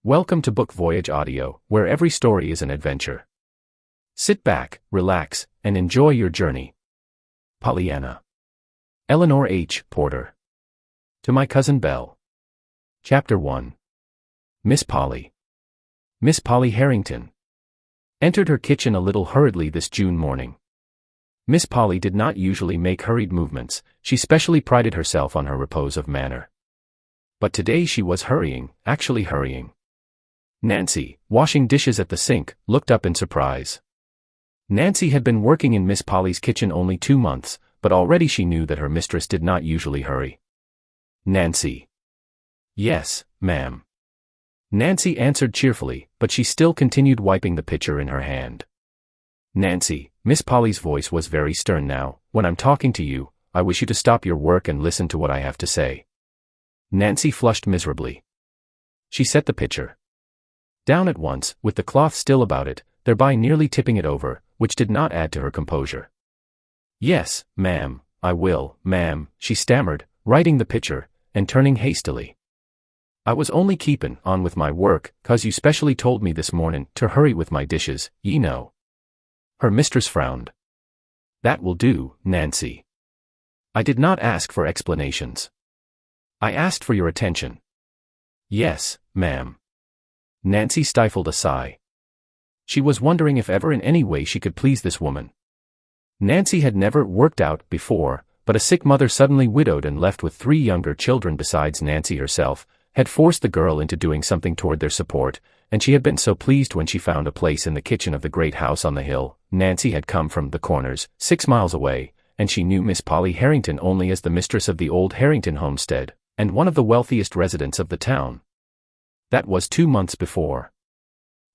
Welcome to Book Voyage Audio, where every story is an adventure. Sit back, relax, and enjoy your journey. Pollyanna. Eleanor H. Porter. To My Cousin Belle. Chapter 1. Miss Polly. Miss Polly Harrington entered her kitchen a little hurriedly this June morning. Miss Polly did not usually make hurried movements, she specially prided herself on her repose of manner. But today she was hurrying, actually hurrying. Nancy, washing dishes at the sink, looked up in surprise. Nancy had been working in Miss Polly's kitchen only 2 months, but already she knew that her mistress did not usually hurry. Nancy. Yes, ma'am. Nancy answered cheerfully, but she still continued wiping the pitcher in her hand. Nancy, Miss Polly's voice was very stern now, when I'm talking to you, I wish you to stop your work and listen to what I have to say. Nancy flushed miserably. She set the pitcher down at once, with the cloth still about it, thereby nearly tipping it over, which did not add to her composure. Yes, ma'am, I will, ma'am, she stammered, righting the pitcher, and turning hastily. I was only keepin' on with my work, 'cause you specially told me this mornin' to hurry with my dishes, ye know. Her mistress frowned. That will do, Nancy. I did not ask for explanations. I asked for your attention. Yes, ma'am. Nancy stifled a sigh. She was wondering if ever in any way she could please this woman. Nancy had never worked out before, but a sick mother suddenly widowed and left with 3 younger children besides Nancy herself, had forced the girl into doing something toward their support, and she had been so pleased when she found a place in the kitchen of the great house on the hill. Nancy had come from the Corners, 6 miles away, and she knew Miss Polly Harrington only as the mistress of the old Harrington homestead, and one of the wealthiest residents of the town. That was 2 months before.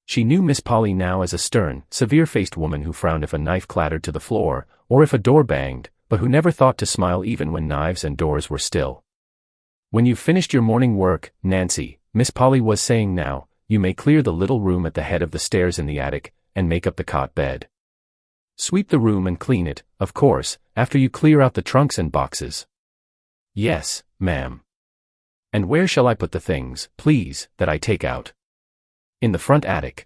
She knew Miss Polly now as a stern, severe-faced woman who frowned if a knife clattered to the floor, or if a door banged, but who never thought to smile even when knives and doors were still. When you've finished your morning work, Nancy, Miss Polly was saying now, you may clear the little room at the head of the stairs in the attic, and make up the cot bed. Sweep the room and clean it, of course, after you clear out the trunks and boxes. Yes, ma'am. And where shall I put the things, please, that I take out? In the front attic.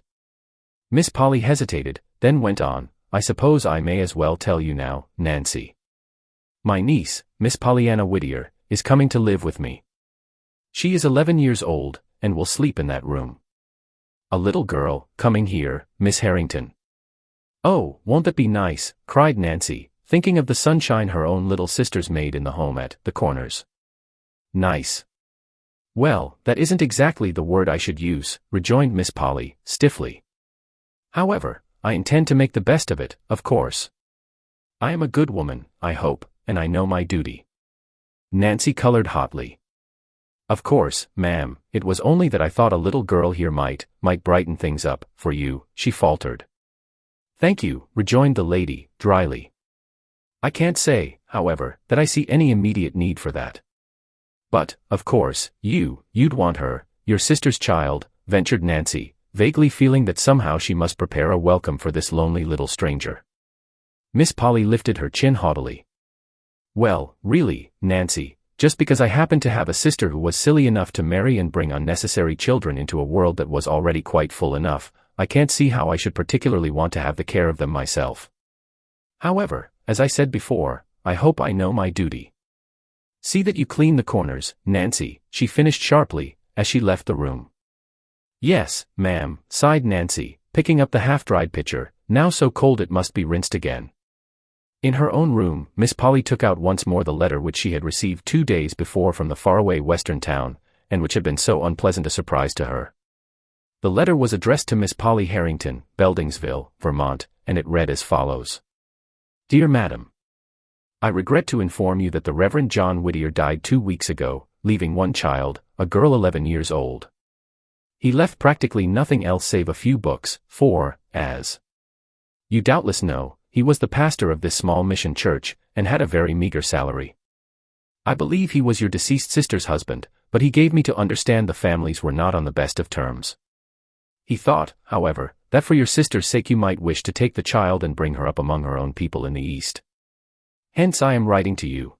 Miss Polly hesitated, then went on, I suppose I may as well tell you now, Nancy. My niece, Miss Pollyanna Whittier, is coming to live with me. She is 11 years old, and will sleep in that room. A little girl, coming here, Miss Harrington. Oh, won't that be nice, cried Nancy, thinking of the sunshine her own little sisters made in the home at the Corners. Nice. Well, that isn't exactly the word I should use, rejoined Miss Polly, stiffly. However, I intend to make the best of it, of course. I am a good woman, I hope, and I know my duty. Nancy colored hotly. Of course, ma'am, it was only that I thought a little girl here might brighten things up, for you, she faltered. Thank you, rejoined the lady, dryly. I can't say, however, that I see any immediate need for that. But, of course, you'd want her, your sister's child, ventured Nancy, vaguely feeling that somehow she must prepare a welcome for this lonely little stranger. Miss Polly lifted her chin haughtily. Well, really, Nancy, just because I happened to have a sister who was silly enough to marry and bring unnecessary children into a world that was already quite full enough, I can't see how I should particularly want to have the care of them myself. However, as I said before, I hope I know my duty. See that you clean the corners, Nancy, she finished sharply, as she left the room. Yes, ma'am, sighed Nancy, picking up the half-dried pitcher, now so cold it must be rinsed again. In her own room, Miss Polly took out once more the letter which she had received 2 days before from the faraway western town, and which had been so unpleasant a surprise to her. The letter was addressed to Miss Polly Harrington, Beldingsville, Vermont, and it read as follows. Dear Madam, I regret to inform you that the Reverend John Whittier died 2 weeks ago, leaving one child, a girl 11 years old. He left practically nothing else save a few books, for, as you doubtless know, he was the pastor of this small mission church, and had a very meager salary. I believe he was your deceased sister's husband, but he gave me to understand the families were not on the best of terms. He thought, however, that for your sister's sake you might wish to take the child and bring her up among her own people in the East. Hence I am writing to you.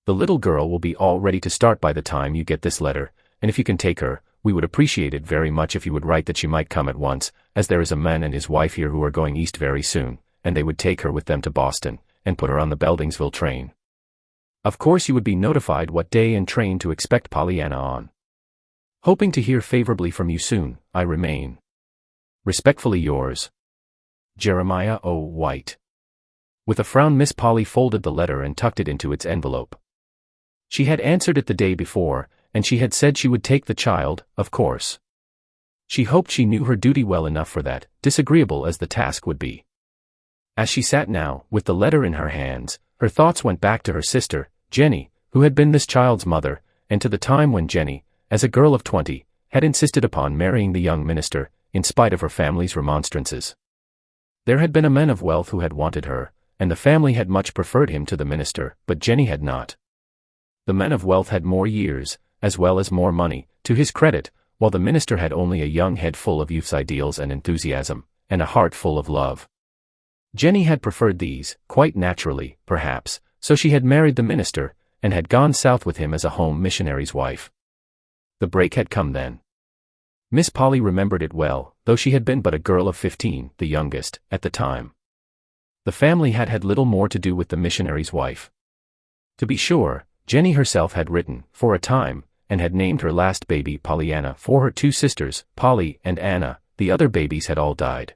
The little girl will be all ready to start by the time you get this letter, and if you can take her, we would appreciate it very much if you would write that she might come at once, as there is a man and his wife here who are going east very soon, and they would take her with them to Boston, and put her on the Beldingsville train. Of course you would be notified what day and train to expect Pollyanna on. Hoping to hear favorably from you soon, I remain. Respectfully yours, Jeremiah O. White. With a frown, Miss Polly folded the letter and tucked it into its envelope. She had answered it the day before, and she had said she would take the child, of course. She hoped she knew her duty well enough for that, disagreeable as the task would be. As she sat now, with the letter in her hands, her thoughts went back to her sister, Jenny, who had been this child's mother, and to the time when Jenny, as a girl of 20, had insisted upon marrying the young minister, in spite of her family's remonstrances. There had been a man of wealth who had wanted her, and the family had much preferred him to the minister, but Jenny had not. The man of wealth had more years, as well as more money, to his credit, while the minister had only a young head full of youth's ideals and enthusiasm, and a heart full of love. Jenny had preferred these, quite naturally, perhaps, so she had married the minister, and had gone south with him as a home missionary's wife. The break had come then. Miss Polly remembered it well, though she had been but a girl of 15, the youngest, at the time. The family had had little more to do with the missionary's wife. To be sure, Jenny herself had written, for a time, and had named her last baby Pollyanna for her two sisters, Polly and Anna. The other babies had all died.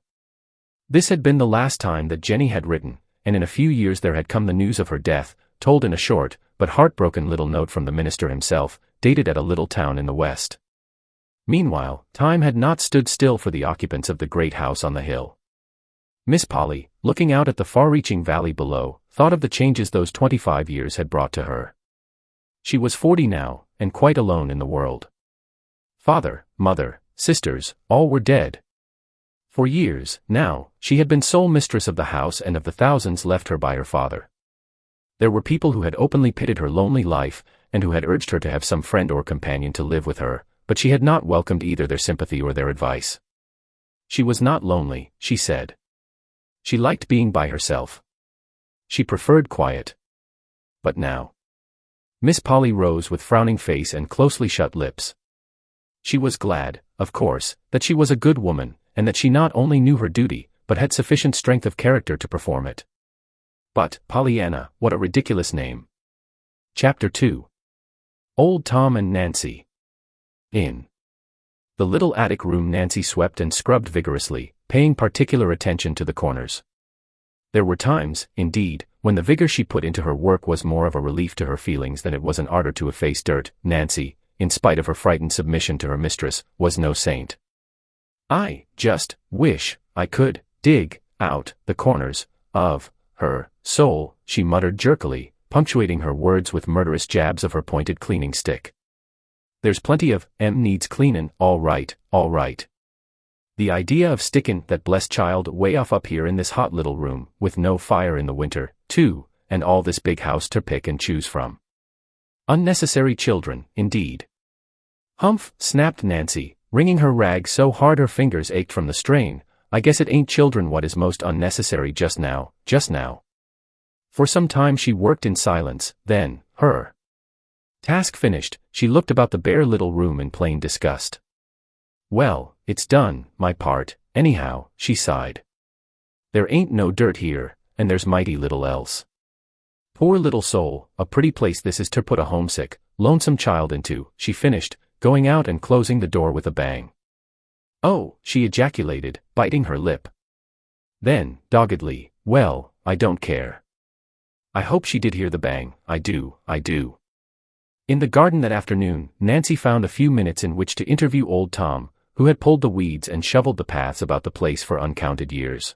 This had been the last time that Jenny had written, and in a few years there had come the news of her death, told in a short, but heartbroken little note from the minister himself, dated at a little town in the west. Meanwhile, time had not stood still for the occupants of the great house on the hill. Miss Polly, looking out at the far-reaching valley below, thought of the changes those 25 years had brought to her. She was 40 now, and quite alone in the world. Father, mother, sisters, all were dead. For years, now, she had been sole mistress of the house and of the thousands left her by her father. There were people who had openly pitied her lonely life, and who had urged her to have some friend or companion to live with her, but she had not welcomed either their sympathy or their advice. She was not lonely, she said. She liked being by herself. She preferred quiet. But now. Miss Polly rose with frowning face and closely shut lips. She was glad, of course, that she was a good woman, and that she not only knew her duty, but had sufficient strength of character to perform it. But, Pollyanna, what a ridiculous name. Chapter 2. Old Tom and Nancy. In the little attic room, Nancy swept and scrubbed vigorously, paying particular attention to the corners. There were times, indeed, when the vigor she put into her work was more of a relief to her feelings than it was an ardor to efface dirt. Nancy, in spite of her frightened submission to her mistress, was no saint. I just wish I could dig out the corners of her soul, she muttered jerkily, punctuating her words with murderous jabs of her pointed cleaning stick. There's plenty of needs cleanin', all right, all right. The idea of stickin' that blessed child way off up here in this hot little room, with no fire in the winter, too, and all this big house to pick and choose from. Unnecessary children, indeed. Humph, snapped Nancy, wringing her rag so hard her fingers ached from the strain. I guess it ain't children what is most unnecessary just now. For some time she worked in silence, then, her task finished, she looked about the bare little room in plain disgust. Well, it's done, my part, anyhow, she sighed. There ain't no dirt here, and there's mighty little else. Poor little soul, a pretty place this is to put a homesick, lonesome child into, she finished, going out and closing the door with a bang. Oh, she ejaculated, biting her lip. Then, doggedly, well, I don't care. I hope she did hear the bang, I do. In the garden that afternoon, Nancy found a few minutes in which to interview old Tom, who had pulled the weeds and shoveled the paths about the place for uncounted years.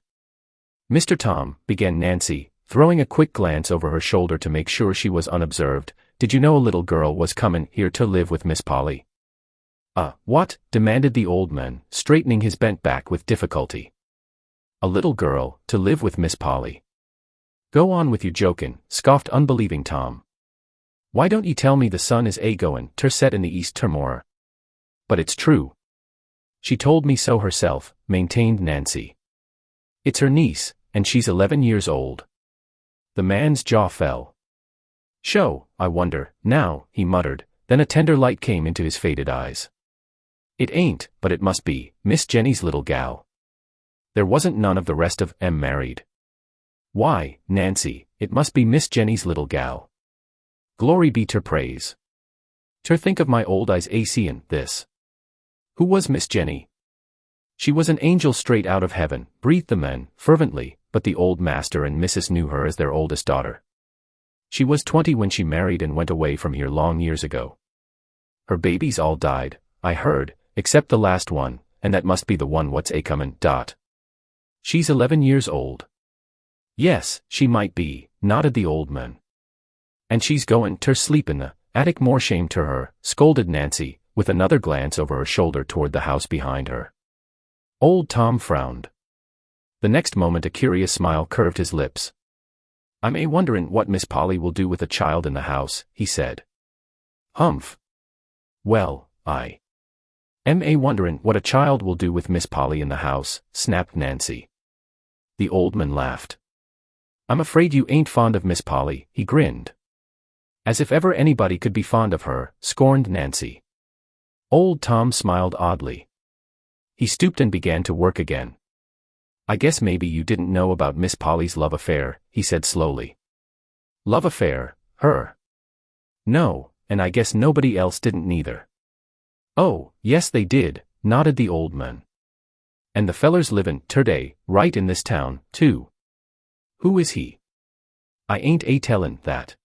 Mr. Tom, began Nancy, throwing a quick glance over her shoulder to make sure she was unobserved, did you know a little girl was comin' here to live with Miss Polly? What? Demanded the old man, straightening his bent back with difficulty. A little girl, to live with Miss Polly. Go on with your jokin', scoffed unbelieving Tom. Why don't ye tell me the sun is a-goin' ter set in the east termorrer? But it's true. She told me so herself, maintained Nancy. It's her niece, and she's 11 years old. The man's jaw fell. Sho, I wonder, now, he muttered, then a tender light came into his faded eyes. It ain't, but it must be, Miss Jenny's little gal. There wasn't none of the rest of 'em married. Why, Nancy, it must be Miss Jenny's little gal. Glory be ter praise. Ter think of my old eyes a seein' this. Who was Miss Jenny? She was an angel straight out of heaven, breathed the men, fervently, but the old master and missus knew her as their oldest daughter. She was 20 when she married and went away from here long years ago. Her babies all died, I heard, except the last one, and that must be the one what's a-comin'. She's 11 years old. Yes, she might be, nodded the old man. And she's goin' ter sleep in the attic. More shame to her, scolded Nancy, with another glance over her shoulder toward the house behind her. Old Tom frowned. The next moment a curious smile curved his lips. I'm wonderin' what Miss Polly will do with a child in the house, he said. Humph. Well, I am wonderin' what a child will do with Miss Polly in the house, snapped Nancy. The old man laughed. I'm afraid you ain't fond of Miss Polly, he grinned. As if ever anybody could be fond of her, scorned Nancy. Old Tom smiled oddly. He stooped and began to work again. I guess maybe you didn't know about Miss Polly's love affair, he said slowly. Love affair, her? No, and I guess nobody else didn't neither. Oh, yes they did, nodded the old man. And the feller's livin' today, right in this town, too. Who is he? I ain't a-tellin' that.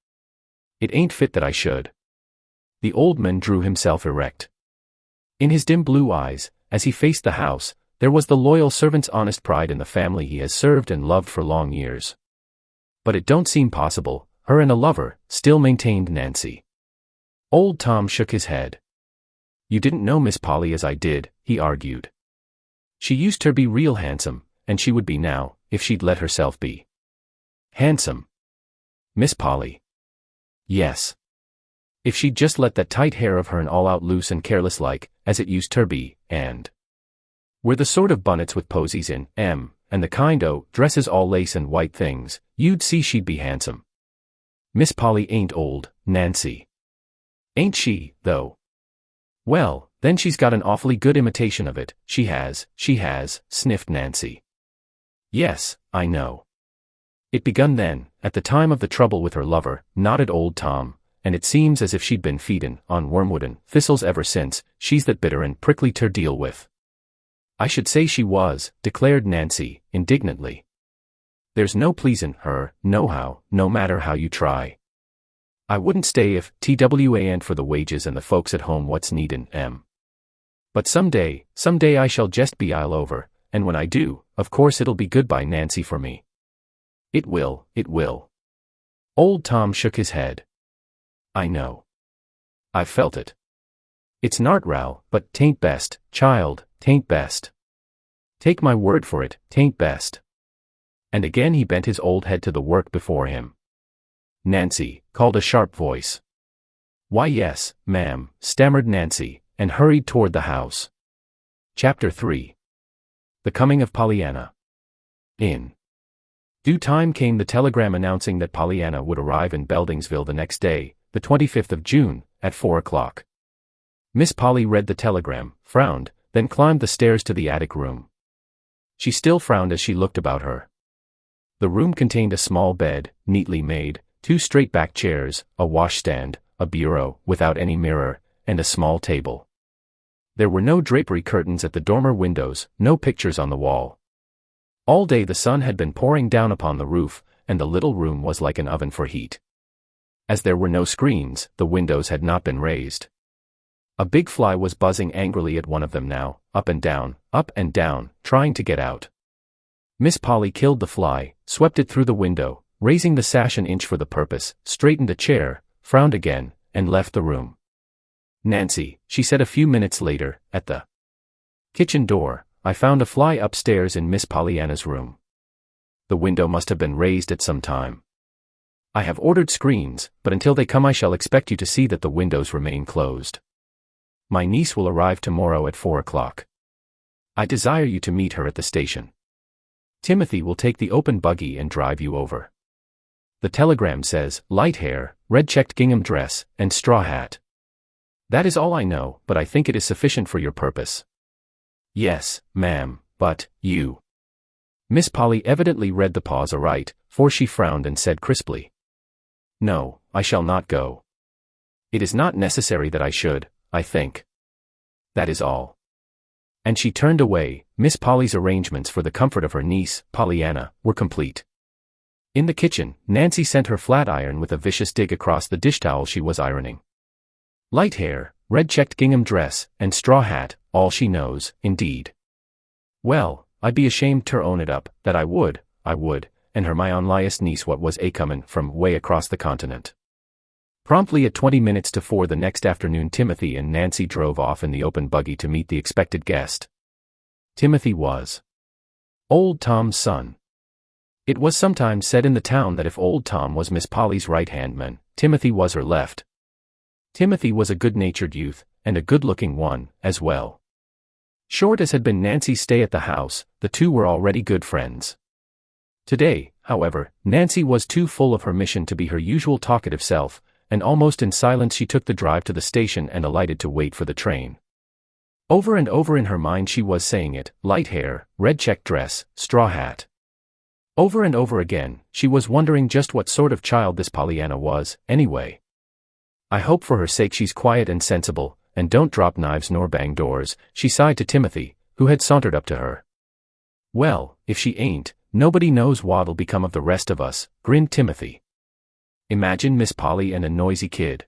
It ain't fit that I should. The old man drew himself erect. In his dim blue eyes, as he faced the house, there was the loyal servant's honest pride in the family he has served and loved for long years. But it don't seem possible, her and a lover, still maintained Nancy. Old Tom shook his head. You didn't know Miss Polly as I did, he argued. She used to be real handsome, and she would be now, if she'd let herself be. Handsome? Miss Polly? Yes. If she'd just let that tight hair of hern all out loose and careless like, as it used to be, and were the sort of bonnets with posies in, and the kind o' dresses all lace and white things, you'd see she'd be handsome. Miss Polly ain't old, Nancy. Ain't she, though? Well, then she's got an awfully good imitation of it, she has, sniffed Nancy. Yes, I know. It begun then, at the time of the trouble with her lover, nodded old Tom, and it seems as if she'd been feedin' on wormwood and thistles ever since. She's that bitter and prickly ter deal with. I should say she was, declared Nancy, indignantly. There's no pleasin' her, nohow, no matter how you try. I wouldn't stay if and for the wages and the folks at home what's needin' 'em. But someday I shall jest be all over, and when I do, of course it'll be goodbye Nancy for me. It will. Old Tom shook his head. I know. I've felt it. It's nart row, but 'tain't best, child, 'tain't best. Take my word for it, 'tain't best. And again he bent his old head to the work before him. Nancy, called a sharp voice. Why yes, ma'am, stammered Nancy, and hurried toward the house. Chapter 3. The Coming of Pollyanna. In due time came the telegram announcing that Pollyanna would arrive in Beldingsville the next day, the 25th of June, at 4 o'clock. Miss Polly read the telegram, frowned, then climbed the stairs to the attic room. She still frowned as she looked about her. The room contained a small bed, neatly made, 2 straight-back chairs, a washstand, a bureau, without any mirror, and a small table. There were no drapery curtains at the dormer windows, no pictures on the wall. All day the sun had been pouring down upon the roof, and the little room was like an oven for heat. As there were no screens, the windows had not been raised. A big fly was buzzing angrily at one of them now, up and down, trying to get out. Miss Polly killed the fly, swept it through the window, raising the sash an inch for the purpose, straightened a chair, frowned again, and left the room. Nancy, she said a few minutes later, at the kitchen door, I found a fly upstairs in Miss Pollyanna's room. The window must have been raised at some time. I have ordered screens, but until they come I shall expect you to see that the windows remain closed. My niece will arrive tomorrow at 4 o'clock. I desire you to meet her at the station. Timothy will take the open buggy and drive you over. The telegram says, light hair, red checked gingham dress, and straw hat. That is all I know, but I think it is sufficient for your purpose. Yes, ma'am, but, you. Miss Polly evidently read the pause aright, for she frowned and said crisply. No, I shall not go. It is not necessary that I should, I think. That is all. And she turned away. Miss Polly's arrangements for the comfort of her niece, Pollyanna, were complete. In the kitchen, Nancy sent her flat iron with a vicious dig across the dish towel she was ironing. Light hair, red-checked gingham dress, and straw hat, all she knows, indeed. Well, I'd be ashamed ter own it up, that I would, and her my onliest niece what was a-comin' from way across the continent. Promptly at 20 minutes to 4 the next afternoon Timothy and Nancy drove off in the open buggy to meet the expected guest. Timothy was Old Tom's son. It was sometimes said in the town that if Old Tom was Miss Polly's right-hand man, Timothy was her left. Timothy was a good-natured youth, and a good-looking one, as well. Short as had been Nancy's stay at the house, the two were already good friends. Today, however, Nancy was too full of her mission to be her usual talkative self, and almost in silence she took the drive to the station and alighted to wait for the train. Over and over in her mind she was saying it, light hair, red-checked dress, straw hat. Over and over again, she was wondering just what sort of child this Pollyanna was, anyway. I hope for her sake she's quiet and sensible, and don't drop knives nor bang doors, she sighed to Timothy, who had sauntered up to her. Well, if she ain't, nobody knows what'll become of the rest of us, grinned Timothy. Imagine Miss Polly and a noisy kid.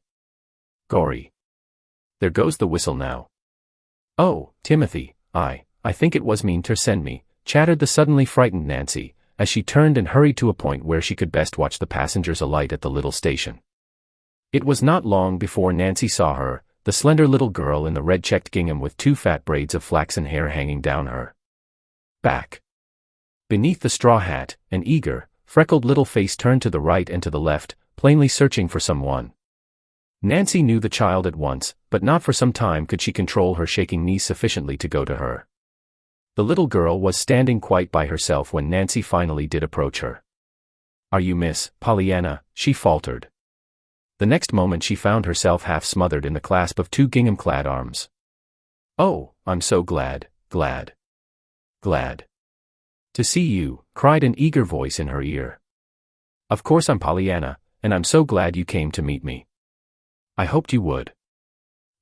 Gory. There goes the whistle now. Oh, Timothy, I think it was mean ter send me, chattered the suddenly frightened Nancy, as she turned and hurried to a point where she could best watch the passengers alight at the little station. It was not long before Nancy saw her, the slender little girl in the red-checked gingham with two fat braids of flaxen hair hanging down her back. Beneath the straw hat, an eager, freckled little face turned to the right and to the left, plainly searching for someone. Nancy knew the child at once, but not for some time could she control her shaking knees sufficiently to go to her. The little girl was standing quite by herself when Nancy finally did approach her. Are you Miss Pollyanna? She faltered. The next moment she found herself half smothered in the clasp of two gingham-clad arms. Oh, I'm so glad. To see you, cried an eager voice in her ear. Of course I'm Pollyanna, and I'm so glad you came to meet me. I hoped you would.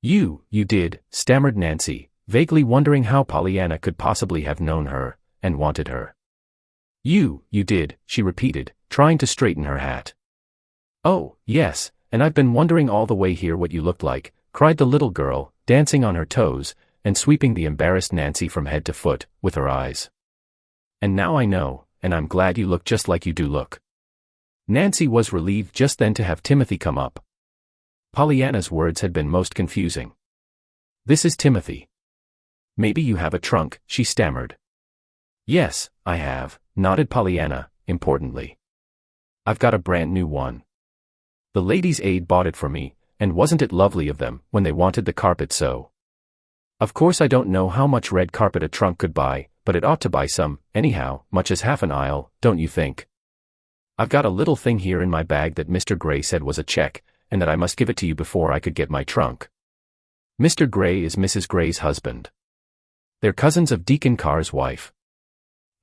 You did, stammered Nancy, vaguely wondering how Pollyanna could possibly have known her, and wanted her. You did, she repeated, trying to straighten her hat. Oh, yes, and I've been wondering all the way here what you looked like, cried the little girl, dancing on her toes, and sweeping the embarrassed Nancy from head to foot, with her eyes. And now I know, and I'm glad you look just like you do look. Nancy was relieved just then to have Timothy come up. Pollyanna's words had been most confusing. This is Timothy. Maybe you have a trunk, she stammered. Yes, I have, nodded Pollyanna, importantly. I've got a brand new one. The ladies' aid bought it for me, and wasn't it lovely of them, when they wanted the carpet so? Of course I don't know how much red carpet a trunk could buy, but it ought to buy some, anyhow, much as half an aisle, don't you think? I've got a little thing here in my bag that Mr. Gray said was a check, and that I must give it to you before I could get my trunk. Mr. Gray is Mrs. Gray's husband. They're cousins of Deacon Carr's wife.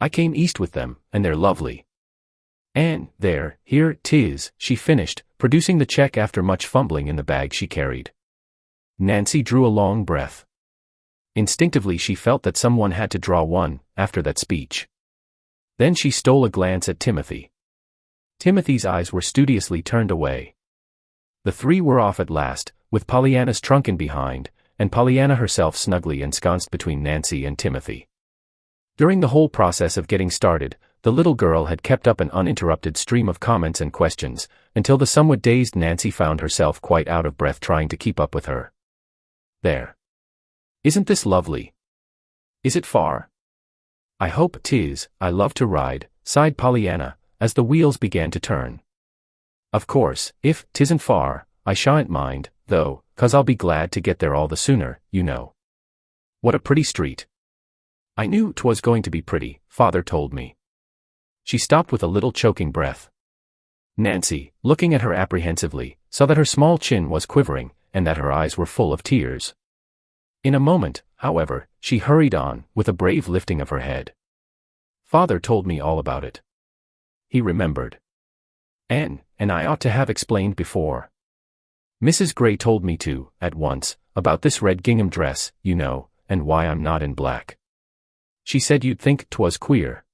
I came east with them, and they're lovely. And, here 'tis, she finished, producing the check after much fumbling in the bag she carried. Nancy drew a long breath. Instinctively she felt that someone had to draw one, after that speech. Then she stole a glance at Timothy. Timothy's eyes were studiously turned away. The three were off at last, with Pollyanna's trunk in behind, and Pollyanna herself snugly ensconced between Nancy and Timothy. During the whole process of getting started, the little girl had kept up an uninterrupted stream of comments and questions, until the somewhat dazed Nancy found herself quite out of breath trying to keep up with her. There. Isn't this lovely? Is it far? I hope 'tis, I love to ride, sighed Pollyanna, as the wheels began to turn. Of course, if 'tisn't far, I shan't mind, though, 'cause I'll be glad to get there all the sooner, you know. What a pretty street. I knew 'twas going to be pretty, Father told me. She stopped with a little choking breath. Nancy, looking at her apprehensively, saw that her small chin was quivering, and that her eyes were full of tears. In a moment, however, she hurried on, with a brave lifting of her head. Father told me all about it. He remembered. And I ought to have explained before. Mrs. Gray told me to, at once, about this red gingham dress, you know, and why I'm not in black. She said you'd think 'twas queer.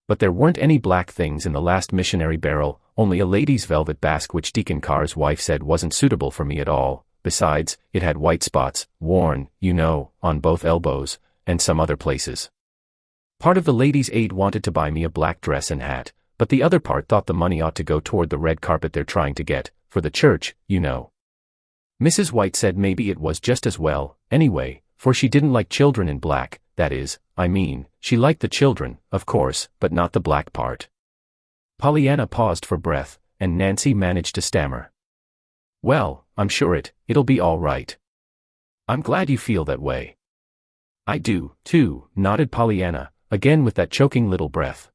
But there weren't any black things in the last missionary barrel, only a lady's velvet basque which Deacon Carr's wife said wasn't suitable for me at all. Besides, it had white spots, worn, you know, on both elbows, and some other places. Part of the ladies' aid wanted to buy me a black dress and hat, but the other part thought the money ought to go toward the red carpet they're trying to get, for the church, you know. Mrs. White said maybe it was just as well, anyway, for she didn't like children in black, that is, she liked the children, of course, but not the black part. Pollyanna paused for breath, and Nancy managed to stammer. Well, I'm sure it'll be all right. I'm glad you feel that way. I do, too, nodded Pollyanna, again with that choking little breath.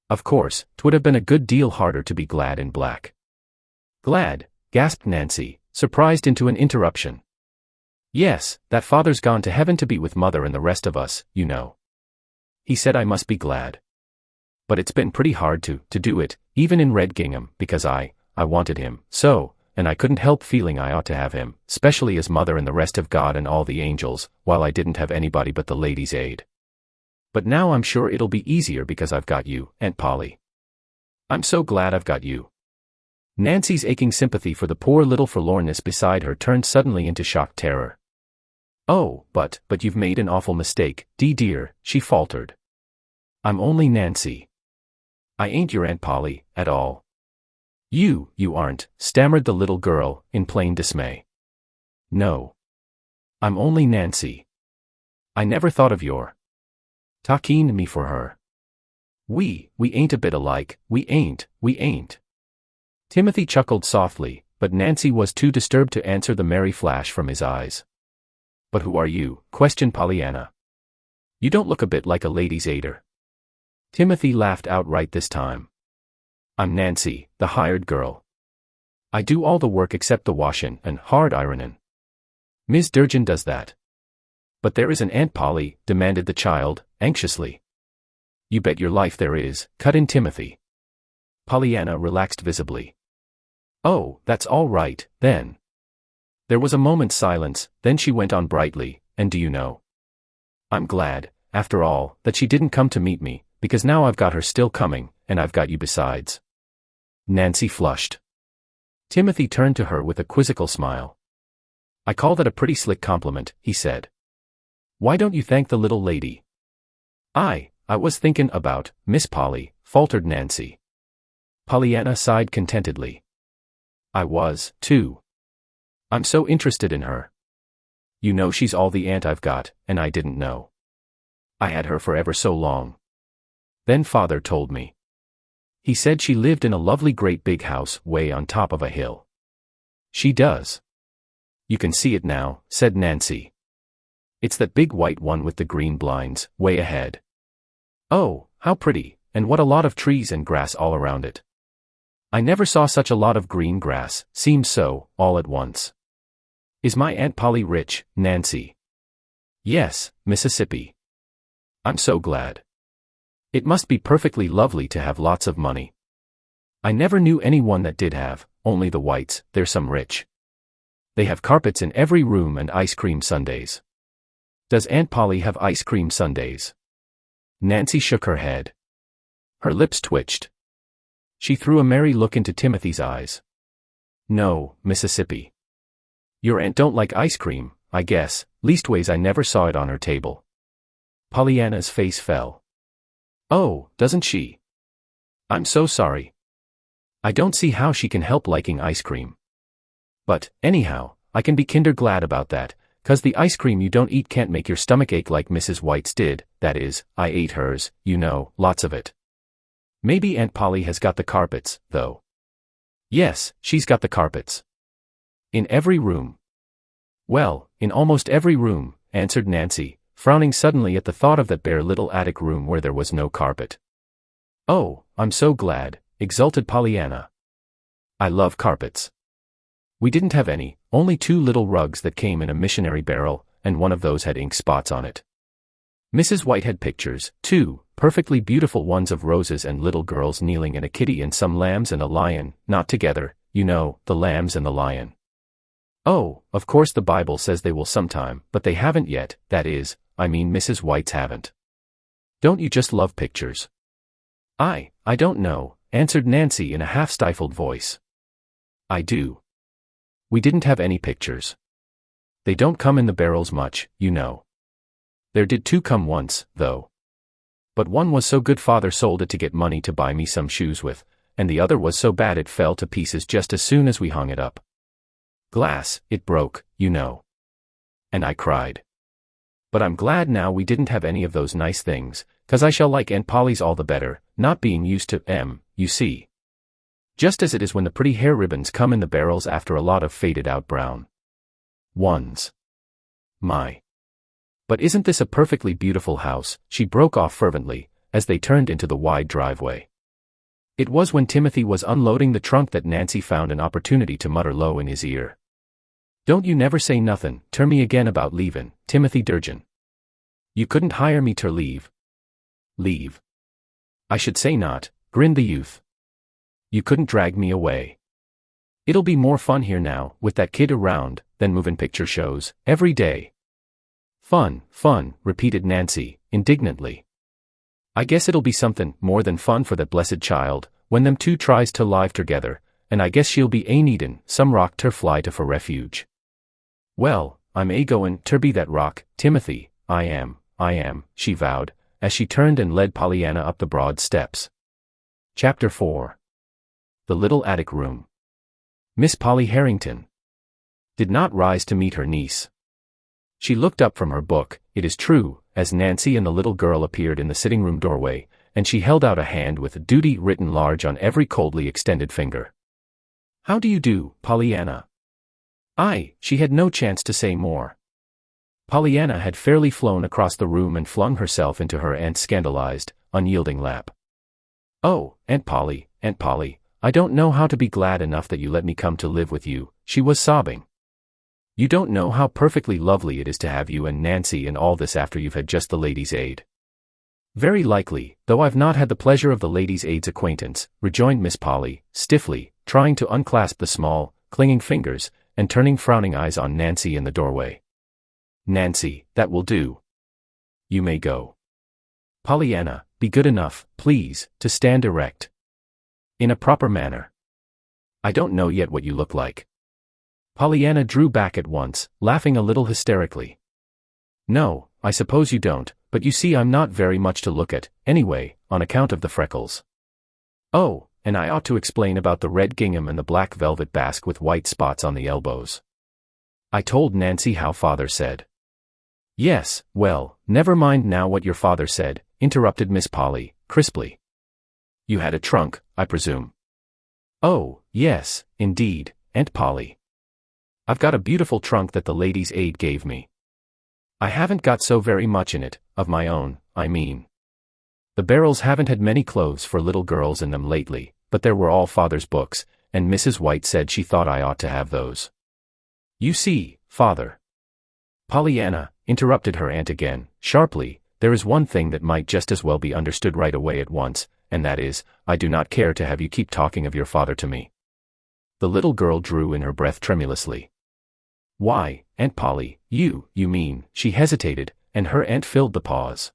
Of course, 'twould have been a good deal harder to be glad in black. Glad, gasped Nancy, surprised into an interruption. Yes, that Father's gone to heaven to be with Mother and the rest of us, you know. He said I must be glad. But it's been pretty hard to do it, even in red gingham, because I wanted him, so, and I couldn't help feeling I ought to have him, especially as Mother and the rest of God and all the angels, while I didn't have anybody but the Ladies' Aid. But now I'm sure it'll be easier because I've got you, Aunt Polly. I'm so glad I've got you. Nancy's aching sympathy for the poor little forlornness beside her turned suddenly into shocked terror. Oh, but you've made an awful mistake, Dee dear, she faltered. I'm only Nancy. I ain't your Aunt Polly, at all. You aren't, stammered the little girl, in plain dismay. No. I'm only Nancy. I never thought of your talking me for her. We ain't a bit alike, we ain't. Timothy chuckled softly, but Nancy was too disturbed to answer the merry flash from his eyes. But who are you? Questioned Pollyanna. You don't look a bit like a ladies' aider. Timothy laughed outright this time. I'm Nancy, the hired girl. I do all the work except the washin' and hard ironin'. Miss Durgin does that. But there is an Aunt Polly, demanded the child, anxiously. You bet your life there is, cut in Timothy. Pollyanna relaxed visibly. Oh, that's all right, then. There was a moment's silence, then she went on brightly, and do you know? I'm glad, after all, that she didn't come to meet me, because now I've got her still coming, and I've got you besides. Nancy flushed. Timothy turned to her with a quizzical smile. I call that a pretty slick compliment, he said. Why don't you thank the little lady? I was thinkin' about, Miss Polly, faltered Nancy. Pollyanna sighed contentedly. I was, too. I'm so interested in her. You know she's all the aunt I've got, and I didn't know. I had her for ever so long. Then Father told me. He said she lived in a lovely great big house way on top of a hill. She does. You can see it now, said Nancy. It's that big white one with the green blinds, way ahead. Oh, how pretty, and what a lot of trees and grass all around it. I never saw such a lot of green grass, seemed so, all at once. Is my Aunt Polly rich, Nancy? Yes, Mississippi. I'm so glad. It must be perfectly lovely to have lots of money. I never knew anyone that did have, only the Whites, they're some rich. They have carpets in every room and ice cream sundaes. Does Aunt Polly have ice cream sundaes? Nancy shook her head. Her lips twitched. She threw a merry look into Timothy's eyes. No, Mississippi. Your aunt don't like ice cream, I guess, leastways I never saw it on her table. Pollyanna's face fell. Oh, doesn't she? I'm so sorry. I don't see how she can help liking ice cream. But, anyhow, I can be kinder glad about that, 'cause the ice cream you don't eat can't make your stomach ache like Mrs. White's did, that is, I ate hers, you know, lots of it. Maybe Aunt Polly has got the carpets, though. Yes, she's got the carpets. In every room. Well, in almost every room, answered Nancy, frowning suddenly at the thought of that bare little attic room where there was no carpet. Oh, I'm so glad, exulted Pollyanna. I love carpets. We didn't have any, only 2 little rugs that came in a missionary barrel, and one of those had ink spots on it. Mrs. White had pictures, too, perfectly beautiful ones of roses and little girls kneeling and a kitty and some lambs and a lion, not together, you know, the lambs and the lion. Oh, of course the Bible says they will sometime, but they haven't yet, that is, I mean Mrs. White's haven't. Don't you just love pictures? I don't know, answered Nancy in a half-stifled voice. I do. We didn't have any pictures. They don't come in the barrels much, you know. There did 2 come once, though. But one was so good Father sold it to get money to buy me some shoes with, and the other was so bad it fell to pieces just as soon as we hung it up. Glass, it broke, you know. And I cried. But I'm glad now we didn't have any of those nice things, 'cause I shall like Aunt Polly's all the better, not being used to you see. Just as it is when the pretty hair ribbons come in the barrels after a lot of faded-out brown ones. My. But isn't this a perfectly beautiful house, she broke off fervently, as they turned into the wide driveway. It was when Timothy was unloading the trunk that Nancy found an opportunity to mutter low in his ear. Don't you never say nothin' ter me again about leavin', Timothy Durgin. You couldn't hire me ter leave. Leave? I should say not, grinned the youth. You couldn't drag me away. It'll be more fun here now, with that kid around, than movin' picture shows, every day. Fun, repeated Nancy, indignantly. I guess it'll be somethin' more than fun for that blessed child, when them 2 tries to live together, and I guess she'll be needin' some rock ter fly to for refuge. Well, I'm goin' ter be that rock, Timothy, I am, she vowed, as she turned and led Pollyanna up the broad steps. Chapter 4. The Little Attic Room. Miss Polly Harrington did not rise to meet her niece. She looked up from her book, it is true, as Nancy and the little girl appeared in the sitting-room doorway, and she held out a hand with duty written large on every coldly extended finger. How do you do, Pollyanna? She had no chance to say more. Pollyanna had fairly flown across the room and flung herself into her aunt's scandalized, unyielding lap. Oh, Aunt Polly, I don't know how to be glad enough that you let me come to live with you, she was sobbing. You don't know how perfectly lovely it is to have you and Nancy and all this after you've had just the Ladies' Aid. Very likely, though I've not had the pleasure of the Ladies' Aid's acquaintance, rejoined Miss Polly, stiffly, trying to unclasp the small, clinging fingers, and turning frowning eyes on Nancy in the doorway. Nancy, that will do. You may go. Pollyanna, be good enough, please, to stand erect. In a proper manner. I don't know yet what you look like. Pollyanna drew back at once, laughing a little hysterically. No, I suppose you don't, but you see I'm not very much to look at, anyway, on account of the freckles. Oh, and I ought to explain about the red gingham and the black velvet basque with white spots on the elbows. I told Nancy how Father said. Yes, well, never mind now what your father said, interrupted Miss Polly, crisply. You had a trunk, I presume. Oh, yes, indeed, Aunt Polly. I've got a beautiful trunk that the Ladies' Aid gave me. I haven't got so very much in it, of my own, I mean. The barrels haven't had many clothes for little girls in them lately, but there were all Father's books, and Mrs. White said she thought I ought to have those. You see, Father. Pollyanna, interrupted her aunt again, sharply, there is one thing that might just as well be understood right away at once, and that is, I do not care to have you keep talking of your father to me. The little girl drew in her breath tremulously. Why, Aunt Polly, you mean, she hesitated, and her aunt filled the pause.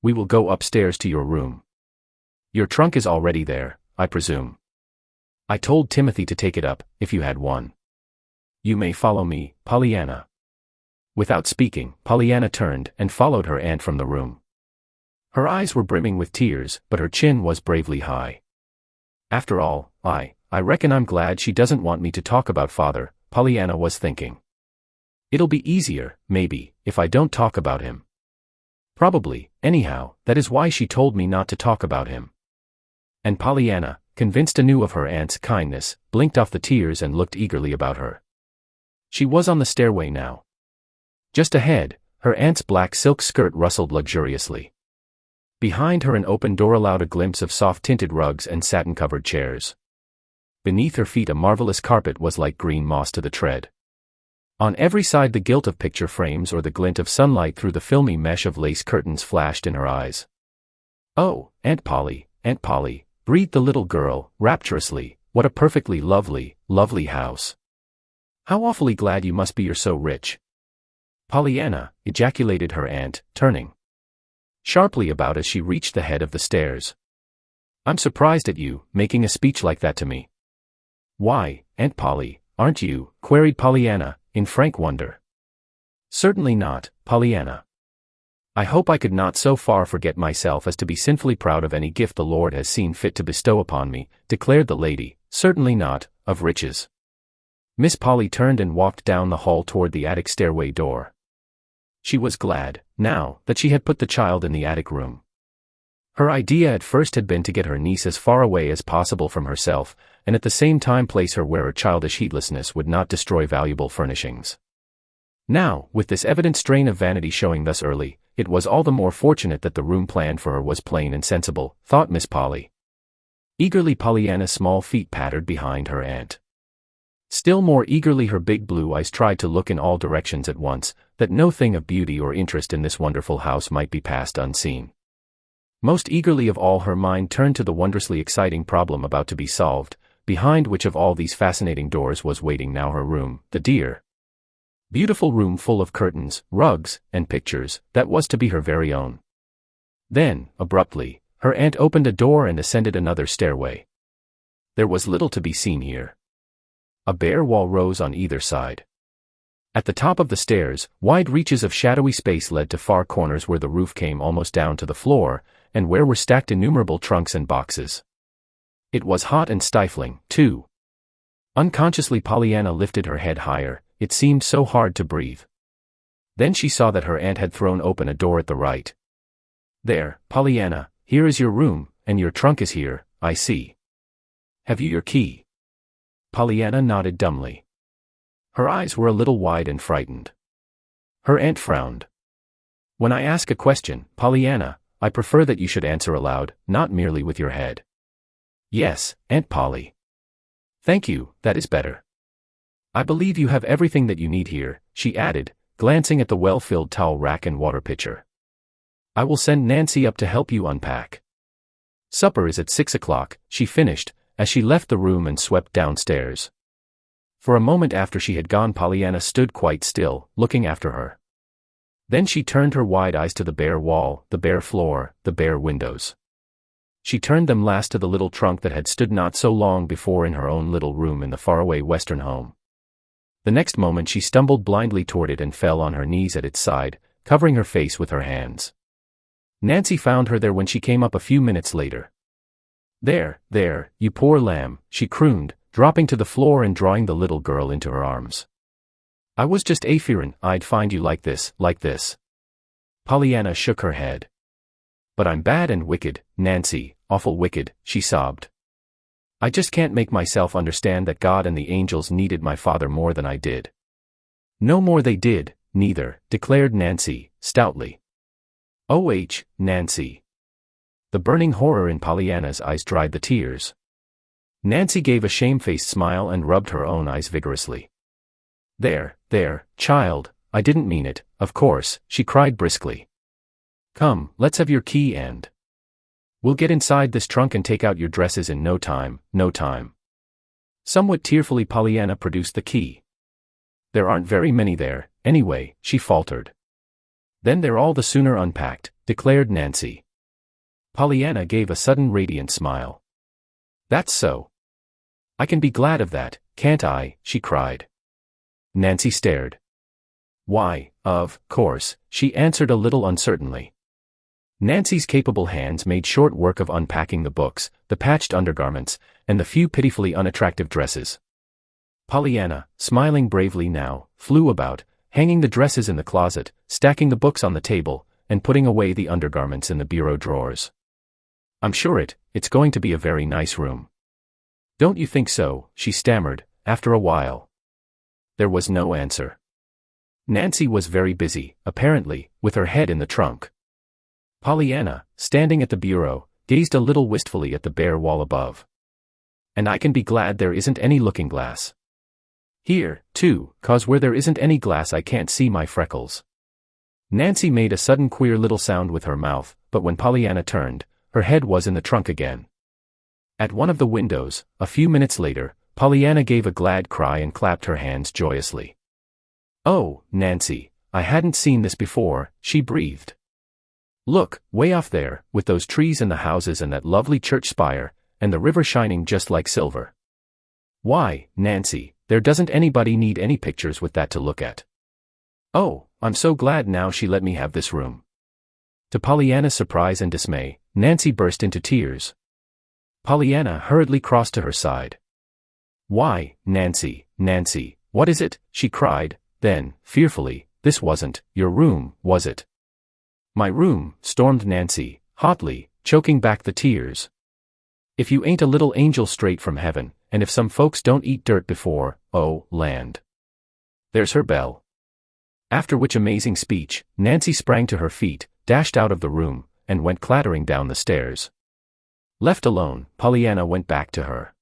We will go upstairs to your room. Your trunk is already there, I presume. I told Timothy to take it up, if you had one. You may follow me, Pollyanna. Without speaking, Pollyanna turned and followed her aunt from the room. Her eyes were brimming with tears, but her chin was bravely high. After all, I reckon I'm glad she doesn't want me to talk about Father, Pollyanna was thinking. It'll be easier, maybe, if I don't talk about him. Probably, anyhow, that is why she told me not to talk about him. And Pollyanna, convinced anew of her aunt's kindness, blinked off the tears and looked eagerly about her. She was on the stairway now. Just ahead, her aunt's black silk skirt rustled luxuriously. Behind her an open door allowed a glimpse of soft-tinted rugs and satin-covered chairs. Beneath her feet a marvelous carpet was like green moss to the tread. On every side the gilt of picture frames or the glint of sunlight through the filmy mesh of lace curtains flashed in her eyes. "Oh, Aunt Polly," breathed the little girl, rapturously, "what a perfectly lovely, lovely house. How awfully glad you must be you're so rich." "Pollyanna," ejaculated her aunt, turning sharply about as she reached the head of the stairs. "I'm surprised at you, making a speech like that to me." "Why, Aunt Polly, aren't you?" queried Pollyanna, in frank wonder. "Certainly not, Pollyanna. I hope I could not so far forget myself as to be sinfully proud of any gift the Lord has seen fit to bestow upon me," declared the lady, "certainly not, of riches." Miss Polly turned and walked down the hall toward the attic stairway door. She was glad, now, that she had put the child in the attic room. Her idea at first had been to get her niece as far away as possible from herself, and at the same time place her where her childish heedlessness would not destroy valuable furnishings. Now, with this evident strain of vanity showing thus early, it was all the more fortunate that the room planned for her was plain and sensible, thought Miss Polly. Eagerly Pollyanna's small feet pattered behind her aunt. Still more eagerly her big blue eyes tried to look in all directions at once, that no thing of beauty or interest in this wonderful house might be passed unseen. Most eagerly of all her mind turned to the wondrously exciting problem about to be solved, behind which of all these fascinating doors was waiting now her room, the dear, beautiful room full of curtains, rugs, and pictures, that was to be her very own. Then, abruptly, her aunt opened a door and ascended another stairway. There was little to be seen here. A bare wall rose on either side. At the top of the stairs, wide reaches of shadowy space led to far corners where the roof came almost down to the floor, and where were stacked innumerable trunks and boxes. It was hot and stifling, too. Unconsciously Pollyanna lifted her head higher, it seemed so hard to breathe. Then she saw that her aunt had thrown open a door at the right. "There, Pollyanna, here is your room, and your trunk is here, I see. Have you your key?" Pollyanna nodded dumbly. Her eyes were a little wide and frightened. Her aunt frowned. "When I ask a question, Pollyanna, I prefer that you should answer aloud, not merely with your head." "Yes, Aunt Polly." "Thank you, that is better. I believe you have everything that you need here," she added, glancing at the well-filled towel rack and water pitcher. "I will send Nancy up to help you unpack. Supper is at 6 o'clock, she finished, as she left the room and swept downstairs. For a moment after she had gone Pollyanna stood quite still, looking after her. Then she turned her wide eyes to the bare wall, the bare floor, the bare windows. She turned them last to the little trunk that had stood not so long before in her own little room in the faraway western home. The next moment she stumbled blindly toward it and fell on her knees at its side, covering her face with her hands. Nancy found her there when she came up a few minutes later. There, you poor lamb," she crooned, dropping to the floor and drawing the little girl into her arms. "I was just afearin' I'd find you like this. Pollyanna shook her head. "But I'm bad and wicked, Nancy, awful wicked," she sobbed. "I just can't make myself understand that God and the angels needed my father more than I did." "No more they did, neither," declared Nancy, stoutly. "Oh, Nancy." The burning horror in Pollyanna's eyes dried the tears. Nancy gave a shamefaced smile and rubbed her own eyes vigorously. There, child, I didn't mean it, of course," she cried briskly. "Come, let's have your key and we'll get inside this trunk and take out your dresses in no time. Somewhat tearfully Pollyanna produced the key. "There aren't very many there, anyway," she faltered. "Then they're all the sooner unpacked," declared Nancy. Pollyanna gave a sudden radiant smile. "That's so. I can be glad of that, can't I?" she cried. Nancy stared. "Why, of course," she answered a little uncertainly. Nancy's capable hands made short work of unpacking the books, the patched undergarments, and the few pitifully unattractive dresses. Pollyanna, smiling bravely now, flew about, hanging the dresses in the closet, stacking the books on the table, and putting away the undergarments in the bureau drawers. "I'm sure it's going to be a very nice room." "Don't you think so?" she stammered, after a while. There was no answer. Nancy was very busy, apparently, with her head in the trunk. Pollyanna, standing at the bureau, gazed a little wistfully at the bare wall above. "And I can be glad there isn't any looking glass." Here, too, 'cause where there isn't any glass I can't see my freckles. Nancy made a sudden queer little sound with her mouth, but when Pollyanna turned, her head was in the trunk again. At one of the windows, a few minutes later, Pollyanna gave a glad cry and clapped her hands joyously. "Oh, Nancy, I hadn't seen this before," she breathed. "Look, way off there, with those trees and the houses and that lovely church spire, and the river shining just like silver. Why, Nancy, there doesn't anybody need any pictures with that to look at. Oh, I'm so glad now she let me have this room." To Pollyanna's surprise and dismay, Nancy burst into tears. Pollyanna hurriedly crossed to her side. "Why, Nancy, Nancy, what is it?" she cried, then, fearfully, "This wasn't your room, was it?" "My room," stormed Nancy, hotly, choking back the tears. "If you ain't a little angel straight from heaven, and if some folks don't eat dirt before, oh, land. There's her bell." After which amazing speech, Nancy sprang to her feet, dashed out of the room, and went clattering down the stairs. Left alone, Pollyanna went back to her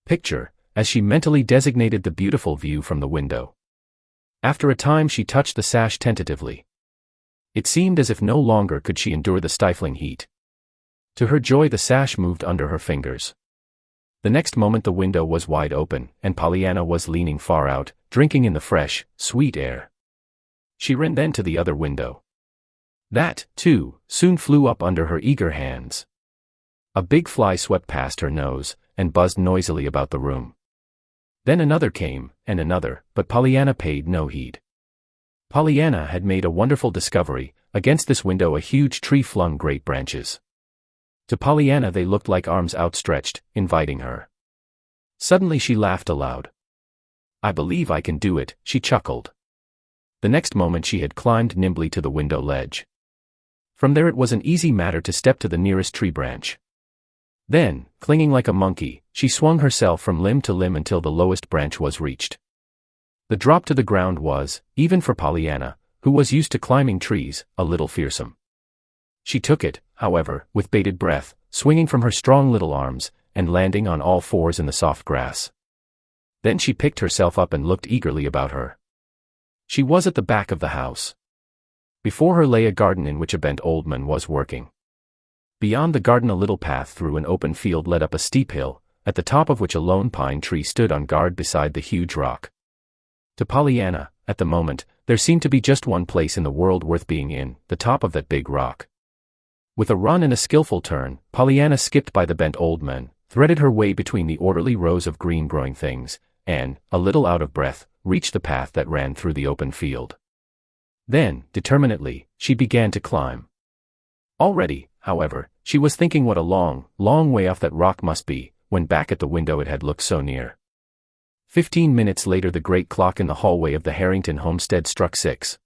picture, as she mentally designated the beautiful view from the window. After a time she touched the sash tentatively. It seemed as if no longer could she endure the stifling heat. To her joy the sash moved under her fingers. The next moment the window was wide open, and Pollyanna was leaning far out, drinking in the fresh, sweet air. She ran then to the other window. That, too, soon flew up under her eager hands. A big fly swept past her nose, and buzzed noisily about the room. Then another came, and another, but Pollyanna paid no heed. Pollyanna had made a wonderful discovery. Against this window a huge tree flung great branches. To Pollyanna they looked like arms outstretched, inviting her. Suddenly she laughed aloud. "I believe I can do it," she chuckled. The next moment she had climbed nimbly to the window ledge. From there it was an easy matter to step to the nearest tree branch. Then, clinging like a monkey, she swung herself from limb to limb until the lowest branch was reached. The drop to the ground was, even for Pollyanna, who was used to climbing trees, a little fearsome. She took it, however, with bated breath, swinging from her strong little arms, and landing on all fours in the soft grass. Then she picked herself up and looked eagerly about her. She was at the back of the house. Before her lay a garden in which a bent old man was working. Beyond the garden a little path through an open field led up a steep hill, at the top of which a lone pine tree stood on guard beside the huge rock. To Pollyanna, at the moment, there seemed to be just one place in the world worth being in, the top of that big rock. With a run and a skillful turn, Pollyanna skipped by the bent old man, threaded her way between the orderly rows of green growing things, and, a little out of breath, reached the path that ran through the open field. Then, determinedly, she began to climb. Already, however, she was thinking what a long, long way off that rock must be, when back at the window it had looked so near. 15 minutes later the great clock in the hallway of the Harrington homestead struck 6.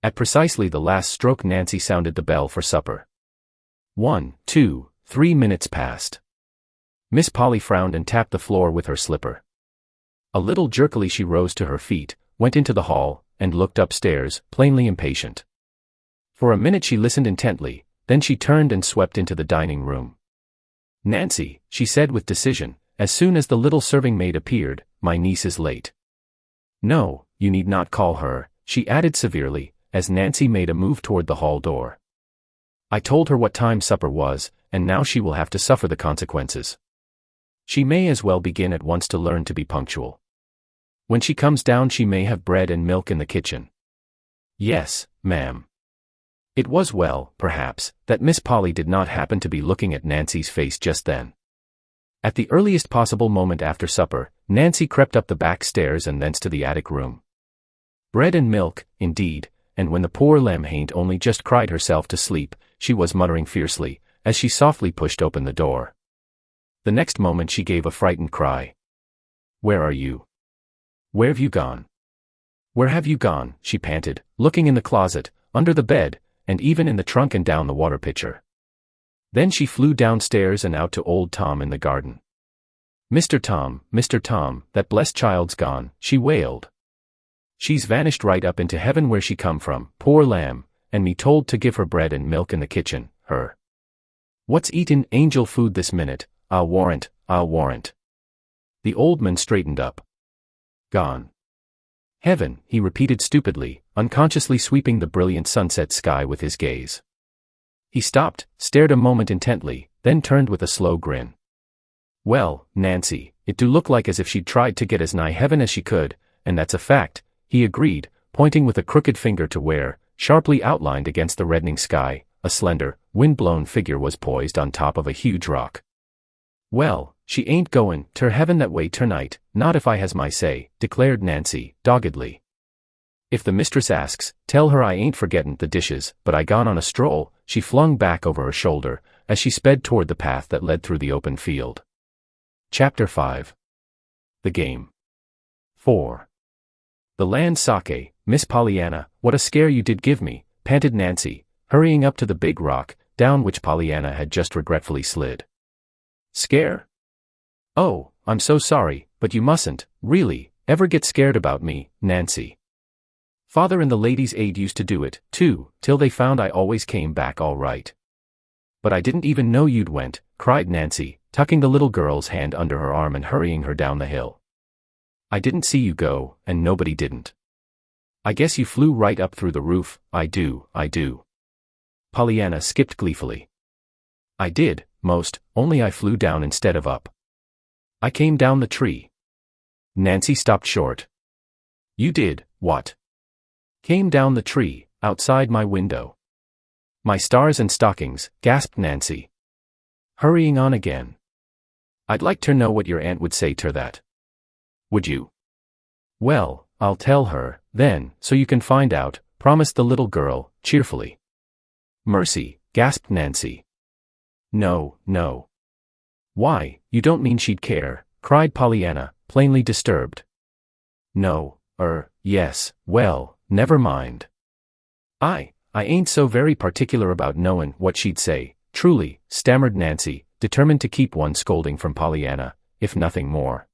At precisely the last stroke Nancy sounded the bell for supper. 1, 2, 3 minutes passed. Miss Polly frowned and tapped the floor with her slipper. A little jerkily she rose to her feet, went into the hall, and looked upstairs, plainly impatient. For a minute she listened intently, then she turned and swept into the dining room. "Nancy," she said with decision, as soon as the little serving maid appeared, "my niece is late." "No, you need not call her," she added severely, as Nancy made a move toward the hall door. "I told her what time supper was, and now she will have to suffer the consequences. She may as well begin at once to learn to be punctual. When she comes down she may have bread and milk in the kitchen." "Yes, ma'am." It was well, perhaps, that Miss Polly did not happen to be looking at Nancy's face just then. At the earliest possible moment after supper, Nancy crept up the back stairs and thence to the attic room. Bread and milk, indeed, and when the poor lamb hain't only just cried herself to sleep, she was muttering fiercely, as she softly pushed open the door. The next moment she gave a frightened cry. "Where are you? Where have you gone? Where have you gone?" she panted, looking in the closet, under the bed, and even in the trunk and down the water pitcher. Then she flew downstairs and out to old Tom in the garden. Mr. Tom, that blessed child's gone," she wailed. "She's vanished right up into heaven where she come from, poor lamb, and me told to give her bread and milk in the kitchen, her. What's eatin' angel food this minute, I'll warrant. The old man straightened up. Gone. Heaven, he repeated stupidly, unconsciously sweeping the brilliant sunset sky with his gaze. He stopped, stared a moment intently, then turned with a slow grin. Well, Nancy, it do look like as if she'd tried to get as nigh heaven as she could, and that's a fact, he agreed, pointing with a crooked finger to where, sharply outlined against the reddening sky, a slender, wind-blown figure was poised on top of a huge rock. Well, she ain't goin' ter heaven that way ternight, not if I has my say, declared Nancy, doggedly. If the mistress asks, tell her I ain't forgettin' the dishes, but I gone on a stroll, she flung back over her shoulder, as she sped toward the path that led through the open field. Chapter 5. The Game. 4. The land sake, Miss Pollyanna, what a scare you did give me, panted Nancy, hurrying up to the big rock, down which Pollyanna had just regretfully slid. Scare? Oh, I'm so sorry, but you mustn't, really, ever get scared about me, Nancy. Father and the ladies' aid used to do it, too, till they found I always came back all right. But I didn't even know you'd went, cried Nancy, tucking the little girl's hand under her arm and hurrying her down the hill. I didn't see you go, and nobody didn't. I guess you flew right up through the roof, I do. Pollyanna skipped gleefully. I did, most, only I flew down instead of up. I came down the tree. Nancy stopped short. You did, what? Came down the tree, outside my window. My stars and stockings, gasped Nancy. Hurrying on again. I'd like to know what your aunt would say to that. Would you? Well, I'll tell her, then, so you can find out, promised the little girl, cheerfully. Mercy, gasped Nancy. No. Why, you don't mean she'd care, cried Pollyanna, plainly disturbed. No, yes, well, never mind. I ain't so very particular about knowin' what she'd say, truly, stammered Nancy, determined to keep one scolding from Pollyanna, if nothing more.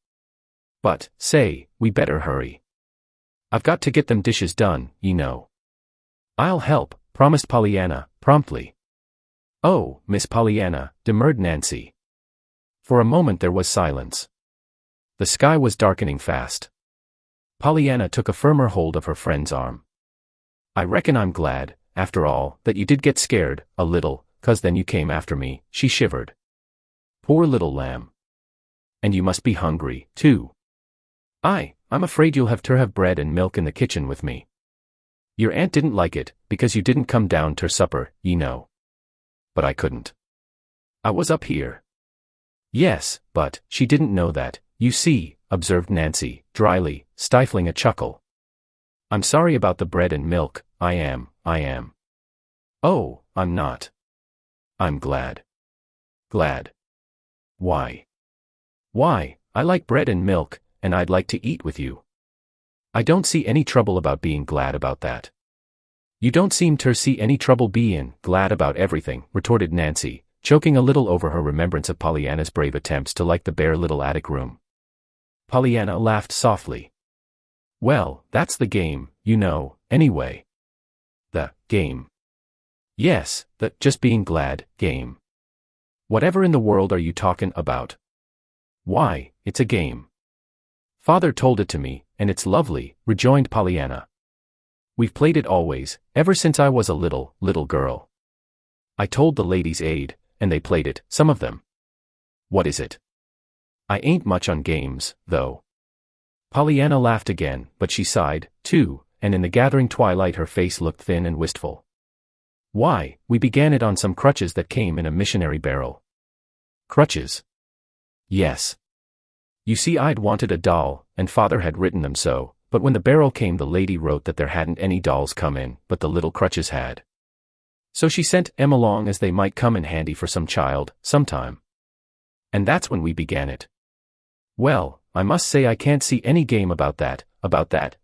But, say, we better hurry. I've got to get them dishes done, you know. I'll help, promised Pollyanna, promptly. Oh, Miss Pollyanna, demurred Nancy. For a moment there was silence. The sky was darkening fast. Pollyanna took a firmer hold of her friend's arm. I reckon I'm glad, after all, that you did get scared, a little, 'cause then you came after me, she shivered. Poor little lamb. And you must be hungry, too. I'm afraid you'll have to have bread and milk in the kitchen with me. Your aunt didn't like it, because you didn't come down ter supper, ye know. But I couldn't. I was up here. Yes, but, she didn't know that, you see, observed Nancy, dryly, stifling a chuckle. I'm sorry about the bread and milk, I am. Oh, I'm not. I'm glad. Glad. Why? Why, I like bread and milk, and I'd like to eat with you. I don't see any trouble about being glad about that. You don't seem to see any trouble bein' glad about everything, retorted Nancy, choking a little over her remembrance of Pollyanna's brave attempts to like the bare little attic room. Pollyanna laughed softly. Well, that's the game, you know, anyway. The game. Yes, the just being glad game. Whatever in the world are you talkin' about? Why, it's a game. Father told it to me, and it's lovely, rejoined Pollyanna. We've played it always, ever since I was a little girl. I told the ladies' aid, and they played it, some of them. What is it? I ain't much on games, though. Pollyanna laughed again, but she sighed, too, and in the gathering twilight her face looked thin and wistful. Why, we began it on some crutches that came in a missionary barrel. Crutches? Yes. You see, I'd wanted a doll, and Father had written them so, but when the barrel came the lady wrote that there hadn't any dolls come in, but the little crutches had. So she sent 'em along as they might come in handy for some child, sometime. And that's when we began it. Well, I must say I can't see any game about that,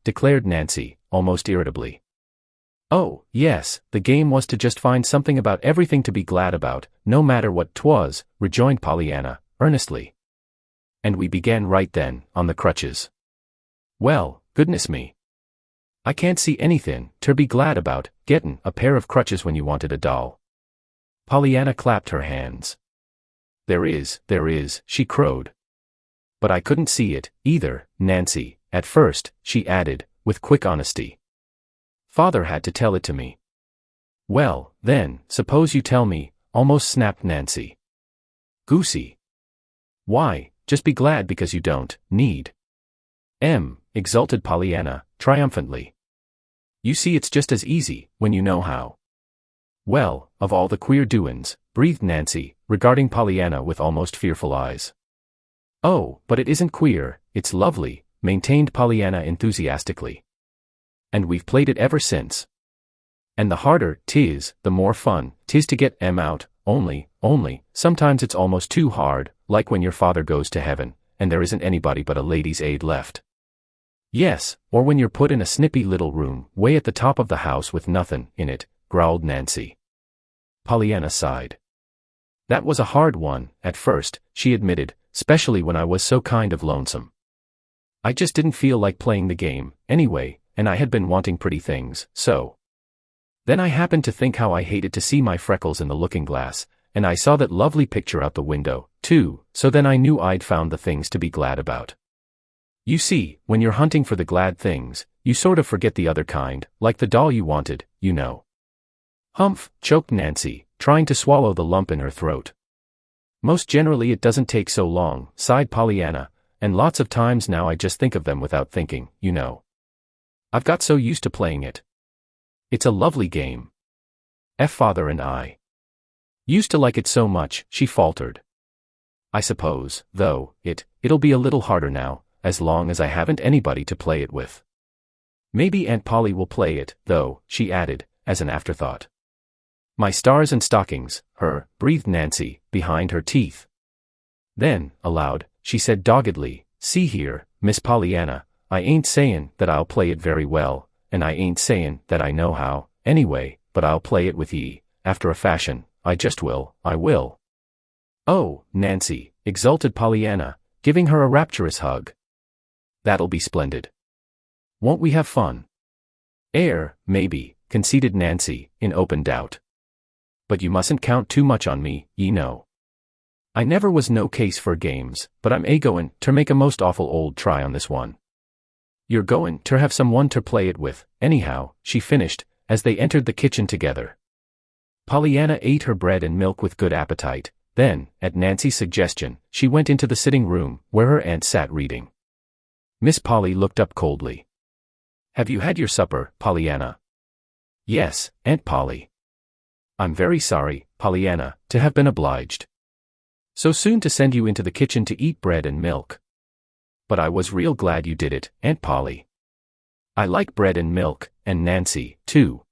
declared Nancy, almost irritably. Oh, yes, the game was to just find something about everything to be glad about, no matter what 'twas, rejoined Pollyanna, earnestly. And we began right then, on the crutches. Well, goodness me. I can't see anything ter be glad about, gettin' a pair of crutches when you wanted a doll. Pollyanna clapped her hands. There is, she crowed. But I couldn't see it, either, Nancy, at first, she added, with quick honesty. Father had to tell it to me. Well, then, suppose you tell me, almost snapped Nancy. Goosey. Why, just be glad because you don't need. Exulted Pollyanna, triumphantly. You see, it's just as easy, when you know how. Well, of all the queer doin's, breathed Nancy, regarding Pollyanna with almost fearful eyes. Oh, but it isn't queer, it's lovely, maintained Pollyanna enthusiastically. And we've played it ever since. And the harder 'tis, the more fun 'tis to get out, only, sometimes it's almost too hard, like when your father goes to heaven, and there isn't anybody but a lady's aid left. Yes, or when you're put in a snippy little room, way at the top of the house with nothin' in it, growled Nancy. Pollyanna sighed. That was a hard one, at first, she admitted, especially when I was so kind of lonesome. I just didn't feel like playing the game, anyway, and I had been wanting pretty things, so. Then I happened to think how I hated to see my freckles in the looking glass, and I saw that lovely picture out the window, too, so then I knew I'd found the things to be glad about. You see, when you're hunting for the glad things, you sort of forget the other kind, like the doll you wanted, you know. Humph, choked Nancy, trying to swallow the lump in her throat. Most generally it doesn't take so long, sighed Pollyanna, and lots of times now I just think of them without thinking, you know. I've got so used to playing it. It's a lovely game. Father and I used to like it so much, she faltered. I suppose, though, it'll be a little harder now, as long as I haven't anybody to play it with. Maybe Aunt Polly will play it, though, she added, as an afterthought. My stars and stockings, breathed Nancy, behind her teeth. Then, aloud, she said doggedly, see here, Miss Pollyanna, I ain't sayin' that I'll play it very well, and I ain't sayin' that I know how, anyway, but I'll play it with ye, after a fashion, I just will, I will. Oh, Nancy, exulted Pollyanna, giving her a rapturous hug. That'll be splendid. Won't we have fun? Maybe, conceded Nancy, in open doubt. But you mustn't count too much on me, ye know. I never was no case for games, but I'm goin' ter make a most awful old try on this one. You're goin' ter have someone ter play it with, anyhow, she finished, as they entered the kitchen together. Pollyanna ate her bread and milk with good appetite, then, at Nancy's suggestion, she went into the sitting room, where her aunt sat reading. Miss Polly looked up coldly. Have you had your supper, Pollyanna? Yes, Aunt Polly. I'm very sorry, Pollyanna, to have been obliged. So soon to send you into the kitchen to eat bread and milk. But I was real glad you did it, Aunt Polly. I like bread and milk, and Nancy, too.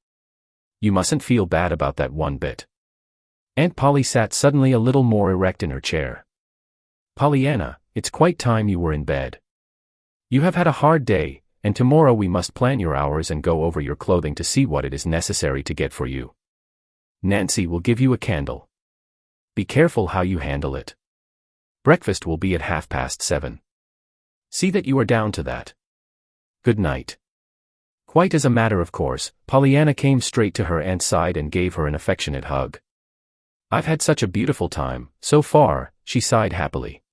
You mustn't feel bad about that one bit. Aunt Polly sat suddenly a little more erect in her chair. Pollyanna, it's quite time you were in bed. You have had a hard day, and tomorrow we must plan your hours and go over your clothing to see what it is necessary to get for you. Nancy will give you a candle. Be careful how you handle it. Breakfast will be at 7:30. See that you are down to that. Good night. Quite as a matter of course, Pollyanna came straight to her aunt's side and gave her an affectionate hug. I've had such a beautiful time, so far, she sighed happily.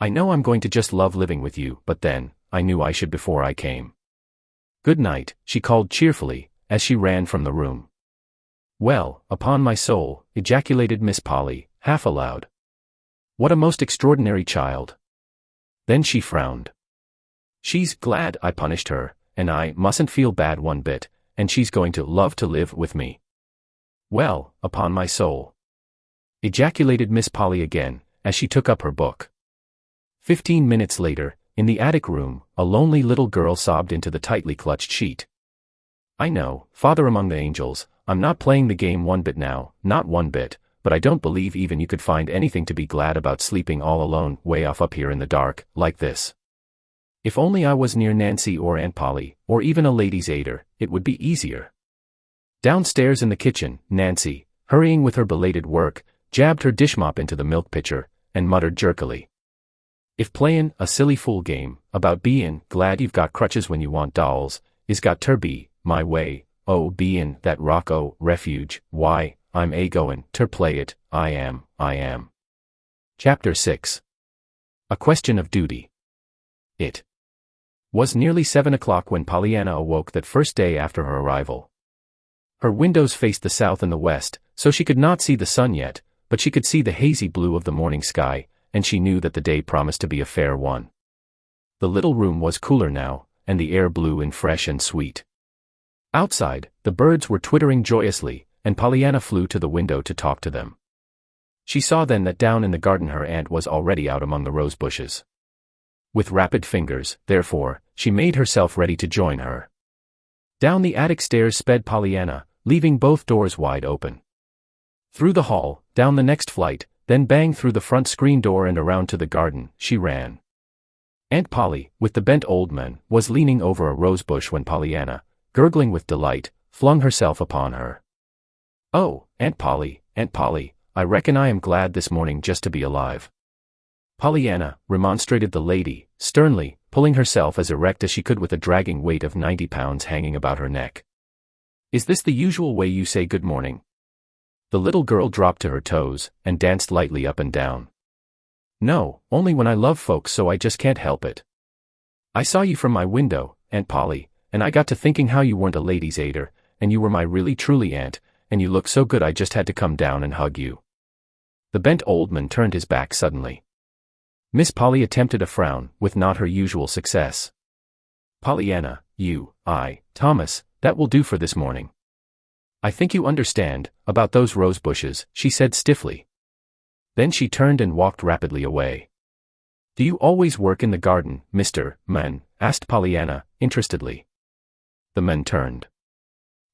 I know I'm going to just love living with you, but then, I knew I should before I came. Good night, she called cheerfully, as she ran from the room. Well, upon my soul, ejaculated Miss Polly, half aloud. What a most extraordinary child. Then she frowned. She's glad I punished her, and I mustn't feel bad one bit, and she's going to love to live with me. Well, upon my soul. Ejaculated Miss Polly again, as she took up her book. 15 minutes later, in the attic room, a lonely little girl sobbed into the tightly clutched sheet. I know, Father among the angels, I'm not playing the game one bit now, not one bit, but I don't believe even you could find anything to be glad about sleeping all alone way off up here in the dark, like this. If only I was near Nancy or Aunt Polly, or even a lady's aider, it would be easier. Downstairs in the kitchen, Nancy, hurrying with her belated work, jabbed her dishmop into the milk pitcher, and muttered jerkily. If playin' a silly fool game, about bein' glad you've got crutches when you want dolls, is got ter be, my way, oh bein' that rock o' refuge, why, I'm goin' ter play it, I am. Chapter 6. A Question of Duty. It. Was nearly 7 o'clock when Pollyanna awoke that first day after her arrival. Her windows faced the south and the west, so she could not see the sun yet, but she could see the hazy blue of the morning sky, and she knew that the day promised to be a fair one. The little room was cooler now, and the air blew in fresh and sweet. Outside, the birds were twittering joyously, and Pollyanna flew to the window to talk to them. She saw then that down in the garden her aunt was already out among the rose bushes. With rapid fingers, therefore, she made herself ready to join her. Down the attic stairs sped Pollyanna, leaving both doors wide open. Through the hall, down the next flight, then bang through the front screen door and around to the garden, she ran. Aunt Polly, with the bent old man, was leaning over a rosebush when Pollyanna, gurgling with delight, flung herself upon her. "Oh, Aunt Polly, I reckon I am glad this morning just to be alive." "Pollyanna," remonstrated the lady, sternly, pulling herself as erect as she could with a dragging weight of 90 pounds hanging about her neck. "Is this the usual way you say good morning?" The little girl dropped to her toes, and danced lightly up and down. "No, only when I love folks, so I just can't help it. I saw you from my window, Aunt Polly, and I got to thinking how you weren't a lady's aider, and you were my really truly aunt, and you looked so good I just had to come down and hug you." The bent old man turned his back suddenly. Miss Polly attempted a frown, with not her usual success. "Pollyanna, Thomas, that will do for this morning. I think you understand, about those rose bushes," she said stiffly. Then she turned and walked rapidly away. "Do you always work in the garden, Mr. Man?" asked Pollyanna, interestedly. The man turned.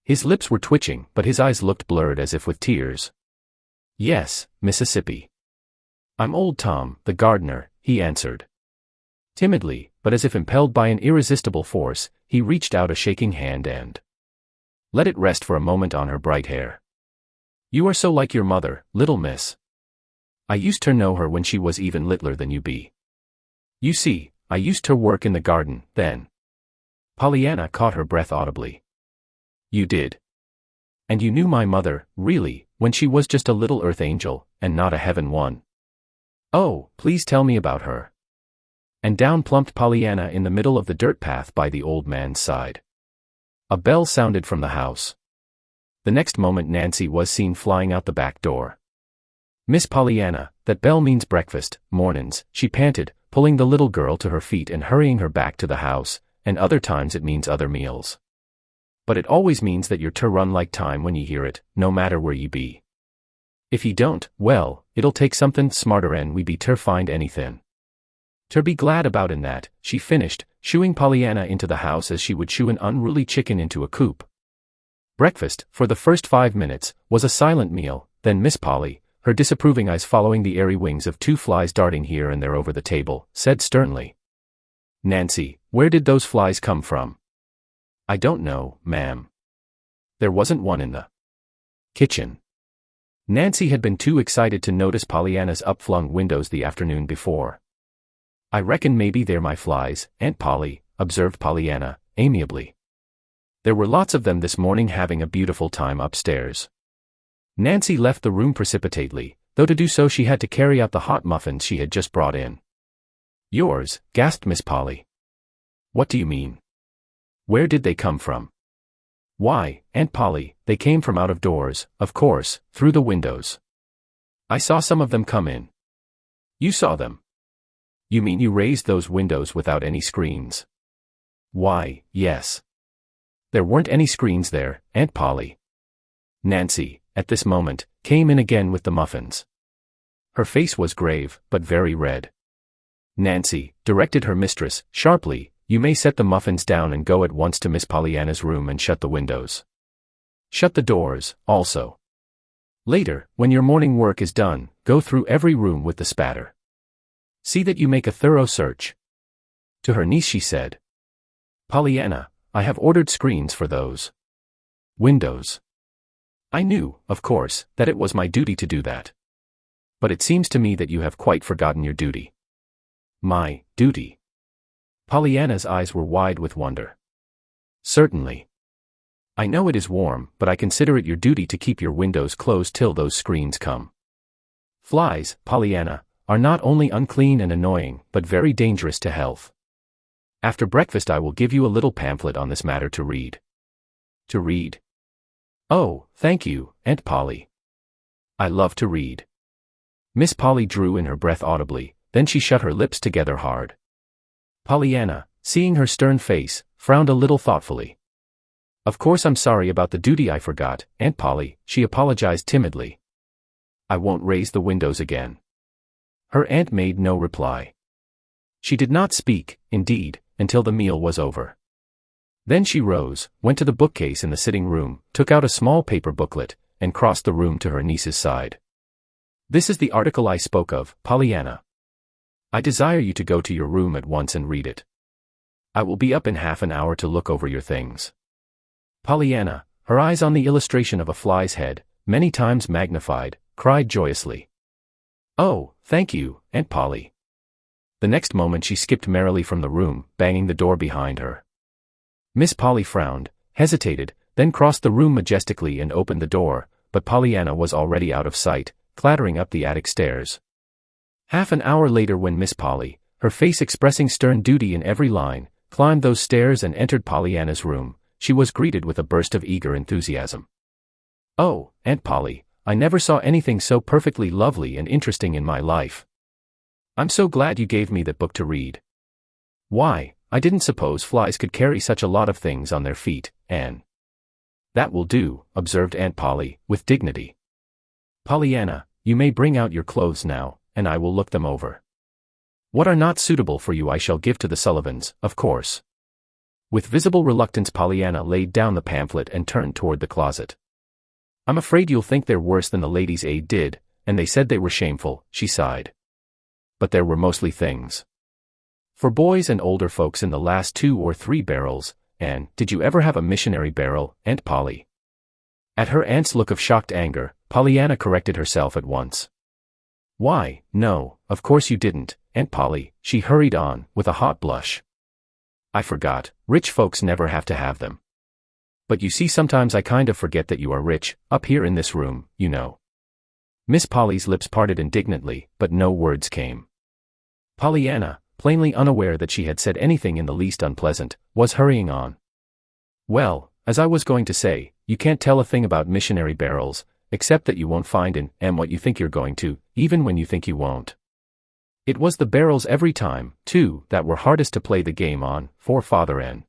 His lips were twitching, but his eyes looked blurred as if with tears. "Yes, Mississippi. I'm old Tom, the gardener," he answered. Timidly, but as if impelled by an irresistible force, he reached out a shaking hand and let it rest for a moment on her bright hair. "You are so like your mother, little miss. I used to know her when she was even littler than you be. You see, I used to work in the garden, then." Pollyanna caught her breath audibly. "You did? And you knew my mother, really, when she was just a little earth angel, and not a heaven one? Oh, please tell me about her." And down plumped Pollyanna in the middle of the dirt path by the old man's side. A bell sounded from the house. The next moment Nancy was seen flying out the back door. "Miss Pollyanna, that bell means breakfast, mornin's," she panted, pulling the little girl to her feet and hurrying her back to the house, "and other times it means other meals. But it always means that you're to run like time when ye hear it, no matter where ye be. If ye don't, well, it'll take somethin' smarter'n we be ter find anythin'. Ter be glad about in that," she finished, shooing Pollyanna into the house as she would shoo an unruly chicken into a coop. Breakfast, for the first 5 minutes, was a silent meal, then Miss Polly, her disapproving eyes following the airy wings of 2 flies darting here and there over the table, said sternly, "Nancy, where did those flies come from?" "I don't know, ma'am. There wasn't one in the kitchen." Nancy had been too excited to notice Pollyanna's upflung windows the afternoon before. "I reckon maybe they're my flies, Aunt Polly," observed Pollyanna, amiably. "There were lots of them this morning having a beautiful time upstairs." Nancy left the room precipitately, though to do so she had to carry out the hot muffins she had just brought in. "Yours?" gasped Miss Polly. "What do you mean? Where did they come from?" "Why, Aunt Polly, they came from out of doors, of course, through the windows. I saw some of them come in." "You saw them? You mean you raised those windows without any screens?" "Why, yes. There weren't any screens there, Aunt Polly." Nancy, at this moment, came in again with the muffins. Her face was grave, but very red. "Nancy," directed her mistress, sharply, "you may set the muffins down and go at once to Miss Pollyanna's room and shut the windows. Shut the doors, also. Later, when your morning work is done, go through every room with the spatter. See that you make a thorough search." To her niece she said, "Pollyanna, I have ordered screens for those windows. I knew, of course, that it was my duty to do that. But it seems to me that you have quite forgotten your duty." "My duty?" Pollyanna's eyes were wide with wonder. "Certainly. I know it is warm, but I consider it your duty to keep your windows closed till those screens come. Flies, Pollyanna, are not only unclean and annoying, but very dangerous to health. After breakfast I will give you a little pamphlet on this matter to read. To read? Oh, thank you, Aunt Polly. I love to read. Miss Polly drew in her breath audibly, then she shut her lips together hard. Pollyanna, seeing her stern face, frowned a little thoughtfully. Of course I'm sorry about the duty I forgot, Aunt Polly, she apologized timidly. I won't raise the windows again. Her aunt made no reply. She did not speak, indeed, until the meal was over. Then she rose, went to the bookcase in the sitting room, took out a small paper booklet, and crossed the room to her niece's side. This is the article I spoke of, Pollyanna. I desire you to go to your room at once and read it. I will be up in half an hour to look over your things. Pollyanna, her eyes on the illustration of a fly's head, many times magnified, cried joyously. Oh, thank you, Aunt Polly. The next moment she skipped merrily from the room, banging the door behind her. Miss Polly frowned, hesitated, then crossed the room majestically and opened the door, but Pollyanna was already out of sight, clattering up the attic stairs. Half an hour later when Miss Polly, her face expressing stern duty in every line, climbed those stairs and entered Pollyanna's room, she was greeted with a burst of eager enthusiasm. Oh, Aunt Polly, I never saw anything so perfectly lovely and interesting in my life. I'm so glad you gave me that book to read. Why, I didn't suppose flies could carry such a lot of things on their feet, Anne. That will do, observed Aunt Polly, with dignity. Pollyanna, you may bring out your clothes now, and I will look them over. What are not suitable for you I shall give to the Sullivans, of course. With visible reluctance Pollyanna laid down the pamphlet and turned toward the closet. I'm afraid you'll think they're worse than the Ladies' Aid did, and they said they were shameful, she sighed. But there were mostly things for boys and older folks in the last 2 or 3 barrels, and did you ever have a missionary barrel, Aunt Polly? At her aunt's look of shocked anger, Pollyanna corrected herself at once. Why, no, of course you didn't, Aunt Polly, she hurried on, with a hot blush. I forgot, rich folks never have to have them. But you see sometimes I kind of forget that you are rich, up here in this room, you know. Miss Polly's lips parted indignantly, but no words came. Pollyanna, plainly unaware that she had said anything in the least unpleasant, was hurrying on. Well, as I was going to say, you can't tell a thing about missionary barrels, except that you won't find in them what you think you're going to, even when you think you won't. It was the barrels every time, too, that were hardest to play the game on, for Father N.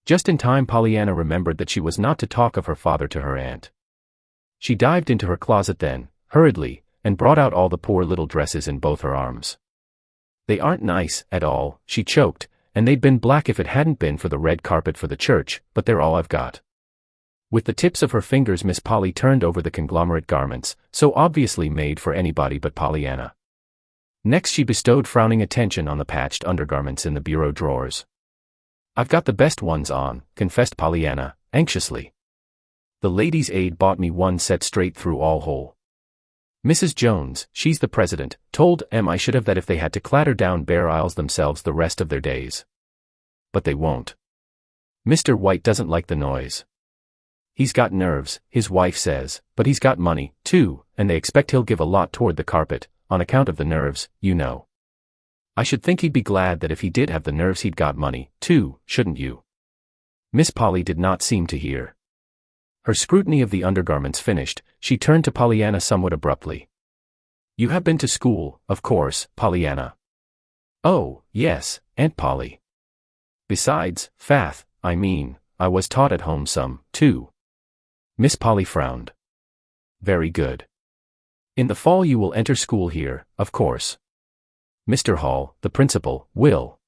Just in time Pollyanna remembered that she was not to talk of her father to her aunt. She dived into her closet then, hurriedly, and brought out all the poor little dresses in both her arms. They aren't nice, at all, she choked, and they'd been black if it hadn't been for the red carpet for the church, but they're all I've got. With the tips of her fingers Miss Polly turned over the conglomerate garments, so obviously made for anybody but Pollyanna. Next she bestowed frowning attention on the patched undergarments in the bureau drawers. I've got the best ones on, confessed Pollyanna, anxiously. The Ladies' Aid bought me one set straight through all whole. Mrs. Jones, she's the president, told I should have that if they had to clatter down bare aisles themselves the rest of their days. But they won't. Mr. White doesn't like the noise. He's got nerves, his wife says, but he's got money, too, and they expect he'll give a lot toward the carpet, on account of the nerves, you know. I should think he'd be glad that if he did have the nerves he'd got money, too, shouldn't you? Miss Polly did not seem to hear. Her scrutiny of the undergarments finished, she turned to Pollyanna somewhat abruptly. You have been to school, of course, Pollyanna. Oh, yes, Aunt Polly. Besides, Fath, I mean, I was taught at home some, too. Miss Polly frowned. Very good. In the fall you will enter school here, of course. Mr. Hall, the principal, will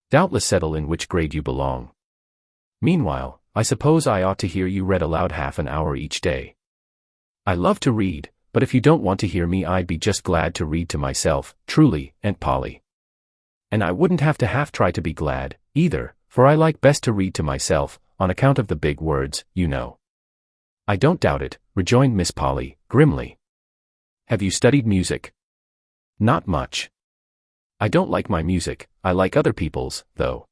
doubtless settle in which grade you belong. Meanwhile, I suppose I ought to hear you read aloud half an hour each day. I love to read, but if you don't want to hear me I'd be just glad to read to myself, truly, Aunt Polly. And I wouldn't have to try to be glad, either, for I like best to read to myself, on account of the big words, you know. I don't doubt it, rejoined Miss Polly, grimly. Have you studied music? Not much. I don't like my music, I like other people's, though.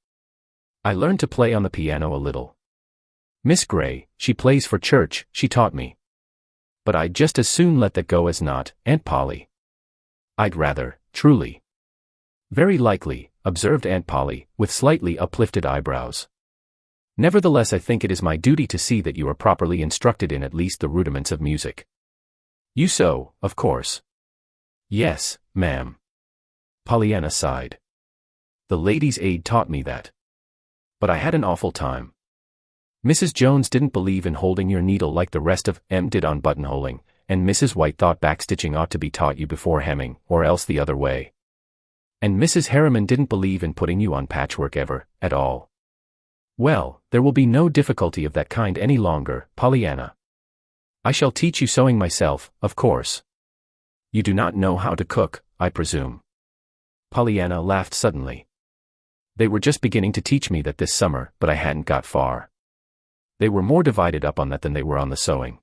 I learned to play on the piano a little. Miss Gray, she plays for church, she taught me. But I'd just as soon let that go as not, Aunt Polly. I'd rather, truly. Very likely, observed Aunt Polly, with slightly uplifted eyebrows. Nevertheless, I think it is my duty to see that you are properly instructed in at least the rudiments of music. You sew, of course. Yes, ma'am. Pollyanna sighed. The ladies' aid taught me that. But I had an awful time. Mrs. Jones didn't believe in holding your needle like the rest of them did on buttonholing, and Mrs. White thought backstitching ought to be taught you before hemming, or else the other way. And Mrs. Harriman didn't believe in putting you on patchwork ever, at all. Well, there will be no difficulty of that kind any longer, Pollyanna. I shall teach you sewing myself, of course. You do not know how to cook, I presume. Pollyanna laughed suddenly. They were just beginning to teach me that this summer, but I hadn't got far. They were more divided up on that than they were on the sewing.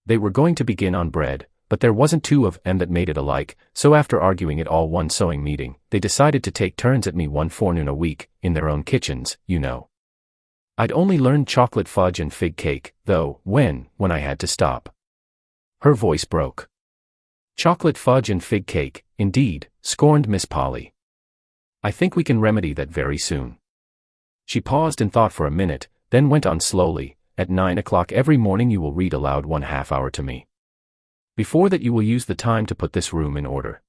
They were going to begin on bread, but there wasn't two of them that made it alike, so after arguing at all one sewing meeting, they decided to take turns at me one forenoon a week, in their own kitchens, you know. I'd only learned chocolate fudge and fig cake, though, when I had to stop. Her voice broke. Chocolate fudge and fig cake, indeed, scorned Miss Polly. I think we can remedy that very soon. She paused and thought for a minute, then went on slowly. At 9 o'clock every morning you will read aloud 1/2 hour to me. Before that you will use the time to put this room in order.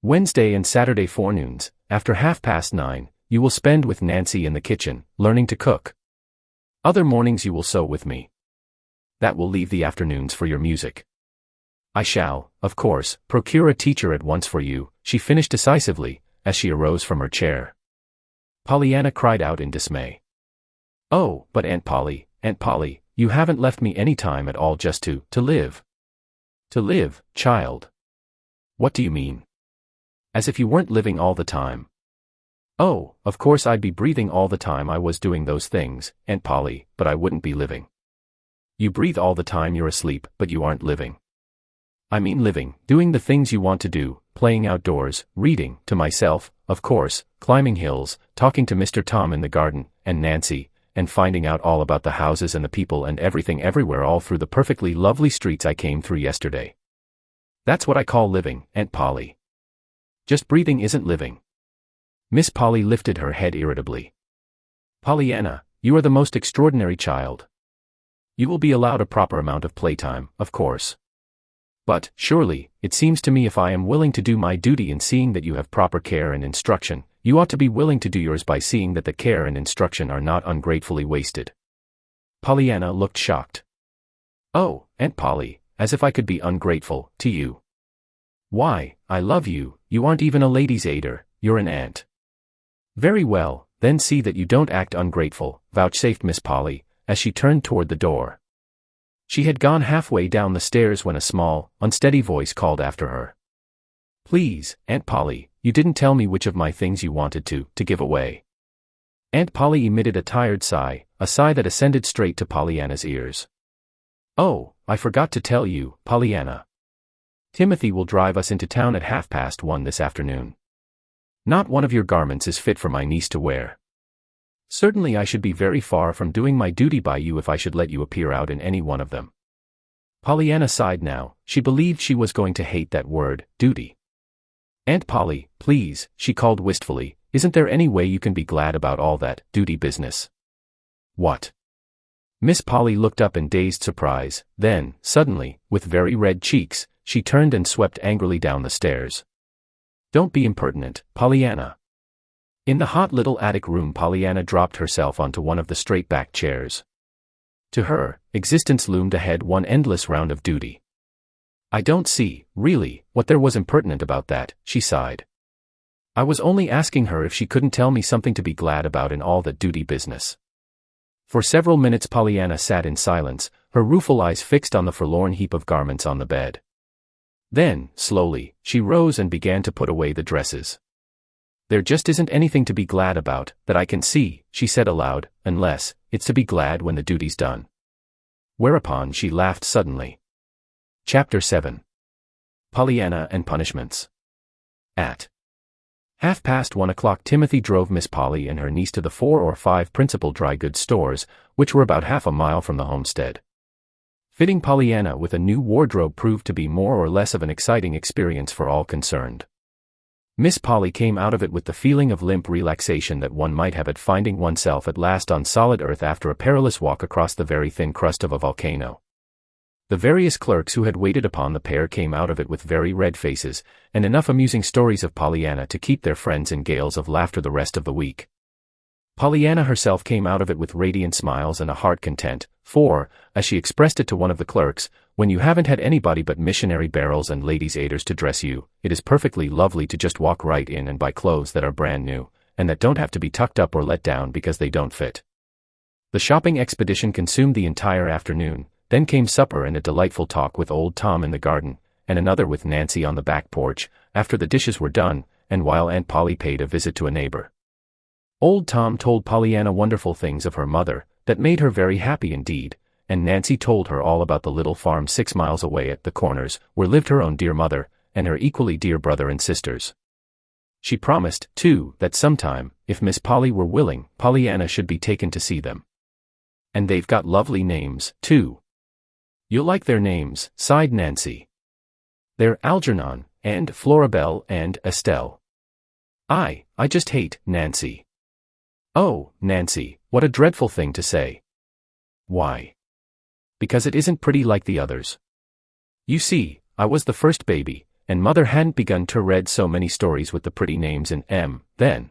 Wednesday and Saturday forenoons, after 9:30, you will spend with Nancy in the kitchen, learning to cook. Other mornings you will sew with me. That will leave the afternoons for your music. I shall, of course, procure a teacher at once for you, she finished decisively, as she arose from her chair. Pollyanna cried out in dismay. Oh, but Aunt Polly, you haven't left me any time at all just to live. To live, child. What do you mean? As if you weren't living all the time. Oh, of course I'd be breathing all the time I was doing those things, Aunt Polly, but I wouldn't be living. You breathe all the time you're asleep, but you aren't living. I mean living, doing the things you want to do, playing outdoors, reading, to myself, of course, climbing hills, talking to Mr. Tom in the garden, and Nancy, and finding out all about the houses and the people and everything everywhere all through the perfectly lovely streets I came through yesterday. That's what I call living, Aunt Polly. Just breathing isn't living. Miss Polly lifted her head irritably. Pollyanna, you are the most extraordinary child. You will be allowed a proper amount of playtime, of course. But, surely, it seems to me if I am willing to do my duty in seeing that you have proper care and instruction, you ought to be willing to do yours by seeing that the care and instruction are not ungratefully wasted. Pollyanna looked shocked. Oh, Aunt Polly, as if I could be ungrateful, to you. Why, I love you, you aren't even a lady's aider, you're an aunt. Very well, then see that you don't act ungrateful, vouchsafed Miss Polly, as she turned toward the door. She had gone halfway down the stairs when a small, unsteady voice called after her. Please, Aunt Polly, you didn't tell me which of my things you wanted to give away. Aunt Polly emitted a tired sigh, a sigh that ascended straight to Pollyanna's ears. Oh, I forgot to tell you, Pollyanna. Timothy will drive us into town at 1:30 this afternoon. Not one of your garments is fit for my niece to wear. Certainly I should be very far from doing my duty by you if I should let you appear out in any one of them. Pollyanna sighed now, she believed she was going to hate that word, duty. Aunt Polly, please, she called wistfully, isn't there any way you can be glad about all that duty business? What? Miss Polly looked up in dazed surprise, then, suddenly, with very red cheeks, she turned and swept angrily down the stairs. Don't be impertinent, Pollyanna. In the hot little attic room Pollyanna dropped herself onto one of the straight-back chairs. To her, existence loomed ahead one endless round of duty. I don't see, really, what there was impertinent about that, she sighed. I was only asking her if she couldn't tell me something to be glad about in all that duty business. For several minutes Pollyanna sat in silence, her rueful eyes fixed on the forlorn heap of garments on the bed. Then, slowly, she rose and began to put away the dresses. There just isn't anything to be glad about, that I can see, she said aloud, unless it's to be glad when the duty's done. Whereupon she laughed suddenly. Chapter 7. Pollyanna and Punishments. At 1:30 Timothy drove Miss Polly and her niece to the 4 or 5 principal dry goods stores, which were about half a mile from the homestead. Fitting Pollyanna with a new wardrobe proved to be more or less of an exciting experience for all concerned. Miss Polly came out of it with the feeling of limp relaxation that one might have at finding oneself at last on solid earth after a perilous walk across the very thin crust of a volcano. The various clerks who had waited upon the pair came out of it with very red faces, and enough amusing stories of Pollyanna to keep their friends in gales of laughter the rest of the week. Pollyanna herself came out of it with radiant smiles and a heart content, for, as she expressed it to one of the clerks, when you haven't had anybody but missionary barrels and ladies' aiders to dress you, it is perfectly lovely to just walk right in and buy clothes that are brand new, and that don't have to be tucked up or let down because they don't fit. The shopping expedition consumed the entire afternoon, then came supper and a delightful talk with old Tom in the garden, and another with Nancy on the back porch, after the dishes were done, and while Aunt Polly paid a visit to a neighbor. Old Tom told Pollyanna wonderful things of her mother, that made her very happy indeed, and Nancy told her all about the little farm 6 miles away at the Corners, where lived her own dear mother, and her equally dear brother and sisters. She promised, too, that sometime, if Miss Polly were willing, Pollyanna should be taken to see them. And they've got lovely names, too. You'll like their names, sighed Nancy. They're Algernon, and Florabelle, and Estelle. I just hate Nancy. Oh, Nancy, what a dreadful thing to say. Why? Because it isn't pretty like the others. You see, I was the first baby, and Mother hadn't begun to read so many stories with the pretty names in M, then.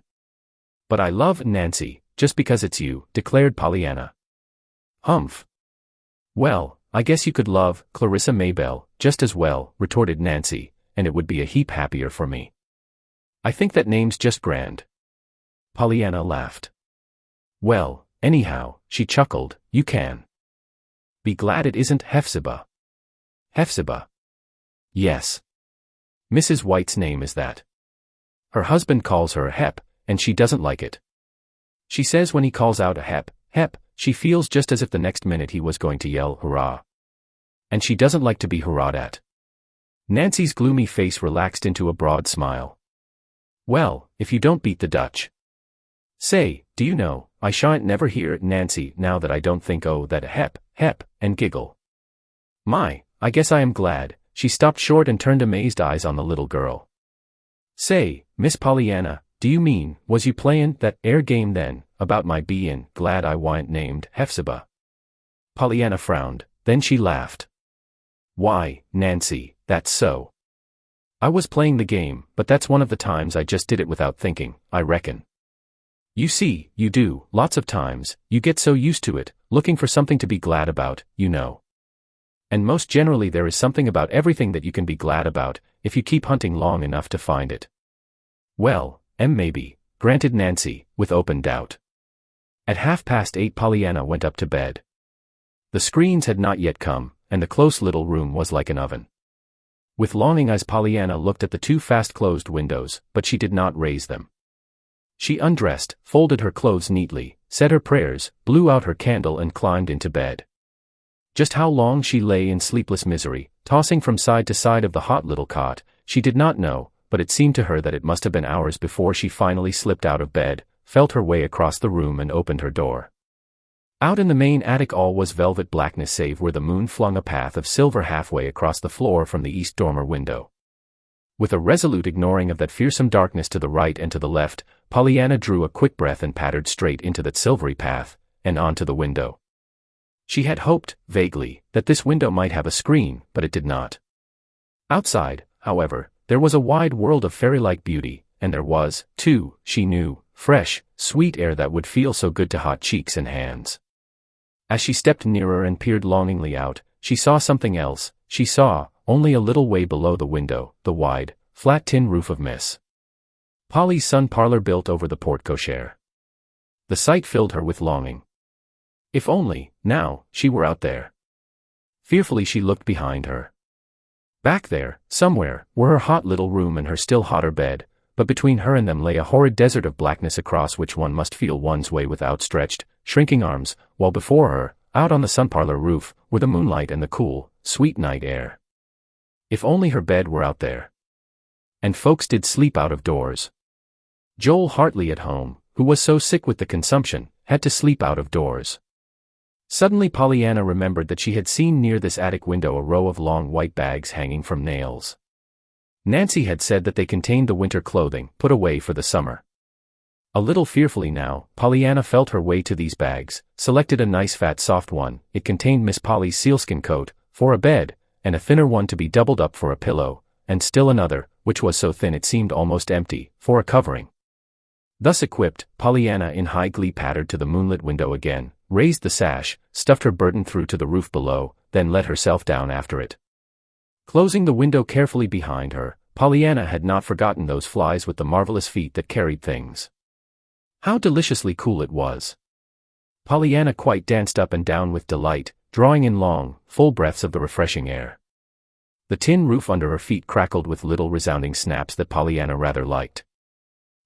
But I love Nancy, just because it's you, declared Pollyanna. Humph. Well, I guess you could love Clarissa Maybelle just as well, retorted Nancy, and it would be a heap happier for me. I think that name's just grand. Pollyanna laughed. Well, anyhow, she chuckled, you can be glad it isn't Hephzibah. Hephzibah. Yes. Mrs. White's name is that. Her husband calls her a Hep, and she doesn't like it. She says when he calls out a Hep, Hep, she feels just as if the next minute he was going to yell hurrah. And she doesn't like to be hurrahed at. Nancy's gloomy face relaxed into a broad smile. Well, if you don't beat the Dutch. Say, do you know, I shan't never hear Nancy now that I don't think that Hep, and giggle. My, I guess I am glad. She stopped short and turned amazed eyes on the little girl. Say, Miss Pollyanna, do you mean, was you playin' that air game then, about my bein' glad I wa'n't named Hephzibah? Pollyanna frowned, then she laughed. Why, Nancy, that's so. I was playing the game, but that's one of the times I just did it without thinking, I reckon. You see, you do, lots of times, you get so used to it, looking for something to be glad about, you know. And most generally there is something about everything that you can be glad about, if you keep hunting long enough to find it. Well, maybe, granted Nancy, with open doubt. At 8:30 Pollyanna went up to bed. The screens had not yet come, and the close little room was like an oven. With longing eyes Pollyanna looked at the 2 fast-closed windows, but she did not raise them. She undressed, folded her clothes neatly, said her prayers, blew out her candle and climbed into bed. Just how long she lay in sleepless misery, tossing from side to side of the hot little cot, she did not know, but it seemed to her that it must have been hours before she finally slipped out of bed, felt her way across the room and opened her door. Out in the main attic all was velvet blackness save where the moon flung a path of silver halfway across the floor from the east dormer window. With a resolute ignoring of that fearsome darkness to the right and to the left, Pollyanna drew a quick breath and pattered straight into that silvery path, and onto the window. She had hoped, vaguely, that this window might have a screen, but it did not. Outside, however, there was a wide world of fairy-like beauty, and there was, too, she knew, fresh, sweet air that would feel so good to hot cheeks and hands. As she stepped nearer and peered longingly out, she saw something else. She saw, only a little way below the window, the wide, flat tin roof of Miss Polly's sun parlor built over the porte-cochere. The sight filled her with longing. If only, now, she were out there. Fearfully she looked behind her. Back there, somewhere, were her hot little room and her still hotter bed, but between her and them lay a horrid desert of blackness across which one must feel one's way with outstretched, shrinking arms, while before her, out on the sun parlor roof, were the moonlight and the cool, sweet night air. If only her bed were out there. And folks did sleep out of doors. Joel Hartley at home, who was so sick with the consumption, had to sleep out of doors. Suddenly Pollyanna remembered that she had seen near this attic window a row of long white bags hanging from nails. Nancy had said that they contained the winter clothing, put away for the summer. A little fearfully now, Pollyanna felt her way to these bags, selected a nice fat soft one. It contained Miss Polly's sealskin coat, for a bed, and a thinner one to be doubled up for a pillow, and still another, which was so thin it seemed almost empty, for a covering. Thus equipped, Pollyanna in high glee pattered to the moonlit window again, raised the sash, stuffed her burden through to the roof below, then let herself down after it. Closing the window carefully behind her, Pollyanna had not forgotten those flies with the marvelous feet that carried things. How deliciously cool it was. Pollyanna quite danced up and down with delight, drawing in long, full breaths of the refreshing air. The tin roof under her feet crackled with little resounding snaps that Pollyanna rather liked.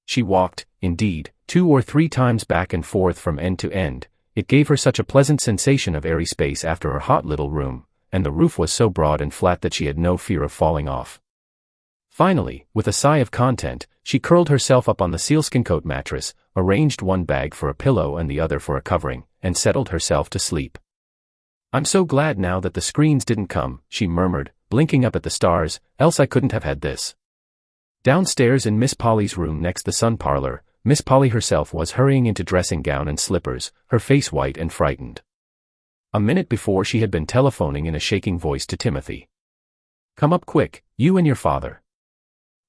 She walked, indeed, 2 or 3 times back and forth from end to end. It gave her such a pleasant sensation of airy space after her hot little room, and the roof was so broad and flat that she had no fear of falling off. Finally, with a sigh of content, she curled herself up on the sealskin coat mattress, arranged one bag for a pillow and the other for a covering, and settled herself to sleep. "I'm so glad now that the screens didn't come," she murmured, blinking up at the stars, "else I couldn't have had this." Downstairs in Miss Polly's room next the sun parlor, Miss Polly herself was hurrying into dressing gown and slippers, her face white and frightened. A minute before she had been telephoning in a shaking voice to Timothy. "Come up quick, you and your father.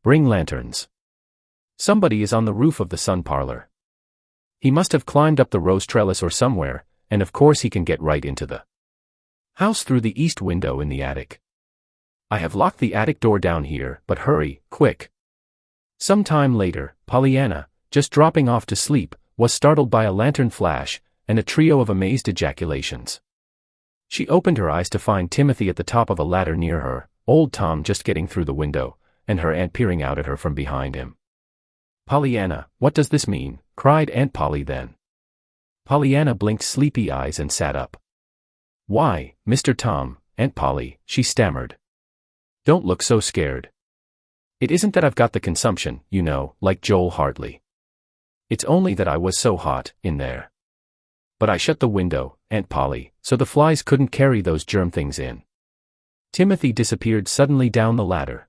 Bring lanterns. Somebody is on the roof of the sun parlor. He must have climbed up the rose trellis or somewhere, and of course he can get right into the house through the east window in the attic. I have locked the attic door down here, but hurry, quick." Some time later, Pollyanna, just dropping off to sleep, was startled by a lantern flash, and a trio of amazed ejaculations. She opened her eyes to find Timothy at the top of a ladder near her, old Tom just getting through the window, and her aunt peering out at her from behind him. "Pollyanna, what does this mean?" cried Aunt Polly then. Pollyanna blinked sleepy eyes and sat up. "Why, Mr. Tom, Aunt Polly," she stammered. "Don't look so scared. It isn't that I've got the consumption, you know, like Joel Hartley. It's only that I was so hot, in there. But I shut the window, Aunt Polly, so the flies couldn't carry those germ things in." Timothy disappeared suddenly down the ladder.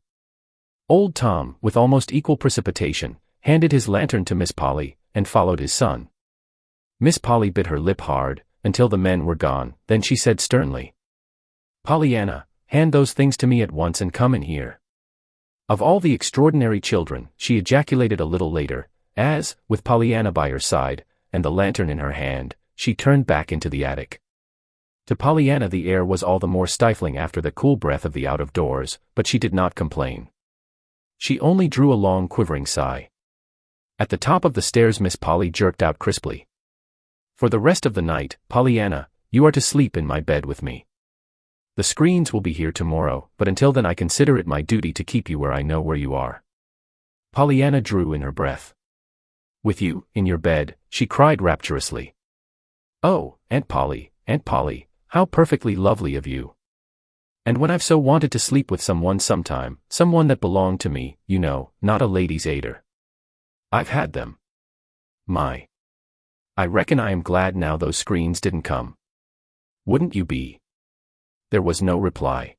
Old Tom, with almost equal precipitation, handed his lantern to Miss Polly, and followed his son. Miss Polly bit her lip hard, until the men were gone, then she said sternly, "Pollyanna, hand those things to me at once and come in here." Of all the extraordinary children, she ejaculated a little later, as, with Pollyanna by her side, and the lantern in her hand, she turned back into the attic. To Pollyanna the air was all the more stifling after the cool breath of the out-of-doors, but she did not complain. She only drew a long quivering sigh. At the top of the stairs Miss Polly jerked out crisply, "For the rest of the night, Pollyanna, you are to sleep in my bed with me. The screens will be here tomorrow, but until then I consider it my duty to keep you where I know where you are." Pollyanna drew in her breath. "With you, in your bed," she cried rapturously. "Oh, Aunt Polly, how perfectly lovely of you. And when I've so wanted to sleep with someone sometime, someone that belonged to me, you know, not a lady's aider. I've had them. My. I reckon I am glad now those screens didn't come. Wouldn't you be?" There was no reply.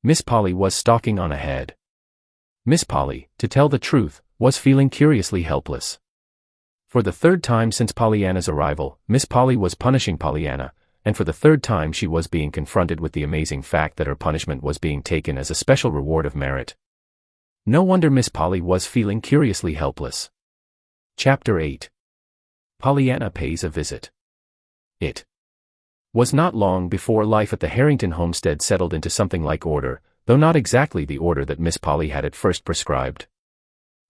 Miss Polly was stalking on ahead. Miss Polly, to tell the truth, was feeling curiously helpless. For the 3rd time since Pollyanna's arrival, Miss Polly was punishing Pollyanna, and for the 3rd time she was being confronted with the amazing fact that her punishment was being taken as a special reward of merit. No wonder Miss Polly was feeling curiously helpless. Chapter 8. Pollyanna pays a visit. It was not long before life at the Harrington homestead settled into something like order, though not exactly the order that Miss Polly had at first prescribed.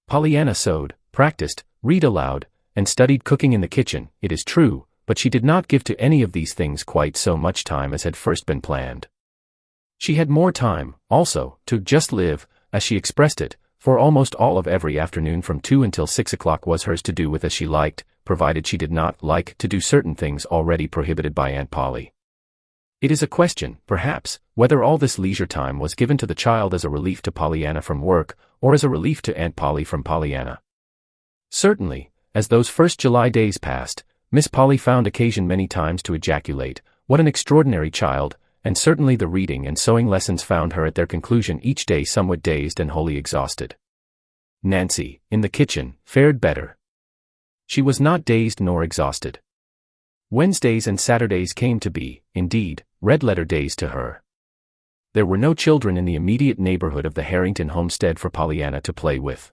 Pollyanna sewed, practiced, read aloud, and studied cooking in the kitchen, it is true, but she did not give to any of these things quite so much time as had first been planned. She had more time, also, to just live, as she expressed it, for almost all of every afternoon from 2 until 6 o'clock was hers to do with as she liked, provided she did not like to do certain things already prohibited by Aunt Polly. It is a question, perhaps, whether all this leisure time was given to the child as a relief to Pollyanna from work, or as a relief to Aunt Polly from Pollyanna. Certainly, as those first July days passed, Miss Polly found occasion many times to ejaculate, "What an extraordinary child," and certainly the reading and sewing lessons found her at their conclusion each day somewhat dazed and wholly exhausted. Nancy, in the kitchen, fared better. She was not dazed nor exhausted. Wednesdays and Saturdays came to be, indeed, red-letter days to her. There were no children in the immediate neighborhood of the Harrington homestead for Pollyanna to play with.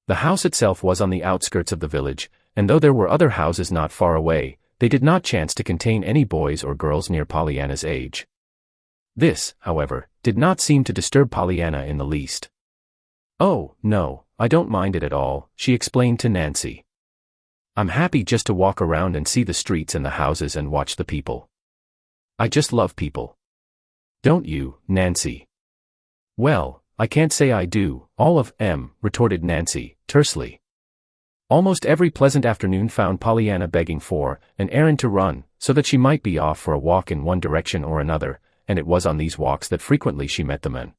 The house itself was on the outskirts of the village, and though there were other houses not far away, they did not chance to contain any boys or girls near Pollyanna's age. This, however, did not seem to disturb Pollyanna in the least. "Oh, no, I don't mind it at all," she explained to Nancy. "I'm happy just to walk around and see the streets and the houses and watch the people. I just love people." "Don't you, Nancy?" "Well, I can't say I do, all of 'em," retorted Nancy, tersely. Almost every pleasant afternoon found Pollyanna begging for an errand to run, so that she might be off for a walk in one direction or another, and it was on these walks that frequently she met the men.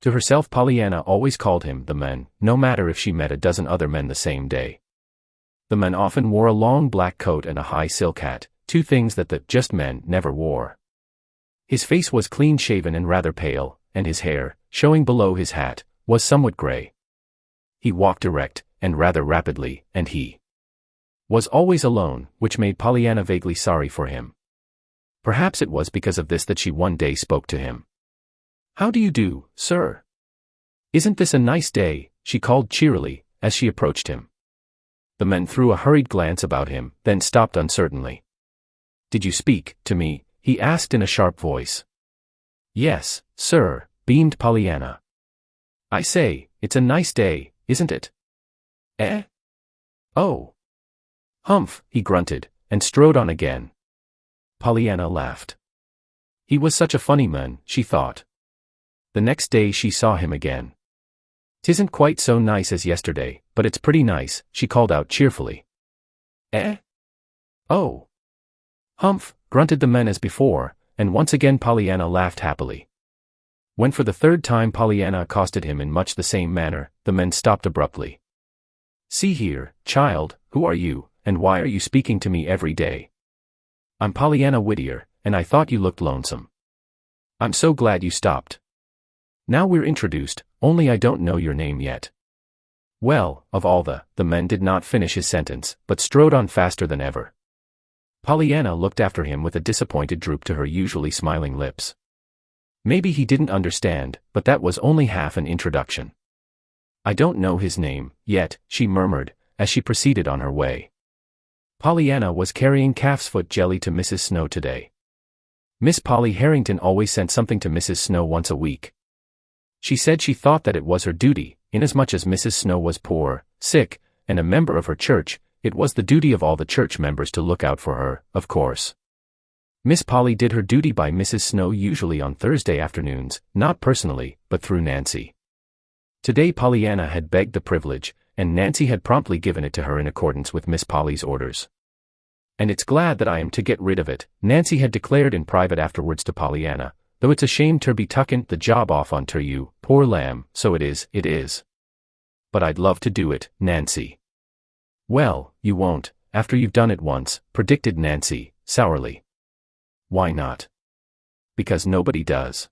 To herself Pollyanna always called him the men, no matter if she met a dozen other men the same day. The men often wore a long black coat and a high silk hat, two things that the just men never wore. His face was clean-shaven and rather pale, and his hair, showing below his hat, was somewhat gray. He walked erect, and rather rapidly, and he was always alone, which made Pollyanna vaguely sorry for him. Perhaps it was because of this that she one day spoke to him. "How do you do, sir? Isn't this a nice day?" she called cheerily, as she approached him. The men threw a hurried glance about him, then stopped uncertainly. "Did you speak to me?" he asked in a sharp voice. "Yes, sir," beamed Pollyanna. "I say, it's a nice day, isn't it?" "Eh? Oh. Humph," he grunted, and strode on again. Pollyanna laughed. He was such a funny man, she thought. The next day she saw him again. "'Tisn't quite so nice as yesterday, but it's pretty nice," she called out cheerfully. "Eh? Oh. Humph," grunted the men as before, and once again Pollyanna laughed happily. When for the third time Pollyanna accosted him in much the same manner, the men stopped abruptly. "See here, child, who are you, and why are you speaking to me every day?" "I'm Pollyanna Whittier, and I thought you looked lonesome." "I'm so glad you stopped. Now we're introduced, only I don't know your name yet." "Well, of all the men did not finish his sentence, but strode on faster than ever. Pollyanna looked after him with a disappointed droop to her usually smiling lips. Maybe he didn't understand, but that was only half an introduction. "I don't know his name, yet," she murmured, as she proceeded on her way. Pollyanna was carrying calf's foot jelly to Mrs. Snow today. Miss Polly Harrington always sent something to Mrs. Snow once a week. She said she thought that it was her duty, inasmuch as Mrs. Snow was poor, sick, and a member of her church. It was the duty of all the church members to look out for her, of course. Miss Polly did her duty by Mrs. Snow usually on Thursday afternoons, not personally, but through Nancy. Today Pollyanna had begged the privilege, and Nancy had promptly given it to her in accordance with Miss Polly's orders. "And it's glad that I am to get rid of it," Nancy had declared in private afterwards to Pollyanna, "though it's a shame ter be tuckin' the job off on ter you, poor lamb, so it is. But I'd love to do it, Nancy." "Well, you won't, after you've done it once," predicted Nancy, sourly. "Why not?" "Because nobody does.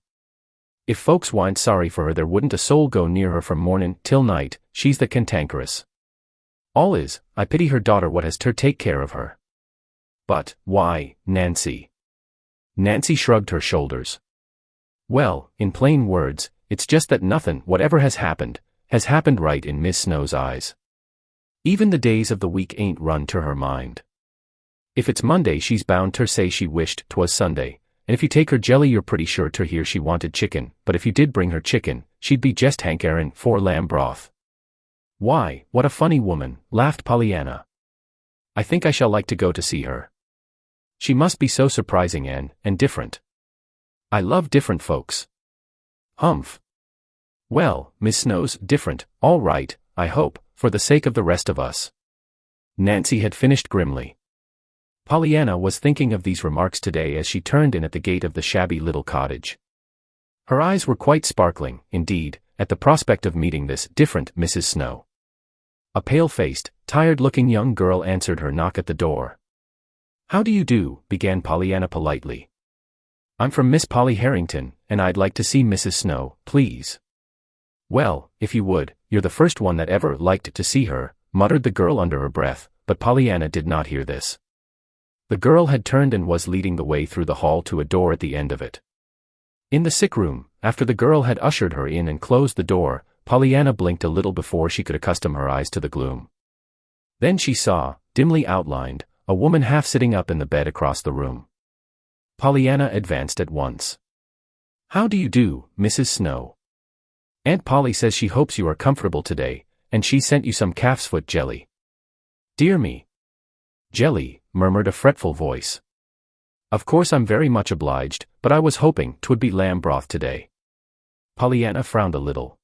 If folks wa'n't sorry for her there wouldn't a soul go near her from mornin' till night, she's the cantankerous. All is, I pity her daughter what has ter take care of her." "But, why, Nancy?" Nancy shrugged her shoulders. "Well, in plain words, it's just that nothin', whatever has happened right in Miss Snow's eyes. Even the days of the week ain't run ter her mind. If it's Monday she's bound ter say she wished 'twas Sunday, and if you take her jelly you're pretty sure ter hear she wanted chicken, but if you did bring her chicken, she'd be jest hankerin' for lamb broth." "Why, what a funny woman," laughed Pollyanna. "I think I shall like to go to see her. She must be so surprising and different. I love different folks." "Humph. Well, Miss Snow's different, all right, I hope, for the sake of the rest of us." Nancy had finished grimly. Pollyanna was thinking of these remarks today as she turned in at the gate of the shabby little cottage. Her eyes were quite sparkling, indeed, at the prospect of meeting this different Mrs. Snow. A pale-faced, tired-looking young girl answered her knock at the door. "How do you do?" began Pollyanna politely. I'm from Miss Polly Harrington, and I'd like to see Mrs. Snow, please. Well, if you would, you're the first one that ever liked to see her, muttered the girl under her breath, but Pollyanna did not hear this. The girl had turned and was leading the way through the hall to a door at the end of it. In the sick room, after the girl had ushered her in and closed the door, Pollyanna blinked a little before she could accustom her eyes to the gloom. Then she saw, dimly outlined, a woman half sitting up in the bed across the room. Pollyanna advanced at once. "How do you do, Mrs. Snow? Aunt Polly says she hopes you are comfortable today, and she sent you some calf's foot jelly." "Dear me. Jelly," murmured a fretful voice. "Of course I'm very much obliged, but I was hoping 'twould be lamb broth today." Pollyanna frowned a little.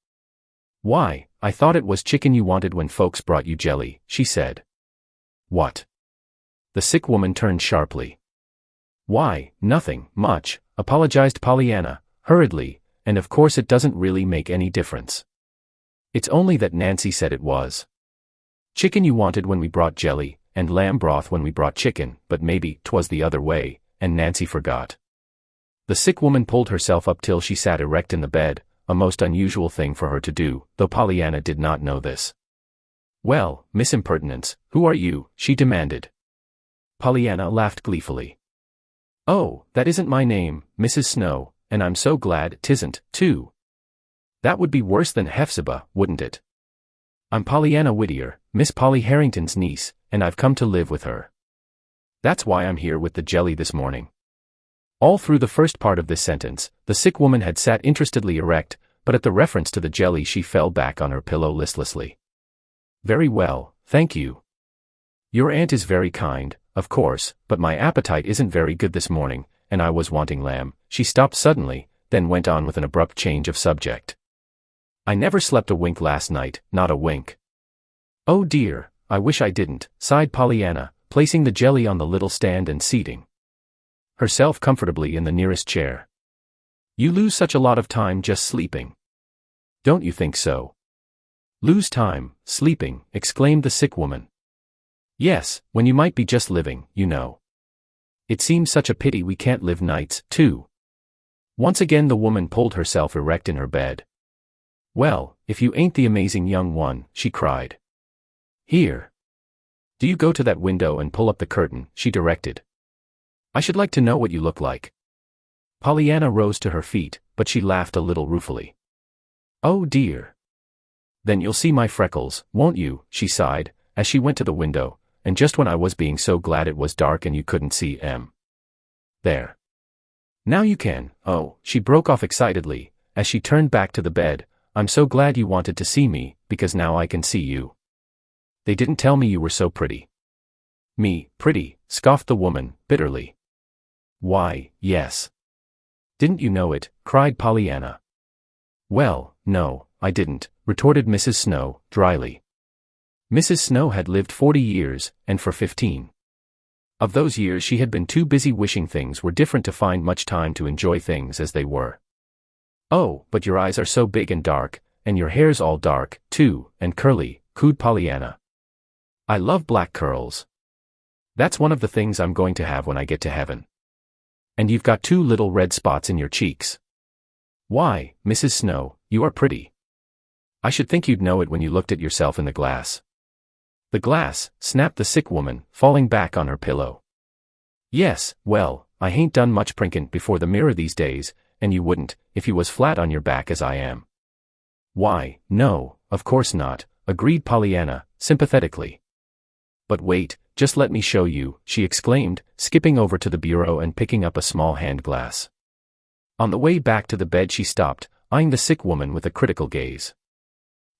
"Why, I thought it was chicken you wanted when folks brought you jelly," she said. "What?" The sick woman turned sharply. "Why, nothing much," apologized Pollyanna, hurriedly, "and of course it doesn't really make any difference. It's only that Nancy said it was chicken you wanted when we brought jelly, and lamb broth when we brought chicken, but maybe 'twas the other way, and Nancy forgot." The sick woman pulled herself up till she sat erect in the bed, a most unusual thing for her to do, though Pollyanna did not know this. "Well, Miss Impertinence, who are you?" she demanded. Pollyanna laughed gleefully. "Oh, that isn't my name, Mrs. Snow, and I'm so glad 'tisn't, too. That would be worse than Hephzibah, wouldn't it? I'm Pollyanna Whittier, Miss Polly Harrington's niece, and I've come to live with her. That's why I'm here with the jelly this morning." All through the first part of this sentence, the sick woman had sat interestedly erect, but at the reference to the jelly she fell back on her pillow listlessly. "Very well, thank you. Your aunt is very kind, of course, but my appetite isn't very good this morning, and I was wanting lamb." She stopped suddenly, then went on with an abrupt change of subject. "I never slept a wink last night, not a wink." "Oh dear, I wish I didn't," sighed Pollyanna, placing the jelly on the little stand and seating herself comfortably in the nearest chair. "You lose such a lot of time just sleeping. Don't you think so?" "Lose time, sleeping," exclaimed the sick woman. "Yes, when you might be just living, you know. It seems such a pity we can't live nights, too." Once again the woman pulled herself erect in her bed. "Well, if you ain't the amazing young one," she cried. "Here. Do you go to that window and pull up the curtain," she directed. "I should like to know what you look like." Pollyanna rose to her feet, but she laughed a little ruefully. "Oh dear. Then you'll see my freckles, won't you?" she sighed, as she went to the window, and just when I was being so glad it was dark and you couldn't see there. Now you can. Oh," she broke off excitedly, as she turned back to the bed, "I'm so glad you wanted to see me, because now I can see you. They didn't tell me you were so pretty." "Me, pretty?" scoffed the woman, bitterly. "Why, yes. Didn't you know it?" cried Pollyanna. "Well, no, I didn't," retorted Mrs. Snow, dryly. Mrs. Snow had lived 40 years, and for 15 of those years she had been too busy wishing things were different to find much time to enjoy things as they were. "Oh, but your eyes are so big and dark, and your hair's all dark, too, and curly," cooed Pollyanna. "I love black curls. That's one of the things I'm going to have when I get to heaven. And you've got 2 little red spots in your cheeks. Why, Mrs. Snow, you are pretty. I should think you'd know it when you looked at yourself in the glass." "The glass," snapped the sick woman, falling back on her pillow. "Yes, well, I hain't done much prinkin' before the mirror these days, and you wouldn't, if you was flat on your back as I am." "Why, no, of course not," agreed Pollyanna, sympathetically. "But wait, just let me show you," she exclaimed, skipping over to the bureau and picking up a small hand glass. On the way back to the bed she stopped, eyeing the sick woman with a critical gaze.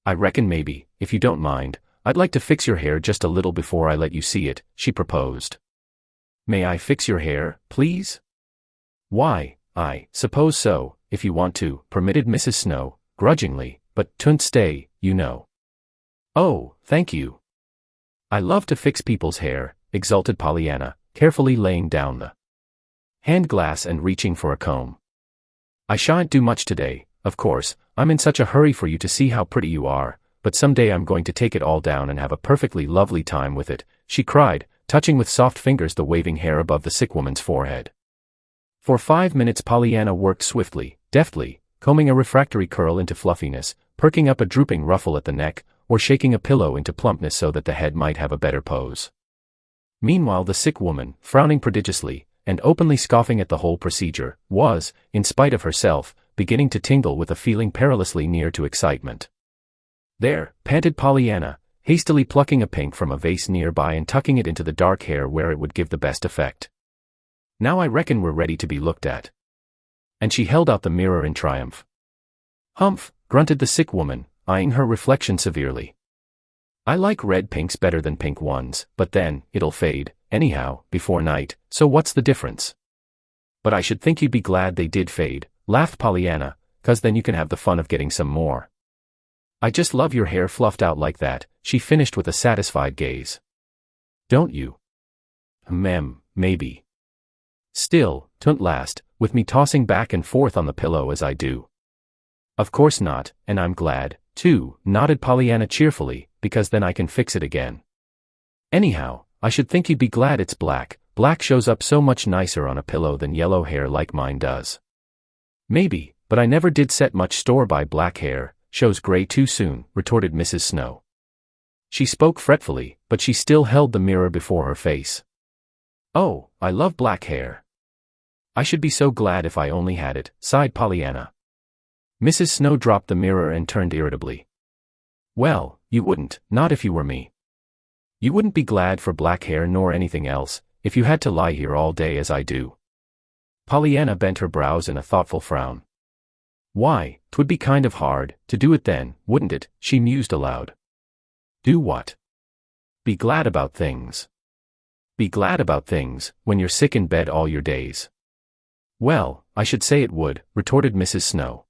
"I reckon maybe, if you don't mind, I'd like to fix your hair just a little before I let you see it," she proposed. "May I fix your hair, please?" "Why, I suppose so, if you want to," permitted Mrs. Snow, grudgingly, "but 'twouldn't stay, you know." "Oh, thank you. I love to fix people's hair," exulted Pollyanna, carefully laying down the hand glass and reaching for a comb. "I shan't do much today, of course. I'm in such a hurry for you to see how pretty you are, but someday I'm going to take it all down and have a perfectly lovely time with it," she cried, touching with soft fingers the waving hair above the sick woman's forehead. For 5 minutes Pollyanna worked swiftly, deftly, combing a refractory curl into fluffiness, perking up a drooping ruffle at the neck, or shaking a pillow into plumpness so that the head might have a better pose. Meanwhile the sick woman, frowning prodigiously, and openly scoffing at the whole procedure, was, in spite of herself, beginning to tingle with a feeling perilously near to excitement. "There," panted Pollyanna, hastily plucking a pink from a vase nearby and tucking it into the dark hair where it would give the best effect. "Now I reckon we're ready to be looked at." And she held out the mirror in triumph. "Humph," grunted the sick woman, eyeing her reflection severely. "I like red pinks better than pink ones, but then, it'll fade, anyhow, before night, so what's the difference?" "But I should think you'd be glad they did fade," laughed Pollyanna, "'cause then you can have the fun of getting some more. I just love your hair fluffed out like that," she finished with a satisfied gaze. "Don't you?" Maybe. Still, 'twon't last, with me tossing back and forth on the pillow as I do." "Of course not, and I'm glad, too," nodded Pollyanna cheerfully, "because then I can fix it again. Anyhow, I should think you'd be glad it's black. Black shows up so much nicer on a pillow than yellow hair like mine does." "Maybe, but I never did set much store by black hair. Shows gray too soon," retorted Mrs. Snow. She spoke fretfully, but she still held the mirror before her face. "Oh, I love black hair. I should be so glad if I only had it," sighed Pollyanna. Mrs. Snow dropped the mirror and turned irritably. "Well, you wouldn't, not if you were me. You wouldn't be glad for black hair nor anything else, if you had to lie here all day as I do." Pollyanna bent her brows in a thoughtful frown. "Why, 'twould be kind of hard to do it then, wouldn't it?" she mused aloud. "Do what?" "Be glad about things." "Be glad about things, when you're sick in bed all your days." "Well, I should say it would," retorted Mrs. Snow.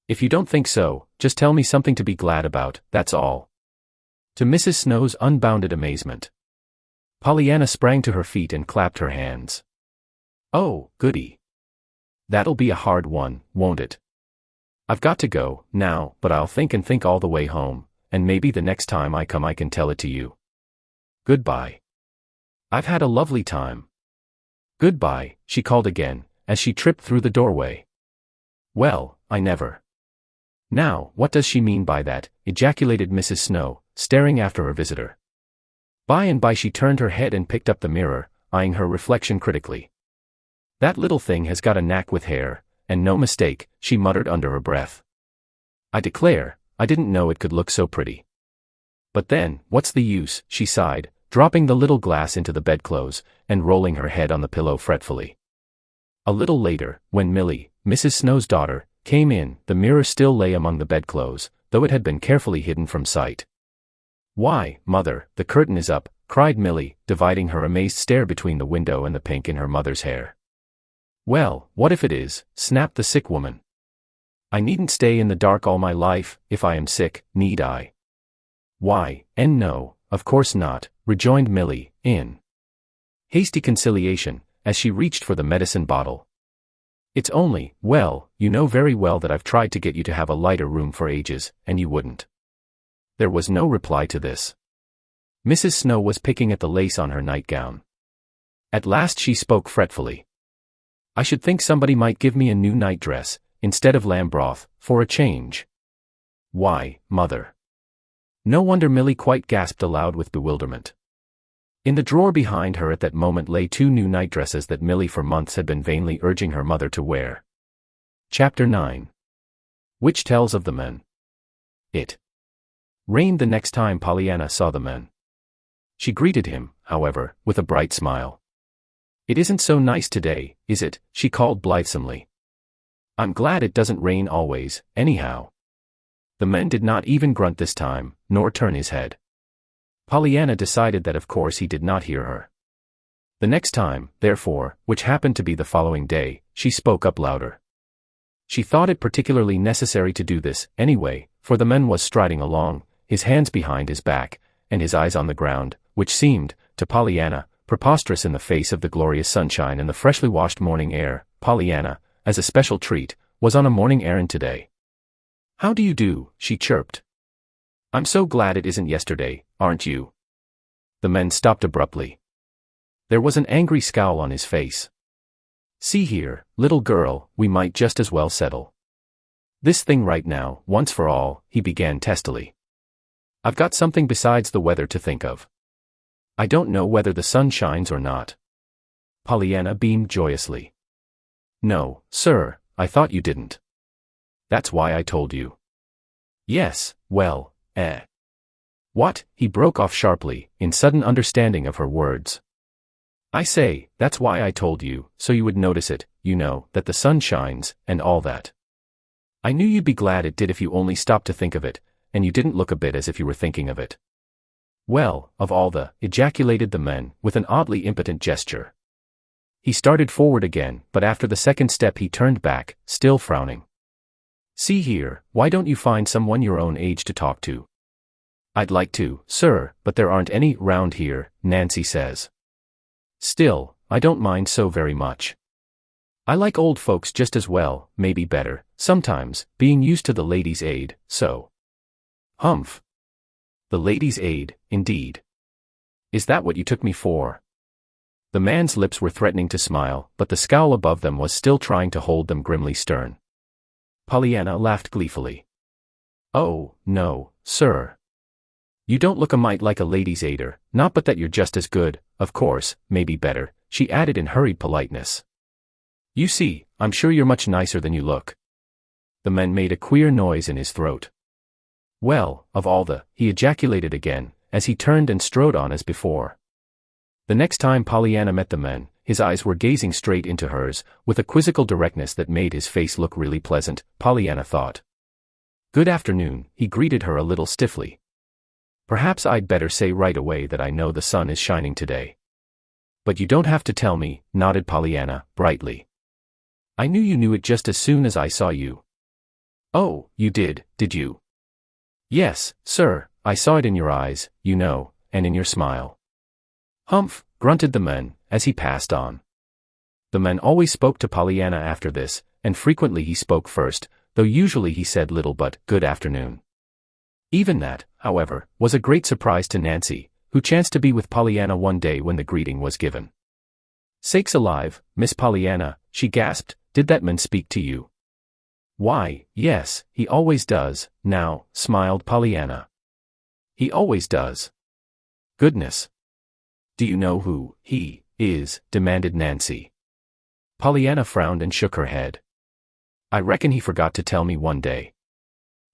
"If you don't think so, just tell me something to be glad about, that's all." To Mrs. Snow's unbounded amazement, Pollyanna sprang to her feet and clapped her hands. "Oh, goody. That'll be a hard one, won't it? I've got to go, now, but I'll think and think all the way home, and maybe the next time I come I can tell it to you. Goodbye. I've had a lovely time." "Goodbye," she called again, as she tripped through the doorway. "Well, I never. Now, what does she mean by that?" ejaculated Mrs. Snow, staring after her visitor. By and by she turned her head and picked up the mirror, eyeing her reflection critically. "That little thing has got a knack with hair, and no mistake," she muttered under her breath. "I declare, I didn't know it could look so pretty. But then, what's the use?" she sighed, dropping the little glass into the bedclothes, and rolling her head on the pillow fretfully. A little later, when Millie, Mrs. Snow's daughter, came in, the mirror still lay among the bedclothes, though it had been carefully hidden from sight. "Why, Mother, the curtain is up," cried Millie, dividing her amazed stare between the window and the pink in her mother's hair. "Well, what if it is?" snapped the sick woman. "I needn't stay in the dark all my life, if I am sick, need I?" "Why, no, of course not," rejoined Millie, in hasty conciliation, as she reached for the medicine bottle. "It's only, well, you know very well that I've tried to get you to have a lighter room for ages, and you wouldn't." There was no reply to this. Mrs. Snow was picking at the lace on her nightgown. At last she spoke fretfully. "I should think somebody might give me a new nightdress, instead of lamb broth, for a change." "Why, Mother." No wonder Millie quite gasped aloud with bewilderment. In the drawer behind her at that moment lay 2 new nightdresses that Millie for months had been vainly urging her mother to wear. Chapter 9. Which tells of the men. It rained the next time Pollyanna saw the men. She greeted him, however, with a bright smile. "It isn't so nice today, is it?" she called blithesomely. "I'm glad it doesn't rain always, anyhow." The man did not even grunt this time, nor turn his head. Pollyanna decided that of course he did not hear her. The next time, therefore, which happened to be the following day, she spoke up louder. She thought it particularly necessary to do this, anyway, for the man was striding along, his hands behind his back, and his eyes on the ground, which seemed, to Pollyanna, preposterous in the face of the glorious sunshine and the freshly washed morning air. Pollyanna, as a special treat, was on a morning errand today. "How do you do?" she chirped. "I'm so glad it isn't yesterday, aren't you?" The man stopped abruptly. There was an angry scowl on his face. See here, little girl, we might just as well settle this thing right now, once for all, he began testily. I've got something besides the weather to think of. I don't know whether the sun shines or not. Pollyanna beamed joyously. No, sir, I thought you didn't. That's why I told you. Yes, well, What? He broke off sharply, in sudden understanding of her words. I say, that's why I told you, so you would notice it, you know, that the sun shines, and all that. I knew you'd be glad it did if you only stopped to think of it, and you didn't look a bit as if you were thinking of it. Well, of all the, ejaculated the man, with an oddly impotent gesture. He started forward again, but after the second step he turned back, still frowning. See here, why don't you find someone your own age to talk to? I'd like to, sir, but there aren't any round here, Nancy says. Still, I don't mind so very much. I like old folks just as well, maybe better, sometimes, being used to the ladies' aid, so. Humph. The ladies' aid, indeed. Is that what you took me for? The man's lips were threatening to smile, but the scowl above them was still trying to hold them grimly stern. Pollyanna laughed gleefully. Oh, no, sir. You don't look a mite like a ladies' aider, not but that you're just as good, of course, maybe better, she added in hurried politeness. You see, I'm sure you're much nicer than you look. The man made a queer noise in his throat. Well, of all the, he ejaculated again, as he turned and strode on as before. The next time Pollyanna met the man, his eyes were gazing straight into hers, with a quizzical directness that made his face look really pleasant, Pollyanna thought. Good afternoon, he greeted her a little stiffly. Perhaps I'd better say right away that I know the sun is shining today. But you don't have to tell me, nodded Pollyanna, brightly. I knew you knew it just as soon as I saw you. Oh, you did you? Yes, sir, I saw it in your eyes, you know, and in your smile. Humph, grunted the man, as he passed on. The man always spoke to Pollyanna after this, and frequently he spoke first, though usually he said little but, good afternoon. Even that, however, was a great surprise to Nancy, who chanced to be with Pollyanna one day when the greeting was given. Sakes alive, Miss Pollyanna, she gasped, did that man speak to you? Why, yes, he always does, now, smiled Pollyanna. He always does. Goodness. Do you know who he is? Demanded Nancy. Pollyanna frowned and shook her head. I reckon he forgot to tell me one day.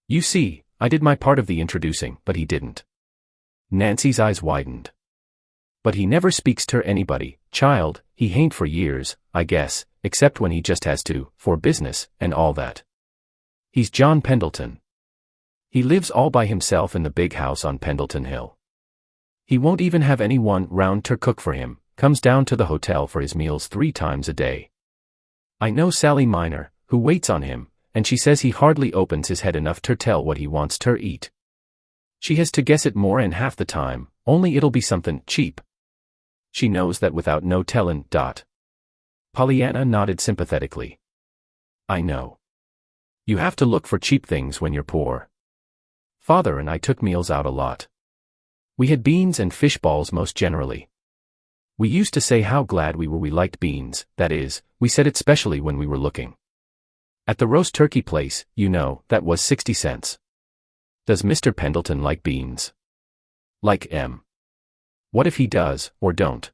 You see, I did my part of the introducing, but he didn't. Nancy's eyes widened. But he never speaks to anybody, child, he hain't for years, I guess, except when he just has to, for business, and all that. He's John Pendleton. He lives all by himself in the big house on Pendleton Hill. He won't even have anyone round to cook for him, comes down to the hotel for his meals 3 times a day. I know Sally Miner, who waits on him, and she says he hardly opens his head enough to tell what he wants to eat. She has to guess it more'n half the time, only it'll be something cheap. She knows that without no tellin'. Pollyanna nodded sympathetically. I know. You have to look for cheap things when you're poor. Father and I took meals out a lot. We had beans and fish balls most generally. We used to say how glad we liked beans, that is, we said it specially when we were looking. At the roast turkey place, you know, that was 60 cents. Does Mr. Pendleton like beans? Like em. What if he does, or don't?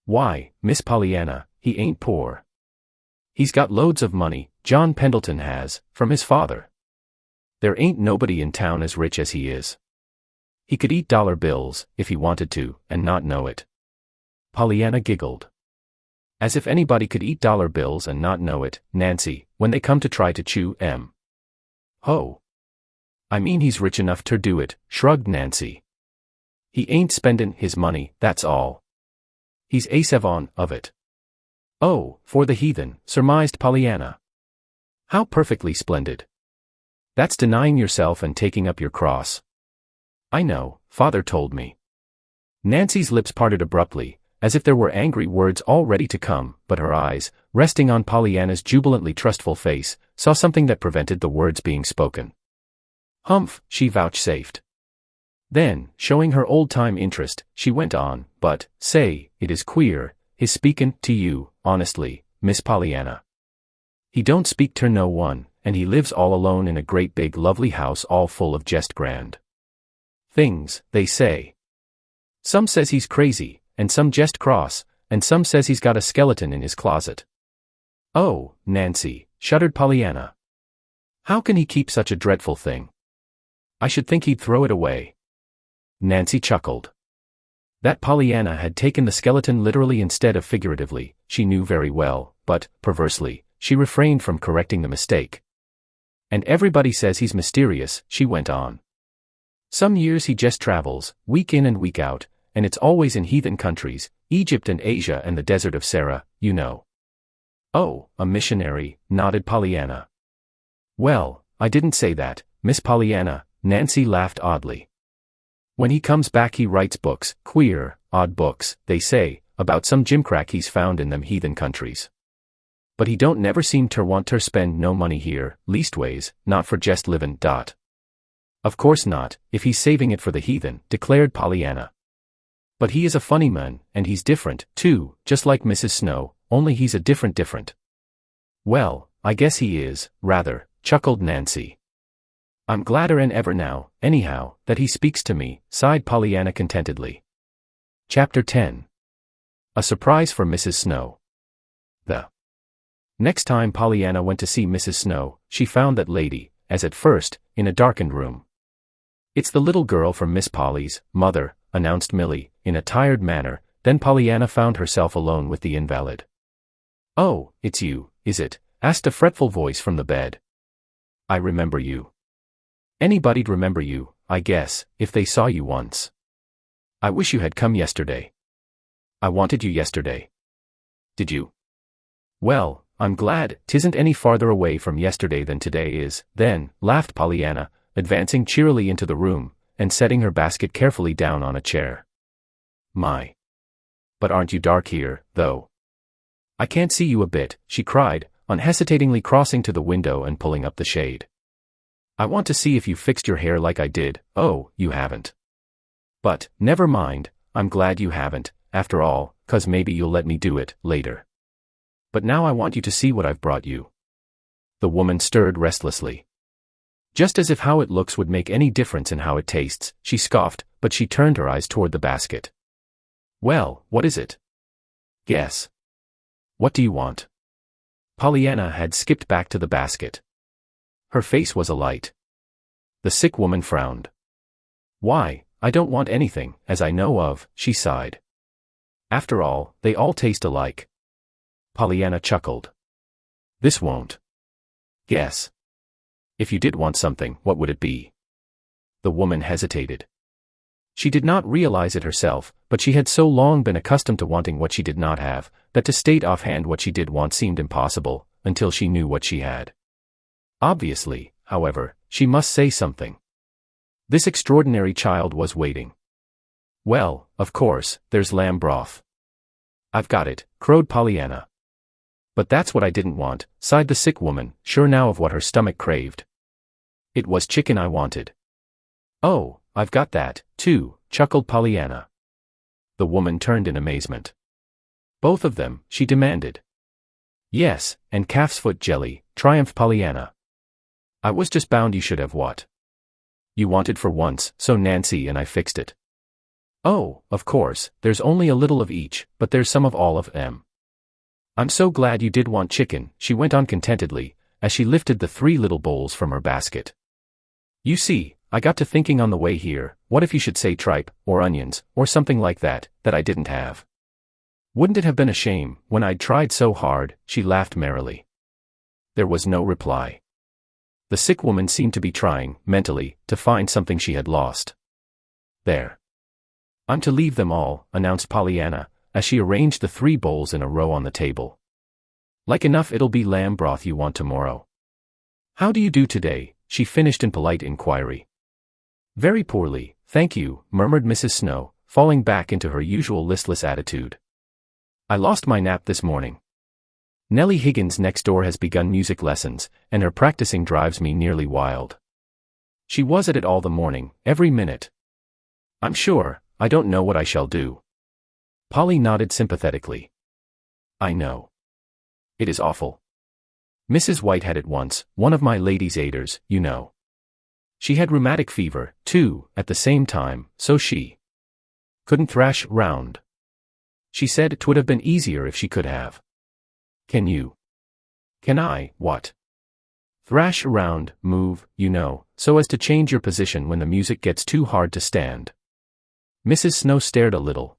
Why, Miss Pollyanna, he ain't poor. He's got loads of money, John Pendleton has, from his father. There ain't nobody in town as rich as he is. He could eat dollar bills, if he wanted to, and not know it. Pollyanna giggled. As if anybody could eat dollar bills and not know it, Nancy, when they come to try to chew em. Ho. I mean he's rich enough to do it, shrugged Nancy. He ain't spendin' his money, that's all. He's a savon of it. Oh, for the heathen, surmised Pollyanna. How perfectly splendid. That's denying yourself and taking up your cross. I know, Father told me. Nancy's lips parted abruptly, as if there were angry words all ready to come, but her eyes, resting on Pollyanna's jubilantly trustful face, saw something that prevented the words being spoken. Humph, she vouchsafed. Then, showing her old-time interest, she went on, but, say, it is queer, his speakin' to you, honestly, Miss Pollyanna. He don't speak to no one, and he lives all alone in a great big lovely house all full of just grand things, they say. Some says he's crazy, and some just cross, and some says he's got a skeleton in his closet. Oh, Nancy, shuddered Pollyanna. How can he keep such a dreadful thing? I should think he'd throw it away. Nancy chuckled. That Pollyanna had taken the skeleton literally instead of figuratively, she knew very well, but, perversely, she refrained from correcting the mistake. And everybody says he's mysterious, she went on. Some years he just travels, week in and week out, and it's always in heathen countries, Egypt and Asia and the desert of Sarah, you know. Oh, a missionary, nodded Pollyanna. Well, I didn't say that, Miss Pollyanna, Nancy laughed oddly. When he comes back he writes books, queer, odd books, they say, about some gimcrack he's found in them heathen countries. But he don't never seem ter want ter spend no money here, leastways, not for jest livin'. Of course not, if he's saving it for the heathen, declared Pollyanna. But he is a funny man, and he's different, too, just like Mrs. Snow, only he's a different. Well, I guess he is, rather, chuckled Nancy. I'm gladder'n ever now, anyhow, that he speaks to me, sighed Pollyanna contentedly. Chapter 10. A surprise for Mrs. Snow. The next time Pollyanna went to see Mrs. Snow, she found that lady, as at first, in a darkened room. It's the little girl from Miss Polly's, mother, announced Millie, in a tired manner. Then Pollyanna found herself alone with the invalid. Oh, it's you, is it? Asked a fretful voice from the bed. I remember you. Anybody'd remember you, I guess, if they saw you once. I wish you had come yesterday. I wanted you yesterday. Did you? Well, I'm glad 'tisn't any farther away from yesterday than today is, then, laughed Pollyanna, advancing cheerily into the room, and setting her basket carefully down on a chair. My! But aren't you dark here, though? I can't see you a bit, she cried, unhesitatingly crossing to the window and pulling up the shade. I want to see if you fixed your hair like I did. Oh, you haven't. But, never mind, I'm glad you haven't, after all, 'cause maybe you'll let me do it, later. But now I want you to see what I've brought you. The woman stirred restlessly. Just as if how it looks would make any difference in how it tastes, she scoffed, but she turned her eyes toward the basket. Well, what is it? Guess. What do you want? Pollyanna had skipped back to the basket. Her face was alight. The sick woman frowned. Why, I don't want anything, as I know of, she sighed. After all, they all taste alike. Pollyanna chuckled. This won't. Guess. If you did want something, what would it be? The woman hesitated. She did not realize it herself, but she had so long been accustomed to wanting what she did not have, that to state offhand what she did want seemed impossible, until she knew what she had. Obviously, however, she must say something. This extraordinary child was waiting. Well, of course, there's lamb broth. I've got it, crowed Pollyanna. But that's what I didn't want, sighed the sick woman, sure now of what her stomach craved. It was chicken I wanted. Oh, I've got that, too, chuckled Pollyanna. The woman turned in amazement. Both of them, she demanded. Yes, and calf's foot jelly, triumphed Pollyanna. I was just bound you should have what you wanted for once, so Nancy and I fixed it. Oh, of course, there's only a little of each, but there's some of all of them. I'm so glad you did want chicken, she went on contentedly, as she lifted the 3 little bowls from her basket. You see, I got to thinking on the way here, what if you should say tripe, or onions, or something like that, that I didn't have? Wouldn't it have been a shame, when I'd tried so hard? She laughed merrily. There was no reply. The sick woman seemed to be trying, mentally, to find something she had lost. There. I'm to leave them all, announced Pollyanna, as she arranged the 3 bowls in a row on the table. Like enough it'll be lamb broth you want tomorrow. How do you do today? She finished in polite inquiry. Very poorly, thank you, murmured Mrs. Snow, falling back into her usual listless attitude. I lost my nap this morning. Nellie Higgins next door has begun music lessons, and her practicing drives me nearly wild. She was at it all the morning, every minute. I'm sure, I don't know what I shall do. Polly nodded sympathetically. I know. It is awful. Mrs. White had it once, one of my lady's aiders, you know. She had rheumatic fever, too, at the same time, so she couldn't thrash round. She said 'twould have been easier if she could have. Can you? Can I, what? Thrash around, move, you know, so as to change your position when the music gets too hard to stand. Mrs. Snow stared a little.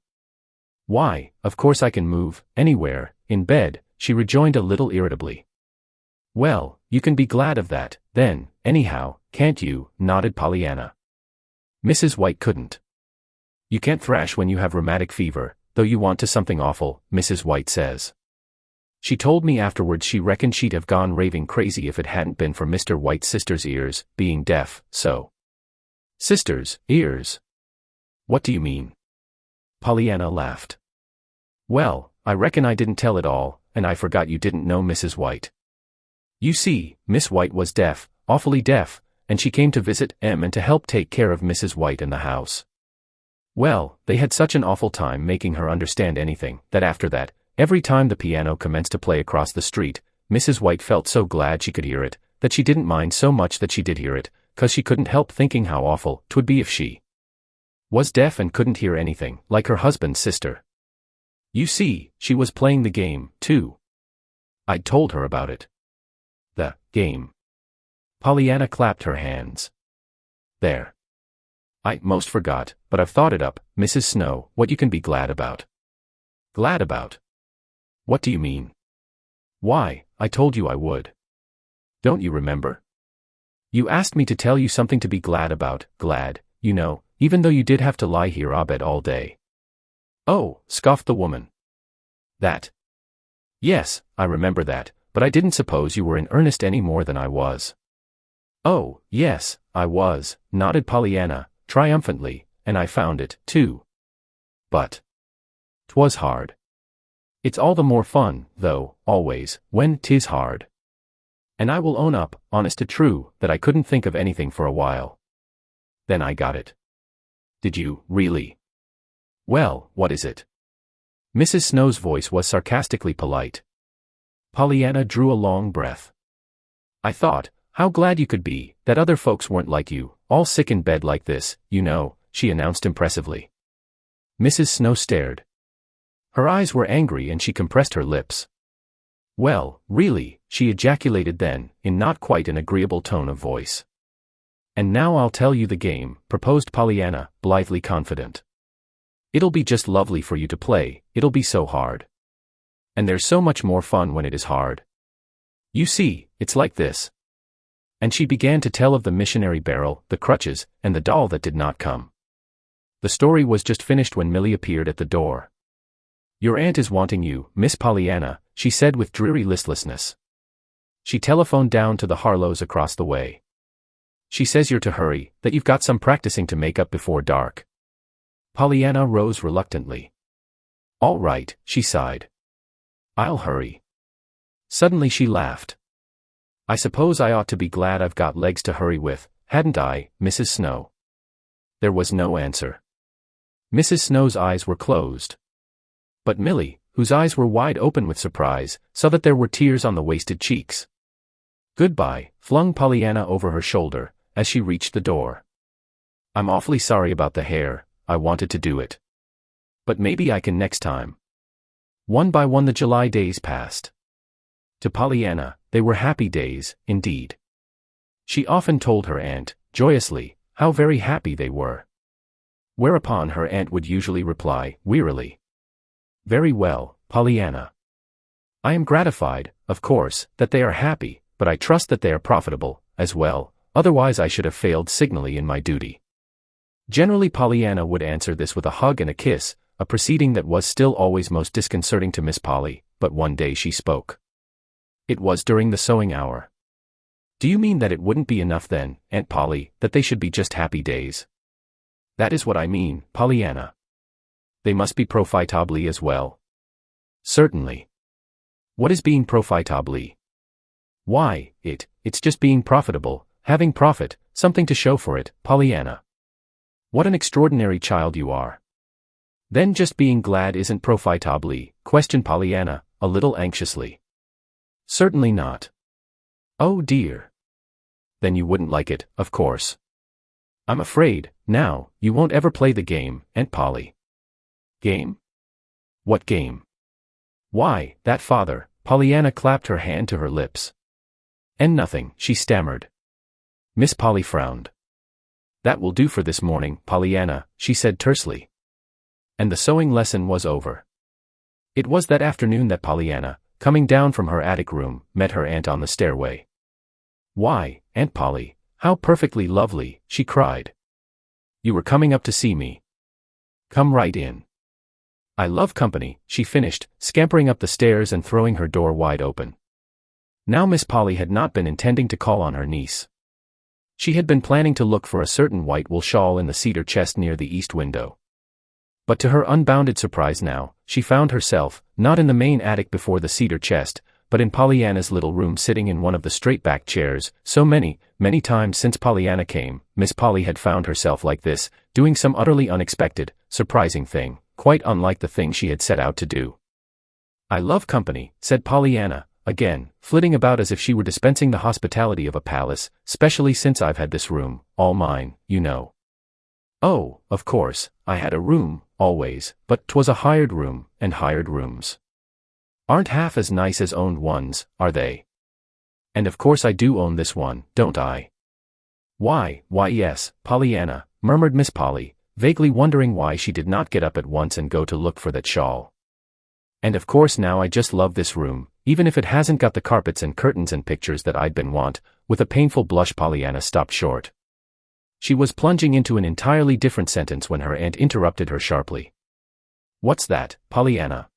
Why, of course I can move, anywhere, in bed, she rejoined a little irritably. Well, you can be glad of that, then, anyhow, can't you, nodded Pollyanna. Mrs. White couldn't. You can't thrash when you have rheumatic fever, though you want to something awful, Mrs. White says. She told me afterwards she reckoned she'd have gone raving crazy if it hadn't been for Mr. White's sister's ears, being deaf, so. Sister's ears? What do you mean? Pollyanna laughed. Well, I reckon I didn't tell it all, and I forgot you didn't know Mrs. White. You see, Miss White was deaf, awfully deaf, and she came to visit Em and to help take care of Mrs. White in the house. Well, they had such an awful time making her understand anything, that after that, every time the piano commenced to play across the street, Mrs. White felt so glad she could hear it, that she didn't mind so much that she did hear it, 'cause she couldn't help thinking how awful 'twould be if she was deaf and couldn't hear anything, like her husband's sister. You see, she was playing the game, too. I'd told her about it. The game. Pollyanna clapped her hands. There. I most forgot, but I've thought it up, Mrs. Snow, what you can be glad about. Glad about? What do you mean? Why, I told you I would. Don't you remember? You asked me to tell you something to be glad about, glad, you know, even though you did have to lie here abed all day. Oh, scoffed the woman. That. Yes, I remember that, but I didn't suppose you were in earnest any more than I was. Oh, yes, I was, nodded Pollyanna, triumphantly, and I found it, too. But 'twas hard. It's all the more fun, though, always, when 'tis hard. And I will own up, honest to true, that I couldn't think of anything for a while. Then I got it. Did you, really? Well, what is it? Mrs. Snow's voice was sarcastically polite. Pollyanna drew a long breath. I thought, how glad you could be, that other folks weren't like you, all sick in bed like this, you know, she announced impressively. Mrs. Snow stared. Her eyes were angry and she compressed her lips. Well, really, she ejaculated then, in not quite an agreeable tone of voice. And now I'll tell you the game, proposed Pollyanna, blithely confident. It'll be just lovely for you to play, it'll be so hard. And there's so much more fun when it is hard. You see, it's like this. And she began to tell of the missionary barrel, the crutches, and the doll that did not come. The story was just finished when Millie appeared at the door. Your aunt is wanting you, Miss Pollyanna, she said with dreary listlessness. She telephoned down to the Harlows across the way. She says you're to hurry, that you've got some practicing to make up before dark. Pollyanna rose reluctantly. All right, she sighed. I'll hurry. Suddenly she laughed. I suppose I ought to be glad I've got legs to hurry with, hadn't I, Mrs. Snow? There was no answer. Mrs. Snow's eyes were closed. But Millie, whose eyes were wide open with surprise, saw that there were tears on the wasted cheeks. Goodbye, flung Pollyanna over her shoulder, as she reached the door. I'm awfully sorry about the hair, I wanted to do it. But maybe I can next time. One by one the July days passed. To Pollyanna, they were happy days, indeed. She often told her aunt, joyously, how very happy they were. Whereupon her aunt would usually reply, wearily. Very well, Pollyanna. I am gratified, of course, that they are happy, but I trust that they are profitable, as well, otherwise I should have failed signally in my duty. Generally Pollyanna would answer this with a hug and a kiss, a proceeding that was still always most disconcerting to Miss Polly, but one day she spoke. It was during the sewing hour. Do you mean that it wouldn't be enough then, Aunt Polly, that they should be just happy days? That is what I mean, Pollyanna. They must be profitably as well. Certainly. What is being profitably? Why, it's just being profitable, having profit, something to show for it, Pollyanna. What an extraordinary child you are. Then just being glad isn't profitably, questioned Pollyanna, a little anxiously. Certainly not. Oh dear. Then you wouldn't like it, of course. I'm afraid, now, you won't ever play the game, Aunt Polly. Game? What game? Why, that father. Pollyanna clapped her hand to her lips. And nothing, she stammered. Miss Polly frowned. That will do for this morning, Pollyanna, she said tersely. And the sewing lesson was over. It was that afternoon that Pollyanna, coming down from her attic room, met her aunt on the stairway. Why, Aunt Polly, how perfectly lovely, she cried. You were coming up to see me. Come right in. I love company, she finished, scampering up the stairs and throwing her door wide open. Now Miss Polly had not been intending to call on her niece. She had been planning to look for a certain white wool shawl in the cedar chest near the east window. But to her unbounded surprise now, she found herself, not in the main attic before the cedar chest, but in Pollyanna's little room sitting in one of the straight-back chairs. So many times since Pollyanna came, Miss Polly had found herself like this, doing some utterly unexpected, surprising thing, quite unlike the thing she had set out to do. I love company, said Pollyanna, again, flitting about as if she were dispensing the hospitality of a palace, especially since I've had this room, all mine, you know. Oh, of course, I had a room, always, but 'twas a hired room, and hired rooms aren't half as nice as owned ones, are they? And of course I do own this one, don't I? Why, yes, Pollyanna, murmured Miss Polly, vaguely wondering why she did not get up at once and go to look for that shawl. And of course now I just love this room, even if it hasn't got the carpets and curtains and pictures that I'd been want. With a painful blush Pollyanna stopped short. She was plunging into an entirely different sentence when her aunt interrupted her sharply. What's that, Pollyanna?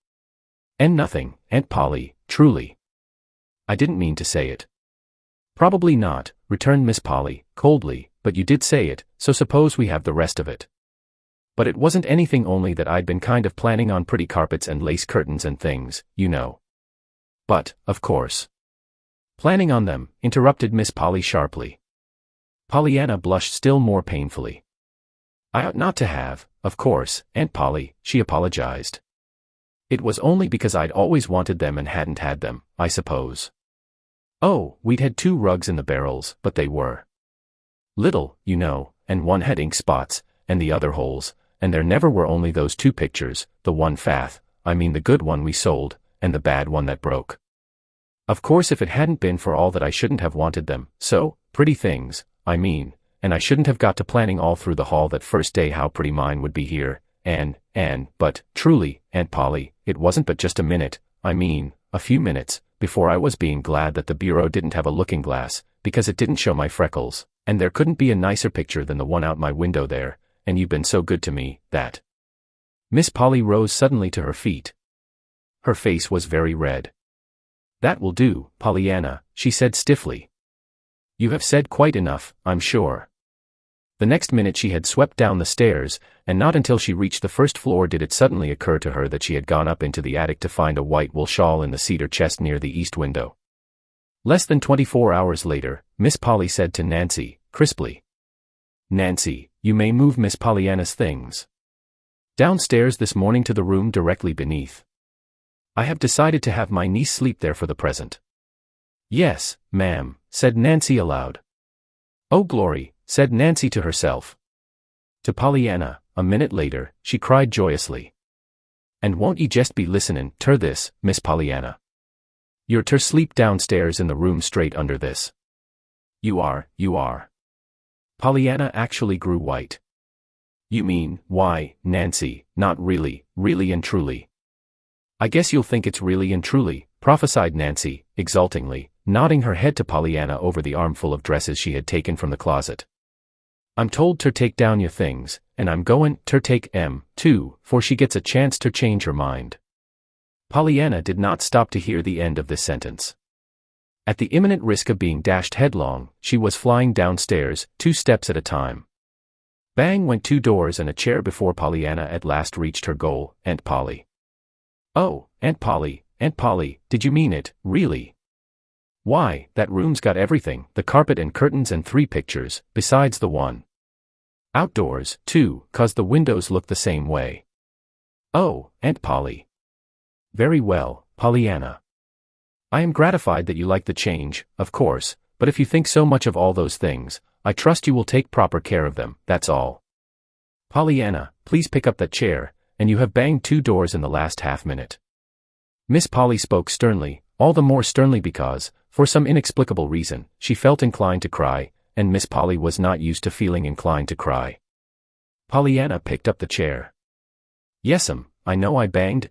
And nothing, Aunt Polly, truly. I didn't mean to say it. Probably not, returned Miss Polly, coldly, but you did say it, so suppose we have the rest of it. But it wasn't anything, only that I'd been kind of planning on pretty carpets and lace curtains and things, you know. But, of course. Planning on them, interrupted Miss Polly sharply. Pollyanna blushed still more painfully. I ought not to have, of course, Aunt Polly, she apologized. It was only because I'd always wanted them and hadn't had them, I suppose. Oh, we'd had 2 rugs in the barrels, but they were little, you know, and one had ink spots, and the other holes, and there never were only those 2 pictures, the one the good one we sold, and the bad one that broke. Of course if it hadn't been for all that I shouldn't have wanted them, so, pretty things, and I shouldn't have got to planning all through the hall that first day how pretty mine would be here, but, truly, Aunt Polly, it wasn't but just a minute, a few minutes, before I was being glad that the bureau didn't have a looking glass, because it didn't show my freckles, and there couldn't be a nicer picture than the one out my window there, and you've been so good to me, that. Miss Polly rose suddenly to her feet. Her face was very red. That will do, Pollyanna, she said stiffly. You have said quite enough, I'm sure. The next minute she had swept down the stairs, and not until she reached the first floor did it suddenly occur to her that she had gone up into the attic to find a white wool shawl in the cedar chest near the east window. Less than 24 hours later, Miss Polly said to Nancy, crisply. Nancy, you may move Miss Pollyanna's things downstairs this morning to the room directly beneath. I have decided to have my niece sleep there for the present. Yes, ma'am, said Nancy aloud. Oh glory, said Nancy to herself. To Pollyanna, a minute later, she cried joyously. And won't ye jest be listenin' ter this, Miss Pollyanna? You're ter sleep downstairs in the room straight under this. You are. Pollyanna actually grew white. You mean, why, Nancy, not really and truly. I guess you'll think it's really and truly, prophesied Nancy, exultingly, nodding her head to Pollyanna over the armful of dresses she had taken from the closet. I'm told ter take down your things, and I'm goin' ter take 'em, too, for she gets a chance ter change her mind. Pollyanna did not stop to hear the end of this sentence. At the imminent risk of being dashed headlong, she was flying downstairs, 2 steps at a time. Bang went 2 doors and a chair before Pollyanna at last reached her goal, Aunt Polly. Oh, Aunt Polly, did you mean it, really? Why, that room's got everything, the carpet and curtains and 3 pictures, besides the one outdoors, too, 'cause the windows look the same way. Oh, Aunt Polly. Very well, Pollyanna. I am gratified that you like the change, of course, but if you think so much of all those things, I trust you will take proper care of them, that's all. Pollyanna, please pick up that chair, and you have banged 2 doors in the last half-minute. Miss Polly spoke sternly, all the more sternly because, for some inexplicable reason, she felt inclined to cry, and Miss Polly was not used to feeling inclined to cry. Pollyanna picked up the chair. Yes'm, I know I banged,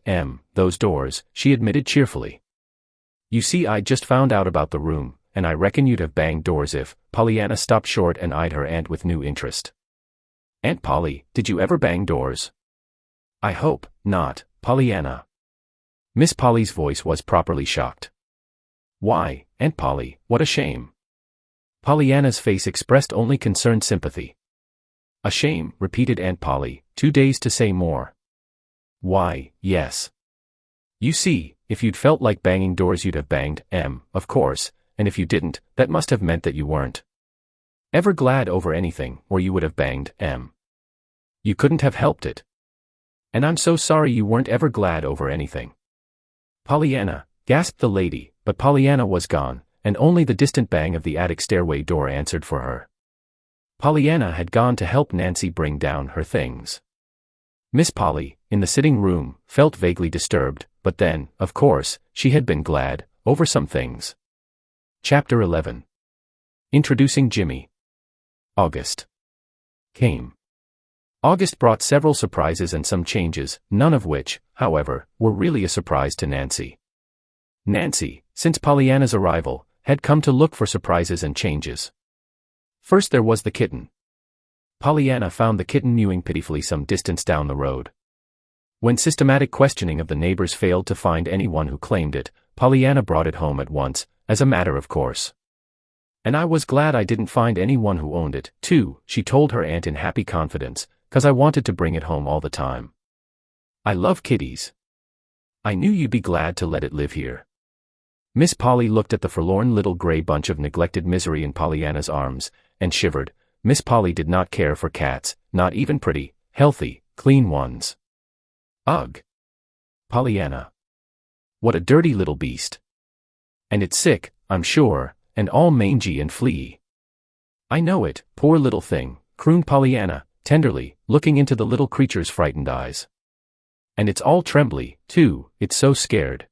those doors, she admitted cheerfully. You see, I just found out about the room, and I reckon you'd have banged doors if. Pollyanna stopped short and eyed her aunt with new interest. Aunt Polly, did you ever bang doors? I hope not, Pollyanna. Miss Polly's voice was properly shocked. Why, Aunt Polly, what a shame. Pollyanna's face expressed only concerned sympathy. A shame, repeated Aunt Polly, 2 days to say more. Why, yes. You see, if you'd felt like banging doors you'd have banged, of course, and if you didn't, that must have meant that you weren't ever glad over anything, or you would have banged, You couldn't have helped it. And I'm so sorry you weren't ever glad over anything. Pollyanna, gasped the lady, but Pollyanna was gone, and only the distant bang of the attic stairway door answered for her. Pollyanna had gone to help Nancy bring down her things. Miss Polly, in the sitting room, felt vaguely disturbed, but then, of course, she had been glad, over some things. Chapter 11. Introducing Jimmy. August came. August brought several surprises and some changes, none of which, however, were really a surprise to Nancy. Nancy, since Pollyanna's arrival, had come to look for surprises and changes. First there was the kitten. Pollyanna found the kitten mewing pitifully some distance down the road. When systematic questioning of the neighbors failed to find anyone who claimed it, Pollyanna brought it home at once, as a matter of course. And I was glad I didn't find anyone who owned it, too, she told her aunt in happy confidence, 'cause I wanted to bring it home all the time. I love kitties. I knew you'd be glad to let it live here. Miss Polly looked at the forlorn little gray bunch of neglected misery in Pollyanna's arms, and shivered. Miss Polly did not care for cats, not even pretty, healthy, clean ones. Ugh! Pollyanna. What a dirty little beast. And it's sick, I'm sure, and all mangy and fleaky. I know it, poor little thing, crooned Pollyanna, tenderly, looking into the little creature's frightened eyes. And it's all trembly, too, it's so scared.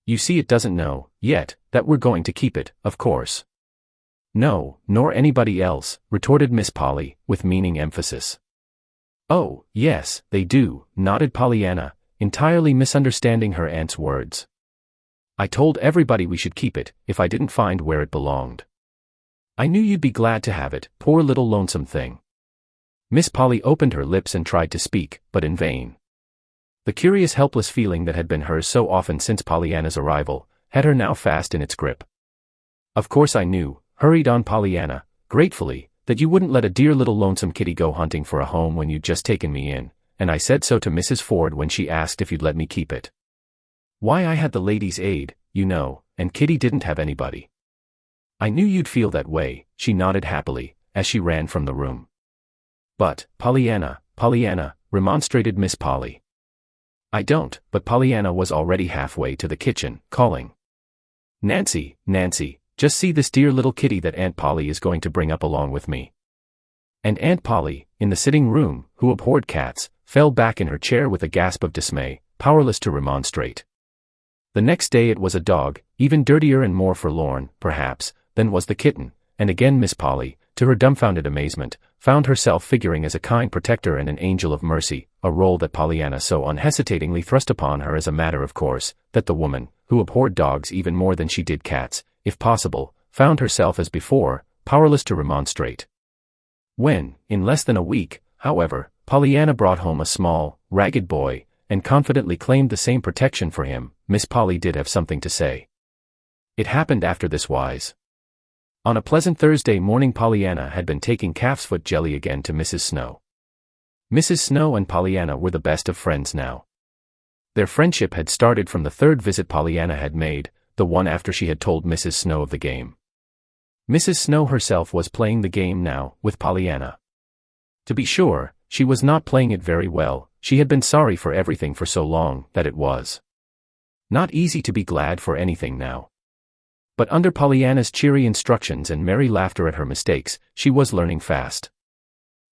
You see, it doesn't know, yet, that we're going to keep it, of course. No, nor anybody else, retorted Miss Polly, with meaning emphasis. Oh, yes, they do, nodded Pollyanna, entirely misunderstanding her aunt's words. I told everybody we should keep it, if I didn't find where it belonged. I knew you'd be glad to have it, poor little lonesome thing. Miss Polly opened her lips and tried to speak, but in vain. The curious helpless feeling that had been hers so often since Pollyanna's arrival, had her now fast in its grip. Of course I knew, hurried on Pollyanna, gratefully, that you wouldn't let a dear little lonesome kitty go hunting for a home when you'd just taken me in, and I said so to Mrs. Ford when she asked if you'd let me keep it. Why, I had the ladies' aid, you know, and Kitty didn't have anybody. I knew you'd feel that way, she nodded happily, as she ran from the room. But, Pollyanna, remonstrated Miss Polly. I don't, but Pollyanna was already halfway to the kitchen, calling. Nancy, just see this dear little kitty that Aunt Polly is going to bring up along with me. And Aunt Polly, in the sitting room, who abhorred cats, fell back in her chair with a gasp of dismay, powerless to remonstrate. The next day it was a dog, even dirtier and more forlorn, perhaps, than was the kitten, and again Miss Polly, to her dumbfounded amazement, found herself figuring as a kind protector and an angel of mercy, a role that Pollyanna so unhesitatingly thrust upon her as a matter of course, that the woman, who abhorred dogs even more than she did cats, if possible, found herself as before, powerless to remonstrate. When, in less than a week, however, Pollyanna brought home a small, ragged boy, and confidently claimed the same protection for him, Miss Polly did have something to say. It happened after this wise. On a pleasant Thursday morning Pollyanna had been taking calf's foot jelly again to Mrs. Snow. Mrs. Snow and Pollyanna were the best of friends now. Their friendship had started from the third visit Pollyanna had made, the one after she had told Mrs. Snow of the game. Mrs. Snow herself was playing the game now, with Pollyanna. To be sure, she was not playing it very well, she had been sorry for everything for so long, that it was Not easy to be glad for anything now. But under Pollyanna's cheery instructions and merry laughter at her mistakes, she was learning fast.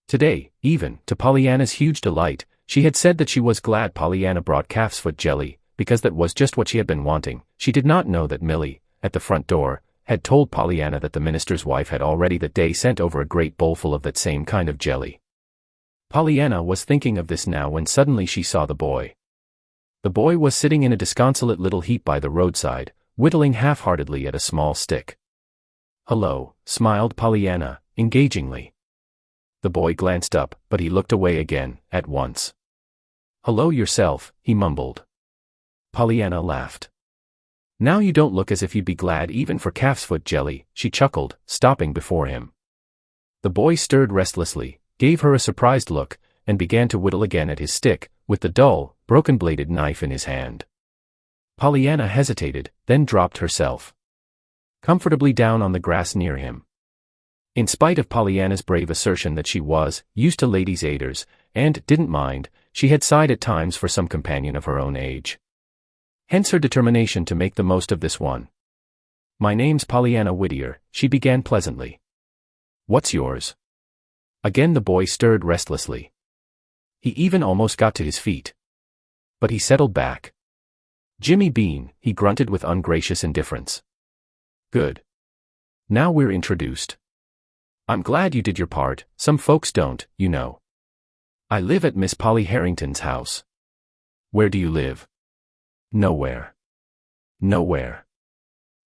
Today, even, to Pollyanna's huge delight, she had said that she was glad Pollyanna brought calf's foot jelly, because that was just what she had been wanting. She did not know that Millie, at the front door, had told Pollyanna that the minister's wife had already that day sent over a great bowlful of that same kind of jelly. Pollyanna was thinking of this now when suddenly she saw the boy. The boy was sitting in a disconsolate little heap by the roadside, whittling half-heartedly at a small stick. "Hello," smiled Pollyanna, engagingly. The boy glanced up, but he looked away again, at once. "Hello yourself," he mumbled. Pollyanna laughed. "Now you don't look as if you'd be glad even for calf's foot jelly," she chuckled, stopping before him. The boy stirred restlessly, gave her a surprised look, and began to whittle again at his stick, with the dull, broken-bladed knife in his hand. Pollyanna hesitated, then dropped herself comfortably down on the grass near him. In spite of Pollyanna's brave assertion that she was used to ladies' aiders, and didn't mind, she had sighed at times for some companion of her own age. Hence her determination to make the most of this one. "My name's Pollyanna Whittier," she began pleasantly. "What's yours?" Again the boy stirred restlessly. He even almost got to his feet. But he settled back. "Jimmy Bean," he grunted with ungracious indifference. "Good. Now we're introduced. I'm glad you did your part, some folks don't, you know. I live at Miss Polly Harrington's house." "Where do you live?" "Nowhere." "Nowhere."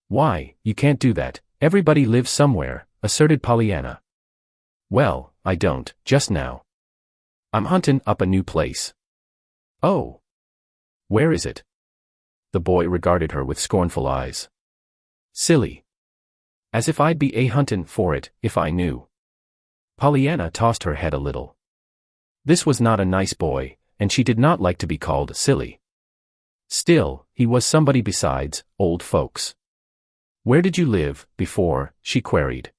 "Why, you can't do that, everybody lives somewhere," asserted Pollyanna. "Well, I don't, just now. I'm huntin' up a new place." "Oh. Where is it?" The boy regarded her with scornful eyes. "Silly. As if I'd be huntin' for it, if I knew." Pollyanna tossed her head a little. This was not a nice boy, and she did not like to be called silly. Still, he was somebody besides old folks. "Where did you live, before?" she queried.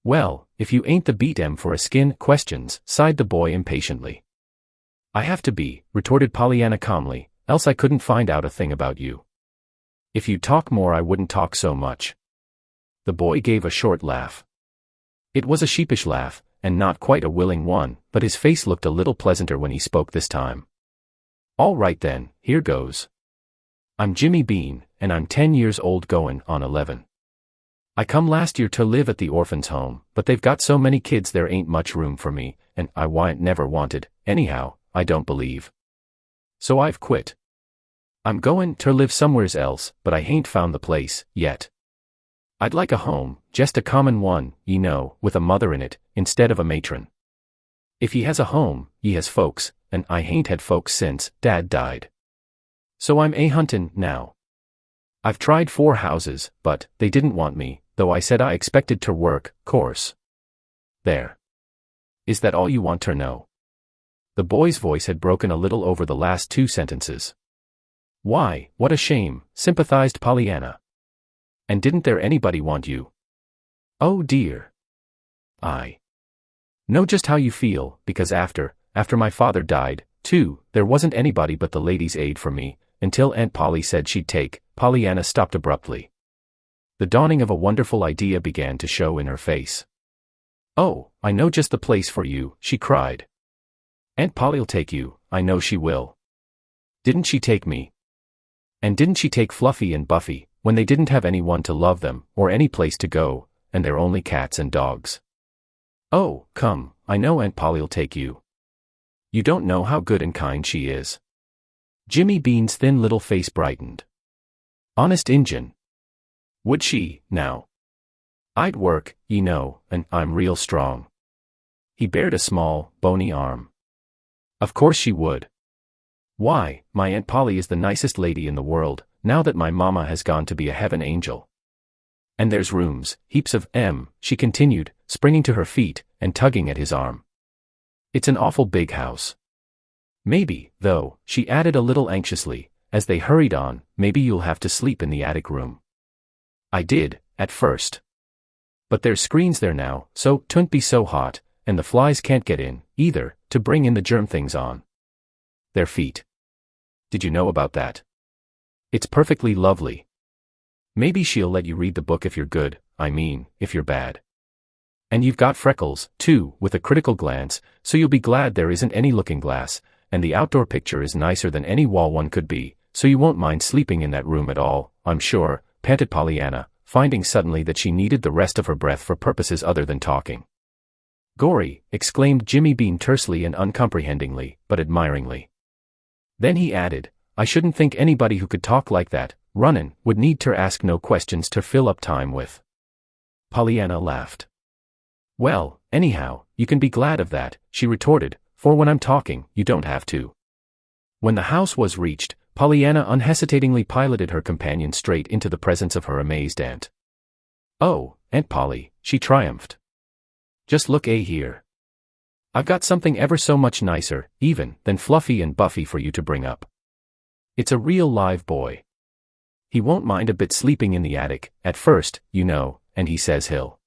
"Well, if you ain't the beat 'em for a skin questions," sighed the boy impatiently. "I have to be," retorted Pollyanna calmly, "else I couldn't find out a thing about you. If you'd talk more I wouldn't talk so much." The boy gave a short laugh. It was a sheepish laugh, and not quite a willing one, but his face looked a little pleasanter when he spoke this time. "All right then, here goes. I'm Jimmy Bean, and I'm 10 years old goin' on 11. I come last year to live at the orphans' home, but they've got so many kids there ain't much room for me, and I never wanted, anyhow, I don't believe. So I've quit. I'm goin' ter live somewheres else, but I hain't found the place, yet. I'd like a home, just a common one, ye know, with a mother in it, instead of a matron. If ye has a home, ye has folks, and I hain't had folks since Dad died. So I'm huntin' now. I've tried 4 houses, but they didn't want me, though I said I expected ter work, course. There. Is that all you want ter know?" The boy's voice had broken a little over the last 2 sentences. "Why, what a shame," sympathized Pollyanna. "And didn't there anybody want you?" "Oh dear. I know just how you feel, because after my father died, too, there wasn't anybody but the ladies' aid for me, until Aunt Polly said she'd take." Pollyanna stopped abruptly. The dawning of a wonderful idea began to show in her face. "Oh, I know just the place for you," she cried. "Aunt Polly'll take you, I know she will. Didn't she take me? And didn't she take Fluffy and Buffy, when they didn't have anyone to love them, or any place to go, and they're only cats and dogs? Oh, come, I know Aunt Polly'll take you. You don't know how good and kind she is." Jimmy Bean's thin little face brightened. "Honest Injun. Would she, now? I'd work, ye know, and I'm real strong." He bared a small, bony arm. "Of course she would. Why, my Aunt Polly is the nicest lady in the world, now that my mama has gone to be a heaven angel. And there's rooms, heaps of 'em," she continued, springing to her feet, and tugging at his arm. "It's an awful big house. Maybe, though," she added a little anxiously, as they hurried on, "maybe you'll have to sleep in the attic room. I did, at first. But there's screens there now, so 'twon't be so hot, and the flies can't get in, either, to bring in the germ things on their feet. Did you know about that?" It's perfectly lovely. Maybe she'll let you read the book if you're good, I mean, if you're bad. And you've got freckles, too, with a critical glance, so you'll be glad there isn't any looking glass, and the outdoor picture is nicer than any wall one could be, so you won't mind sleeping in that room at all, I'm sure, panted Pollyanna, finding suddenly that she needed the rest of her breath for purposes other than talking. Gory, exclaimed Jimmy Bean tersely and uncomprehendingly, but admiringly. Then he added, I shouldn't think anybody who could talk like that, runnin', would need ter ask no questions ter fill up time with. Pollyanna laughed. Well, anyhow, you can be glad of that, she retorted, for when I'm talking, you don't have to. When the house was reached, Pollyanna unhesitatingly piloted her companion straight into the presence of her amazed aunt. Oh, Aunt Polly, she triumphed. Just look here. I've got something ever so much nicer, even, than Fluffy and Buffy for you to bring up. It's a real live boy. He won't mind a bit sleeping in the attic, at first, you know, and he says he'll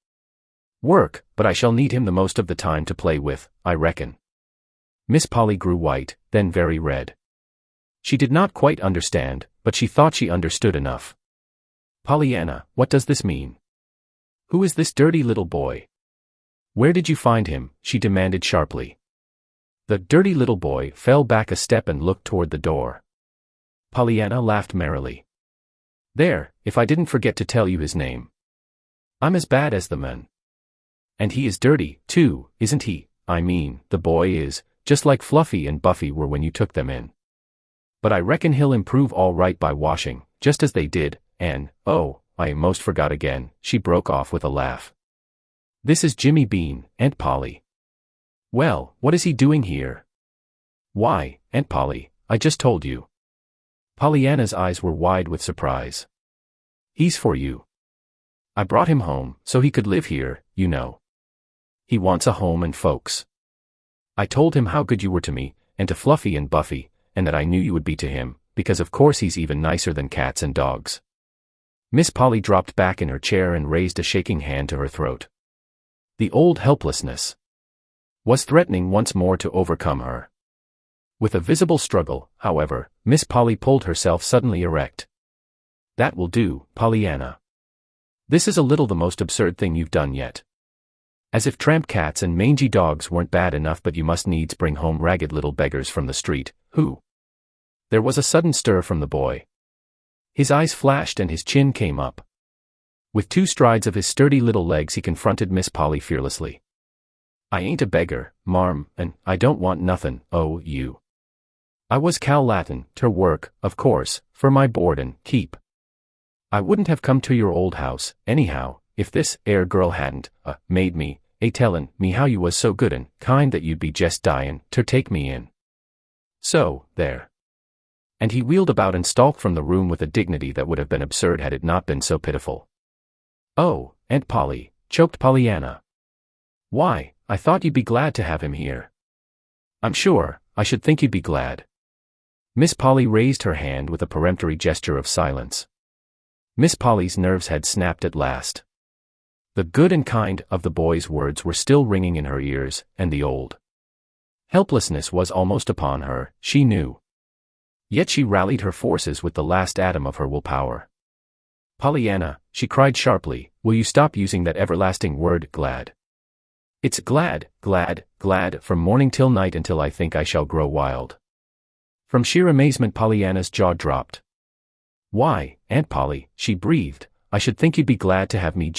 work, but I shall need him the most of the time to play with, I reckon. Miss Polly grew white, then very red. She did not quite understand, but she thought she understood enough. Pollyanna, what does this mean? Who is this dirty little boy? Where did you find him? She demanded sharply. The dirty little boy fell back a step and looked toward the door. Pollyanna laughed merrily. There, if I didn't forget to tell you his name. I'm as bad as the man. And he is dirty, too, isn't he? I mean, the boy is, just like Fluffy and Buffy were when you took them in. But I reckon he'll improve all right by washing, just as they did, and, oh, I most forgot again, she broke off with a laugh. This is Jimmy Bean, Aunt Polly. Well, what is he doing here? Why, Aunt Polly, I just told you. Pollyanna's eyes were wide with surprise. He's for you. I brought him home, so he could live here, you know. He wants a home and folks. I told him how good you were to me, and to Fluffy and Buffy, and that I knew you would be to him, because of course he's even nicer than cats and dogs. Miss Polly dropped back in her chair and raised a shaking hand to her throat. The old helplessness was threatening once more to overcome her. With a visible struggle, however, Miss Polly pulled herself suddenly erect. That will do, Pollyanna. This is a little the most absurd thing you've done yet. As if tramp cats and mangy dogs weren't bad enough, but you must needs bring home ragged little beggars from the street, who? There was a sudden stir from the boy. His eyes flashed and his chin came up. With 2 strides of his sturdy little legs he confronted Miss Polly fearlessly. I ain't a beggar, marm, and I don't want nothin', oh, you. I was Cal Latin, ter work, of course, for my board and keep. I wouldn't have come to your old house, anyhow, if this girl hadn't, made me, tellin' me how you was so good and kind that you'd be jest dyin' ter take me in. So, there. And he wheeled about and stalked from the room with a dignity that would have been absurd had it not been so pitiful. Oh, Aunt Polly, choked Pollyanna. Why, I thought you'd be glad to have him here. I'm sure, I should think you'd be glad. Miss Polly raised her hand with a peremptory gesture of silence. Miss Polly's nerves had snapped at last. The good and kind of the boy's words were still ringing in her ears, and the old helplessness was almost upon her, she knew. Yet she rallied her forces with the last atom of her willpower. Pollyanna, she cried sharply, will you stop using that everlasting word, glad? It's glad, glad, glad, from morning till night until I think I shall grow wild. From sheer amazement Pollyanna's jaw dropped. Why, Aunt Polly, she breathed, I should think you'd be glad to have me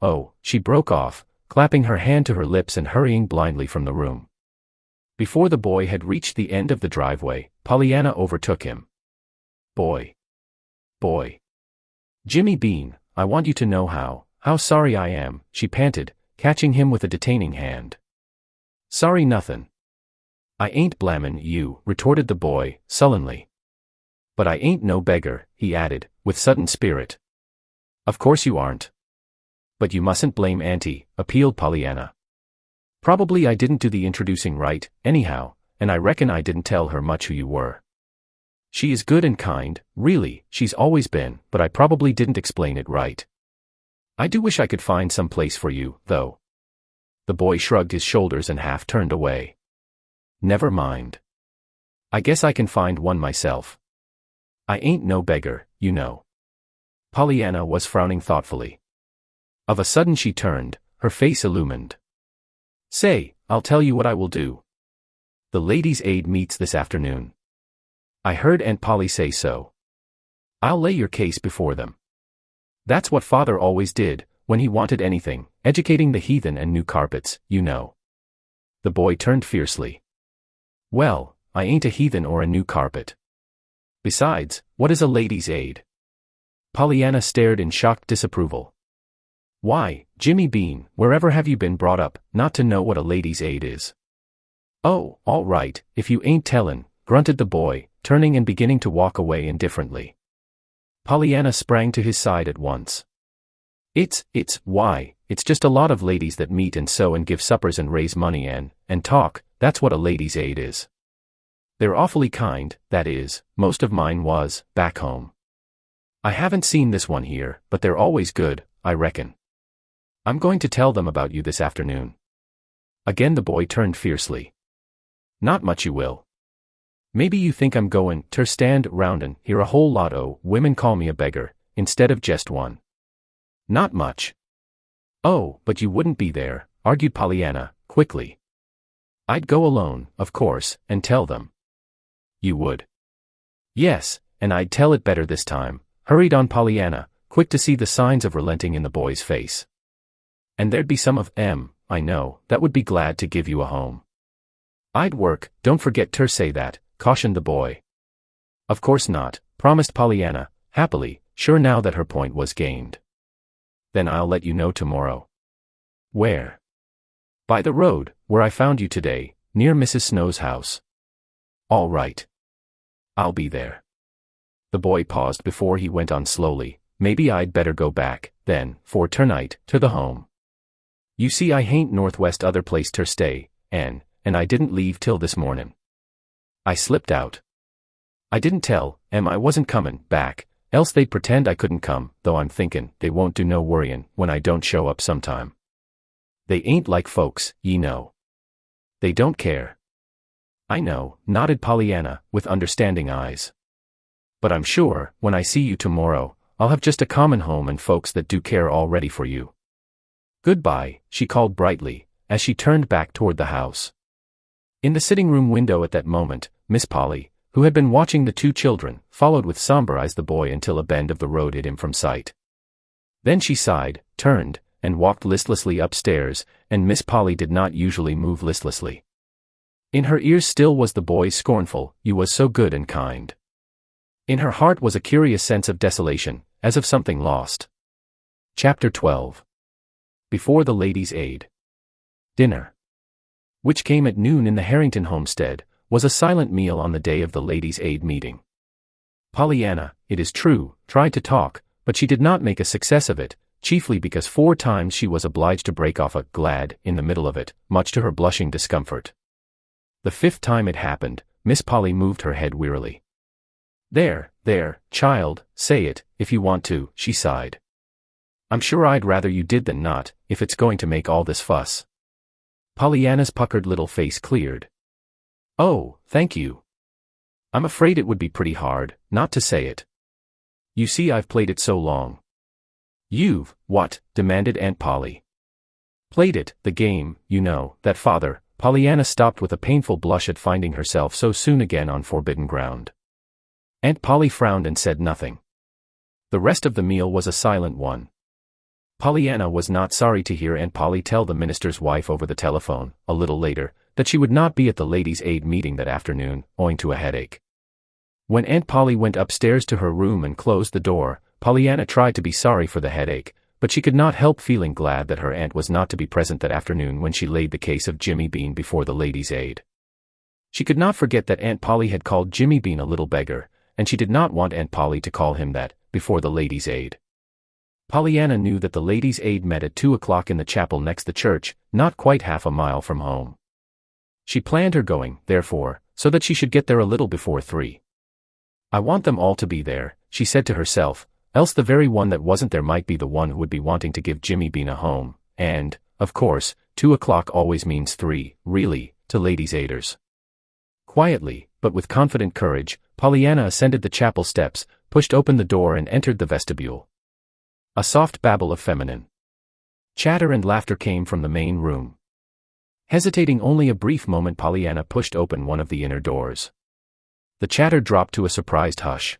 oh, she broke off, clapping her hand to her lips and hurrying blindly from the room. Before the boy had reached the end of the driveway, Pollyanna overtook him. Boy. Jimmy Bean, I want you to know how sorry I am, she panted, catching him with a detaining hand. Sorry nothin'. I ain't blamin' you, retorted the boy, sullenly. But I ain't no beggar, he added, with sudden spirit. Of course you aren't. But you mustn't blame Auntie, appealed Pollyanna. Probably I didn't do the introducing right, anyhow, and I reckon I didn't tell her much who you were. She is good and kind, really, she's always been, but I probably didn't explain it right. I do wish I could find some place for you, though. The boy shrugged his shoulders and half turned away. Never mind. I guess I can find one myself. I ain't no beggar, you know. Pollyanna was frowning thoughtfully. Of a sudden she turned, her face illumined. Say, I'll tell you what I will do. The Ladies' Aid meets this afternoon. I heard Aunt Polly say so. I'll lay your case before them. That's what Father always did, when he wanted anything, educating the heathen and new carpets, you know. The boy turned fiercely. Well, I ain't a heathen or a new carpet. Besides, what is a Ladies' Aid? Pollyanna stared in shocked disapproval. Why, Jimmy Bean, wherever have you been brought up, not to know what a Ladies' Aid is? Oh, all right, if you ain't tellin', grunted the boy, turning and beginning to walk away indifferently. Pollyanna sprang to his side at once. It's just a lot of ladies that meet and sew and give suppers and raise money and talk, that's what a Ladies' Aid is. They're awfully kind, that is, most of mine was, back home. I haven't seen this one here, but they're always good, I reckon. I'm going to tell them about you this afternoon. Again the boy turned fiercely. Not much you will. Maybe you think I'm going ter stand round and hear a whole lot o' women call me a beggar, instead of just one. Not much. Oh, but you wouldn't be there, argued Pollyanna, quickly. I'd go alone, of course, and tell them. You would? Yes, and I'd tell it better this time, hurried on Pollyanna, quick to see the signs of relenting in the boy's face. And there'd be some of 'em, I know, that would be glad to give you a home. I'd work, don't forget ter say that, cautioned the boy. Of course not, promised Pollyanna, happily, sure now that her point was gained. Then I'll let you know tomorrow. Where? By the road, where I found you today, near Mrs. Snow's house. All right. I'll be there. The boy paused before he went on slowly, maybe I'd better go back, then, for ternight, to the home. You see I hain't northwest other place ter stay, and I didn't leave till this mornin'. I slipped out. I didn't tell 'em I wasn't comin' back, else they'd pretend I couldn't come, though I'm thinkin' they won't do no worryin' when I don't show up sometime. They ain't like folks, ye know. They don't care. I know, nodded Pollyanna, with understanding eyes. But I'm sure, when I see you tomorrow, I'll have just a common home and folks that do care all ready for you. Goodbye, she called brightly, as she turned back toward the house. In the sitting room window at that moment, Miss Polly, who had been watching the two children, followed with somber eyes the boy until a bend of the road hid him from sight. Then she sighed, turned, and walked listlessly upstairs, and Miss Polly did not usually move listlessly. In her ears still was the boy's scornful, "You was so good and kind." In her heart was a curious sense of desolation, as of something lost. Chapter 12. Before the Ladies' Aid. Dinner, which came at noon in the Harrington homestead, was a silent meal on the day of the Ladies' Aid meeting. Pollyanna, it is true, tried to talk, but she did not make a success of it, chiefly because 4 times she was obliged to break off a "glad" in the middle of it, much to her blushing discomfort. The 5th time it happened, Miss Polly moved her head wearily. There, child, say it, if you want to," she sighed. "I'm sure I'd rather you did than not, if it's going to make all this fuss." Pollyanna's puckered little face cleared. "Oh, thank you. I'm afraid it would be pretty hard, not to say it. You see I've played it so long." "You've, what?" demanded Aunt Polly. "Played it, the game, you know, that Father." Pollyanna stopped with a painful blush at finding herself so soon again on forbidden ground. Aunt Polly frowned and said nothing. The rest of the meal was a silent one. Pollyanna was not sorry to hear Aunt Polly tell the minister's wife over the telephone, a little later, that she would not be at the Ladies' Aid meeting that afternoon, owing to a headache. When Aunt Polly went upstairs to her room and closed the door, Pollyanna tried to be sorry for the headache, but she could not help feeling glad that her aunt was not to be present that afternoon when she laid the case of Jimmy Bean before the Ladies' Aid. She could not forget that Aunt Polly had called Jimmy Bean a little beggar, and she did not want Aunt Polly to call him that, before the Ladies' Aid. Pollyanna knew that the Ladies' Aid met at 2 o'clock in the chapel next the church, not quite half a mile from home. She planned her going, therefore, so that she should get there a little before 3. "I want them all to be there," she said to herself, "else the very one that wasn't there might be the one who would be wanting to give Jimmy Bean a home, and, of course, 2 o'clock always means 3, really, to Ladies' Aiders." Quietly, but with confident courage, Pollyanna ascended the chapel steps, pushed open the door and entered the vestibule. A soft babble of feminine chatter and laughter came from the main room. Hesitating only a brief moment, Pollyanna pushed open one of the inner doors. The chatter dropped to a surprised hush.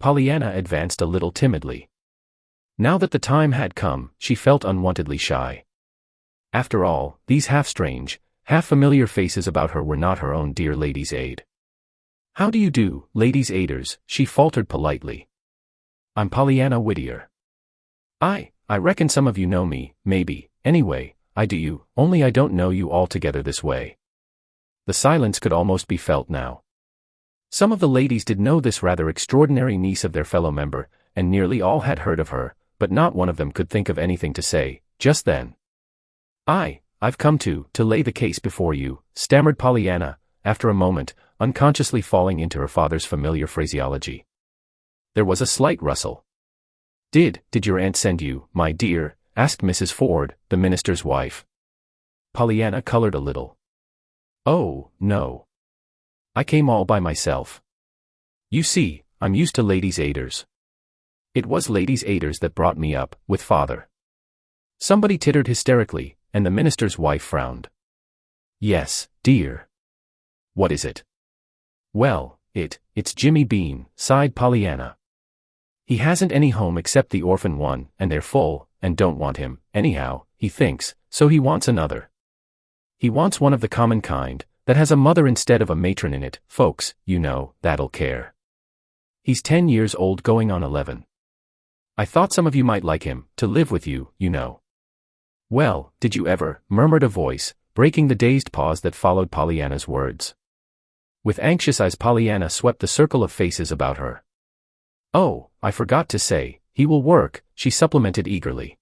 Pollyanna advanced a little timidly. Now that the time had come, she felt unwontedly shy. After all, these half-strange, half-familiar faces about her were not her own dear Ladies' Aid. "How do you do, Ladies' Aiders?" she faltered politely. "I'm Pollyanna Whittier. I reckon some of you know me, maybe. Anyway, I do, only I don't know you all together this way." The silence could almost be felt now. Some of the ladies did know this rather extraordinary niece of their fellow member, and nearly all had heard of her, but not one of them could think of anything to say, just then. I've come to lay the case before you," stammered Pollyanna, after a moment, unconsciously falling into her father's familiar phraseology. There was a slight rustle. Did your aunt send you, my dear?" asked Mrs. Ford, the minister's wife. Pollyanna colored a little. "Oh, no. I came all by myself. You see, I'm used to Ladies' Aiders. It was Ladies' Aiders that brought me up, with father." Somebody tittered hysterically, and the minister's wife frowned. "Yes, dear. What is it?" "Well, it's Jimmy Bean," sighed Pollyanna. "He hasn't any home except the orphan one, and they're full, and don't want him, anyhow, he thinks, so he wants another. He wants one of the common kind, that has a mother instead of a matron in it, folks, you know, that'll care. He's 10 years old going on 11. I thought some of you might like him, to live with you, you know." "Well, did you ever?" murmured a voice, breaking the dazed pause that followed Pollyanna's words. With anxious eyes, Pollyanna swept the circle of faces about her. "Oh, I forgot to say, he will work," she supplemented eagerly.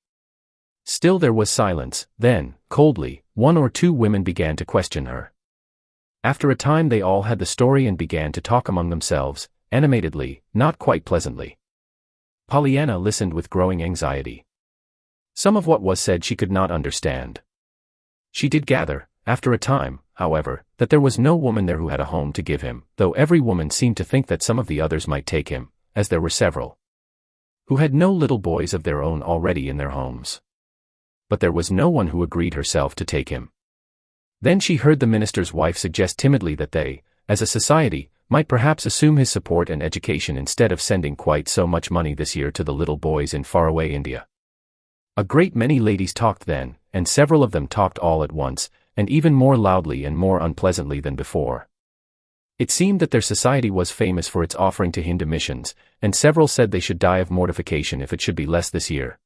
Still there was silence. Then, coldly, one or two women began to question her. After a time they all had the story and began to talk among themselves, animatedly, not quite pleasantly. Pollyanna listened with growing anxiety. Some of what was said she could not understand. She did gather, after a time, however, that there was no woman there who had a home to give him, though every woman seemed to think that some of the others might take him, as there were several who had no little boys of their own already in their homes. But there was no one who agreed herself to take him. Then she heard the minister's wife suggest timidly that they, as a society, might perhaps assume his support and education instead of sending quite so much money this year to the little boys in faraway India. A great many ladies talked then, and several of them talked all at once, and even more loudly and more unpleasantly than before. It seemed that their society was famous for its offering to Hindu missions, and several said they should die of mortification if it should be less this year.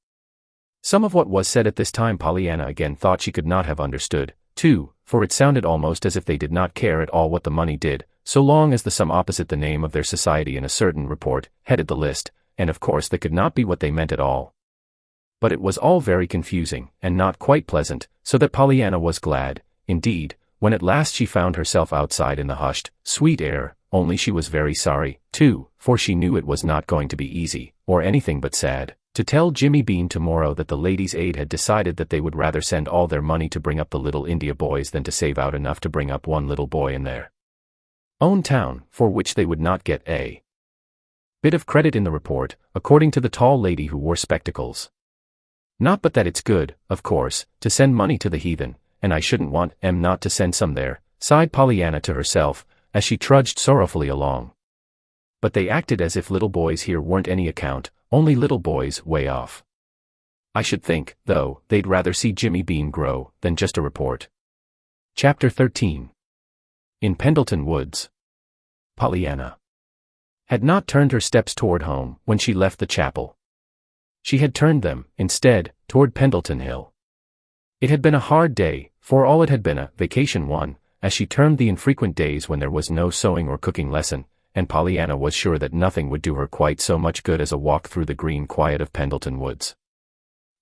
Some of what was said at this time Pollyanna again thought she could not have understood, too, for it sounded almost as if they did not care at all what the money did, so long as the sum opposite the name of their society in a certain report headed the list, and of course that could not be what they meant at all. But it was all very confusing, and not quite pleasant, so that Pollyanna was glad, indeed, when at last she found herself outside in the hushed, sweet air, only she was very sorry, too, for she knew it was not going to be easy, or anything but sad, to tell Jimmy Bean tomorrow that the Ladies' Aid had decided that they would rather send all their money to bring up the little India boys than to save out enough to bring up one little boy in their own town, for which they would not get a bit of credit in the report, according to the tall lady who wore spectacles. "Not but that it's good, of course, to send money to the heathen, and I shouldn't want not to send some there," sighed Pollyanna to herself, as she trudged sorrowfully along. "But they acted as if little boys here weren't any account, only little boys way off. I should think, though, they'd rather see Jimmy Bean grow than just a report." Chapter 13. In Pendleton Woods. Pollyanna had not turned her steps toward home when she left the chapel. She had turned them, instead, toward Pendleton Hill. It had been a hard day, for all it had been a vacation one, as she termed the infrequent days when there was no sewing or cooking lesson, and Pollyanna was sure that nothing would do her quite so much good as a walk through the green quiet of Pendleton Woods.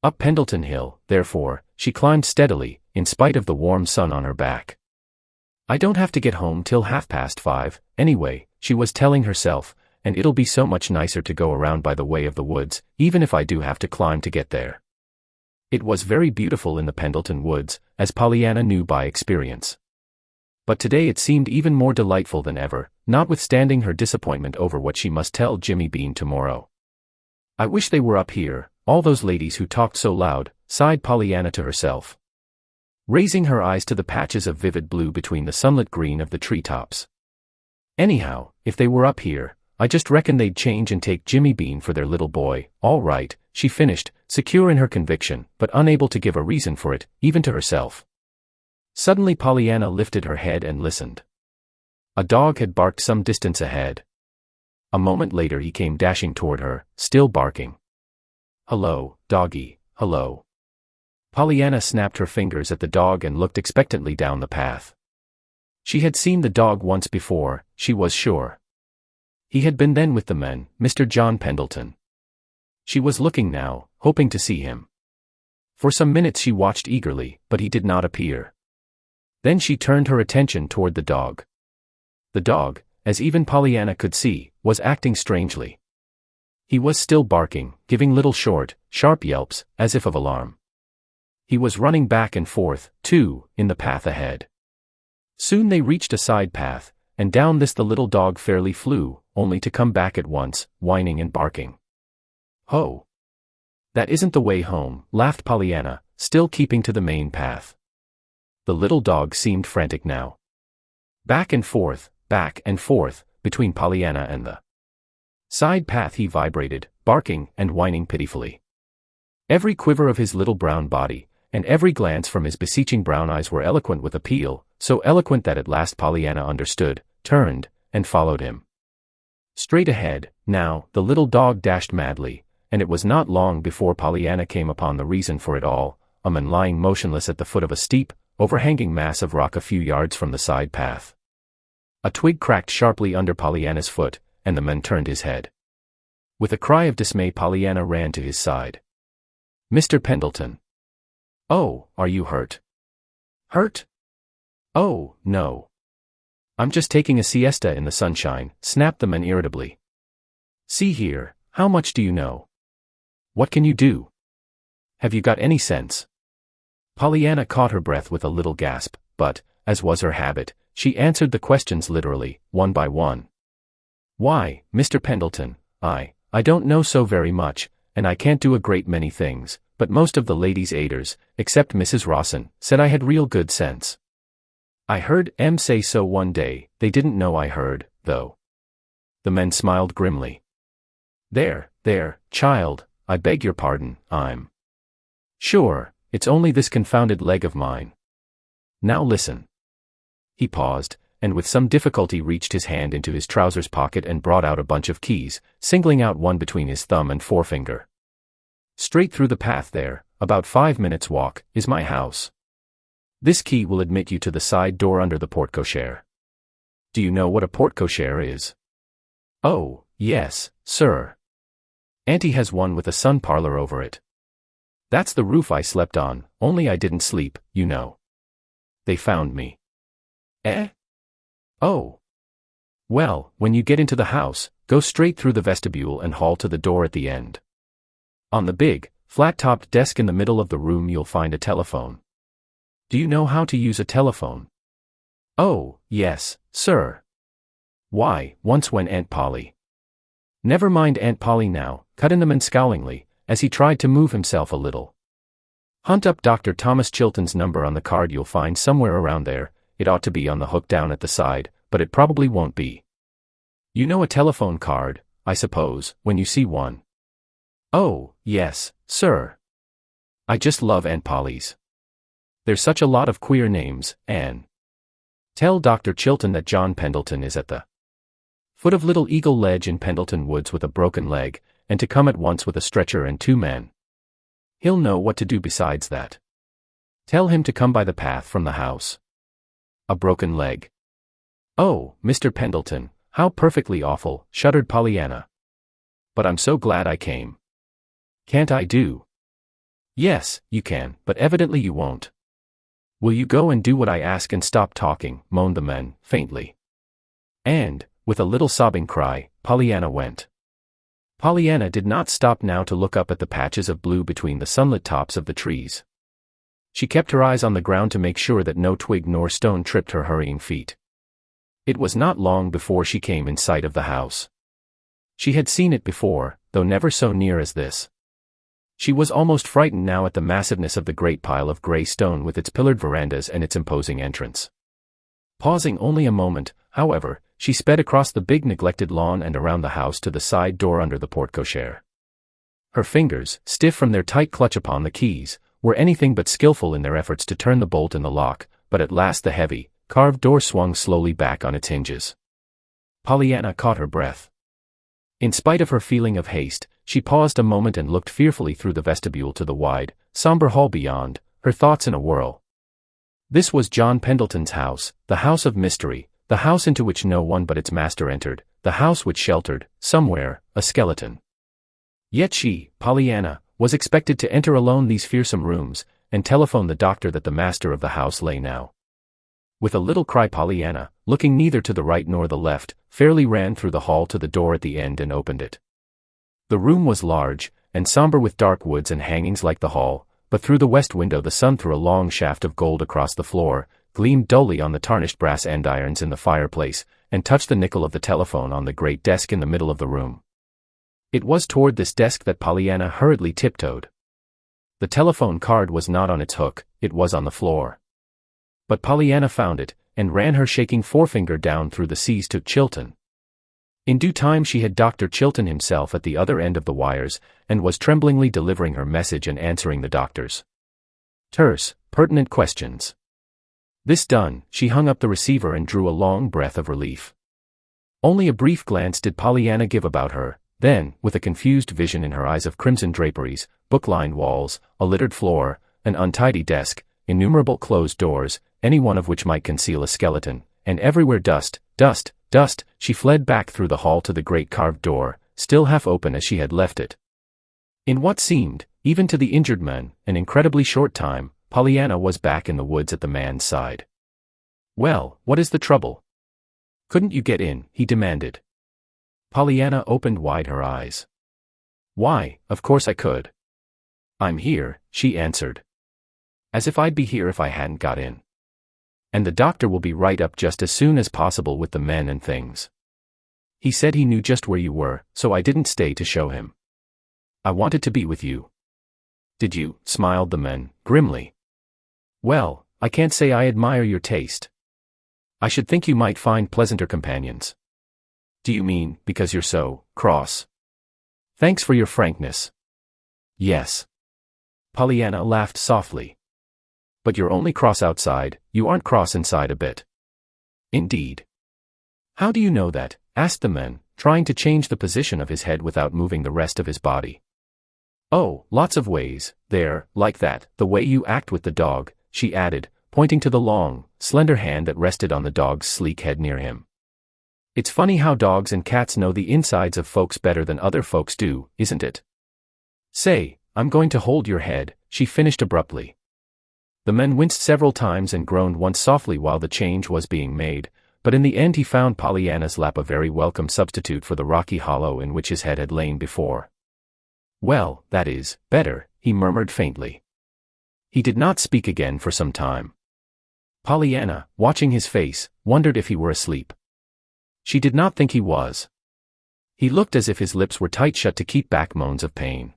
Up Pendleton Hill, therefore, she climbed steadily, in spite of the warm sun on her back. "I don't have to get home till 5:30, anyway," she was telling herself, "and it'll be so much nicer to go around by the way of the woods, even if I do have to climb to get there." It was very beautiful in the Pendleton Woods, as Pollyanna knew by experience. But today it seemed even more delightful than ever, notwithstanding her disappointment over what she must tell Jimmy Bean tomorrow. I wish they were up here, all those ladies who talked so loud, sighed Pollyanna to herself, raising her eyes to the patches of vivid blue between the sunlit green of the treetops. Anyhow, if they were up here, I just reckon they'd change and take Jimmy Bean for their little boy. All right, she finished, secure in her conviction, but unable to give a reason for it, even to herself. Suddenly Pollyanna lifted her head and listened. A dog had barked some distance ahead. A moment later he came dashing toward her, still barking. "Hello, doggy, hello." Pollyanna snapped her fingers at the dog and looked expectantly down the path. She had seen the dog once before, she was sure. He had been then with the men, Mr. John Pendleton. She was looking now, hoping to see him. For some minutes she watched eagerly, but he did not appear. Then she turned her attention toward the dog. The dog, as even Pollyanna could see, was acting strangely. He was still barking, giving little short, sharp yelps, as if of alarm. He was running back and forth, too, in the path ahead. Soon they reached a side path, and down this the little dog fairly flew, only to come back at once, whining and barking. "Ho! That isn't the way home," laughed Pollyanna, still keeping to the main path. The little dog seemed frantic now. Back and forth, between Pollyanna and the side path he vibrated, barking and whining pitifully. Every quiver of his little brown body, and every glance from his beseeching brown eyes were eloquent with appeal, so eloquent that at last Pollyanna understood, turned, and followed him. Straight ahead, now, the little dog dashed madly, and it was not long before Pollyanna came upon the reason for it all, a man lying motionless at the foot of a steep, overhanging mass of rock a few yards from the side path. A twig cracked sharply under Pollyanna's foot, and the man turned his head. With a cry of dismay Pollyanna ran to his side. "Mr. Pendleton. Oh, are you hurt?" "Hurt? Oh, no. I'm just taking a siesta in the sunshine," snapped the man irritably. "See here, how much do you know? What can you do? Have you got any sense?" Pollyanna caught her breath with a little gasp, but, as was her habit, she answered the questions literally, one by one. "Why, Mr. Pendleton, I don't know so very much, and I can't do a great many things, but most of the ladies' aiders, except Mrs. Rawson, said I had real good sense. I heard M say so one day. They didn't know I heard, though." The man smiled grimly. There, child, I beg your pardon, I'm sure, it's only this confounded leg of mine. Now listen." He paused, and with some difficulty reached his hand into his trousers pocket and brought out a bunch of keys, singling out one between his thumb and forefinger. "Straight through the path there, about 5 minutes' walk, is my house. This key will admit you to the side door under the porte-cochere. Do you know what a porte-cochere is?" "Oh, yes, sir. Auntie has one with a sun parlor over it. That's the roof I slept on, only I didn't sleep, you know. They found me." "Eh? Oh. Well, when you get into the house, go straight through the vestibule and haul to the door at the end. On the big, flat-topped desk in the middle of the room you'll find a telephone. Do you know how to use a telephone?" "Oh, yes, sir. Why, once when Aunt Polly—" "Never mind Aunt Polly now," cut in the man scowlingly, as he tried to move himself a little. "Hunt up Dr. Thomas Chilton's number on the card you'll find somewhere around there. It ought to be on the hook down at the side, but it probably won't be. You know a telephone card, I suppose, when you see one?" "Oh, yes, sir. I just love Aunt Polly's. There's such a lot of queer names, Anne. Tell Dr. Chilton that John Pendleton is at the foot of Little Eagle Ledge in Pendleton Woods with a broken leg, and to come at once with a stretcher and 2 men. He'll know what to do besides that. Tell him to come by the path from the house." "A broken leg? Oh, Mr. Pendleton, how perfectly awful," shuddered Pollyanna. "But I'm so glad I came." "Can't I do?" "Yes, you can, but evidently you won't." "Will you go and do what I ask and stop talking?" moaned the man, faintly. And, with a little sobbing cry, Pollyanna went. Pollyanna did not stop now to look up at the patches of blue between the sunlit tops of the trees. She kept her eyes on the ground to make sure that no twig nor stone tripped her hurrying feet. It was not long before she came in sight of the house. She had seen it before, though never so near as this. She was almost frightened now at the massiveness of the great pile of gray stone with its pillared verandas and its imposing entrance. Pausing only a moment, however, she sped across the big neglected lawn and around the house to the side door under the porte-cochere. Her fingers, stiff from their tight clutch upon the keys, were anything but skillful in their efforts to turn the bolt in the lock, but at last the heavy, carved door swung slowly back on its hinges. Pollyanna caught her breath. In spite of her feeling of haste, she paused a moment and looked fearfully through the vestibule to the wide, somber hall beyond, her thoughts in a whirl. This was John Pendleton's house, the house of mystery, the house into which no one but its master entered, the house which sheltered, somewhere, a skeleton. Yet she, Pollyanna, was expected to enter alone these fearsome rooms, and telephone the doctor that the master of the house lay now. With a little cry, Pollyanna, looking neither to the right nor the left, fairly ran through the hall to the door at the end and opened it. The room was large, and somber with dark woods and hangings like the hall, but through the west window the sun threw a long shaft of gold across the floor, gleamed dully on the tarnished brass andirons in the fireplace, and touched the nickel of the telephone on the great desk in the middle of the room. It was toward this desk that Pollyanna hurriedly tiptoed. The telephone card was not on its hook, it was on the floor. But Pollyanna found it, and ran her shaking forefinger down through the C's to Chilton. In due time she had Dr. Chilton himself at the other end of the wires, and was tremblingly delivering her message and answering the doctor's terse, pertinent questions. This done, she hung up the receiver and drew a long breath of relief. Only a brief glance did Pollyanna give about her, then, with a confused vision in her eyes of crimson draperies, book-lined walls, a littered floor, an untidy desk, innumerable closed doors, any one of which might conceal a skeleton, and everywhere dust, dust, dust, she fled back through the hall to the great carved door, still half open as she had left it. In what seemed, even to the injured man, an incredibly short time, Pollyanna was back in the woods at the man's side. "Well, what is the trouble? Couldn't you get in?" he demanded. Pollyanna opened wide her eyes. "Why, of course I could. I'm here," she answered. "As if I'd be here if I hadn't got in. And the doctor will be right up just as soon as possible with the men and things. He said he knew just where you were, so I didn't stay to show him. I wanted to be with you." "Did you?" smiled the man, grimly. "Well, I can't say I admire your taste. I should think you might find pleasanter companions." "Do you mean, because you're so cross?" "Thanks for your frankness." "Yes." Pollyanna laughed softly. "But you're only cross outside, you aren't cross inside a bit." "Indeed." "How do you know that?" asked the man, trying to change the position of his head without moving the rest of his body. "Oh, lots of ways, there, like that, the way you act with the dog," she added, pointing to the long, slender hand that rested on the dog's sleek head near him. "It's funny how dogs and cats know the insides of folks better than other folks do, isn't it? Say, I'm going to hold your head," she finished abruptly. The man winced several times and groaned once softly while the change was being made, but in the end he found Pollyanna's lap a very welcome substitute for the rocky hollow in which his head had lain before. "Well, that is better," he murmured faintly. He did not speak again for some time. Pollyanna, watching his face, wondered if he were asleep. She did not think he was. He looked as if his lips were tight shut to keep back moans of pain.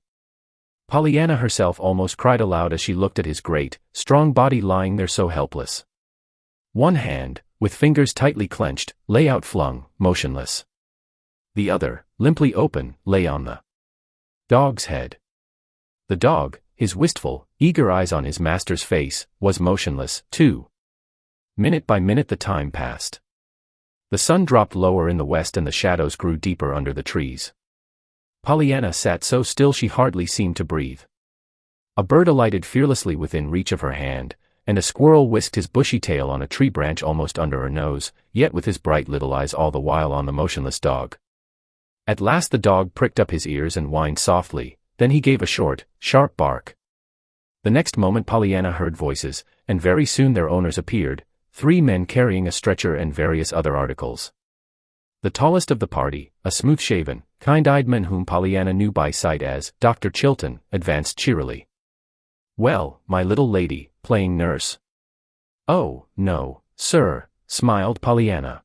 Pollyanna herself almost cried aloud as she looked at his great, strong body lying there so helpless. One hand, with fingers tightly clenched, lay outflung, motionless. The other, limply open, lay on the dog's head. The dog, his wistful, eager eyes on his master's face, was motionless, too. Minute by minute the time passed. The sun dropped lower in the west and the shadows grew deeper under the trees. Pollyanna sat so still she hardly seemed to breathe. A bird alighted fearlessly within reach of her hand, and a squirrel whisked his bushy tail on a tree branch almost under her nose, yet with his bright little eyes all the while on the motionless dog. At last the dog pricked up his ears and whined softly, then he gave a short, sharp bark. The next moment Pollyanna heard voices, and very soon their owners appeared, 3 men carrying a stretcher and various other articles. The tallest of the party, a smooth-shaven, kind-eyed man whom Pollyanna knew by sight as Dr. Chilton, advanced cheerily. "Well, my little lady," playing nurse. "Oh, no, sir," smiled Pollyanna.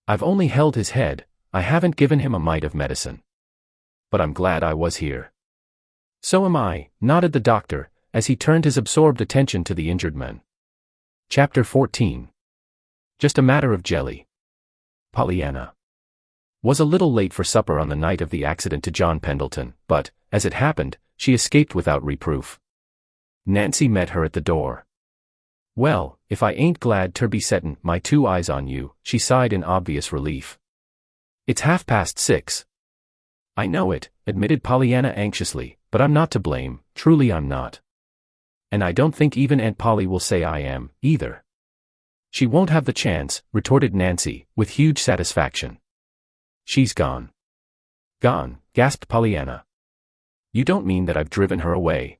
"I've only held his head, I haven't given him a mite of medicine. But I'm glad I was here." "So am I," nodded the doctor, as he turned his absorbed attention to the injured man. Chapter 14. Just a matter of jelly. Pollyanna was a little late for supper on the night of the accident to John Pendleton, but, as it happened, she escaped without reproof. Nancy met her at the door. "Well, if I ain't glad ter be settin' my two eyes on you," she sighed in obvious relief. "It's 6:30. "I know it," admitted Pollyanna anxiously, "but I'm not to blame, truly I'm not. And I don't think even Aunt Polly will say I am, either." "She won't have the chance," retorted Nancy, with huge satisfaction. "She's gone." "Gone," gasped Pollyanna. "You don't mean that I've driven her away?"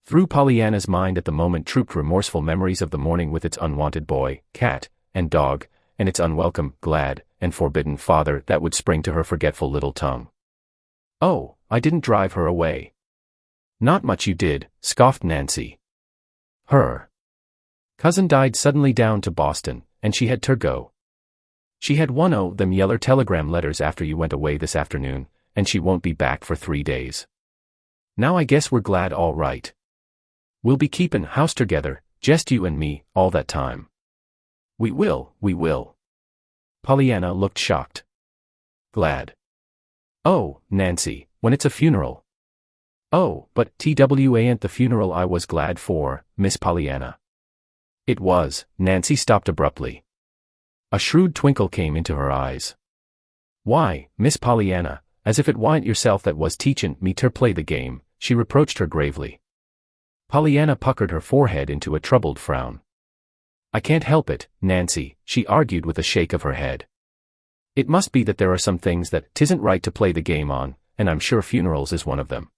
Through Pollyanna's mind at the moment trooped remorseful memories of the morning with its unwanted boy, cat, and dog, and its unwelcome, glad, and forbidden father that would spring to her forgetful little tongue. "Oh, I didn't drive her away." "Not much you did," scoffed Nancy. "Her cousin died suddenly down to Boston, and she had ter go. She had one o' them yeller telegram letters after you went away this afternoon, and she won't be back for 3 days. Now I guess we're glad all right. We'll be keepin' house together, jest you and me, all that time." We will." Pollyanna looked shocked. "Glad? Oh, Nancy, when it's a funeral." "Oh, but TWA ain't the funeral I was glad for, Miss Pollyanna." "It was." Nancy stopped abruptly. A shrewd twinkle came into her eyes. "Why, Miss Pollyanna, as if it wa'n't yourself that was teachin' me ter play the game," she reproached her gravely. Pollyanna puckered her forehead into a troubled frown. "I can't help it, Nancy," she argued with a shake of her head. "It must be that there are some things that 'tisn't right to play the game on, and I'm sure funerals is one of them.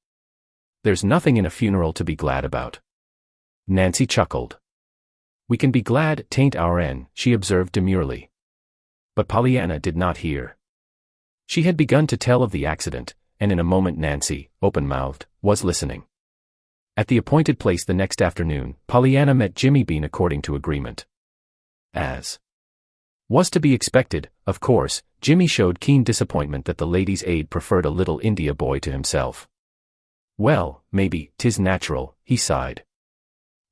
There's nothing in a funeral to be glad about." Nancy chuckled. "We can be glad 'tain't our en," she observed demurely. But Pollyanna did not hear. She had begun to tell of the accident, and in a moment Nancy, open-mouthed, was listening. At the appointed place the next afternoon, Pollyanna met Jimmy Bean according to agreement. As was to be expected, of course, Jimmy showed keen disappointment that the ladies' aide preferred a little India boy to himself. "Well, maybe 'tis natural," he sighed.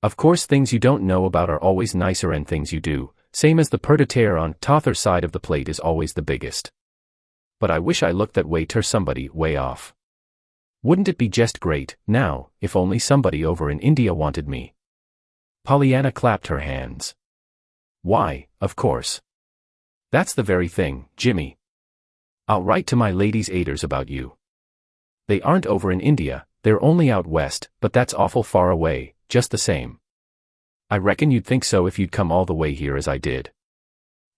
"Of course things you don't know about are always nicer than things you do, same as the pert-a-terre on t'other side of the plate is always the biggest. But I wish I looked that way ter somebody way off. Wouldn't it be jest great, now, if only somebody over in India wanted me?" Pollyanna clapped her hands. "Why, of course. That's the very thing, Jimmy. I'll write to my ladies' aiders about you. They aren't over in India, they're only out west, but that's awful far away, just the same. I reckon you'd think so if you'd come all the way here as I did."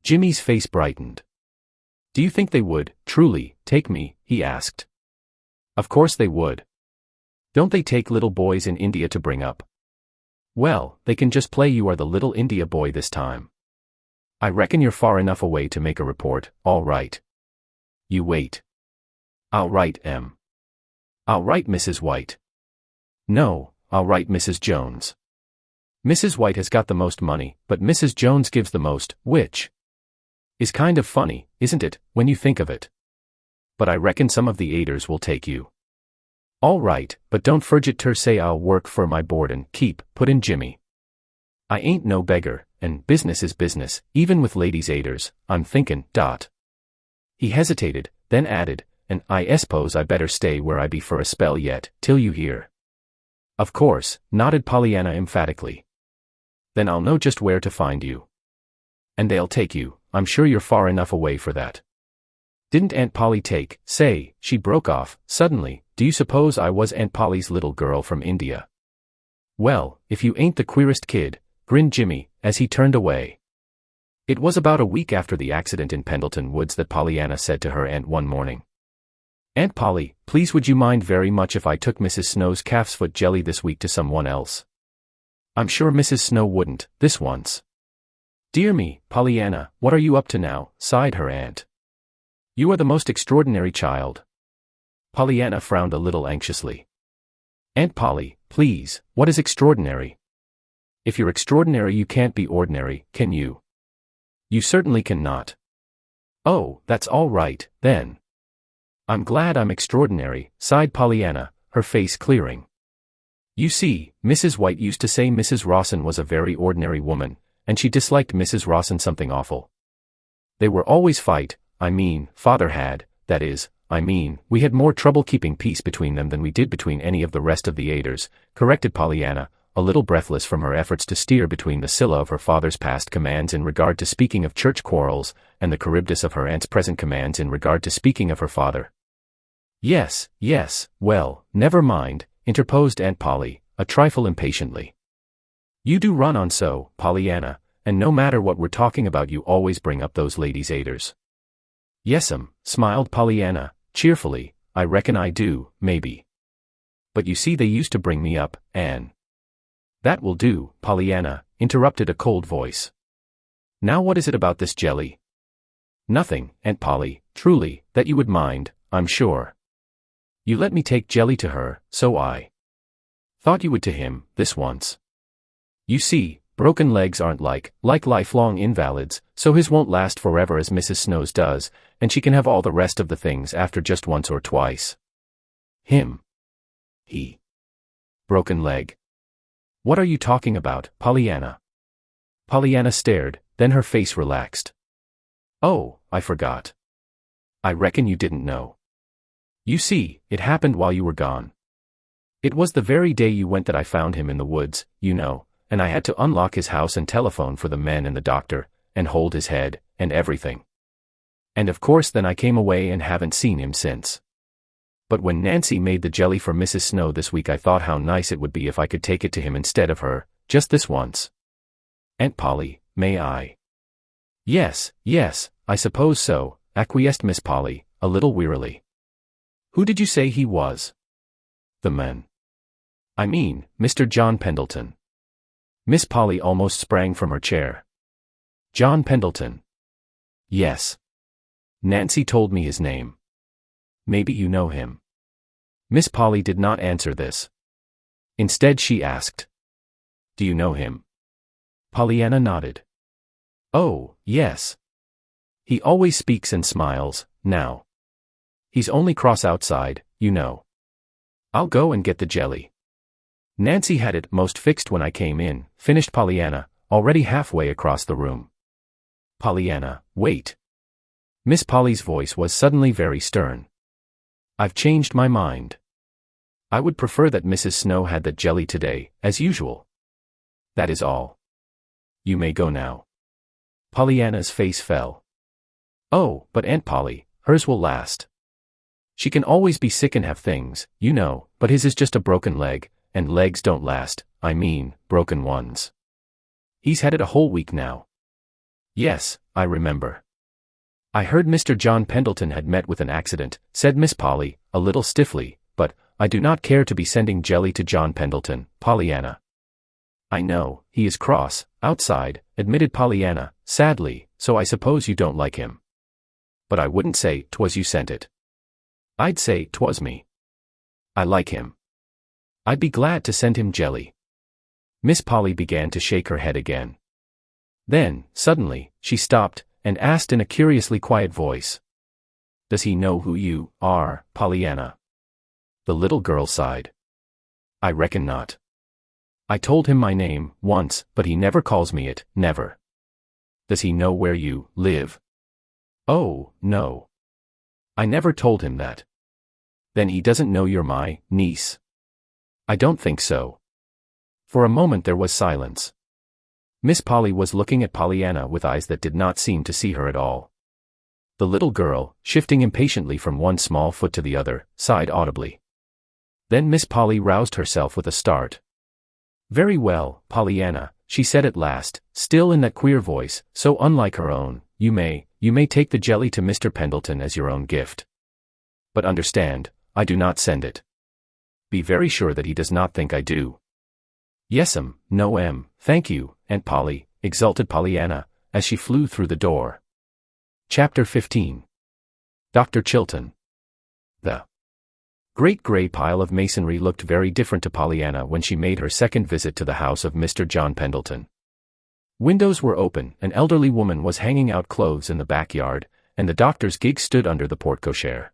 Jimmy's face brightened. "Do you think they would, truly, take me?" he asked. "Of course they would. Don't they take little boys in India to bring up? Well, they can just play you are the little India boy this time. I reckon you're far enough away to make a report, all right. You wait. I'll write M. I'll write Mrs. White. No, I'll write Mrs. Jones. Mrs. White has got the most money, but Mrs. Jones gives the most, which is kind of funny, isn't it, when you think of it? But I reckon some of the aiders will take you." "All right, but don't forget ter say I'll work for my board and keep," put in Jimmy. "I ain't no beggar, and business is business, even with ladies' aiders, I'm thinkin', dot." He hesitated, then added, "and I s'pose I better stay where I be for a spell yet, till you hear." "Of course," nodded Pollyanna emphatically. "Then I'll know just where to find you. And they'll take you, I'm sure you're far enough away for that. Didn't Aunt Polly take, say," she broke off, suddenly, "do you suppose I was Aunt Polly's little girl from India?" "Well, if you ain't the queerest kid," grinned Jimmy, as he turned away. It was about a week after the accident in Pendleton Woods that Pollyanna said to her aunt one morning, "Aunt Polly, please would you mind very much if I took Mrs. Snow's calf's foot jelly this week to someone else? I'm sure Mrs. Snow wouldn't, this once." "Dear me, Pollyanna, what are you up to now?" sighed her aunt. "You are the most extraordinary child." Pollyanna frowned a little anxiously. "Aunt Polly, please, what is extraordinary?" If you're extraordinary, you can't be ordinary, can you? You certainly cannot. Oh, that's all right, then. I'm glad I'm extraordinary, sighed Pollyanna, her face clearing. You see, Mrs. White used to say Mrs. Rawson was a very ordinary woman, and she disliked Mrs. Rawson something awful. They were always father had, that is, we had more trouble keeping peace between them than we did between any of the rest of the Aders, corrected Pollyanna, a little breathless from her efforts to steer between the Scylla of her father's past commands in regard to speaking of church quarrels, and the Charybdis of her aunt's present commands in regard to speaking of her father. Yes, well, never mind, interposed Aunt Polly, a trifle impatiently. You do run on so, Pollyanna, and no matter what we're talking about you always bring up those ladies' Aders. Yes'm, smiled Pollyanna, cheerfully, I reckon I do, maybe. But you see they used to bring me up, Anne. That will do, Pollyanna, interrupted a cold voice. Now what is it about this jelly? Nothing, Aunt Polly, truly, that you would mind, I'm sure. You let me take Jelly to her, so I thought you would to him, this once. You see, broken legs aren't like lifelong invalids, so his won't last forever as Mrs. Snow's does, and she can have all the rest of the things after just once or twice. Him. He. Broken leg. What are you talking about, Pollyanna? Pollyanna stared, then her face relaxed. Oh, I forgot. I reckon you didn't know. You see, it happened while you were gone. It was the very day you went that I found him in the woods, you know, and I had to unlock his house and telephone for the men and the doctor, and hold his head, and everything. And of course then I came away and haven't seen him since. But when Nancy made the jelly for Mrs. Snow this week I thought how nice it would be if I could take it to him instead of her, just this once. Aunt Polly, may I? Yes, I suppose so, acquiesced Miss Polly, a little wearily. Who did you say he was? The man. I mean, Mr. John Pendleton. Miss Polly almost sprang from her chair. John Pendleton. Yes. Nancy told me his name. Maybe you know him. Miss Polly did not answer this. Instead she asked. Do you know him? Pollyanna nodded. Oh, yes. He always speaks and smiles, now. He's only cross outside, you know. I'll go and get the jelly. Nancy had it most fixed when I came in, finished Pollyanna, already halfway across the room. Pollyanna, wait. Miss Polly's voice was suddenly very stern. I've changed my mind. I would prefer that Mrs. Snow had the jelly today, as usual. That is all. You may go now. Pollyanna's face fell. Oh, but Aunt Polly, hers will last. She can always be sick and have things, you know, but his is just a broken leg, and legs don't last, broken ones. He's had it a whole week now. Yes, I remember. I heard Mr. John Pendleton had met with an accident, said Miss Polly, a little stiffly, but I do not care to be sending jelly to John Pendleton, Pollyanna. I know, he is cross, outside, admitted Pollyanna, sadly, so I suppose you don't like him. But I wouldn't say 'twas you sent it. I'd say 'twas me. I like him. I'd be glad to send him jelly. Miss Polly began to shake her head again. Then, suddenly, she stopped, and asked in a curiously quiet voice. Does he know who you are, Pollyanna? The little girl sighed. I reckon not. I told him my name, once, but he never calls me it, never. Does he know where you live? Oh, no. I never told him that. Then he doesn't know you're my niece? I don't think so. For a moment there was silence. Miss Polly was looking at Pollyanna with eyes that did not seem to see her at all. The little girl, shifting impatiently from one small foot to the other, sighed audibly. Then Miss Polly roused herself with a start. Very well, Pollyanna, she said at last, still in that queer voice, so unlike her own, you may take the jelly to Mr. Pendleton as your own gift. But understand, I do not send it. Be very sure that he does not think I do. Yes'm, no'm, thank you, Aunt Polly, exulted Pollyanna, as she flew through the door. Chapter 15. Dr. Chilton. The Great gray pile of masonry looked very different to Pollyanna when she made her second visit to the house of Mr. John Pendleton. Windows were open, an elderly woman was hanging out clothes in the backyard, and the doctor's gig stood under the porte-cochere.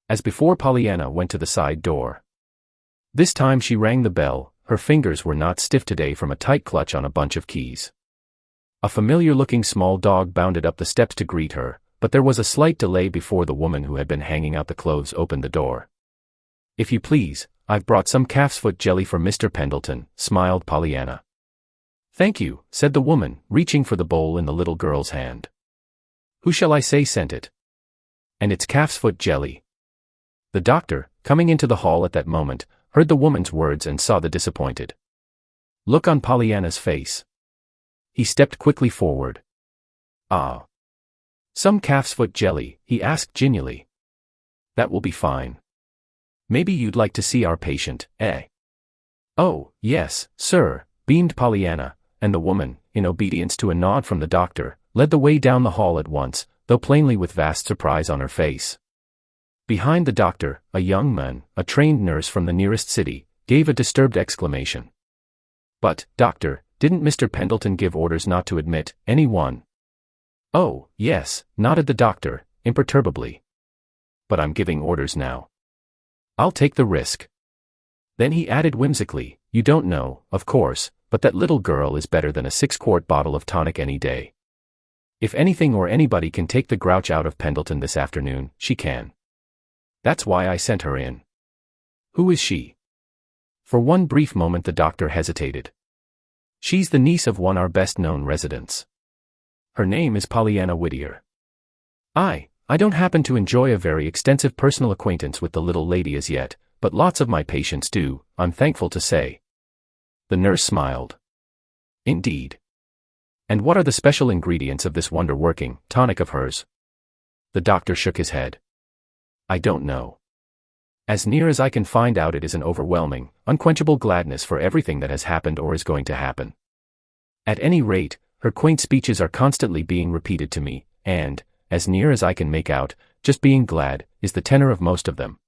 As before, Pollyanna went to the side door. This time she rang the bell. Her fingers were not stiff today from a tight clutch on a bunch of keys. A familiar-looking small dog bounded up the steps to greet her, but there was a slight delay before the woman who had been hanging out the clothes opened the door. "If you please, I've brought some calf's foot jelly for Mr. Pendleton," smiled Pollyanna. "Thank you," said the woman, reaching for the bowl in the little girl's hand. "Who shall I say sent it? And it's calf's foot jelly." The doctor, coming into the hall at that moment, heard the woman's words and saw the disappointed look on Pollyanna's face. He stepped quickly forward. "Ah. Some calf's foot jelly?" he asked genially. "That will be fine. Maybe you'd like to see our patient, eh?" "Oh, yes, sir," beamed Pollyanna, and the woman, in obedience to a nod from the doctor, led the way down the hall at once, though plainly with vast surprise on her face. Behind the doctor, a young man, a trained nurse from the nearest city, gave a disturbed exclamation. "But, doctor, didn't Mr. Pendleton give orders not to admit anyone?" "Oh, yes," nodded the doctor, imperturbably. "But I'm giving orders now. I'll take the risk." Then he added whimsically, "You don't know, of course, but that little girl is better than a 6-quart bottle of tonic any day. If anything or anybody can take the grouch out of Pendleton this afternoon, she can. That's why I sent her in." "Who is she?" For one brief moment the doctor hesitated. "She's the niece of one of our best-known residents. Her name is Pollyanna Whittier. I don't happen to enjoy a very extensive personal acquaintance with the little lady as yet, but lots of my patients do, I'm thankful to say." The nurse smiled. "Indeed. And what are the special ingredients of this wonder-working tonic of hers?" The doctor shook his head. "I don't know. As near as I can find out, it is an overwhelming, unquenchable gladness for everything that has happened or is going to happen. At any rate, her quaint speeches are constantly being repeated to me, and, as near as I can make out, just being glad is the tenor of most of them.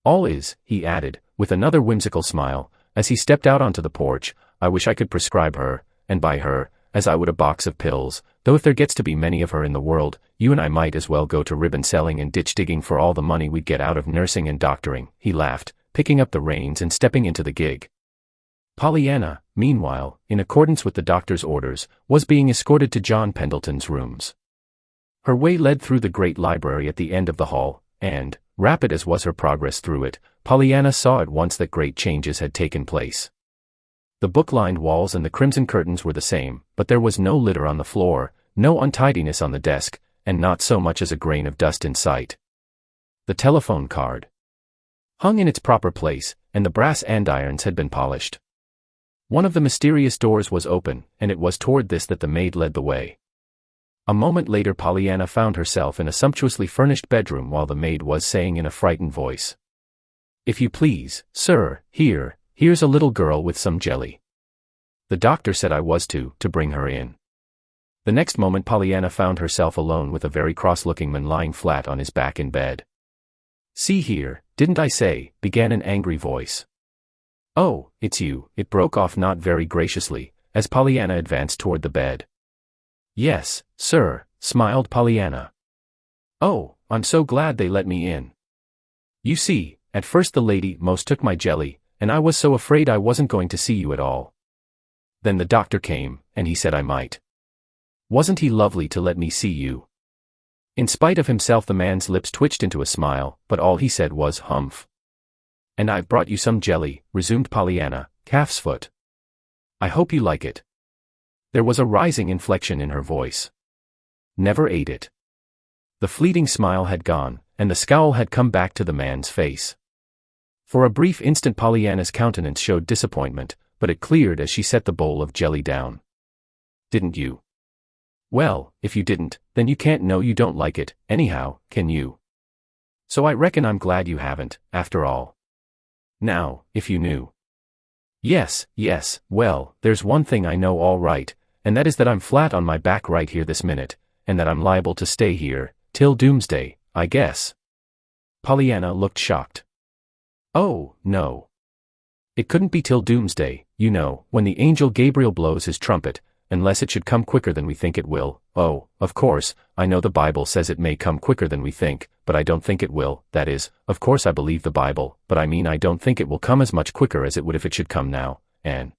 All is," he added, with another whimsical smile, as he stepped out onto the porch, "I wish I could prescribe her, and by her, as I would a box of pills, though if there gets to be many of her in the world, you and I might as well go to ribbon selling and ditch digging for all the money we'd get out of nursing and doctoring," he laughed, picking up the reins and stepping into the gig. Pollyanna, meanwhile, in accordance with the doctor's orders, was being escorted to John Pendleton's rooms. Her way led through the great library at the end of the hall, and, rapid as was her progress through it, Pollyanna saw at once that great changes had taken place. The book-lined walls and the crimson curtains were the same, but there was no litter on the floor, no untidiness on the desk, and not so much as a grain of dust in sight. The telephone card hung in its proper place, and the brass andirons had been polished. One of the mysterious doors was open, and it was toward this that the maid led the way. A moment later Pollyanna found herself in a sumptuously furnished bedroom while the maid was saying in a frightened voice, "If you please, sir, here's a little girl with some jelly. The doctor said I was to bring her in." The next moment Pollyanna found herself alone with a very cross-looking man lying flat on his back in bed. "See here, didn't I say," began an angry voice. "Oh, it's you," it broke off not very graciously, as Pollyanna advanced toward the bed. "Yes, sir," smiled Pollyanna. "Oh, I'm so glad they let me in. You see, at first the lady most took my jelly, and I was so afraid I wasn't going to see you at all. Then the doctor came, and he said I might. Wasn't he lovely to let me see you?" In spite of himself the man's lips twitched into a smile, but all he said was humph. "And I've brought you some jelly," resumed Pollyanna, "calf's foot. I hope you like it." There was a rising inflection in her voice. "Never ate it." The fleeting smile had gone, and the scowl had come back to the man's face. For a brief instant Pollyanna's countenance showed disappointment, but it cleared as she set the bowl of jelly down. "Didn't you? Well, if you didn't, then you can't know you don't like it, anyhow, can you? So I reckon I'm glad you haven't, after all. Now, if you knew." Yes, well, there's one thing I know all right, and that is that I'm flat on my back right here this minute, and that I'm liable to stay here, till doomsday, I guess." Pollyanna looked shocked. Oh, no. It couldn't be till doomsday, you know, when the angel Gabriel blows his trumpet, unless it should come quicker than we think it will. Oh, of course, I know the Bible says it may come quicker than we think, but I don't think it will. That is, of course I believe the Bible, but I mean I don't think it will come as much quicker as it would if it should come now, and...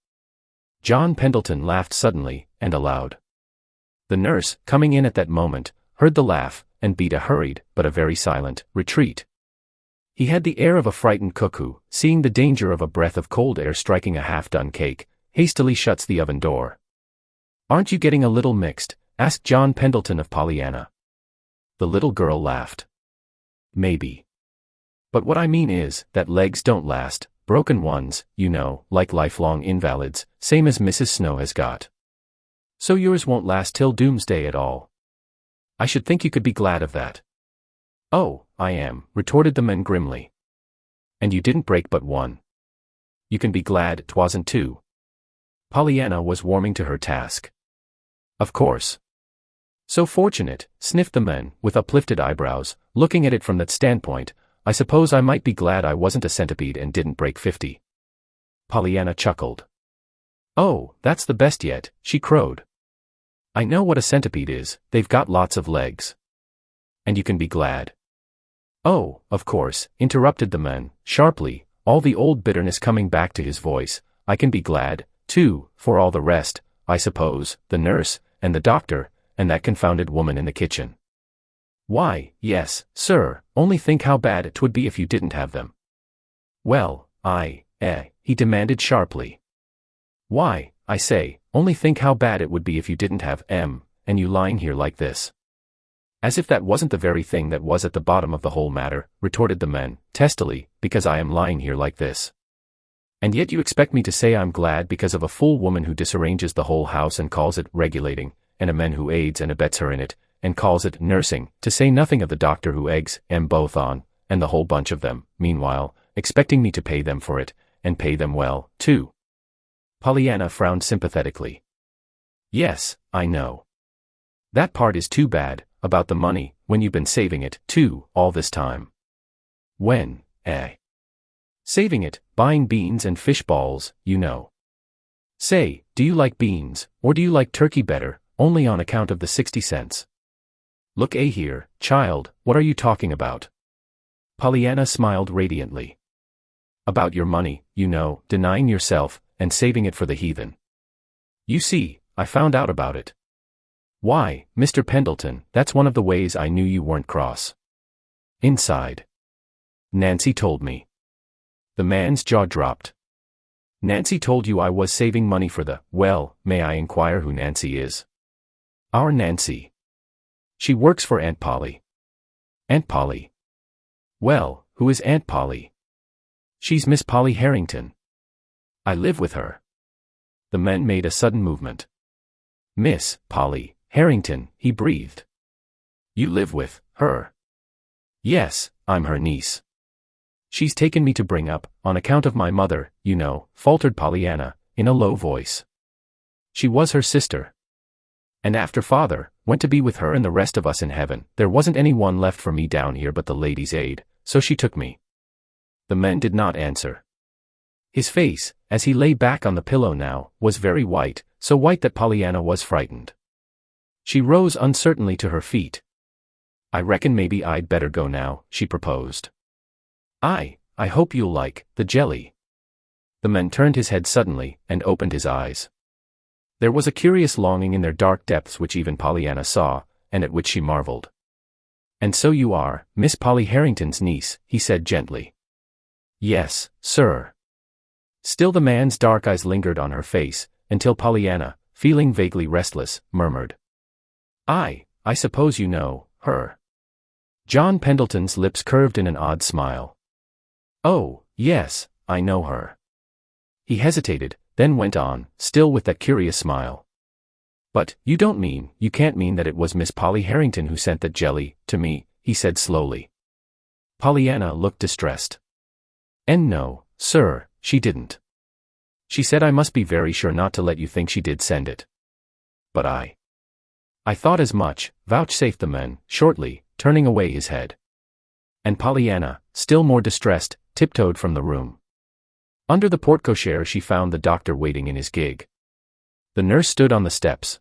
John Pendleton laughed suddenly, and aloud. The nurse, coming in at that moment, heard the laugh, and beat a hurried, but a very silent, retreat. He had the air of a frightened cook who, seeing the danger of a breath of cold air striking a half-done cake, hastily shuts the oven door. "Aren't you getting a little mixed?" asked John Pendleton of Pollyanna. The little girl laughed. "Maybe. But what I mean is, that legs don't last, broken ones, you know, like lifelong invalids, same as Mrs. Snow has got. So yours won't last till doomsday at all. I should think you could be glad of that." "Oh, I am," retorted the man grimly. "And you didn't break but one. You can be glad 'twasn't two." Pollyanna was warming to her task. "Of course." "So fortunate," sniffed the man, with uplifted eyebrows, "looking at it from that standpoint, I suppose I might be glad I wasn't a centipede and didn't break 50. Pollyanna chuckled. "Oh, that's the best yet," she crowed. "I know what a centipede is, they've got lots of legs. And you can be glad." "Oh, of course," interrupted the man, sharply, all the old bitterness coming back to his voice, "I can be glad, too, for all the rest, I suppose, the nurse, and the doctor, and that confounded woman in the kitchen. Why, yes, sir, only think how bad 'twould be if you didn't have them." "Well, he demanded sharply. "Why, I say, only think how bad it would be if you didn't have and you lying here like this." "As if that wasn't the very thing that was at the bottom of the whole matter," retorted the man, testily, "because I am lying here like this. And yet you expect me to say I'm glad because of a fool woman who disarranges the whole house and calls it regulating, and a man who aids and abets her in it, and calls it nursing, to say nothing of the doctor who eggs both on, and the whole bunch of them, meanwhile, expecting me to pay them for it, and pay them well, too." Pollyanna frowned sympathetically. "Yes, I know. That part is too bad, about the money, when you've been saving it, too, all this time." "When, saving it, buying beans and fish balls, you know." "Say, do you like beans, or do you like turkey better, only on account of the 60 cents? Look here, child, what are you talking about?" Pollyanna smiled radiantly. "About your money, you know, denying yourself, and saving it for the heathen. You see, I found out about it. Why, Mr. Pendleton, that's one of the ways I knew you weren't cross. Inside. Nancy told me." The man's jaw dropped. "Nancy told you I was saving money for the, well, may I inquire who Nancy is?" "Our Nancy. She works for Aunt Polly." "Aunt Polly? Well, who is Aunt Polly?" "She's Miss Polly Harrington. I live with her." The man made a sudden movement. "Miss Polly Harrington," he breathed. "You live with her?" "Yes, I'm her niece. She's taken me to bring up, on account of my mother, you know," faltered Pollyanna, in a low voice. "She was her sister. And after father went to be with her and the rest of us in heaven, there wasn't any one left for me down here but the Ladies' Aid, so she took me." The man did not answer. His face, as he lay back on the pillow now, was very white, so white that Pollyanna was frightened. She rose uncertainly to her feet. "I reckon maybe I'd better go now," she proposed. I hope you'll like the jelly." The man turned his head suddenly, and opened his eyes. There was a curious longing in their dark depths which even Pollyanna saw, and at which she marveled. "And so you are Miss Polly Harrington's niece," he said gently. "Yes, sir." Still the man's dark eyes lingered on her face, until Pollyanna, feeling vaguely restless, murmured, I suppose you know her." John Pendleton's lips curved in an odd smile. "Oh, yes, I know her." He hesitated, then went on, still with that curious smile. "But, you can't mean that it was Miss Polly Harrington who sent that jelly to me," he said slowly. Pollyanna looked distressed. "And no, sir, she didn't. She said I must be very sure not to let you think she did send it. But I thought as much," vouchsafed the man, shortly, turning away his head. And Pollyanna, still more distressed, tiptoed from the room. Under the porte-cochere she found the doctor waiting in his gig. The nurse stood on the steps.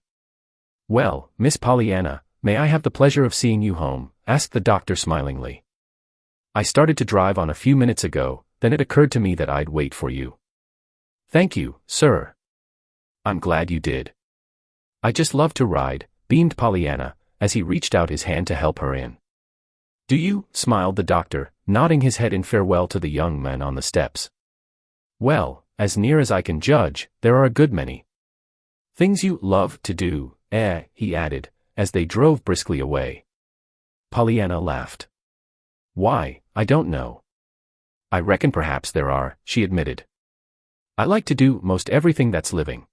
"Well, Miss Pollyanna, may I have the pleasure of seeing you home?" asked the doctor smilingly. "I started to drive on a few minutes ago, then it occurred to me that I'd wait for you." "Thank you, sir." "I'm glad you did." "I just love to ride," beamed Pollyanna, as he reached out his hand to help her in. "Do you?" smiled the doctor, nodding his head in farewell to the young man on the steps. "Well, as near as I can judge, there are a good many things you love to do, he added, as they drove briskly away. Pollyanna laughed. "Why, I don't know. I reckon perhaps there are," she admitted. "I like to do most everything that's living.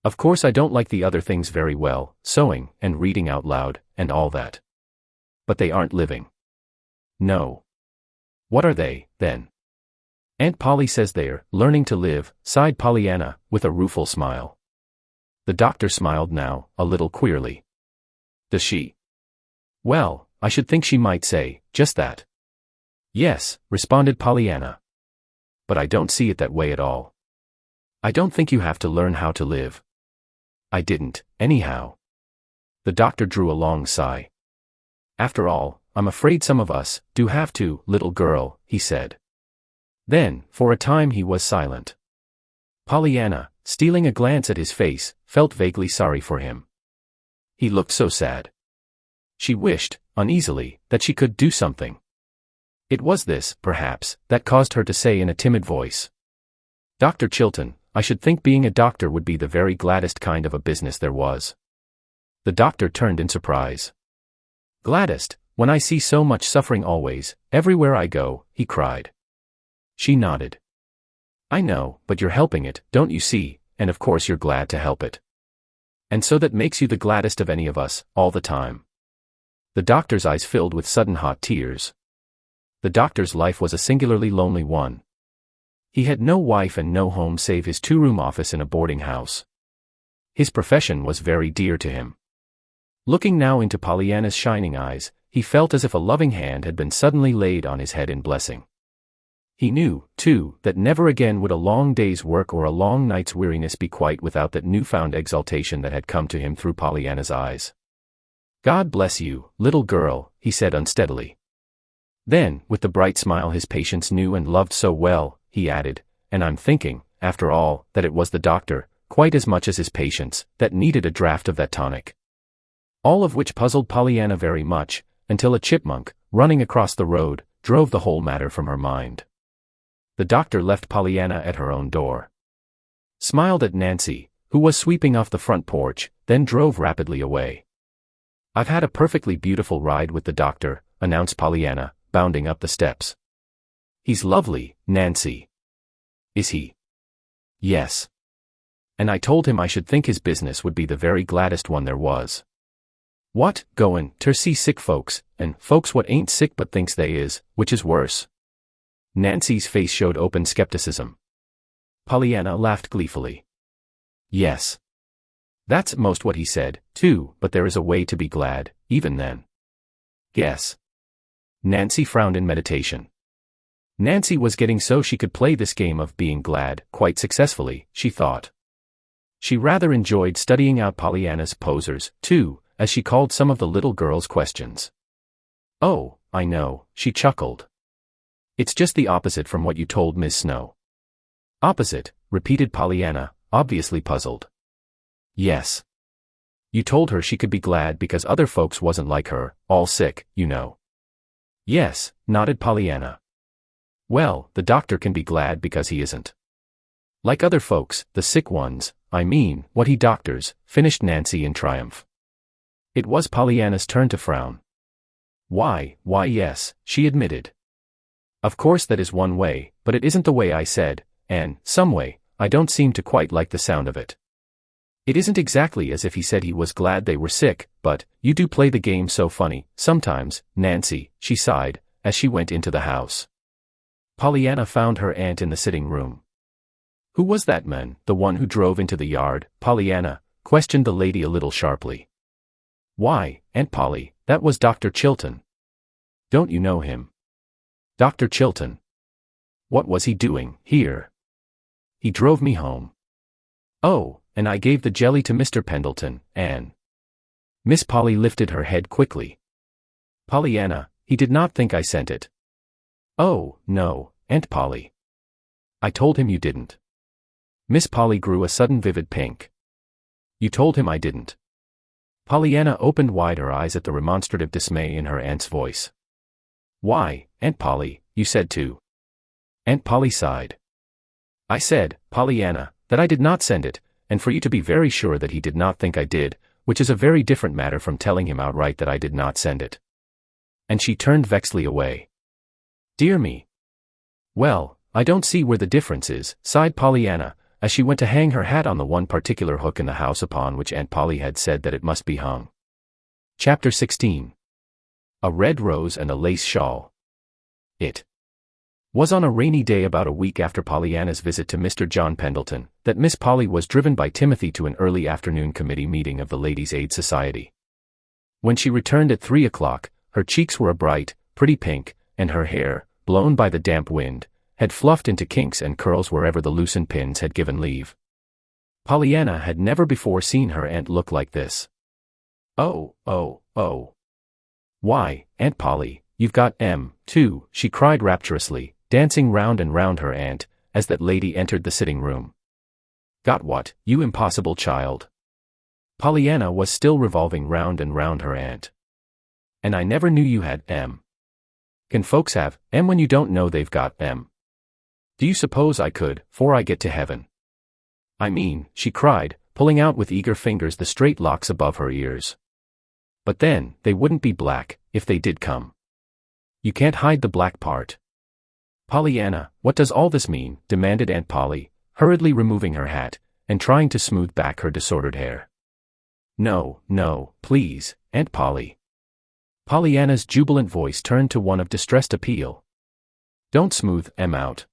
Of course I don't like the other things very well, sewing, and reading out loud, and all that. But they aren't living." "No. What are they, then?" "Aunt Polly says they're learning to live," sighed Pollyanna, with a rueful smile. The doctor smiled now, a little queerly. "Does she?" "Well, I should think she might say just that." "Yes," responded Pollyanna. "But I don't see it that way at all. I don't think you have to learn how to live." "I didn't, anyhow." The doctor drew a long sigh. "After all, I'm afraid some of us do have to, little girl," he said. Then, for a time he was silent. Pollyanna, stealing a glance at his face, felt vaguely sorry for him. He looked so sad. She wished, uneasily, that she could do something. It was this, perhaps, that caused her to say in a timid voice, "Dr. Chilton, I should think being a doctor would be the very gladdest kind of a business there was." The doctor turned in surprise. "Gladdest, when I see so much suffering always, everywhere I go," he cried. She nodded. "I know, but you're helping it, don't you see, and of course you're glad to help it. And so that makes you the gladdest of any of us, all the time." The doctor's eyes filled with sudden hot tears. The doctor's life was a singularly lonely one. He had no wife and no home save his two-room office in a boarding house. His profession was very dear to him. Looking now into Pollyanna's shining eyes, he felt as if a loving hand had been suddenly laid on his head in blessing. He knew, too, that never again would a long day's work or a long night's weariness be quite without that newfound exaltation that had come to him through Pollyanna's eyes. "God bless you, little girl," he said unsteadily. Then, with the bright smile his patients knew and loved so well, he added, "And I'm thinking, after all, that it was the doctor, quite as much as his patients, that needed a draught of that tonic." All of which puzzled Pollyanna very much, until a chipmunk, running across the road, drove the whole matter from her mind. The doctor left Pollyanna at her own door. Smiled at Nancy, who was sweeping off the front porch, then drove rapidly away. "I've had a perfectly beautiful ride with the doctor," announced Pollyanna, bounding up the steps. "He's lovely, Nancy." "Is he?" "Yes. And I told him I should think his business would be the very gladdest one there was." "What, goin' ter see sick folks, and folks what ain't sick but thinks they is, which is worse?" Nancy's face showed open skepticism. Pollyanna laughed gleefully. "Yes. That's most what he said, too, but there is a way to be glad, even then." "Guess." Nancy frowned in meditation. Nancy was getting so she could play this game of being glad, quite successfully, she thought. She rather enjoyed studying out Pollyanna's posers, too, as she called some of the little girl's questions. "Oh, I know," she chuckled. "It's just the opposite from what you told Miss Snow." "Opposite," repeated Pollyanna, obviously puzzled. "Yes. You told her she could be glad because other folks wasn't like her, all sick, you know." "Yes," nodded Pollyanna. "Well, the doctor can be glad because he isn't like other folks, the sick ones, I mean, what he doctors," finished Nancy in triumph. It was Pollyanna's turn to frown. Why, yes," she admitted. "Of course that is one way, but it isn't the way I said, and, some way, I don't seem to quite like the sound of it. It isn't exactly as if he said he was glad they were sick, but, you do play the game so funny, sometimes, Nancy," she sighed, as she went into the house. Pollyanna found her aunt in the sitting room. "Who was that man, the one who drove into the yard, Pollyanna?" questioned the lady a little sharply. "Why, Aunt Polly, that was Dr. Chilton. Don't you know him?" "Dr. Chilton?" What was he doing here? He drove me home. Oh, and I gave the jelly to Mr. Pendleton, Anne. Miss Polly lifted her head quickly. Pollyanna, he did not think I sent it. Oh, no, Aunt Polly. I told him you didn't. Miss Polly grew a sudden vivid pink. You told him I didn't. Pollyanna opened wide her eyes at the remonstrative dismay in her aunt's voice. Why, Aunt Polly, you said to. Aunt Polly sighed. I said, Pollyanna, that I did not send it, and for you to be very sure that he did not think I did, which is a very different matter from telling him outright that I did not send it. And she turned vexedly away. Dear me. Well, I don't see where the difference is, sighed Pollyanna, as she went to hang her hat on the one particular hook in the house upon which Aunt Polly had said that it must be hung. Chapter 16. A Red Rose and a Lace Shawl. It was on a rainy day about a week after Pollyanna's visit to Mr. John Pendleton that Miss Polly was driven by Timothy to an early afternoon committee meeting of the Ladies' Aid Society. When she returned at 3 o'clock, her cheeks were a bright, pretty pink, and her hair, blown by the damp wind, had fluffed into kinks and curls wherever the loosened pins had given leave. Pollyanna had never before seen her aunt look like this. Oh, oh, oh. Why, Aunt Polly, you've got too, she cried rapturously, dancing round and round her aunt, as that lady entered the sitting room. Got what, you impossible child? Pollyanna was still revolving round and round her aunt. And I never knew you had Can folks have when you don't know they've got Do you suppose I could, 'fore I get to heaven? I mean, she cried, pulling out with eager fingers the straight locks above her ears. But then, they wouldn't be black, if they did come. You can't hide the black part. Pollyanna, what does all this mean? Demanded Aunt Polly, hurriedly removing her hat, and trying to smooth back her disordered hair. No, no, please, Aunt Polly. Pollyanna's jubilant voice turned to one of distressed appeal. Don't smooth out.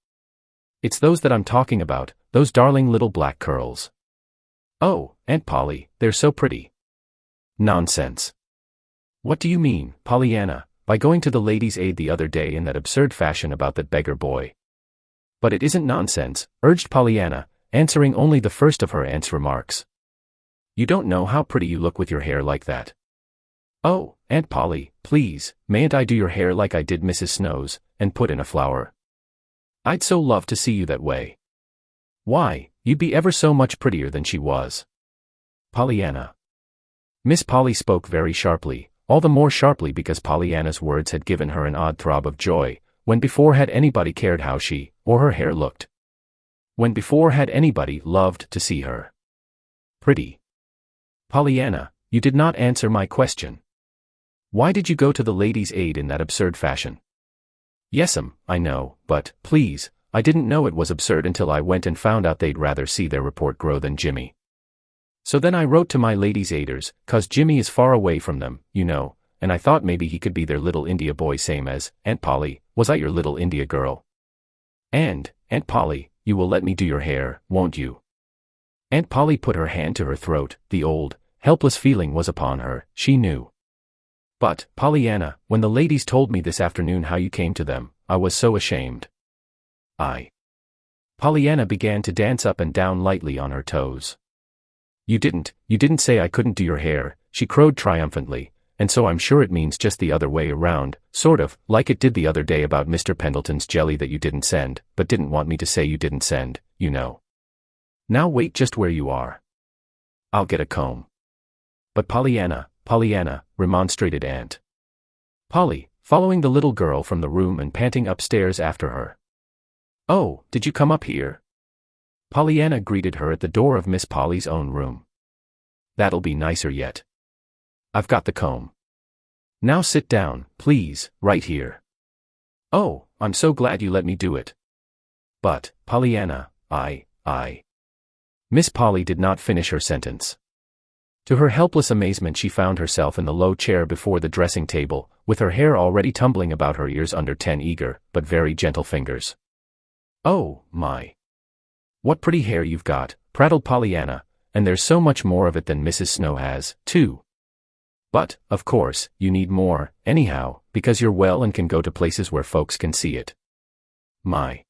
It's those that I'm talking about, those darling little black curls. Oh, Aunt Polly, they're so pretty. Nonsense. What do you mean, Pollyanna, by going to the Ladies' Aid the other day in that absurd fashion about that beggar boy? But it isn't nonsense, urged Pollyanna, answering only the first of her aunt's remarks. You don't know how pretty you look with your hair like that. Oh, Aunt Polly, please, mayn't I do your hair like I did Mrs. Snow's, and put in a flower? I'd so love to see you that way. Why, you'd be ever so much prettier than she was. Pollyanna. Miss Polly spoke very sharply, all the more sharply because Pollyanna's words had given her an odd throb of joy, when before had anybody cared how she, or her hair looked? When before had anybody loved to see her pretty? Pollyanna, you did not answer my question. Why did you go to the Ladies' Aid in that absurd fashion? Yes'm, I know, but, please, I didn't know it was absurd until I went and found out they'd rather see their report grow than Jimmy. So then I wrote to my Ladies' Aiders, 'cause Jimmy is far away from them, you know, and I thought maybe he could be their little India boy same as, Aunt Polly, was I your little India girl? And, Aunt Polly, you will let me do your hair, won't you? Aunt Polly put her hand to her throat, the old, helpless feeling was upon her, she knew. But, Pollyanna, when the ladies told me this afternoon how you came to them, I was so ashamed. Pollyanna began to dance up and down lightly on her toes. You didn't say I couldn't do your hair, she crowed triumphantly, and so I'm sure it means just the other way around, sort of, like it did the other day about Mr. Pendleton's jelly that you didn't send, but didn't want me to say you didn't send, you know. Now wait just where you are. I'll get a comb. But Pollyanna, remonstrated Aunt Polly, following the little girl from the room and panting upstairs after her. Oh, did you come up here? Pollyanna greeted her at the door of Miss Polly's own room. That'll be nicer yet. I've got the comb. Now sit down, please, right here. Oh, I'm so glad you let me do it. But, Pollyanna, Miss Polly did not finish her sentence. To her helpless amazement she found herself in the low chair before the dressing table, with her hair already tumbling about her ears under 10 eager, but very gentle fingers. Oh, my. What pretty hair you've got, prattled Pollyanna, and there's so much more of it than Mrs. Snow has, too. But, of course, you need more, anyhow, because you're well and can go to places where folks can see it. My.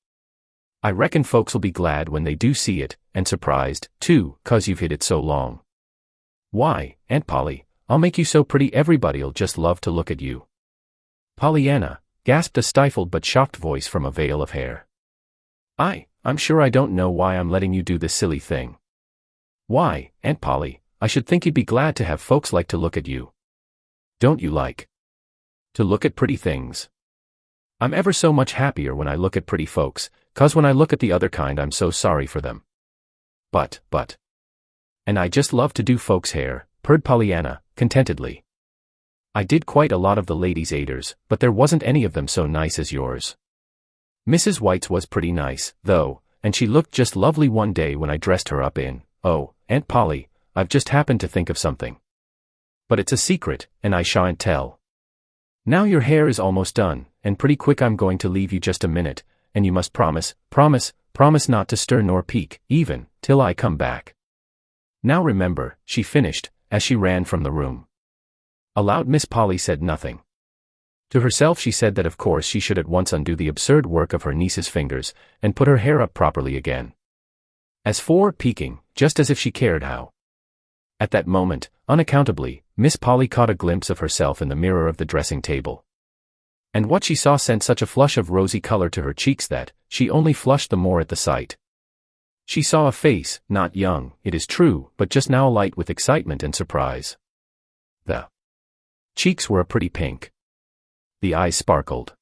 I reckon folks'll be glad when they do see it, and surprised, too, 'cause you've hid it so long. Why, Aunt Polly, I'll make you so pretty everybody'll just love to look at you." "Pollyanna," gasped a stifled but shocked voice from a veil of hair. I'm sure I don't know why I'm letting you do this silly thing." "Why, Aunt Polly, I should think you'd be glad to have folks like to look at you." "Don't you like to look at pretty things?" "I'm ever so much happier when I look at pretty folks, 'cause when I look at the other kind I'm so sorry for them." But. "And I just love to do folks' hair," purred Pollyanna, contentedly. "I did quite a lot of the ladies' aiders, but there wasn't any of them so nice as yours. Mrs. White's was pretty nice, though, and she looked just lovely one day when I dressed her up in, oh, Aunt Polly, I've just happened to think of something. But it's a secret, and I shan't tell. Now your hair is almost done, and pretty quick I'm going to leave you just a minute, and you must promise not to stir nor peek, even, till I come back. Now remember," she finished, as she ran from the room. Aloud Miss Polly said nothing. To herself she said that of course she should at once undo the absurd work of her niece's fingers, and put her hair up properly again. As for peeking, just as if she cared how. At that moment, unaccountably, Miss Polly caught a glimpse of herself in the mirror of the dressing table. And what she saw sent such a flush of rosy color to her cheeks that she only flushed the more at the sight. She saw a face, not young, it is true, but just now alight with excitement and surprise. The cheeks were a pretty pink. The eyes sparkled.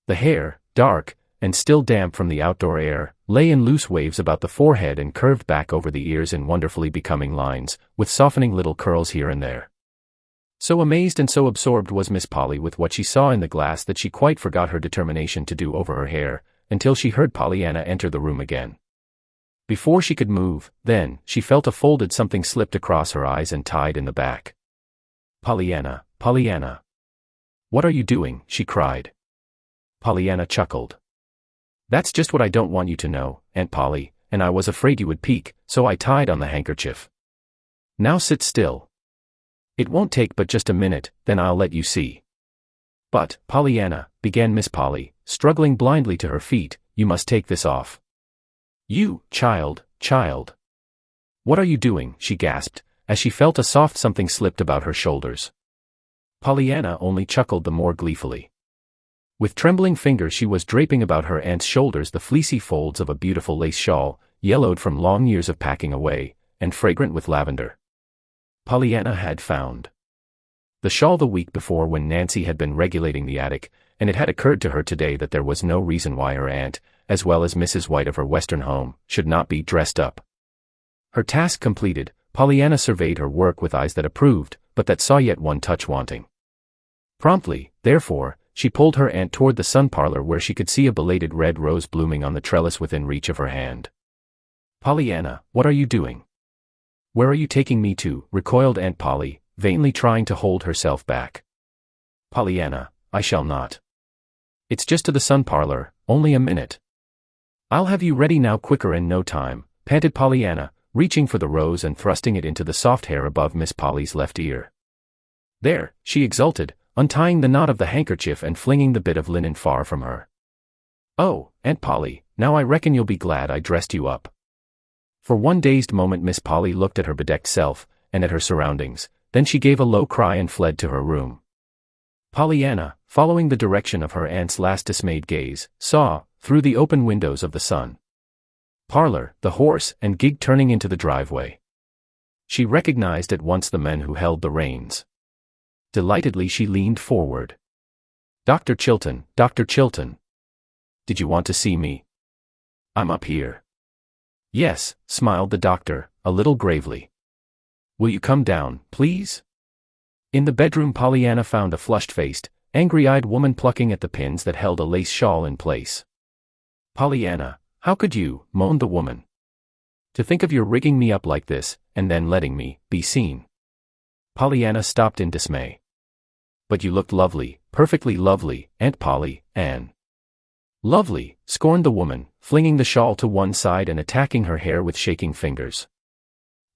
The hair, dark, and still damp from the outdoor air, lay in loose waves about the forehead and curved back over the ears in wonderfully becoming lines, with softening little curls here and there. So amazed and so absorbed was Miss Polly with what she saw in the glass that she quite forgot her determination to do over her hair, until she heard Pollyanna enter the room again. Before she could move, then, she felt a folded something slipped across her eyes and tied in the back. "Pollyanna, Pollyanna. What are you doing?" she cried. Pollyanna chuckled. "That's just what I don't want you to know, Aunt Polly, and I was afraid you would peek, so I tied on the handkerchief. Now sit still. It won't take but just a minute, then I'll let you see." "But, Pollyanna," began Miss Polly, struggling blindly to her feet, "you must take this off." "You, child. What are you doing?" she gasped, as she felt a soft something slipped about her shoulders. Pollyanna only chuckled the more gleefully. With trembling fingers she was draping about her aunt's shoulders the fleecy folds of a beautiful lace shawl, yellowed from long years of packing away, and fragrant with lavender. Pollyanna had found the shawl the week before when Nancy had been regulating the attic, and it had occurred to her today that there was no reason why her aunt, as well as Mrs. White of her western home, should not be dressed up. Her task completed, Pollyanna surveyed her work with eyes that approved, but that saw yet one touch wanting. Promptly, therefore, she pulled her aunt toward the sun parlor where she could see a belated red rose blooming on the trellis within reach of her hand. "Pollyanna, what are you doing? Where are you taking me to?" recoiled Aunt Polly, vainly trying to hold herself back. "Pollyanna, I shall not. It's just to the sun parlor, only a minute." "I'll have you ready now quicker in no time," panted Pollyanna, reaching for the rose and thrusting it into the soft hair above Miss Polly's left ear. "There," she exulted, untying the knot of the handkerchief and flinging the bit of linen far from her. "Oh, Aunt Polly, now I reckon you'll be glad I dressed you up." For one dazed moment Miss Polly looked at her bedecked self, and at her surroundings, then she gave a low cry and fled to her room. Pollyanna, following the direction of her aunt's last dismayed gaze, saw, through the open windows of the sun parlor, the horse and gig turning into the driveway. She recognized at once the men who held the reins. Delightedly she leaned forward. Dr. Chilton, Dr. Chilton. Did you want to see me?" "I'm up here." "Yes," smiled the doctor, a little gravely. "Will you come down, please?" In the bedroom Pollyanna found a flushed-faced, angry-eyed woman plucking at the pins that held a lace shawl in place. "Pollyanna, how could you?" moaned the woman. "To think of your rigging me up like this, and then letting me be seen." Pollyanna stopped in dismay. "But you looked lovely, perfectly lovely, Aunt Polly, Anne." "Lovely," scorned the woman, flinging the shawl to one side and attacking her hair with shaking fingers.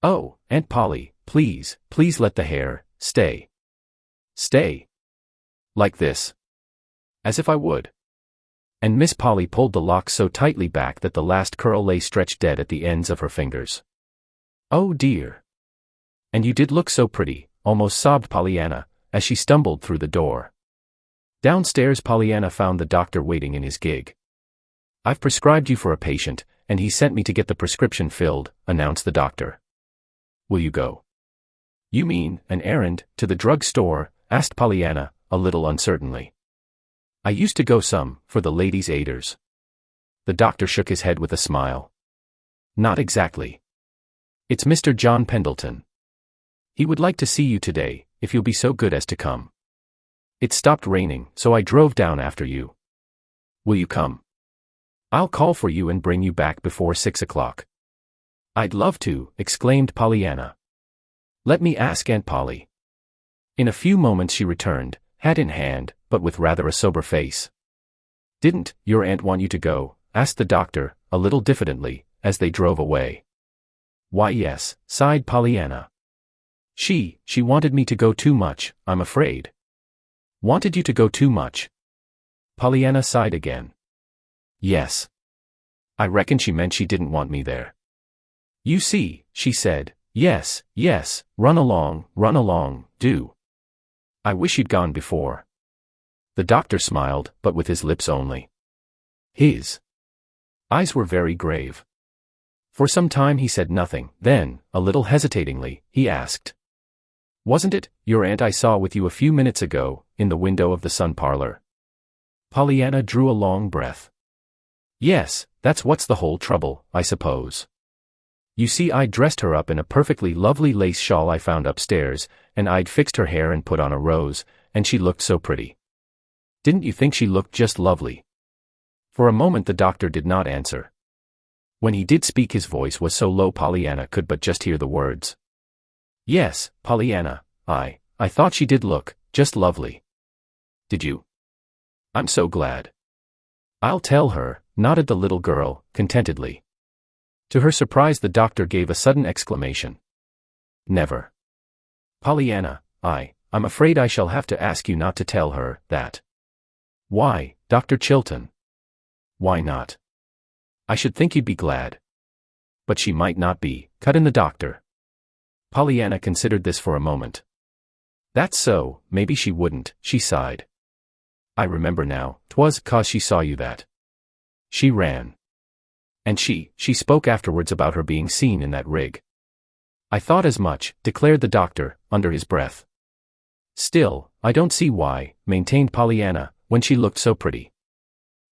"Oh, Aunt Polly, please let the hair stay. Stay. Like this. As if I would." And Miss Polly pulled the locks so tightly back that the last curl lay stretched dead at the ends of her fingers. "Oh dear. And you did look so pretty," almost sobbed Pollyanna, as she stumbled through the door. Downstairs, Pollyanna found the doctor waiting in his gig. "I've prescribed you for a patient, and he sent me to get the prescription filled," announced the doctor. "Will you go?" "You mean, an errand, to the drug store?" asked Pollyanna, a little uncertainly. "I used to go some, for the ladies' aiders." The doctor shook his head with a smile. "Not exactly. It's Mr. John Pendleton. He would like to see you today, if you'll be so good as to come. It stopped raining, so I drove down after you. Will you come? I'll call for you and bring you back before 6 o'clock. "I'd love to," exclaimed Pollyanna. "Let me ask Aunt Polly." In a few moments she returned, hat in hand, but with rather a sober face. "Didn't your aunt want you to go?" asked the doctor, a little diffidently, as they drove away. "Why yes," sighed Pollyanna. She wanted me to go too much, I'm afraid." "Wanted you to go too much?" Pollyanna sighed again. "Yes. I reckon she meant she didn't want me there. You see," she said, yes, run along, do. I wish you'd gone before." The doctor smiled, but with his lips only. His eyes were very grave. For some time he said nothing, then, a little hesitatingly, he asked, "Wasn't it your aunt I saw with you a few minutes ago, in the window of the sun parlor?" Pollyanna drew a long breath. "Yes, that's what's the whole trouble, I suppose. You see, I'd dressed her up in a perfectly lovely lace shawl I found upstairs, and I'd fixed her hair and put on a rose, and she looked so pretty. Didn't you think she looked just lovely?" For a moment the doctor did not answer. When he did speak his voice was so low Pollyanna could but just hear the words. "Yes, Pollyanna, I thought she did look just lovely." "Did you? I'm so glad." "I'll tell her," nodded the little girl, contentedly. To her surprise the doctor gave a sudden exclamation. "Never." "Pollyanna, I'm afraid I shall have to ask you not to tell her that." "Why, Dr. Chilton?" "Why not? I should think you'd be glad." "But she might not be," cut in the doctor. Pollyanna considered this for a moment. "That's so, maybe she wouldn't," she sighed. "I remember now, 'twas 'cause she saw you that she ran. And she spoke afterwards about her being seen in that rig." "I thought as much," declared the doctor, under his breath. "Still, I don't see why," maintained Pollyanna, "when she looked so pretty."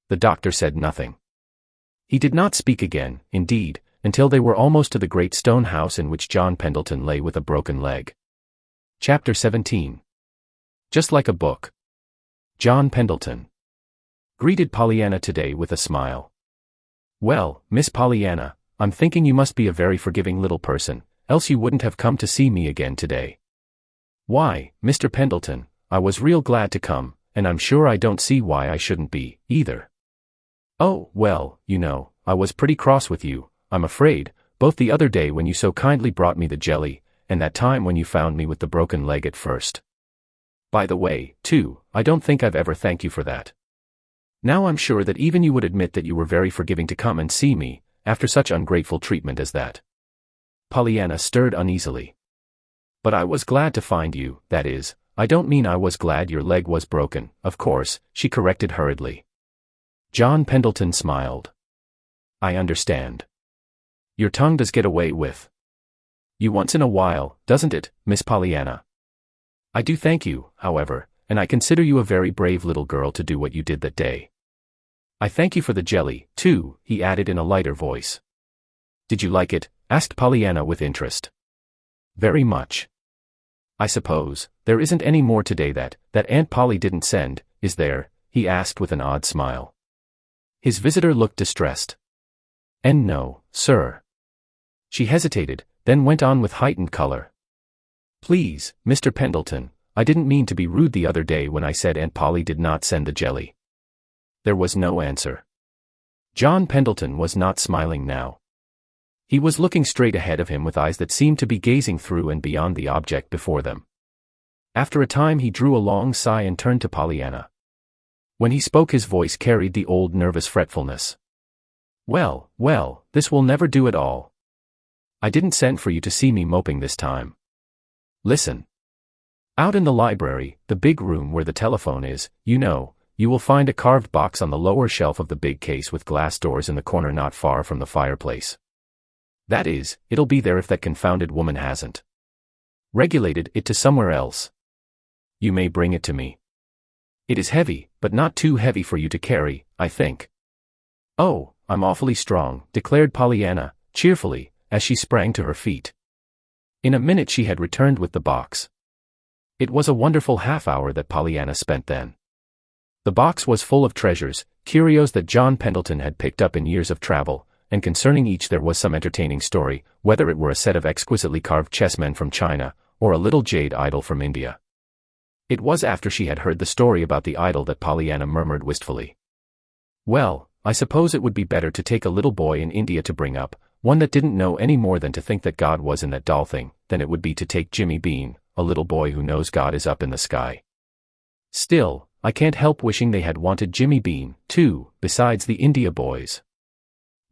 The doctor said nothing. He did not speak again, indeed, until they were almost to the great stone house in which John Pendleton lay with a broken leg. Chapter 17. Just like a book. John Pendleton greeted Pollyanna today with a smile. "Well, Miss Pollyanna, I'm thinking you must be a very forgiving little person, else you wouldn't have come to see me again today." "Why, Mr. Pendleton, I was real glad to come, and I'm sure I don't see why I shouldn't be, either." "Oh, well, you know, I was pretty cross with you, I'm afraid, both the other day when you so kindly brought me the jelly, and that time when you found me with the broken leg at first. By the way, too, I don't think I've ever thanked you for that. Now I'm sure that even you would admit that you were very forgiving to come and see me, after such ungrateful treatment as that." Pollyanna stirred uneasily. "But I was glad to find you, that is, I don't mean I was glad your leg was broken, of course," she corrected hurriedly. John Pendleton smiled. "I understand. Your tongue does get away with you once in a while, doesn't it, Miss Pollyanna? I do thank you, however, and I consider you a very brave little girl to do what you did that day. I thank you for the jelly, too," he added in a lighter voice. "Did you like it?" asked Pollyanna with interest. "Very much." "I suppose there isn't any more today that Aunt Polly didn't send, is there?" he asked with an odd smile. His visitor looked distressed. "And no, sir." She hesitated, then went on with heightened color. "Please, Mr. Pendleton, I didn't mean to be rude the other day when I said Aunt Polly did not send the jelly." There was no answer. John Pendleton was not smiling now. He was looking straight ahead of him with eyes that seemed to be gazing through and beyond the object before them. After a time he drew a long sigh and turned to Pollyanna. When he spoke, his voice carried the old nervous fretfulness. Well, well, this will never do at all. I didn't send for you to see me moping this time. Listen. Out in the library, the big room where the telephone is, you know, you will find a carved box on the lower shelf of the big case with glass doors in the corner not far from the fireplace. That is, it'll be there if that confounded woman hasn't regulated it to somewhere else. You may bring it to me. It is heavy, but not too heavy for you to carry, I think. Oh, I'm awfully strong, declared Pollyanna, cheerfully, as she sprang to her feet. In a minute she had returned with the box. It was a wonderful half-hour that Pollyanna spent then. The box was full of treasures, curios that John Pendleton had picked up in years of travel, and concerning each there was some entertaining story, whether it were a set of exquisitely carved chessmen from China, or a little jade idol from India. It was after she had heard the story about the idol that Pollyanna murmured wistfully, "Well, I suppose it would be better to take a little boy in India to bring up, one that didn't know any more than to think that God was in that doll thing, than it would be to take Jimmy Bean, a little boy who knows God is up in the sky." Still, I can't help wishing they had wanted Jimmy Bean, too, besides the India boys.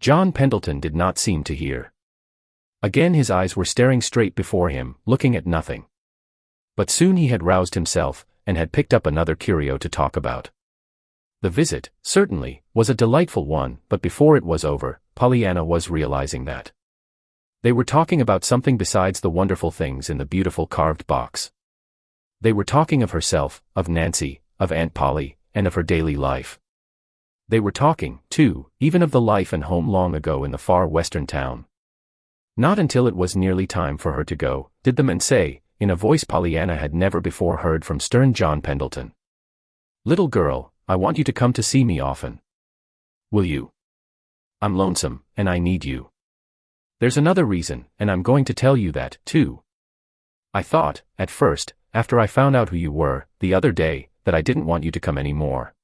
John Pendleton did not seem to hear. Again his eyes were staring straight before him, looking at nothing. But soon he had roused himself, and had picked up another curio to talk about. The visit, certainly, was a delightful one, but before it was over, Pollyanna was realizing that they were talking about something besides the wonderful things in the beautiful carved box. They were talking of herself, of Nancy, of Aunt Polly, and of her daily life. They were talking, too, even of the life and home long ago in the far western town. Not until it was nearly time for her to go, did the man say, in a voice Pollyanna had never before heard from stern John Pendleton, "Little girl, I want you to come to see me often. Will you? I'm lonesome, and I need you. There's another reason, and I'm going to tell you that, too. I thought, at first, after I found out who you were, the other day, that I didn't want you to come any more.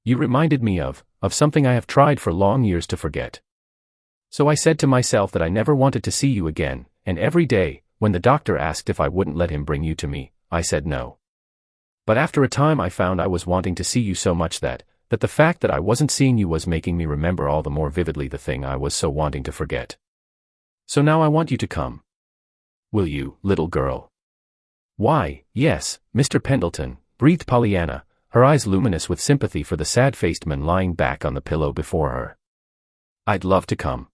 You reminded me of something I have tried for long years to forget. So I said to myself that I never wanted to see you again, and every day, when the doctor asked if I wouldn't let him bring you to me, I said no. But after a time I found I was wanting to see you so much that the fact that I wasn't seeing you was making me remember all the more vividly the thing I was so wanting to forget. So now I want you to come. Will you, little girl?" "Why, yes, Mr. Pendleton," breathed Pollyanna, her eyes luminous with sympathy for the sad-faced man lying back on the pillow before her. "I'd love to come."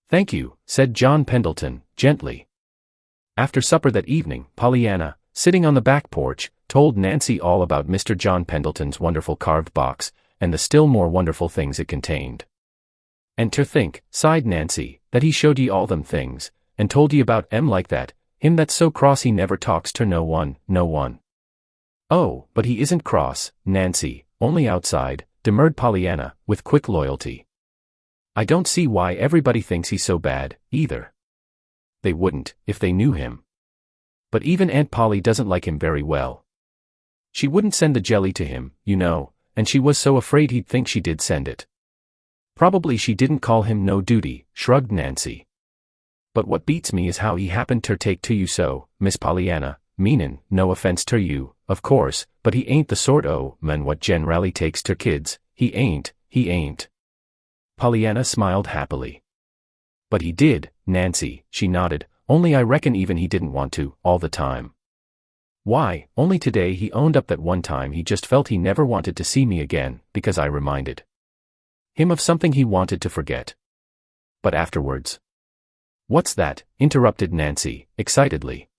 "Thank you," said John Pendleton, gently. After supper that evening, Pollyanna, sitting on the back porch, told Nancy all about Mr. John Pendleton's wonderful carved box, and the still more wonderful things it contained. "And ter think," sighed Nancy, "that he showed ye all them things, and told ye about 'em like that, him that's so cross he never talks ter no one, no one." "Oh, but he isn't cross, Nancy, only outside," demurred Pollyanna, with quick loyalty. "I don't see why everybody thinks he's so bad, either. They wouldn't, if they knew him. But even Aunt Polly doesn't like him very well. She wouldn't send the jelly to him, you know, and she was so afraid he'd think she did send it." "Probably she didn't call him no duty," shrugged Nancy. "But what beats me is how he happened ter take to you so, Miss Pollyanna, meanin' no offense ter you, of course, but he ain't the sort o' man what generally takes ter kids, he ain't. Pollyanna smiled happily. "But he did, Nancy," she nodded, "only I reckon even he didn't want to, all the time. Why, only today he owned up that one time he just felt he never wanted to see me again, because I reminded him of something he wanted to forget. But afterwards—" "What's that?" interrupted Nancy, excitedly.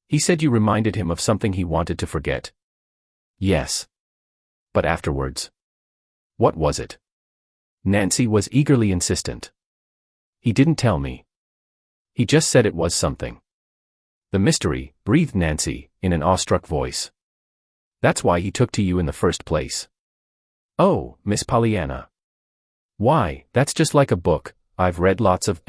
"He said you reminded him of something he wanted to forget." "Yes. But afterwards. What was it?" Nancy was eagerly insistent. "He didn't tell me. He just said it was something." "The mystery," breathed Nancy, in an awestruck voice. "That's why he took to you in the first place." "Oh, Miss Pollyanna. Why, that's just like a book. I've read lots of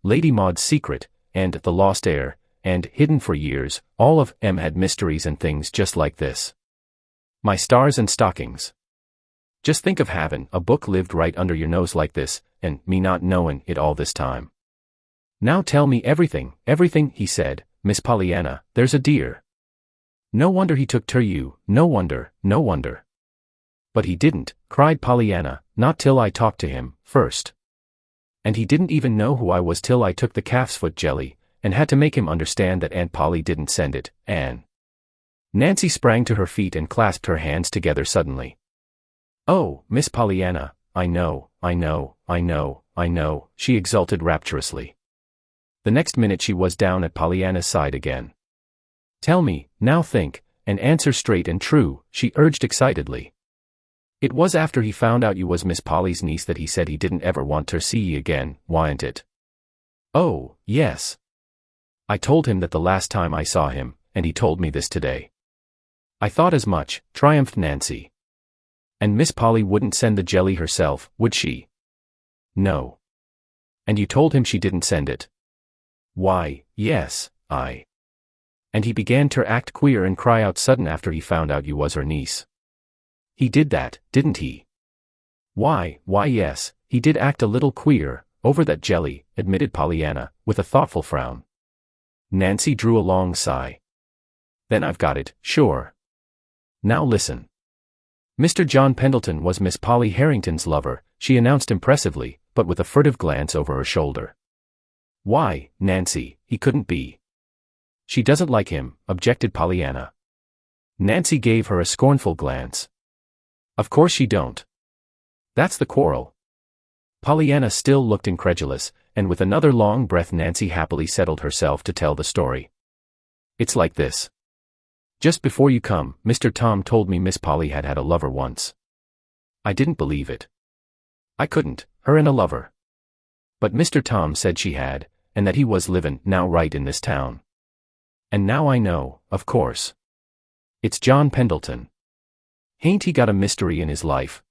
Lady Maud's Secret, and The Lost Heir, and Hidden for years, all of 'em had mysteries and things just like this. My stars and stockings. Just think of havin' a book lived right under your nose like this, and me not knowin' it all this time." "Now tell me everything," he said, "Miss Pollyanna, there's a dear. No wonder he took ter you, no wonder. But he didn't, cried Pollyanna, not till I talked to him, first. And he didn't even know who I was till I took the calf's foot jelly, and had to make him understand that Aunt Polly didn't send it, Anne. Nancy sprang to her feet and clasped her hands together suddenly. Oh, Miss Pollyanna, I know, she exulted rapturously. The next minute she was down at Pollyanna's side again. Tell me, now think, and answer straight and true, she urged excitedly. It was after he found out you was Miss Polly's niece that he said he didn't ever want ter see ye again, wa'n't it? Oh, yes. I told him that the last time I saw him, and he told me this today. I thought as much, triumphed Nancy. And Miss Polly wouldn't send the jelly herself, would she? No. And you told him she didn't send it? Why, yes, I. And he began ter act queer and cry out sudden after he found out you was her niece. He did that, didn't he? Why, yes, he did act a little queer, over that jelly, admitted Pollyanna, with a thoughtful frown. Nancy drew a long sigh. Then I've got it, sure. Now listen. Mr. John Pendleton was Miss Polly Harrington's lover, she announced impressively, but with a furtive glance over her shoulder. Why, Nancy, he couldn't be. She doesn't like him, objected Pollyanna. Nancy gave her a scornful glance. Of course she don't. That's the quarrel. Pollyanna still looked incredulous, and with another long breath Nancy happily settled herself to tell the story. It's like this. Just before you come, Mr. Tom told me Miss Polly had had a lover once. I didn't believe it. I couldn't, her and a lover. But Mr. Tom said she had, and that he was livin' now right in this town. And now I know, of course. It's John Pendleton. Hain't he got a mystery in his life?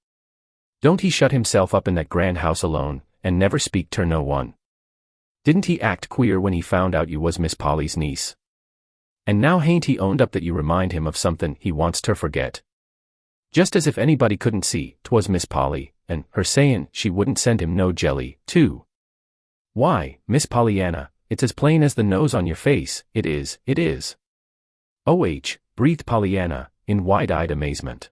Don't he shut himself up in that grand house alone, and never speak ter no one? Didn't he act queer when he found out you was Miss Polly's niece? And now hain't he owned up that you remind him of somethin' he wants ter forget? Just as if anybody couldn't see 'twas Miss Polly, and her sayin' she wouldn't send him no jelly, too. Why, Miss Pollyanna, it's as plain as the nose on your face, it is. Oh, breathed Pollyanna, in wide-eyed amazement.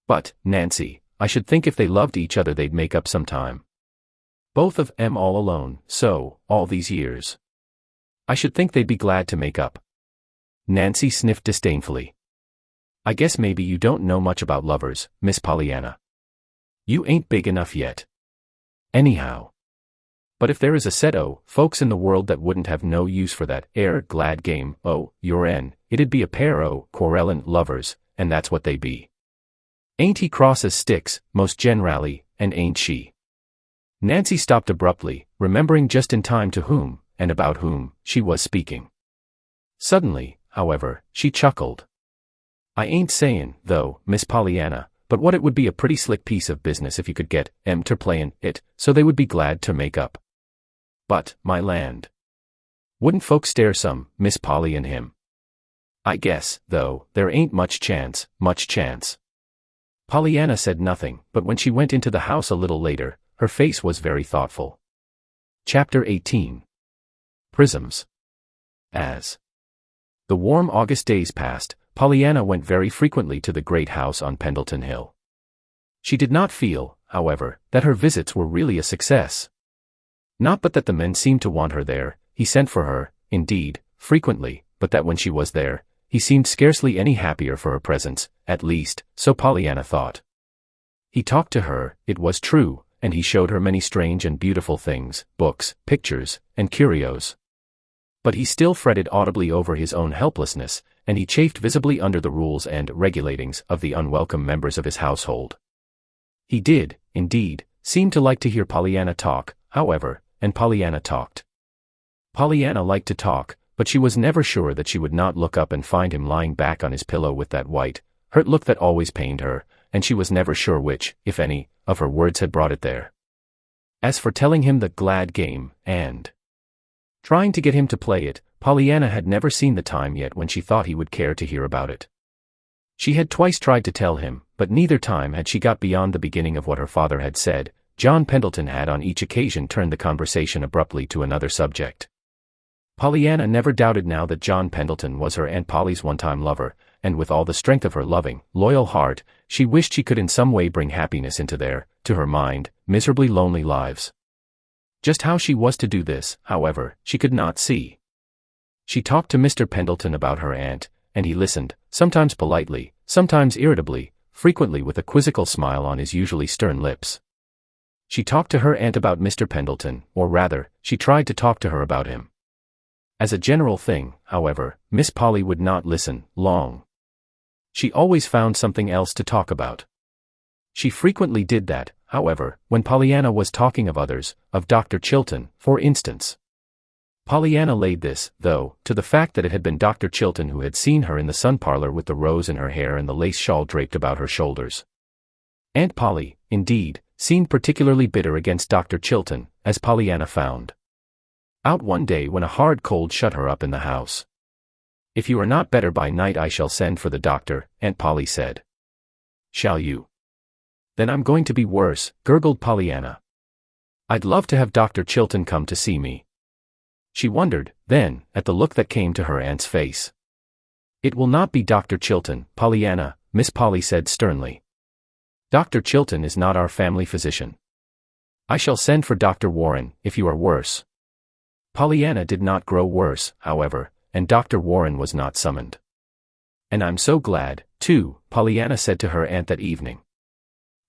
But, Nancy, I should think if they loved each other they'd make up some time. Both of 'em all alone, so, all these years. I should think they'd be glad to make up. Nancy sniffed disdainfully. I guess maybe you don't know much about lovers, Miss Pollyanna. You ain't big enough yet. Anyhow. But if there is a set o' folks in the world that wouldn't have no use for that glad game it'd be a pair o' quarrelin' lovers, and that's what they be. Ain't he cross as sticks, most generally, and ain't she? Nancy stopped abruptly, remembering just in time to whom, and about whom, she was speaking. Suddenly, however, she chuckled. I ain't sayin', though, Miss Pollyanna, but what it would be a pretty slick piece of business if you could get 'em ter playin' it, so they would be glad to make up. But, my land. Wouldn't folks stare some, Miss Polly and him? I guess, though, there ain't much chance. Pollyanna said nothing, but when she went into the house a little later, her face was very thoughtful. Chapter 18. Prisms. As the warm August days passed, Pollyanna went very frequently to the great house on Pendleton Hill. She did not feel, however, that her visits were really a success. Not but that the men seemed to want her there, he sent for her, indeed, frequently, but that when she was there, he seemed scarcely any happier for her presence, at least, so Pollyanna thought. He talked to her, it was true, and he showed her many strange and beautiful things, books, pictures, and curios. But he still fretted audibly over his own helplessness, and he chafed visibly under the rules and regulatings of the unwelcome members of his household. He did, indeed, seem to like to hear Pollyanna talk, however, and Pollyanna talked. Pollyanna liked to talk, but she was never sure that she would not look up and find him lying back on his pillow with that white, hurt look that always pained her, and she was never sure which, if any, of her words had brought it there. As for telling him the glad game, and trying to get him to play it, Pollyanna had never seen the time yet when she thought he would care to hear about it. She had twice tried to tell him, but neither time had she got beyond the beginning of what her father had said. John Pendleton had on each occasion turned the conversation abruptly to another subject. Pollyanna never doubted now that John Pendleton was her Aunt Polly's one-time lover, and with all the strength of her loving, loyal heart, she wished she could in some way bring happiness into their, to her mind, miserably lonely lives. Just how she was to do this, however, she could not see. She talked to Mr. Pendleton about her aunt, and he listened, sometimes politely, sometimes irritably, frequently with a quizzical smile on his usually stern lips. She talked to her aunt about Mr. Pendleton, or rather, she tried to talk to her about him. As a general thing, however, Miss Polly would not listen long. She always found something else to talk about. She frequently did that, however, when Pollyanna was talking of others, of Dr. Chilton, for instance. Pollyanna laid this, though, to the fact that it had been Dr. Chilton who had seen her in the sun parlor with the rose in her hair and the lace shawl draped about her shoulders. Aunt Polly, indeed, seemed particularly bitter against Dr. Chilton, as Pollyanna found out one day when a hard cold shut her up in the house. "If you are not better by night I shall send for the doctor," Aunt Polly said. "Shall you?" "Then I'm going to be worse," gurgled Pollyanna. "I'd love to have Dr. Chilton come to see me." She wondered, then, at the look that came to her aunt's face. "It will not be Dr. Chilton, Pollyanna," Miss Polly said sternly. "Dr. Chilton is not our family physician. I shall send for Dr. Warren, if you are worse." Pollyanna did not grow worse, however, and Dr. Warren was not summoned. "And I'm so glad, too," Pollyanna said to her aunt that evening.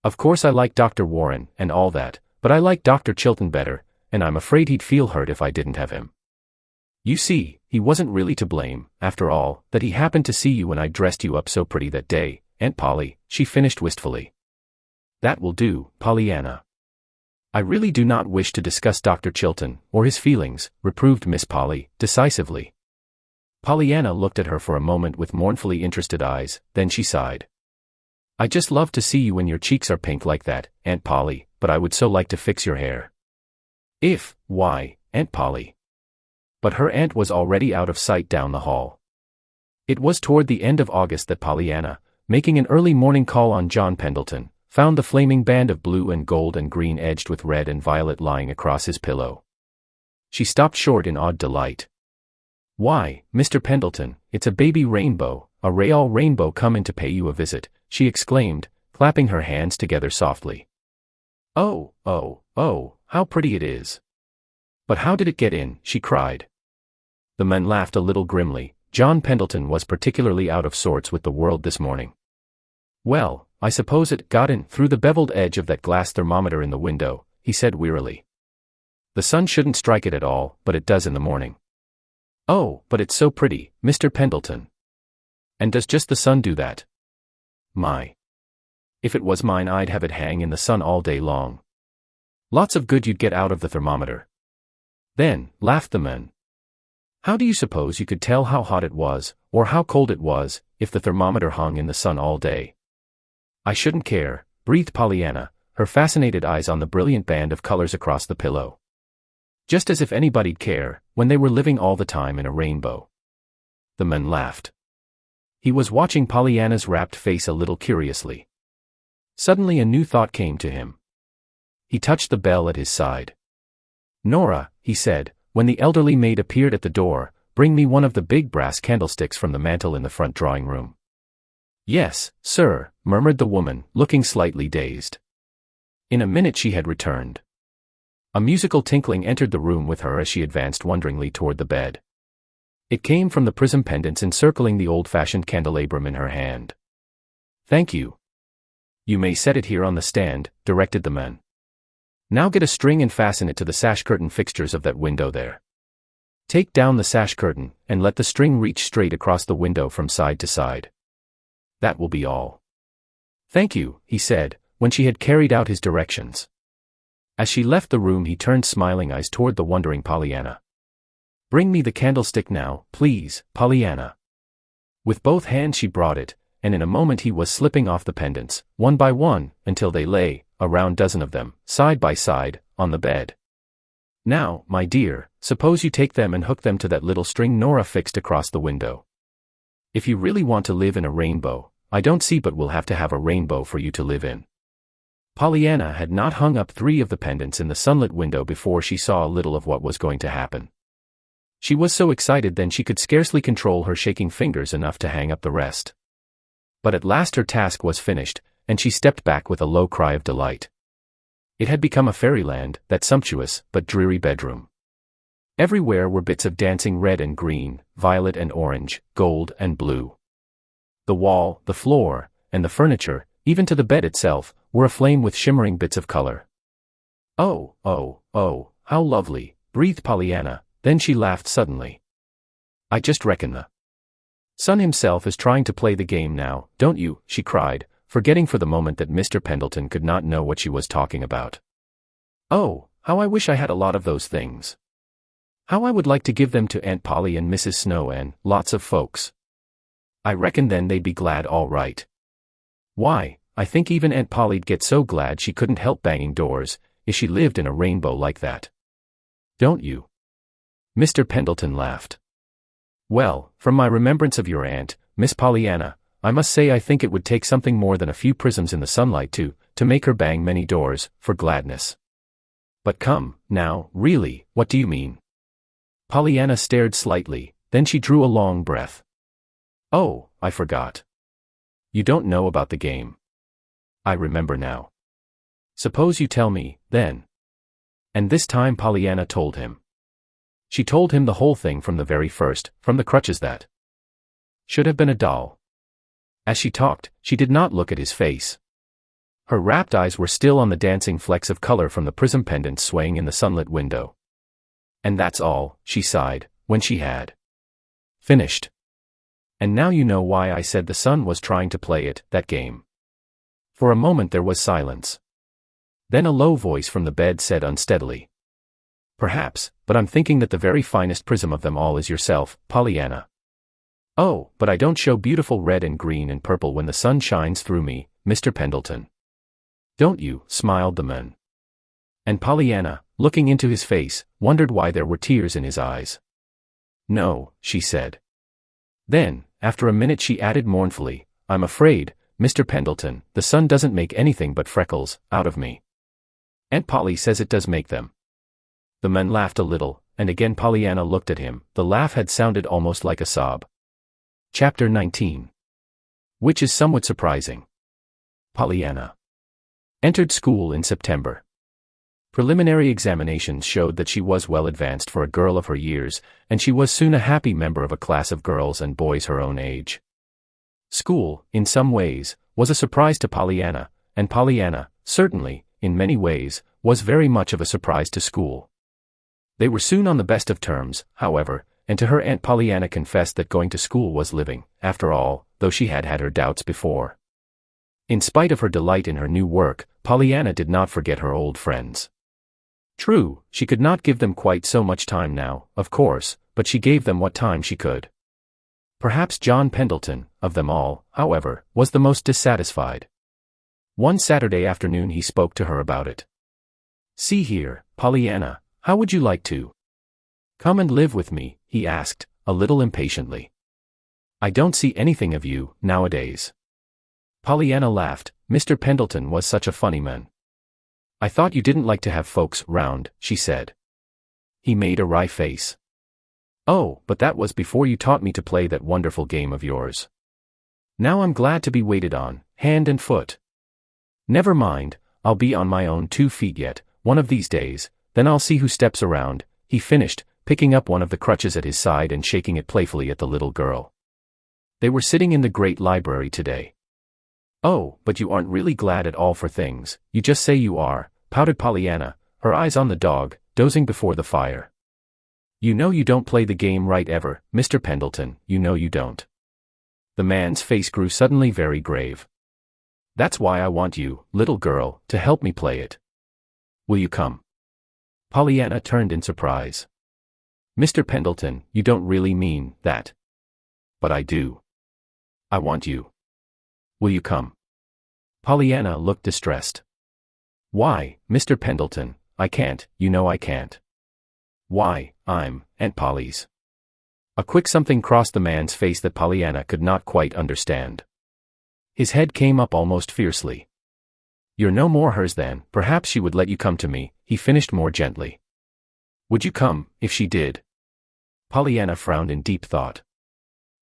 "Of course I like Dr. Warren, and all that, but I like Dr. Chilton better, and I'm afraid he'd feel hurt if I didn't have him. You see, he wasn't really to blame, after all, that he happened to see you when I dressed you up so pretty that day, Aunt Polly," she finished wistfully. "That will do, Pollyanna. I really do not wish to discuss Dr. Chilton, or his feelings," reproved Miss Polly, decisively. Pollyanna looked at her for a moment with mournfully interested eyes, then she sighed. "I just love to see you when your cheeks are pink like that, Aunt Polly, but I would so like to fix your hair." Why, Aunt Polly?" But her aunt was already out of sight down the hall. It was toward the end of August that Pollyanna, making an early morning call on John Pendleton, found the flaming band of blue and gold and green edged with red and violet lying across his pillow. She stopped short in awed delight. "Why, Mr. Pendleton, it's a baby rainbow, a real rainbow come in to pay you a visit," she exclaimed, clapping her hands together softly. Oh, how pretty it is." "But how did it get in?" she cried. The men laughed a little grimly. John Pendleton was particularly out of sorts with the world this morning. "Well, I suppose it got in through the beveled edge of that glass thermometer in the window," he said wearily. "The sun shouldn't strike it at all, but it does in the morning." "Oh, but it's so pretty, Mr. Pendleton." "And does just the sun do that?" "My. If it was mine I'd have it hang in the sun all day long. Lots of good you'd get out of the thermometer." Then, laughed the men. "How do you suppose you could tell how hot it was, or how cold it was, if the thermometer hung in the sun all day?" "I shouldn't care," breathed Pollyanna, her fascinated eyes on the brilliant band of colors across the pillow. "Just as if anybody'd care, when they were living all the time in a rainbow." The men laughed. He was watching Pollyanna's rapt face a little curiously. Suddenly a new thought came to him. He touched the bell at his side. "Nora," he said, when the elderly maid appeared at the door, "bring me one of the big brass candlesticks from the mantel in the front drawing room." "Yes, sir," murmured the woman, looking slightly dazed. In a minute she had returned. A musical tinkling entered the room with her as she advanced wonderingly toward the bed. It came from the prism pendants encircling the old-fashioned candelabrum in her hand. "Thank you. You may set it here on the stand," directed the man. "Now get a string and fasten it to the sash curtain fixtures of that window there. Take down the sash curtain, and let the string reach straight across the window from side to side. That will be all." "Thank you," he said, when she had carried out his directions. As she left the room he turned smiling eyes toward the wondering Pollyanna. "Bring me the candlestick now, please, Pollyanna." With both hands she brought it, and in a moment he was slipping off the pendants, one by one, until they lay, a round dozen of them, side by side, on the bed. "Now, my dear, suppose you take them and hook them to that little string Nora fixed across the window. If you really want to live in a rainbow, I don't see but we'll have to have a rainbow for you to live in." Pollyanna had not hung up 3 of the pendants in the sunlit window before she saw a little of what was going to happen. She was so excited then she could scarcely control her shaking fingers enough to hang up the rest. But at last her task was finished, and she stepped back with a low cry of delight. It had become a fairyland, that sumptuous but dreary bedroom. Everywhere were bits of dancing red and green, violet and orange, gold and blue. The wall, the floor, and the furniture, even to the bed itself, were aflame with shimmering bits of color. "Oh, oh, oh, how lovely," breathed Pollyanna, then she laughed suddenly. "I just reckon the sun himself is trying to play the game now, don't you?" she cried, forgetting for the moment that Mr. Pendleton could not know what she was talking about. "Oh, how I wish I had a lot of those things. How I would like to give them to Aunt Polly and Mrs. Snow and lots of folks. I reckon then they'd be glad all right. Why, I think even Aunt Polly'd get so glad she couldn't help banging doors, if she lived in a rainbow like that. Don't you?" Mr. Pendleton laughed. "Well, from my remembrance of your aunt, Miss Pollyanna, I must say I think it would take something more than a few prisms in the sunlight to make her bang many doors, for gladness. But come, now, really, what do you mean?" Pollyanna stared slightly, then she drew a long breath. "Oh, I forgot. You don't know about the game. I remember now. Suppose you tell me, then." And this time Pollyanna told him. She told him the whole thing from the very first, from the crutches that should have been a doll. As she talked, she did not look at his face. Her rapt eyes were still on the dancing flecks of color from the prism pendants swaying in the sunlit window. "And that's all," she sighed, when she had finished. "And now you know why I said the sun was trying to play it, that game." For a moment there was silence. Then a low voice from the bed said unsteadily, "Perhaps, but I'm thinking that the very finest prism of them all is yourself, Pollyanna." "Oh, but I don't show beautiful red and green and purple when the sun shines through me, Mr. Pendleton." "Don't you?" smiled the man. And Pollyanna, looking into his face, wondered why there were tears in his eyes. "No," she said. Then, after a minute she added mournfully, "I'm afraid, Mr. Pendleton, the sun doesn't make anything but freckles out of me. Aunt Polly says it does make them." The man laughed a little, and again Pollyanna looked at him. The laugh had sounded almost like a sob. Chapter 19. Which is somewhat surprising. Pollyanna entered school in September. Preliminary examinations showed that she was well advanced for a girl of her years, and she was soon a happy member of a class of girls and boys her own age. School, in some ways, was a surprise to Pollyanna, and Pollyanna, certainly, in many ways, was very much of a surprise to school. They were soon on the best of terms, however, and to her Aunt Pollyanna confessed that going to school was living, after all, though she had had her doubts before. In spite of her delight in her new work, Pollyanna did not forget her old friends. True, she could not give them quite so much time now, of course, but she gave them what time she could. Perhaps John Pendleton, of them all, however, was the most dissatisfied. One Saturday afternoon he spoke to her about it. "See here, Pollyanna, how would you like to come and live with me?" he asked, a little impatiently. "I don't see anything of you, nowadays." Pollyanna laughed. Mr. Pendleton was such a funny man. "I thought you didn't like to have folks round," she said. He made a wry face. "Oh, but that was before you taught me to play that wonderful game of yours. Now I'm glad to be waited on, hand and foot. Never mind, I'll be on my own 2 feet yet, one of these days, then I'll see who steps around," he finished, picking up one of the crutches at his side and shaking it playfully at the little girl. They were sitting in the great library today. "Oh, but you aren't really glad at all for things, you just say you are," pouted Pollyanna, her eyes on the dog, dozing before the fire. "You know you don't play the game right ever, Mr. Pendleton, you know you don't." The man's face grew suddenly very grave. "That's why I want you, little girl, to help me play it. Will you come?" Pollyanna turned in surprise. "Mr. Pendleton, you don't really mean that." "But I do. I want you. Will you come?" Pollyanna looked distressed. "Why, Mr. Pendleton, I can't, you know I can't." "Why, I'm Aunt Polly's." A quick something crossed the man's face that Pollyanna could not quite understand. His head came up almost fiercely. "You're no more hers than, perhaps she would let you come to me," he finished more gently. "Would you come, if she did?" Pollyanna frowned in deep thought.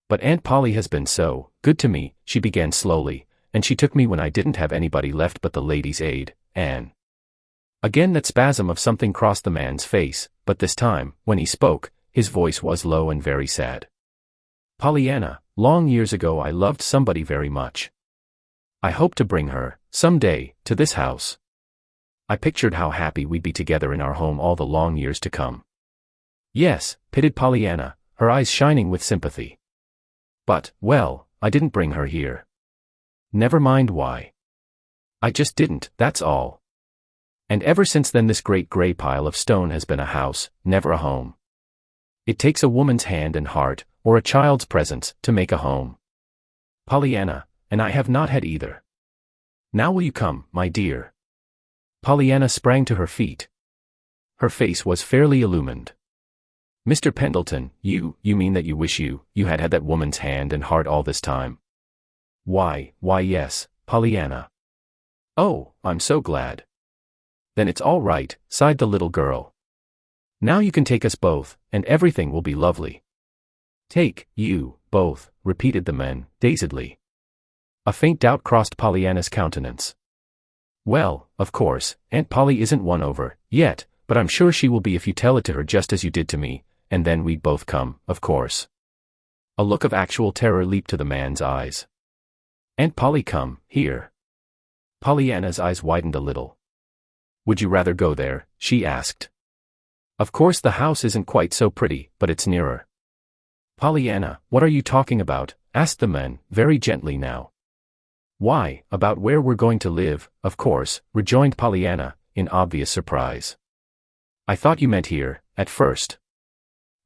But Aunt Polly has been so good to me, she began slowly, and she took me when I didn't have anybody left but the Ladies' Aid, Anne. Again that spasm of something crossed the man's face, but this time, when he spoke, his voice was low and very sad. Pollyanna, long years ago I loved somebody very much. I hope to bring her, someday, to this house. I pictured how happy we'd be together in our home all the long years to come. Yes, pitted Pollyanna, her eyes shining with sympathy. But, well, I didn't bring her here. Never mind why. I just didn't, that's all. And ever since then this great gray pile of stone has been a house, never a home. It takes a woman's hand and heart, or a child's presence, to make a home. Pollyanna, and I have not had either. Now will you come, my dear? Pollyanna sprang to her feet. Her face was fairly illumined. Mr. Pendleton, you mean that you wish you had had that woman's hand and heart all this time? Why yes, Pollyanna. Oh, I'm so glad. Then it's all right, sighed the little girl. Now you can take us both, and everything will be lovely. Take you both, repeated the man, dazedly. A faint doubt crossed Pollyanna's countenance. Well, of course, Aunt Polly isn't won over, yet, but I'm sure she will be if you tell it to her just as you did to me, and then we'd both come, of course. A look of actual terror leaped to the man's eyes. Aunt Polly come, here. Pollyanna's eyes widened a little. Would you rather go there? She asked. Of course the house isn't quite so pretty, but it's nearer. Pollyanna, what are you talking about? Asked the man, very gently now. Why, about where we're going to live, of course, rejoined Pollyanna, in obvious surprise. I thought you meant here, at first.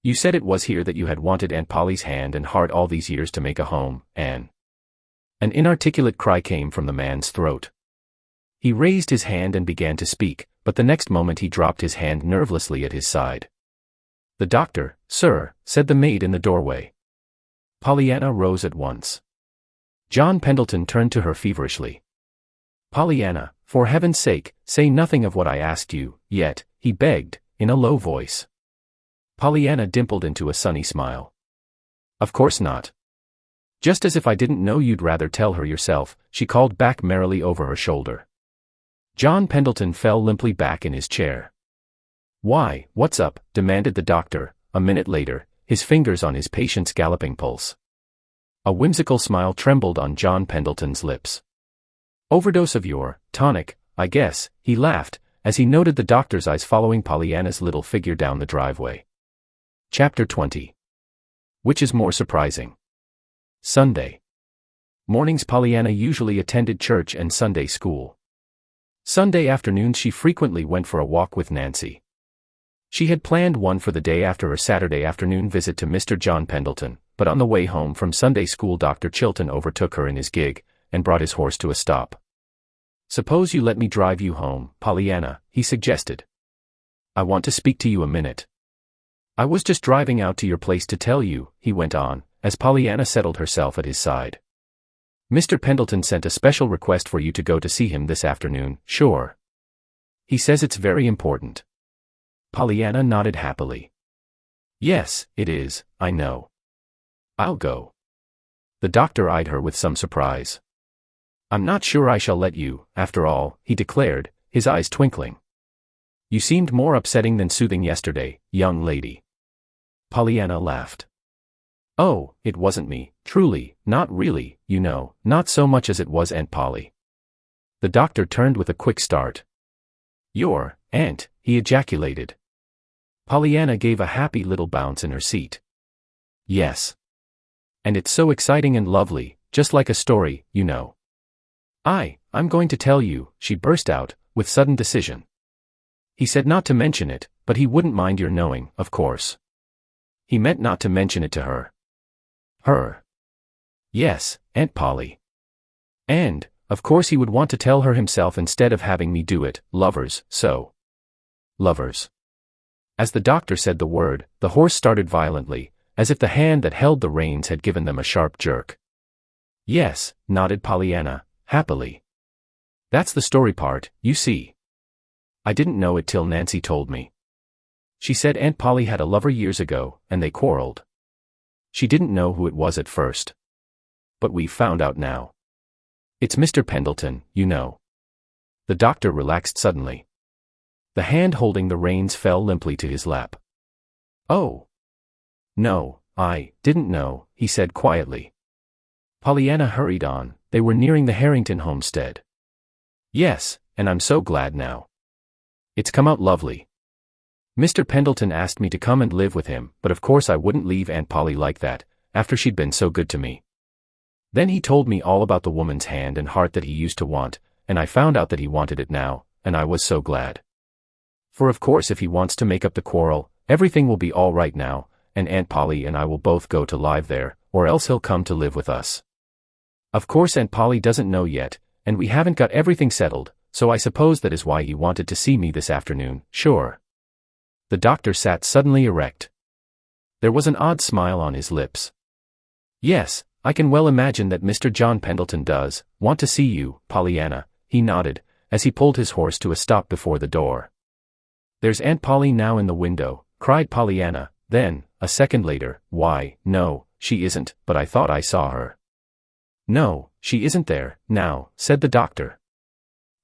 You said it was here that you had wanted Aunt Polly's hand and heart all these years to make a home, Anne. An inarticulate cry came from the man's throat. He raised his hand and began to speak, but the next moment he dropped his hand nervelessly at his side. The doctor, sir, said the maid in the doorway. Pollyanna rose at once. John Pendleton turned to her feverishly. Pollyanna, for heaven's sake, say nothing of what I asked you, yet, he begged, in a low voice. Pollyanna dimpled into a sunny smile. Of course not. Just as if I didn't know you'd rather tell her yourself, she called back merrily over her shoulder. John Pendleton fell limply back in his chair. Why, what's up? Demanded the doctor, a minute later, his fingers on his patient's galloping pulse. A whimsical smile trembled on John Pendleton's lips. Overdose of your tonic, I guess, he laughed, as he noted the doctor's eyes following Pollyanna's little figure down the driveway. Chapter 20. Which is more surprising? Sunday. Mornings Pollyanna usually attended church and Sunday school. Sunday afternoons she frequently went for a walk with Nancy. She had planned one for the day after her Saturday afternoon visit to Mr. John Pendleton, but on the way home from Sunday school Dr. Chilton overtook her in his gig, and brought his horse to a stop. Suppose you let me drive you home, Pollyanna, he suggested. I want to speak to you a minute. I was just driving out to your place to tell you, he went on, as Pollyanna settled herself at his side. Mr. Pendleton sent a special request for you to go to see him this afternoon, sure. He says it's very important. Pollyanna nodded happily. Yes, it is, I know. I'll go. The doctor eyed her with some surprise. I'm not sure I shall let you, after all, he declared, his eyes twinkling. You seemed more upsetting than soothing yesterday, young lady. Pollyanna laughed. Oh, it wasn't me, truly, not really, you know, not so much as it was Aunt Polly. The doctor turned with a quick start. Your aunt, he ejaculated. Pollyanna gave a happy little bounce in her seat. Yes. And it's so exciting and lovely, just like a story, you know. I'm going to tell you, she burst out, with sudden decision. He said not to mention it, but he wouldn't mind your knowing, of course. He meant not to mention it to her. Her? Yes, Aunt Polly. And, of course he would want to tell her himself instead of having me do it, lovers, so. Lovers. As the doctor said the word, the horse started violently, as if the hand that held the reins had given them a sharp jerk. Yes, nodded Pollyanna, happily. That's the story part, you see. I didn't know it till Nancy told me. She said Aunt Polly had a lover years ago, and they quarreled. She didn't know who it was at first. But we've found out now. It's Mr. Pendleton, you know. The doctor relaxed suddenly. The hand holding the reins fell limply to his lap. Oh. No, I didn't know, he said quietly. Pollyanna hurried on. They were nearing the Harrington homestead. Yes, and I'm so glad now. It's come out lovely. Mr. Pendleton asked me to come and live with him, but of course I wouldn't leave Aunt Polly like that, after she'd been so good to me. Then he told me all about the woman's hand and heart that he used to want, and I found out that he wanted it now, and I was so glad. For of course if he wants to make up the quarrel, everything will be all right now, and Aunt Polly and I will both go to live there, or else he'll come to live with us. Of course Aunt Polly doesn't know yet, and we haven't got everything settled, so I suppose that is why he wanted to see me this afternoon, sure. The doctor sat suddenly erect. There was an odd smile on his lips. Yes, I can well imagine that Mr. John Pendleton does want to see you, Pollyanna, he nodded, as he pulled his horse to a stop before the door. There's Aunt Polly now in the window, cried Pollyanna, then, a second later, why, no, she isn't, but I thought I saw her. No, she isn't there, now, said the doctor.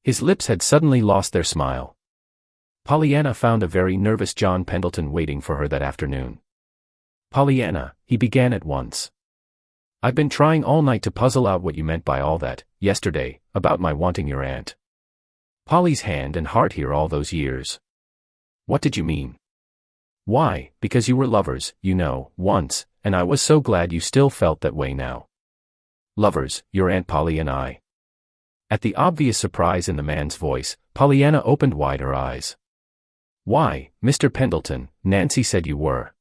His lips had suddenly lost their smile. Pollyanna found a very nervous John Pendleton waiting for her that afternoon. Pollyanna, he began at once. I've been trying all night to puzzle out what you meant by all that, yesterday, about my wanting your aunt Polly's hand and heart here all those years. What did you mean? Why, because you were lovers, you know, once, and I was so glad you still felt that way now. Lovers, your Aunt Polly and I. At the obvious surprise in the man's voice, Pollyanna opened wide her eyes. Why, Mr. Pendleton, Nancy said you were.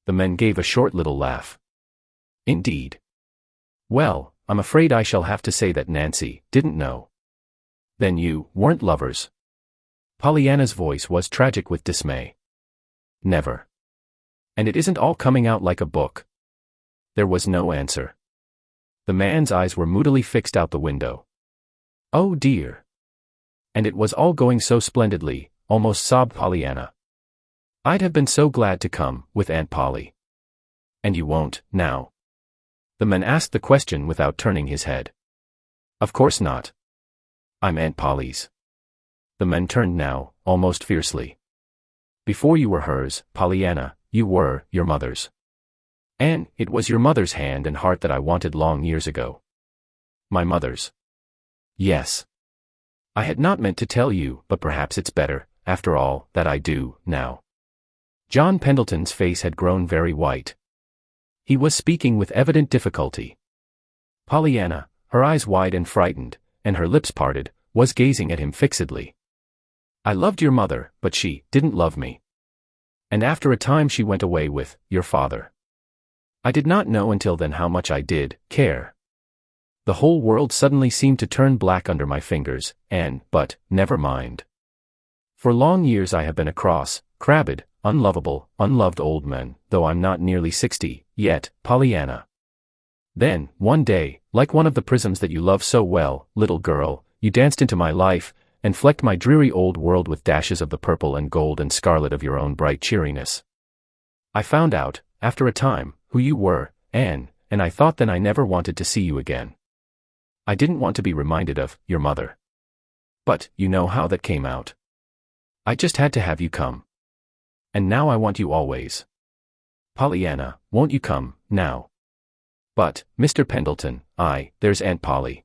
The man gave a short little laugh. Indeed. Well, I'm afraid I shall have to say that Nancy didn't know. Then you weren't lovers. Pollyanna's voice was tragic with dismay. Never. And it isn't all coming out like a book. There was no answer. The man's eyes were moodily fixed out the window. Oh dear. And it was all going so splendidly, almost sobbed Pollyanna. I'd have been so glad to come, with Aunt Polly. And you won't, now? The man asked the question without turning his head. Of course not. I'm Aunt Polly's. The man turned now, almost fiercely. Before you were hers, Pollyanna, you were your mother's. And it was your mother's hand and heart that I wanted long years ago. My mother's. Yes. I had not meant to tell you, but perhaps it's better, after all, that I do, now. John Pendleton's face had grown very white. He was speaking with evident difficulty. Pollyanna, her eyes wide and frightened, and her lips parted, was gazing at him fixedly. I loved your mother, but she didn't love me. And after a time she went away with your father. I did not know until then how much I did care. The whole world suddenly seemed to turn black under my fingers, but, never mind. For long years I have been a cross, crabbed, unlovable, unloved old man, though I'm not nearly 60, yet, Pollyanna. Then, one day, like one of the prisms that you love so well, little girl, you danced into my life, and flecked my dreary old world with dashes of the purple and gold and scarlet of your own bright cheeriness. I found out, after a time, who you were, Anne, and I thought then I never wanted to see you again. I didn't want to be reminded of your mother. But, you know how that came out. I just had to have you come. And now I want you always. Pollyanna, won't you come, now? But, Mr. Pendleton, there's Aunt Polly.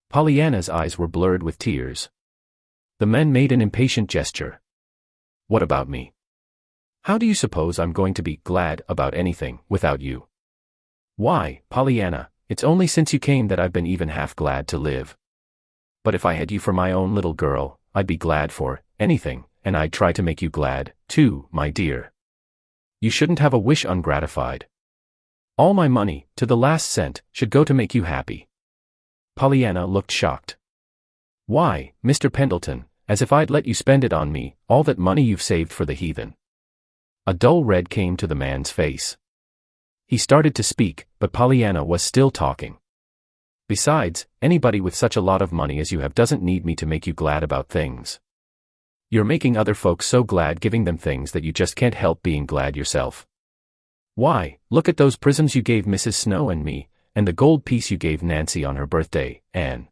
Pollyanna's eyes were blurred with tears. The man made an impatient gesture. What about me? How do you suppose I'm going to be glad about anything without you? Why, Pollyanna, it's only since you came that I've been even half glad to live. But if I had you for my own little girl, I'd be glad for anything, and I'd try to make you glad, too, my dear. You shouldn't have a wish ungratified. All my money, to the last cent, should go to make you happy. Pollyanna looked shocked. Why, Mr. Pendleton, as if I'd let you spend it on me, all that money you've saved for the heathen. A dull red came to the man's face. He started to speak, but Pollyanna was still talking. Besides, anybody with such a lot of money as you have doesn't need me to make you glad about things. You're making other folks so glad giving them things that you just can't help being glad yourself. Why, look at those prisms you gave Mrs. Snow and me, and the gold piece you gave Nancy on her birthday, Anne.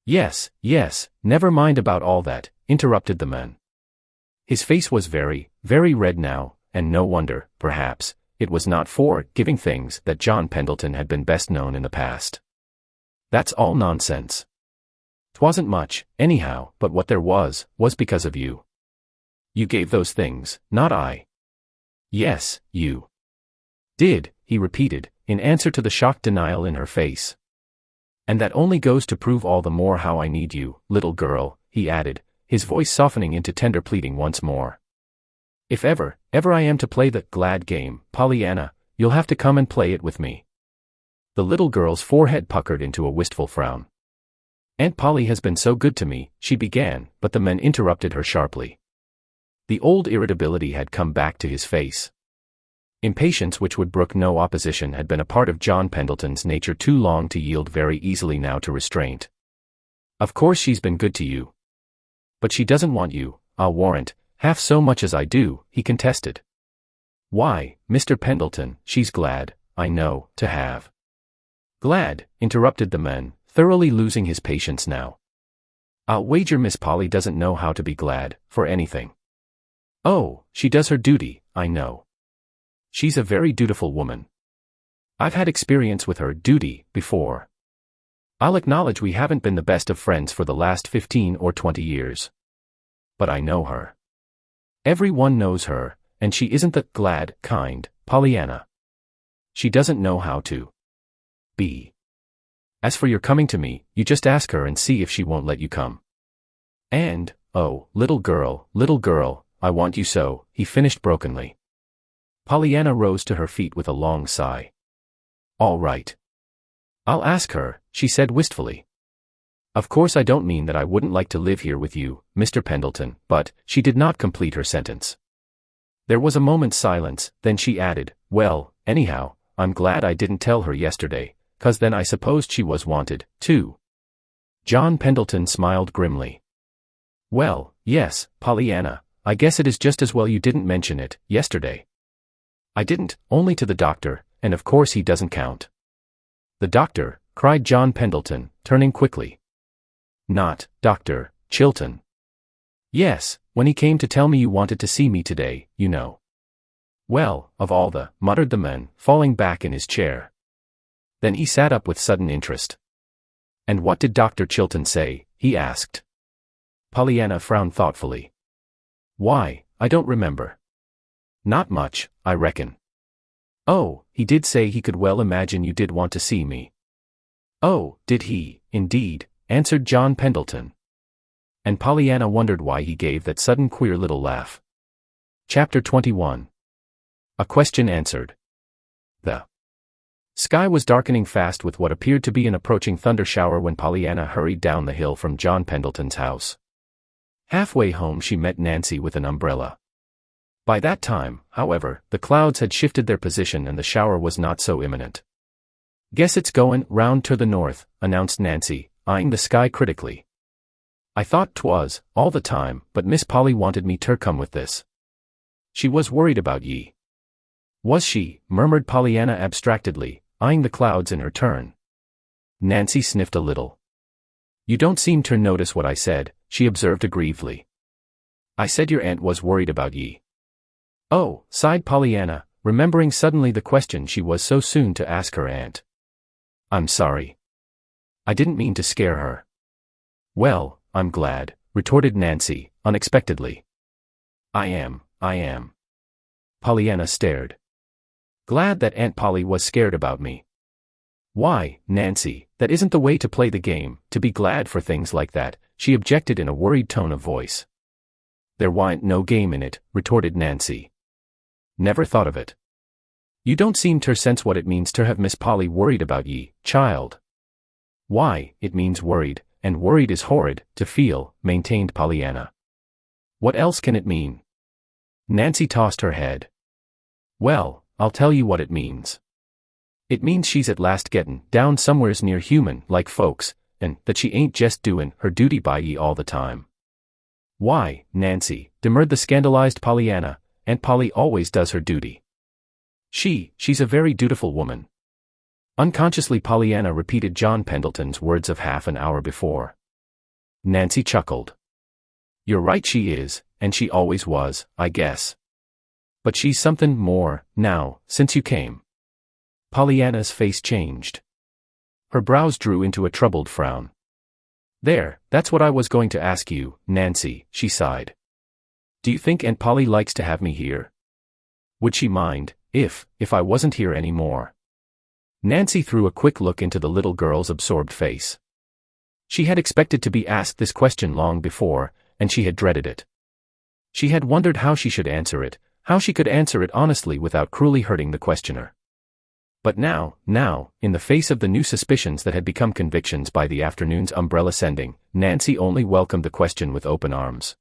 Yes, yes, never mind about all that, interrupted the man. His face was very, very red now, and no wonder, perhaps, it was not for giving things that John Pendleton had been best known in the past. That's all nonsense. 'Twasn't much, anyhow, but what there was because of you. You gave those things, not I. Yes, you did, he repeated, in answer to the shocked denial in her face. And that only goes to prove all the more how I need you, little girl, he added, his voice softening into tender pleading once more. If ever I am to play the glad game, Pollyanna, you'll have to come and play it with me. The little girl's forehead puckered into a wistful frown. Aunt Polly has been so good to me, she began, but the man interrupted her sharply. The old irritability had come back to his face. Impatience which would brook no opposition had been a part of John Pendleton's nature too long to yield very easily now to restraint. Of course she's been good to you. But she doesn't want you, I'll warrant, half so much as I do, he contested. Why, Mr. Pendleton, she's glad, I know, to have. Glad, interrupted the man, thoroughly losing his patience now. I'll wager Miss Polly doesn't know how to be glad, for anything. Oh, she does her duty, I know. She's a very dutiful woman. I've had experience with her duty before. I'll acknowledge we haven't been the best of friends for the last 15 or 20 years. But I know her. Everyone knows her, and she isn't the glad, kind Pollyanna. She doesn't know how to be. As for your coming to me, you just ask her and see if she won't let you come. And, oh, little girl, I want you so, he finished brokenly. Pollyanna rose to her feet with a long sigh. All right. I'll ask her, she said wistfully. Of course I don't mean that I wouldn't like to live here with you, Mr. Pendleton, but, she did not complete her sentence. There was a moment's silence, then she added, well, anyhow, I'm glad I didn't tell her yesterday, 'cause then I supposed she was wanted, too. John Pendleton smiled grimly. Well, yes, Pollyanna, I guess it is just as well you didn't mention it, yesterday. I didn't, only to the doctor, and of course he doesn't count. The doctor, cried John Pendleton, turning quickly. Not, Dr. Chilton. Yes, when he came to tell me you wanted to see me today, you know. Well, of all the, muttered the man, falling back in his chair. Then he sat up with sudden interest. And what did Dr. Chilton say, he asked. Pollyanna frowned thoughtfully. Why, I don't remember. Not much, I reckon. Oh, he did say he could well imagine you did want to see me. Oh, did he, indeed, answered John Pendleton. And Pollyanna wondered why he gave that sudden queer little laugh. Chapter 21. A question answered. The sky was darkening fast with what appeared to be an approaching thunder shower when Pollyanna hurried down the hill from John Pendleton's house. Halfway home she met Nancy with an umbrella. By that time, however, the clouds had shifted their position and the shower was not so imminent. Guess it's goin' round to the north, announced Nancy, eyeing the sky critically. I thought 'twas, all the time, but Miss Polly wanted me ter come with this. She was worried about ye. Was she? Murmured Pollyanna abstractedly, eyeing the clouds in her turn. Nancy sniffed a little. You don't seem to notice what I said, she observed aggrievedly. I said your aunt was worried about ye. Oh, sighed Pollyanna, remembering suddenly the question she was so soon to ask her aunt. I'm sorry. I didn't mean to scare her. Well, I'm glad, retorted Nancy, unexpectedly. I am. Pollyanna stared. Glad that Aunt Polly was scared about me. Why, Nancy, that isn't the way to play the game, to be glad for things like that, she objected in a worried tone of voice. There wa'n't no game in it, retorted Nancy. Never thought of it. You don't seem ter sense what it means ter have Miss Polly worried about ye, child. Why, it means worried, and worried is horrid, to feel, maintained Pollyanna. What else can it mean? Nancy tossed her head. Well, I'll tell you what it means. It means she's at last gettin' down somewheres near human, like folks, and that she ain't jest doin' her duty by ye all the time. Why, Nancy, demurred the scandalized Pollyanna, Aunt Polly always does her duty. She's a very dutiful woman. Unconsciously Pollyanna repeated John Pendleton's words of half an hour before. Nancy chuckled. You're right, she is, and she always was, I guess. But she's something more, now, since you came. Pollyanna's face changed. Her brows drew into a troubled frown. That's what I was going to ask you, Nancy, she sighed. Do you think Aunt Polly likes to have me here? Would she mind, if I wasn't here anymore? Nancy threw a quick look into the little girl's absorbed face. She had expected to be asked this question long before, and she had dreaded it. She had wondered how she should answer it, how she could answer it honestly without cruelly hurting the questioner. But now, in the face of the new suspicions that had become convictions by the afternoon's umbrella sending, Nancy only welcomed the question with open arms.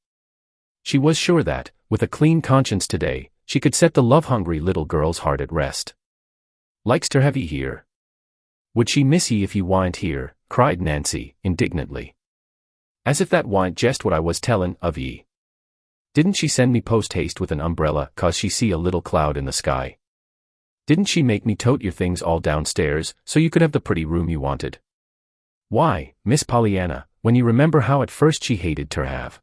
She was sure that, with a clean conscience today, she could set the love-hungry little girl's heart at rest. Likes ter have ye here? Would she miss ye if ye wa'n't here? Cried Nancy, indignantly. As if that wa'n't jest what I was tellin' of ye. Didn't she send me post-haste with an umbrella 'cause she see a little cloud in the sky? Didn't she make me tote your things all downstairs, so you could have the pretty room you wanted? Why, Miss Pollyanna, when you remember how at first she hated ter have.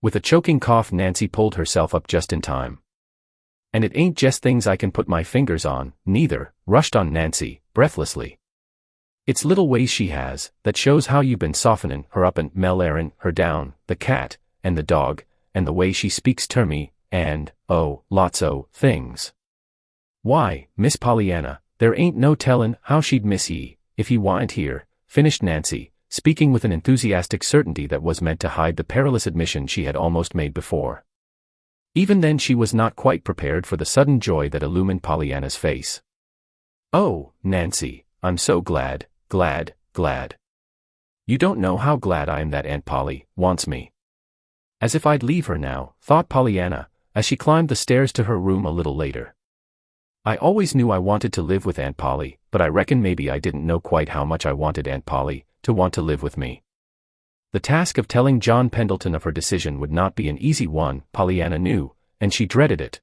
With a choking cough Nancy pulled herself up just in time. And it ain't just things I can put my fingers on, neither, rushed on Nancy, breathlessly. It's little ways she has, that shows how you been softenin' her up and mellowin' her down, the cat, and the dog, and the way she speaks ter me, and, oh, lots o' things. Why, Miss Pollyanna, there ain't no tellin' how she'd miss ye, if ye wa'n't here, finished Nancy, speaking with an enthusiastic certainty that was meant to hide the perilous admission she had almost made before. Even then she was not quite prepared for the sudden joy that illumined Pollyanna's face. Oh, Nancy, I'm so glad. You don't know how glad I am that Aunt Polly wants me. As if I'd leave her now, thought Pollyanna, as she climbed the stairs to her room a little later. I always knew I wanted to live with Aunt Polly, but I reckon maybe I didn't know quite how much I wanted Aunt Polly to want to live with me. The task of telling John Pendleton of her decision would not be an easy one, Pollyanna knew, and she dreaded it.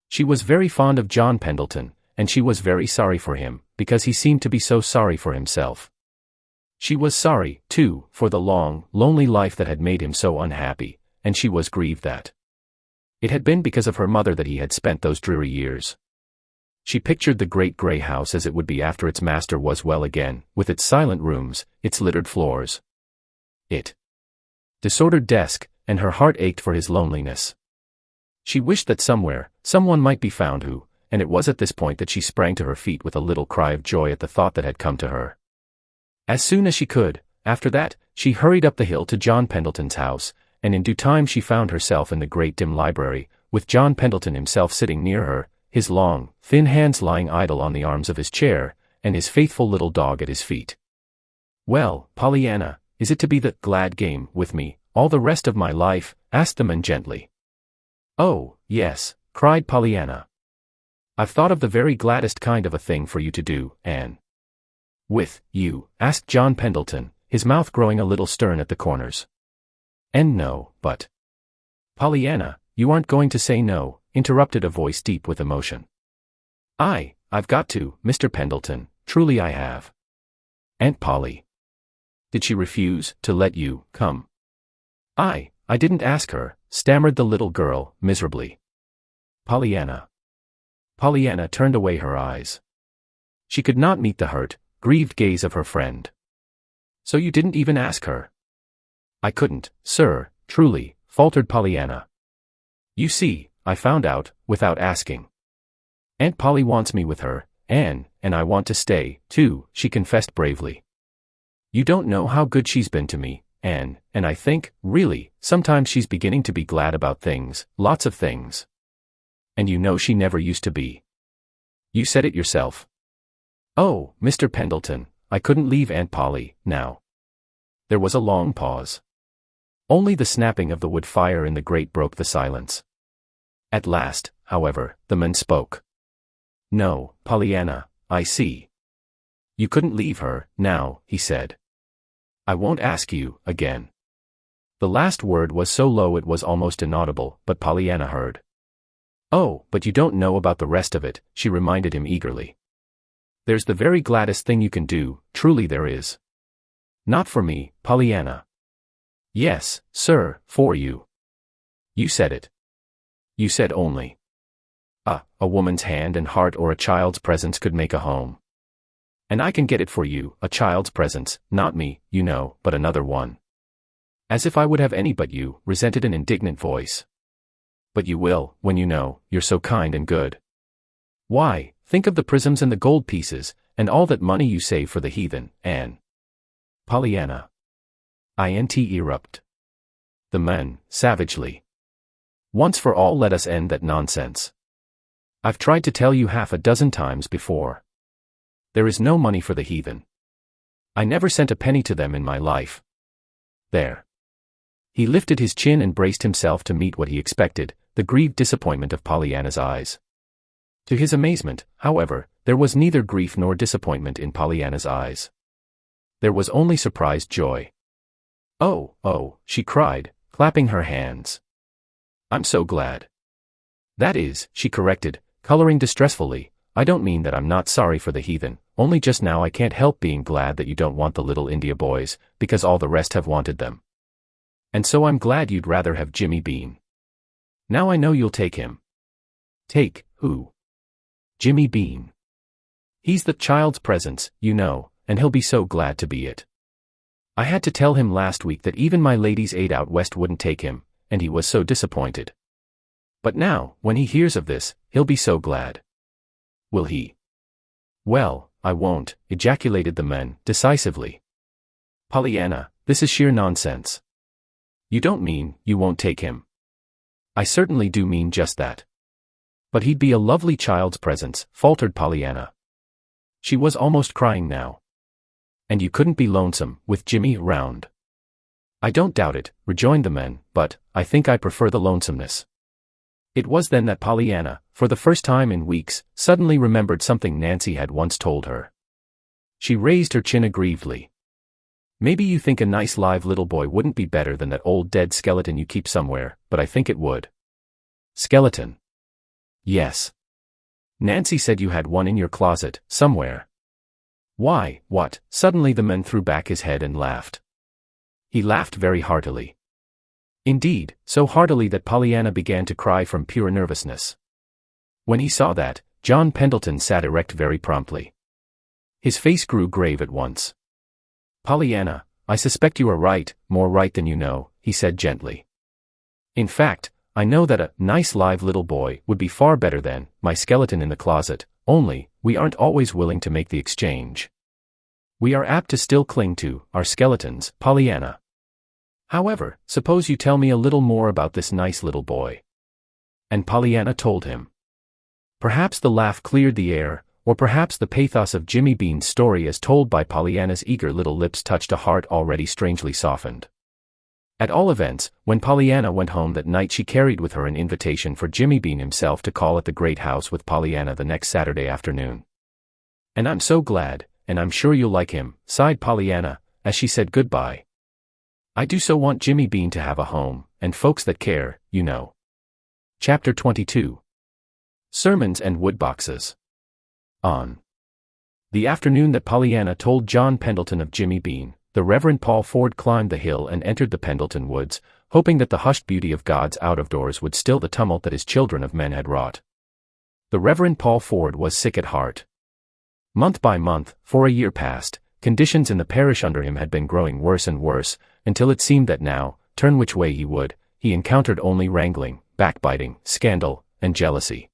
She was very fond of John Pendleton, and she was very sorry for him, because he seemed to be so sorry for himself. She was sorry, too, for the long, lonely life that had made him so unhappy, and she was grieved that it had been because of her mother that he had spent those dreary years. She pictured the great gray house as it would be after its master was well again, with its silent rooms, its littered floors, its disordered desk, and her heart ached for his loneliness. She wished that somewhere, someone might be found who, and it was at this point that she sprang to her feet with a little cry of joy at the thought that had come to her. As soon as she could, after that, she hurried up the hill to John Pendleton's house, and in due time she found herself in the great dim library, with John Pendleton himself sitting near her, his long, thin hands lying idle on the arms of his chair, and his faithful little dog at his feet. Well, Pollyanna, is it to be the glad game with me all the rest of my life? Asked the man gently. Oh, yes, cried Pollyanna. I've thought of the very gladdest kind of a thing for you to do, Anne. With you? Asked John Pendleton, his mouth growing a little stern at the corners. And no, but. Pollyanna, you aren't going to say no, interrupted a voice deep with emotion. I've got to, Mr. Pendleton, truly I have. Aunt Polly. Did she refuse to let you come? I didn't ask her, stammered the little girl, miserably. Pollyanna. Pollyanna turned away her eyes. She could not meet the hurt, grieved gaze of her friend. So you didn't even ask her? I couldn't, sir, truly, faltered Pollyanna. You see, I found out, without asking. Aunt Polly wants me with her, Anne, and I want to stay, too, she confessed bravely. You don't know how good she's been to me, Anne, and I think, really, sometimes she's beginning to be glad about things, lots of things. And you know she never used to be. You said it yourself. Oh, Mr. Pendleton, I couldn't leave Aunt Polly, now. There was a long pause. Only the snapping of the wood fire in the grate broke the silence. At last, however, the man spoke. No, Pollyanna, I see. You couldn't leave her, now, he said. I won't ask you, again. The last word was so low it was almost inaudible, but Pollyanna heard. Oh, but you don't know about the rest of it, she reminded him eagerly. There's the very gladdest thing you can do, truly there is. Not for me, Pollyanna. Yes, sir, for you. You said it. You said only. A woman's hand and heart or a child's presence could make a home. And I can get it for you, a child's presence, not me, you know, but another one. As if I would have any but you, resented an indignant voice. But you will, when you know, you're so kind and good. Why, think of the prisms and the gold pieces, and all that money you save for the heathen, Anne. Pollyanna. Erupt. The men, savagely. Once for all let us end that nonsense. I've tried to tell you half a dozen times before. There is no money for the heathen. I never sent a penny to them in my life. There. He lifted his chin and braced himself to meet what he expected, the grieved disappointment of Pollyanna's eyes. To his amazement, however, there was neither grief nor disappointment in Pollyanna's eyes. There was only surprised joy. Oh, she cried, clapping her hands. I'm so glad. That is, she corrected, coloring distressfully, I don't mean that I'm not sorry for the heathen, only just now I can't help being glad that you don't want the little India boys, because all the rest have wanted them. And so I'm glad you'd rather have Jimmy Bean. Now I know you'll take him. Take, who? Jimmy Bean. He's the child's presence, you know, and he'll be so glad to be it. I had to tell him last week that even my ladies' aid out west wouldn't take him, and he was so disappointed. But now, when he hears of this, he'll be so glad. Will he? Well, I won't, ejaculated the man, decisively. Pollyanna, this is sheer nonsense. You don't mean, you won't take him. I certainly do mean just that. But he'd be a lovely child's presence, faltered Pollyanna. She was almost crying now. And you couldn't be lonesome, with Jimmy around. I don't doubt it, rejoined the man, but, I think I prefer the lonesomeness. It was then that Pollyanna, for the first time in weeks, suddenly remembered something Nancy had once told her. She raised her chin aggrievedly. Maybe you think a nice live little boy wouldn't be better than that old dead skeleton you keep somewhere, but I think it would. Skeleton? Yes. Nancy said you had one in your closet, somewhere. Why, what? Suddenly the man threw back his head and laughed. He laughed very heartily. Indeed, so heartily that Pollyanna began to cry from pure nervousness. When he saw that, John Pendleton sat erect very promptly. His face grew grave at once. Pollyanna, I suspect you are right, more right than you know, he said gently. In fact, I know that a nice live little boy would be far better than my skeleton in the closet, only, we aren't always willing to make the exchange. We are apt to still cling to our skeletons, Pollyanna. However, suppose you tell me a little more about this nice little boy. And Pollyanna told him. Perhaps the laugh cleared the air, or perhaps the pathos of Jimmy Bean's story as told by Pollyanna's eager little lips touched a heart already strangely softened. At all events, when Pollyanna went home that night she carried with her an invitation for Jimmy Bean himself to call at the great house with Pollyanna the next Saturday afternoon. And I'm so glad, and I'm sure you'll like him, sighed Pollyanna, as she said goodbye. I do so want Jimmy Bean to have a home, and folks that care, you know. Chapter 22. Sermons and Woodboxes. On the afternoon that Pollyanna told John Pendleton of Jimmy Bean, the Reverend Paul Ford climbed the hill and entered the Pendleton woods, hoping that the hushed beauty of God's out-of-doors would still the tumult that his children of men had wrought. The Reverend Paul Ford was sick at heart. Month by month, for a year past, conditions in the parish under him had been growing worse and worse, until it seemed that now, turn which way he would, he encountered only wrangling, backbiting, scandal, and jealousy.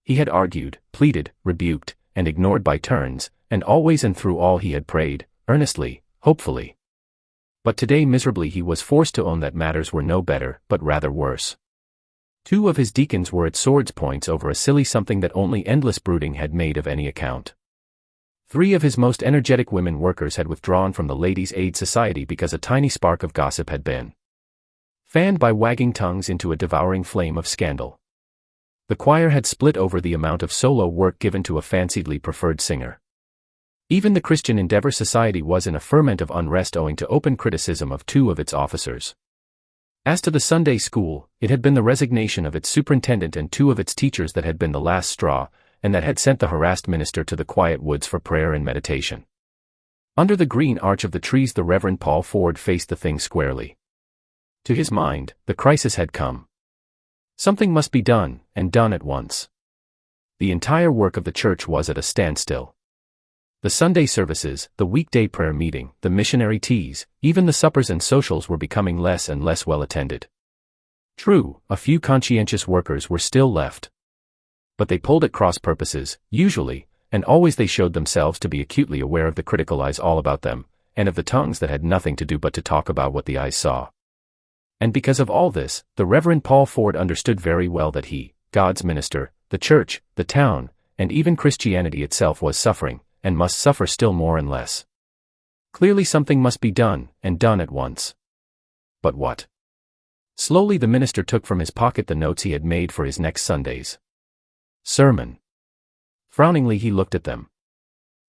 He had argued, pleaded, rebuked, and ignored by turns, and always and through all he had prayed, earnestly, hopefully. But today miserably he was forced to own that matters were no better, but rather worse. 2 of his deacons were at swords' points over a silly something that only endless brooding had made of any account. 3 of his most energetic women workers had withdrawn from the Ladies' Aid Society because a tiny spark of gossip had been fanned by wagging tongues into a devouring flame of scandal. The choir had split over the amount of solo work given to a fanciedly preferred singer. Even the Christian Endeavor Society was in a ferment of unrest owing to open criticism of 2 of its officers. As to the Sunday school, it had been the resignation of its superintendent and 2 of its teachers that had been the last straw, and that had sent the harassed minister to the quiet woods for prayer and meditation. Under the green arch of the trees, the Reverend Paul Ford faced the thing squarely. To his mind, the crisis had come. Something must be done, and done at once. The entire work of the church was at a standstill. The Sunday services, the weekday prayer meeting, the missionary teas, even the suppers and socials were becoming less and less well attended. True, a few conscientious workers were still left. But they pulled at cross purposes, usually, and always they showed themselves to be acutely aware of the critical eyes all about them, and of the tongues that had nothing to do but to talk about what the eyes saw. And because of all this, the Reverend Paul Ford understood very well that he, God's minister, the church, the town, and even Christianity itself was suffering, and must suffer still more and less. Clearly something must be done, and done at once. But what? Slowly the minister took from his pocket the notes he had made for his next Sunday's sermon. Frowningly he looked at them.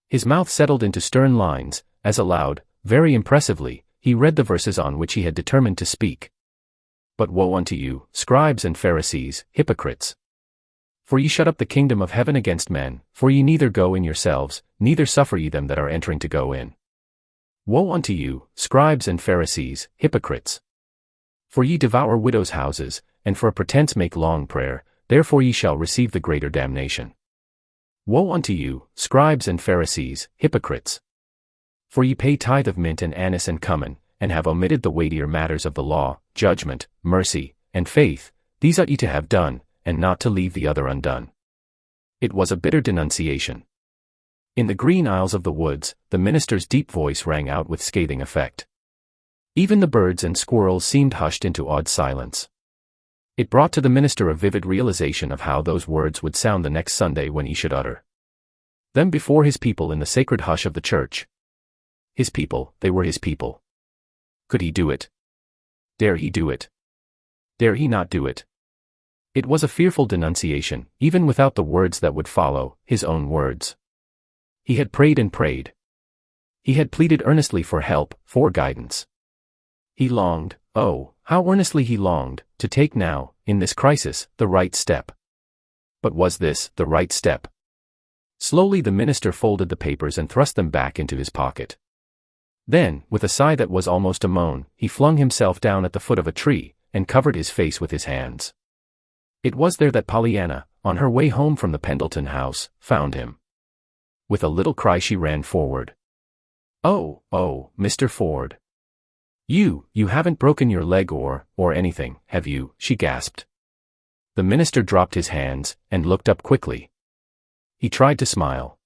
His mouth settled into stern lines, as aloud, very impressively, he read the verses on which he had determined to speak. But woe unto you, scribes and Pharisees, hypocrites! For ye shut up the kingdom of heaven against men, for ye neither go in yourselves, neither suffer ye them that are entering to go in. Woe unto you, scribes and Pharisees, hypocrites! For ye devour widows' houses, and for a pretence make long prayer, therefore ye shall receive the greater damnation. Woe unto you, scribes and Pharisees, hypocrites! For ye pay tithe of mint and anise and cumin, and have omitted the weightier matters of the law, judgment, mercy, and faith. These ought ye to have done, and not to leave the other undone. It was a bitter denunciation. In the green aisles of the woods, the minister's deep voice rang out with scathing effect. Even the birds and squirrels seemed hushed into awed silence. It brought to the minister a vivid realization of how those words would sound the next Sunday when he should utter them before his people in the sacred hush of the church. His people, they were his people. Could he do it? Dare he do it? Dare he not do it? It was a fearful denunciation, even without the words that would follow, his own words. He had prayed and prayed. He had pleaded earnestly for help, for guidance. He longed, oh, how earnestly he longed, to take now, in this crisis, the right step. But was this the right step? Slowly the minister folded the papers and thrust them back into his pocket. Then, with a sigh that was almost a moan, he flung himself down at the foot of a tree, and covered his face with his hands. It was there that Pollyanna, on her way home from the Pendleton house, found him. With a little cry she ran forward. Oh, Mr. Ford. You haven't broken your leg or anything, have you? She gasped. The minister dropped his hands, and looked up quickly. He tried to smile.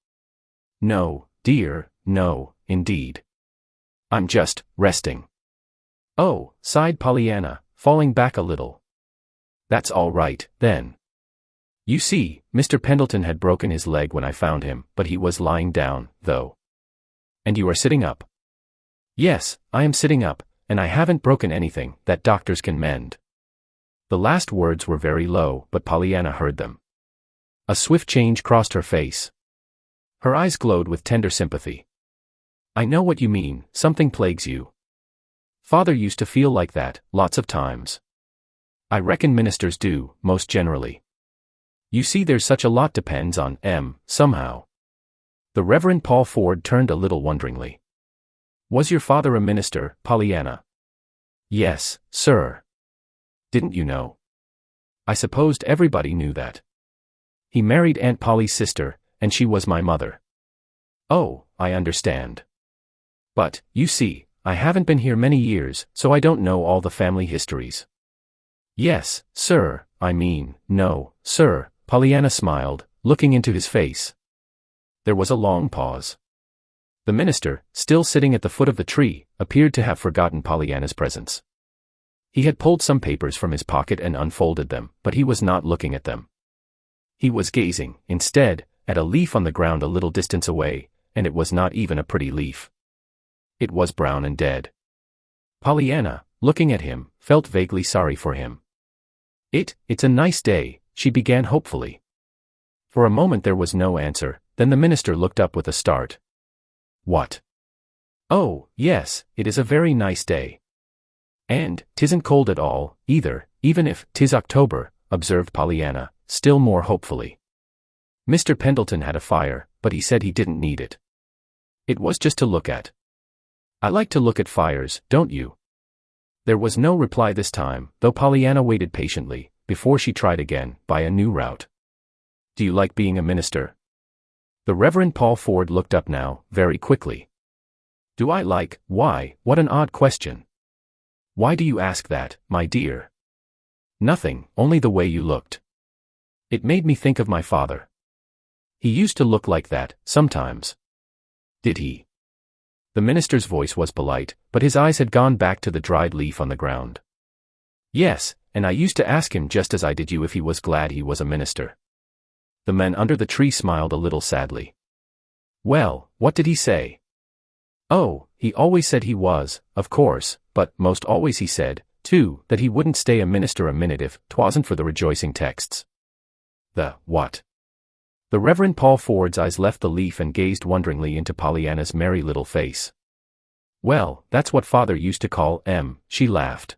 No, dear, no, indeed. I'm just resting. Oh, sighed Pollyanna, falling back a little. That's all right, then. You see, Mr. Pendleton had broken his leg when I found him, but he was lying down, though. And you are sitting up? Yes, I am sitting up, and I haven't broken anything that doctors can mend. The last words were very low, but Pollyanna heard them. A swift change crossed her face. Her eyes glowed with tender sympathy. I know what you mean, something plagues you. Father used to feel like that, lots of times. I reckon ministers do, most generally. You see, there's such a lot depends on somehow. The Reverend Paul Ford turned a little wonderingly. Was your father a minister, Pollyanna? Yes, sir. Didn't you know? I supposed everybody knew that. He married Aunt Polly's sister, and she was my mother. Oh, I understand. But, you see, I haven't been here many years, so I don't know all the family histories. Yes, sir, no, sir, Pollyanna smiled, looking into his face. There was a long pause. The minister, still sitting at the foot of the tree, appeared to have forgotten Pollyanna's presence. He had pulled some papers from his pocket and unfolded them, but he was not looking at them. He was gazing, instead, at a leaf on the ground a little distance away, and it was not even a pretty leaf. It was brown and dead. Pollyanna, looking at him, felt vaguely sorry for him. It's a nice day, she began hopefully. For a moment there was no answer, then the minister looked up with a start. What? Oh, yes, it is a very nice day. And 'tisn't cold at all, either, even if 'tis October, observed Pollyanna, still more hopefully. Mr. Pendleton had a fire, but he said he didn't need it. It was just to look at. I like to look at fires, don't you? There was no reply this time, though Pollyanna waited patiently, before she tried again, by a new route. Do you like being a minister? The Reverend Paul Ford looked up now, very quickly. Do I like? Why, what an odd question. Why do you ask that, my dear? Nothing, only the way you looked. It made me think of my father. He used to look like that, sometimes. Did he? The minister's voice was polite, but his eyes had gone back to the dried leaf on the ground. Yes, and I used to ask him just as I did you if he was glad he was a minister. The man under the tree smiled a little sadly. Well, what did he say? Oh, he always said he was, of course, but most always he said, too, that he wouldn't stay a minister a minute if 'twasn't for the rejoicing texts. The what? The Reverend Paul Ford's eyes left the leaf and gazed wonderingly into Pollyanna's merry little face. Well, that's what Father used to call M, she laughed.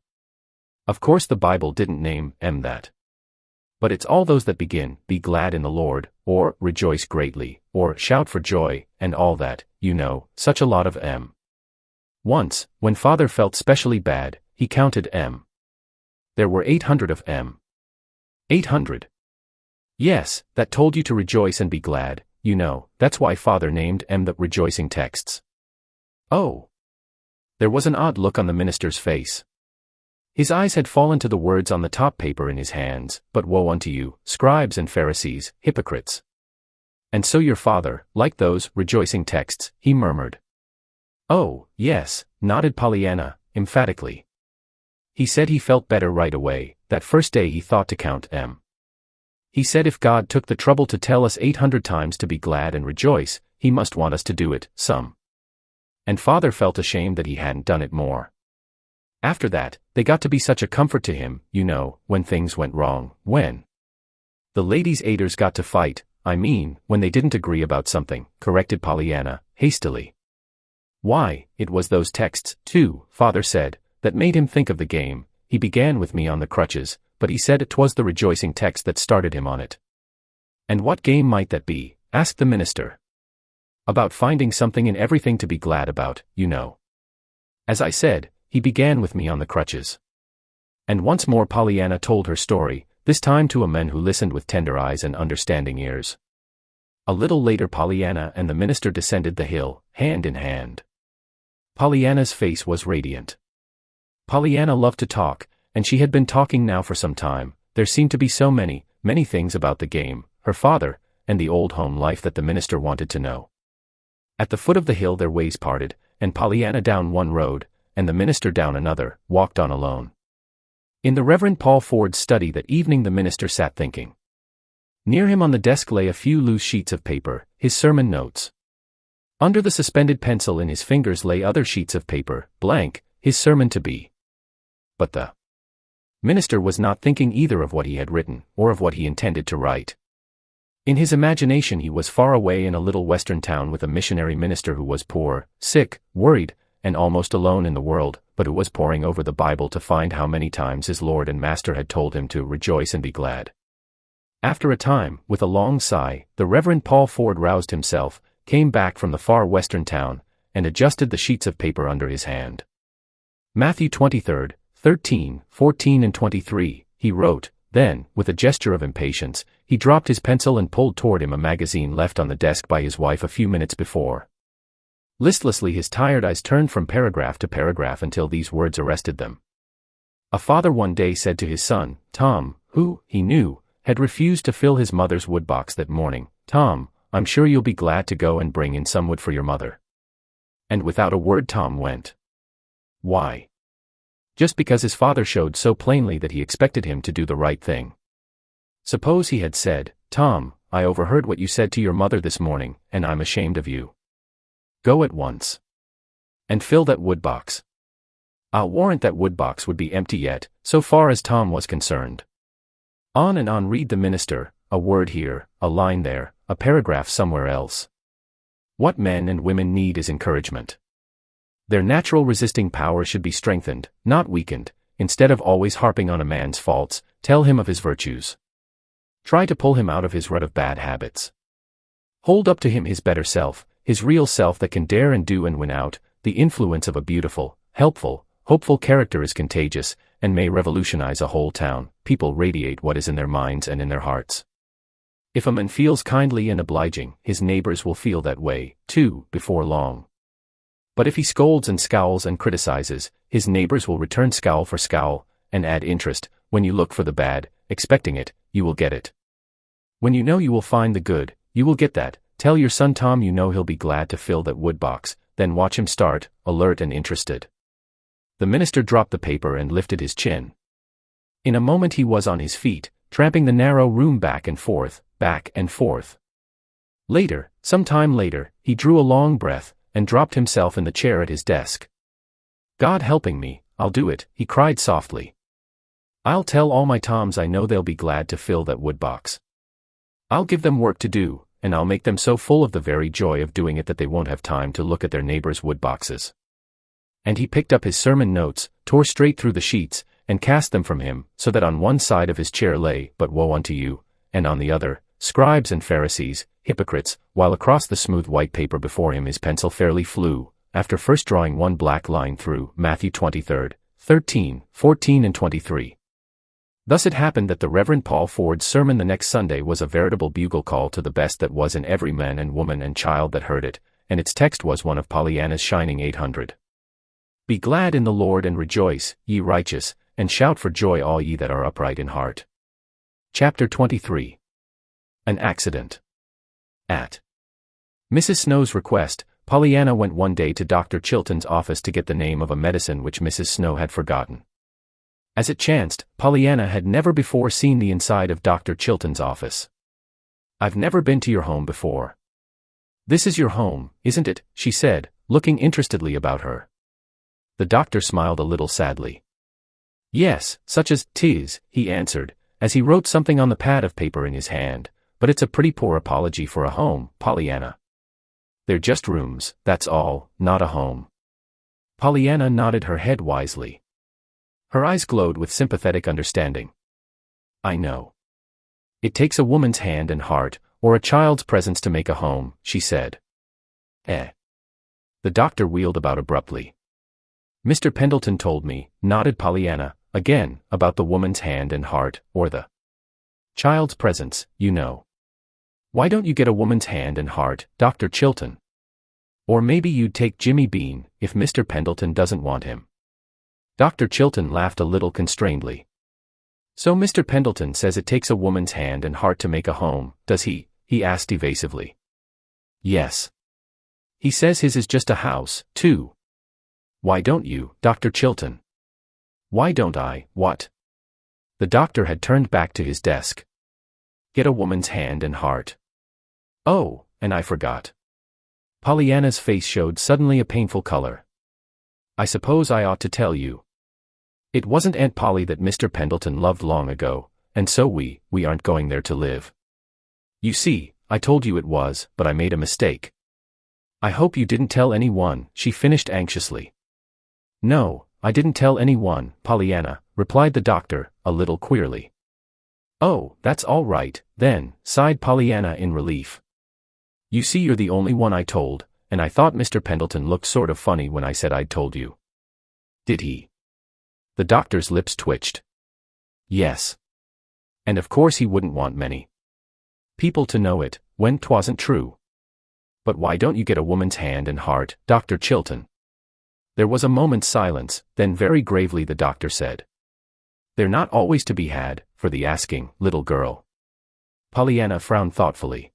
Of course the Bible didn't name M that. But it's all those that begin, be glad in the Lord, or rejoice greatly, or shout for joy, and all that, you know, such a lot of M. Once, when Father felt specially bad, he counted M. There were 800 of M. 800. Yes, that told you to rejoice and be glad, you know, that's why Father named M the rejoicing texts. Oh. There was an odd look on the minister's face. His eyes had fallen to the words on the top paper in his hands, but woe unto you, scribes and Pharisees, hypocrites. And so your father, liked those rejoicing texts, he murmured. Oh, yes, nodded Pollyanna, emphatically. He said he felt better right away, that first day he thought to count M. He said if God took the trouble to tell us 800 times to be glad and rejoice, he must want us to do it, some. And Father felt ashamed that he hadn't done it more. After that, they got to be such a comfort to him, you know, when things went wrong, when the ladies' aiders got to fight, I mean, when they didn't agree about something, corrected Pollyanna, hastily. Why, it was those texts, too, Father said, that made him think of the game. He began with me on the crutches, but he said 'twas the rejoicing text that started him on it. And what game might that be? Asked the minister. About finding something in everything to be glad about, you know. As I said, he began with me on the crutches. And once more Pollyanna told her story, this time to a man who listened with tender eyes and understanding ears. A little later Pollyanna and the minister descended the hill, hand in hand. Pollyanna's face was radiant. Pollyanna loved to talk, and she had been talking now for some time. There seemed to be so many things about the game, her father, and the old home life that the minister wanted to know. At the foot of the hill their ways parted, and Pollyanna down one road, and the minister down another, walked on alone. In the Reverend Paul Ford's study that evening the minister sat thinking. Near him on the desk lay a few loose sheets of paper, his sermon notes. Under the suspended pencil in his fingers lay other sheets of paper, blank, his sermon to be. But the minister was not thinking either of what he had written, or of what he intended to write. In his imagination he was far away in a little western town with a missionary minister who was poor, sick, worried, and almost alone in the world, but who was poring over the Bible to find how many times his Lord and Master had told him to rejoice and be glad. After a time, with a long sigh, the Reverend Paul Ford roused himself, came back from the far western town, and adjusted the sheets of paper under his hand. Matthew 23, 13, 14 and 23, he wrote. Then, with a gesture of impatience, he dropped his pencil and pulled toward him a magazine left on the desk by his wife a few minutes before. Listlessly his tired eyes turned from paragraph to paragraph until these words arrested them. A father one day said to his son, Tom, who, he knew, had refused to fill his mother's woodbox that morning, Tom, I'm sure you'll be glad to go and bring in some wood for your mother. And without a word Tom went. Why? Just because his father showed so plainly that he expected him to do the right thing. Suppose he had said, Tom, I overheard what you said to your mother this morning, and I'm ashamed of you. Go at once. And fill that woodbox. I'll warrant that woodbox would be empty yet, so far as Tom was concerned. On and on read the minister, a word here, a line there, a paragraph somewhere else. What men and women need is encouragement. Their natural resisting power should be strengthened, not weakened. Instead of always harping on a man's faults, tell him of his virtues. Try to pull him out of his rut of bad habits. Hold up to him his better self, his real self that can dare and do and win out. The influence of a beautiful, helpful, hopeful character is contagious, and may revolutionize a whole town. People radiate what is in their minds and in their hearts. If a man feels kindly and obliging, his neighbors will feel that way, too, before long. But if he scolds and scowls and criticizes, his neighbors will return scowl for scowl, and add interest. When you look for the bad, expecting it, you will get it. When you know you will find the good, you will get that. Tell your son Tom you know he'll be glad to fill that wood box, then watch him start, alert and interested. The minister dropped the paper and lifted his chin. In a moment he was on his feet, tramping the narrow room back and forth, back and forth. Later, some time later, he drew a long breath, and dropped himself in the chair at his desk. God helping me, I'll do it, he cried softly. I'll tell all my Toms I know they'll be glad to fill that wood box. I'll give them work to do, and I'll make them so full of the very joy of doing it that they won't have time to look at their neighbors' wood boxes. And he picked up his sermon notes, tore straight through the sheets, and cast them from him, so that on one side of his chair lay, "But woe unto you," and on the other, "Scribes and Pharisees, hypocrites," while across the smooth white paper before him his pencil fairly flew, after first drawing one black line through Matthew 23, 13, 14 and 23. Thus it happened that the Reverend Paul Ford's sermon the next Sunday was a veritable bugle call to the best that was in every man and woman and child that heard it, and its text was one of Pollyanna's shining 800. Be glad in the Lord and rejoice, ye righteous, and shout for joy all ye that are upright in heart. Chapter 23. An accident. At Mrs. Snow's request, Pollyanna went one day to Dr. Chilton's office to get the name of a medicine which Mrs. Snow had forgotten. As it chanced, Pollyanna had never before seen the inside of Dr. Chilton's office. I've never been to your home before. This is your home, isn't it? She said, looking interestedly about her. The doctor smiled a little sadly. Yes, such as 'tis, he answered, as he wrote something on the pad of paper in his hand, but it's a pretty poor apology for a home, Pollyanna. They're just rooms, that's all, not a home. Pollyanna nodded her head wisely. Her eyes glowed with sympathetic understanding. I know. It takes a woman's hand and heart, or a child's presence to make a home, she said. The doctor wheeled about abruptly. Mr. Pendleton told me, nodded Pollyanna, again, about the woman's hand and heart, or the child's presence, you know. Why don't you get a woman's hand and heart, Dr. Chilton? Or maybe you'd take Jimmy Bean, if Mr. Pendleton doesn't want him. Dr. Chilton laughed a little constrainedly. So Mr. Pendleton says it takes a woman's hand and heart to make a home, does he? He asked evasively. Yes. He says his is just a house, too. Why don't you, Dr. Chilton? Why don't I, what? The doctor had turned back to his desk. Get a woman's hand and heart. Oh, and I forgot. Pollyanna's face showed suddenly a painful color. I suppose I ought to tell you. It wasn't Aunt Polly that Mr. Pendleton loved long ago, and so we aren't going there to live. You see, I told you it was, but I made a mistake. I hope you didn't tell anyone, she finished anxiously. No, I didn't tell anyone, Pollyanna, replied the doctor, a little queerly. Oh, that's all right, then, sighed Pollyanna in relief. You see you're the only one I told, and I thought Mr. Pendleton looked sort of funny when I said I'd told you. Did he? The doctor's lips twitched. Yes. And of course he wouldn't want many people to know it, when 'twasn't true. But why don't you get a woman's hand and heart, Dr. Chilton? There was a moment's silence, then very gravely the doctor said. They're not always to be had, for the asking, little girl. Pollyanna frowned thoughtfully.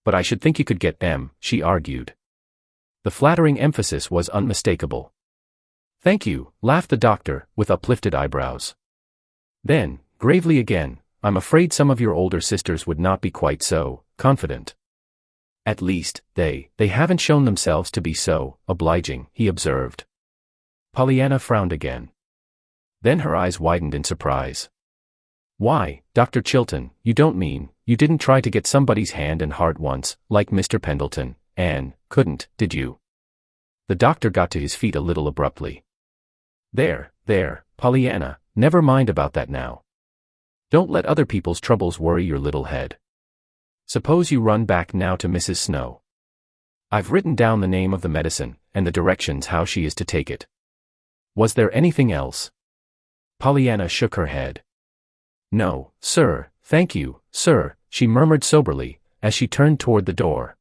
But I should think you could get them, she argued. The flattering emphasis was unmistakable. Thank you, laughed the doctor, with uplifted eyebrows. Then, gravely again, I'm afraid some of your older sisters would not be quite so confident. At least, they haven't shown themselves to be so obliging, he observed. Pollyanna frowned again. Then her eyes widened in surprise. Why, Dr. Chilton, you don't mean, you didn't try to get somebody's hand and heart once, like Mr. Pendleton, and couldn't, did you? The doctor got to his feet a little abruptly. There, Pollyanna, never mind about that now. Don't let other people's troubles worry your little head. Suppose you run back now to Mrs. Snow. I've written down the name of the medicine, and the directions how she is to take it. Was there anything else? Pollyanna shook her head. No, sir, thank you, sir, she murmured soberly, as she turned toward the door.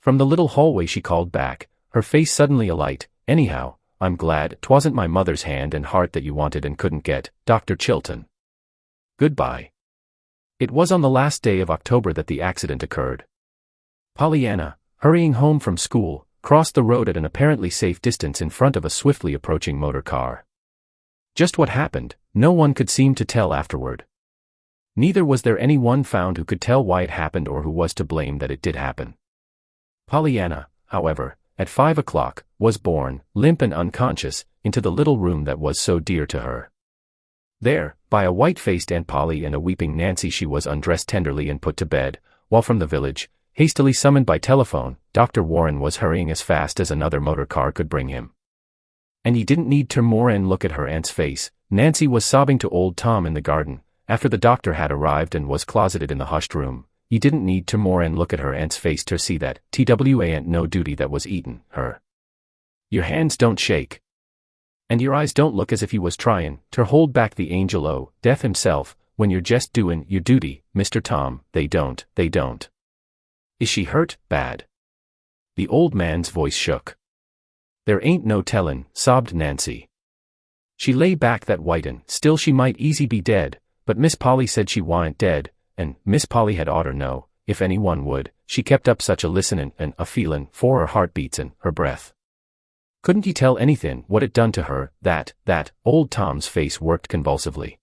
From the little hallway she called back, her face suddenly alight, anyhow, I'm glad 'twasn't my mother's hand and heart that you wanted and couldn't get, Dr. Chilton. Goodbye. It was on the last day of October that the accident occurred. Pollyanna, hurrying home from school, crossed the road at an apparently safe distance in front of a swiftly approaching motor car. Just what happened, no one could seem to tell afterward. Neither was there any one found who could tell why it happened or who was to blame that it did happen. Pollyanna, however, at 5 o'clock, was borne, limp and unconscious, into the little room that was so dear to her. There, by a white-faced Aunt Polly and a weeping Nancy, she was undressed tenderly and put to bed, while from the village, hastily summoned by telephone, Dr. Warren was hurrying as fast as another motor car could bring him. And he didn't need to more and look at her aunt's face. Nancy was sobbing to old Tom in the garden, after the doctor had arrived and was closeted in the hushed room. He didn't need to more and look at her aunt's face to see that TWA ain't no duty that was eaten her. Your hands don't shake. And your eyes don't look as if you was trying to hold back the angel o' death himself, when you're just doing your duty, Mr. Tom. They don't. Is she hurt, bad? The old man's voice shook. There ain't no tellin', sobbed Nancy. She lay back that whiten, still she might easy be dead, but Miss Polly said she wa'n't dead, and Miss Polly had oughter know, if any one would. She kept up such a listenin' and a feelin' for her heartbeats and her breath. Couldn't he tell anything what it done to her, that old Tom's face worked convulsively.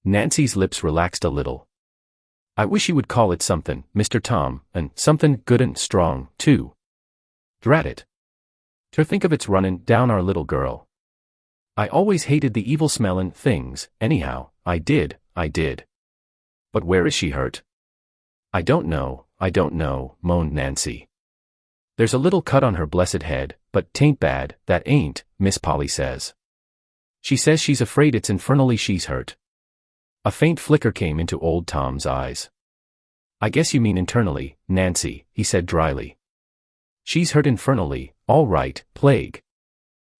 Nancy's lips relaxed a little. I wish you would call it something, Mr. Tom, and something good and strong, too. Drat it. To think of it's runnin' down our little girl. I always hated the evil smellin' things, anyhow, I did. But where is she hurt? I don't know, moaned Nancy. There's a little cut on her blessed head, but 'tain't bad, that ain't, Miss Polly says. She says she's afraid it's infernally she's hurt. A faint flicker came into old Tom's eyes. I guess you mean internally, Nancy, he said dryly. She's hurt infernally, all right, plague.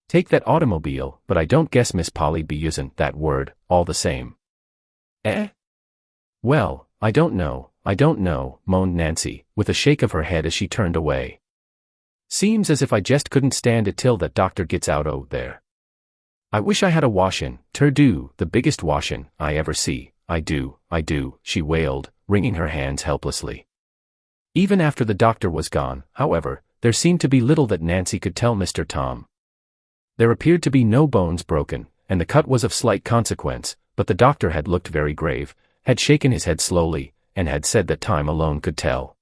Take that automobile, but I don't guess Miss Polly'd be usin' that word, all the same. Eh? Well, I don't know, moaned Nancy, with a shake of her head as she turned away. Seems as if I just couldn't stand it till that doctor gets out o' there. I wish I had a washin', do, the biggest washin' I ever see, I do, she wailed, wringing her hands helplessly. Even after the doctor was gone, however, there seemed to be little that Nancy could tell Mr. Tom. There appeared to be no bones broken, and the cut was of slight consequence, but the doctor had looked very grave, had shaken his head slowly, and had said that time alone could tell.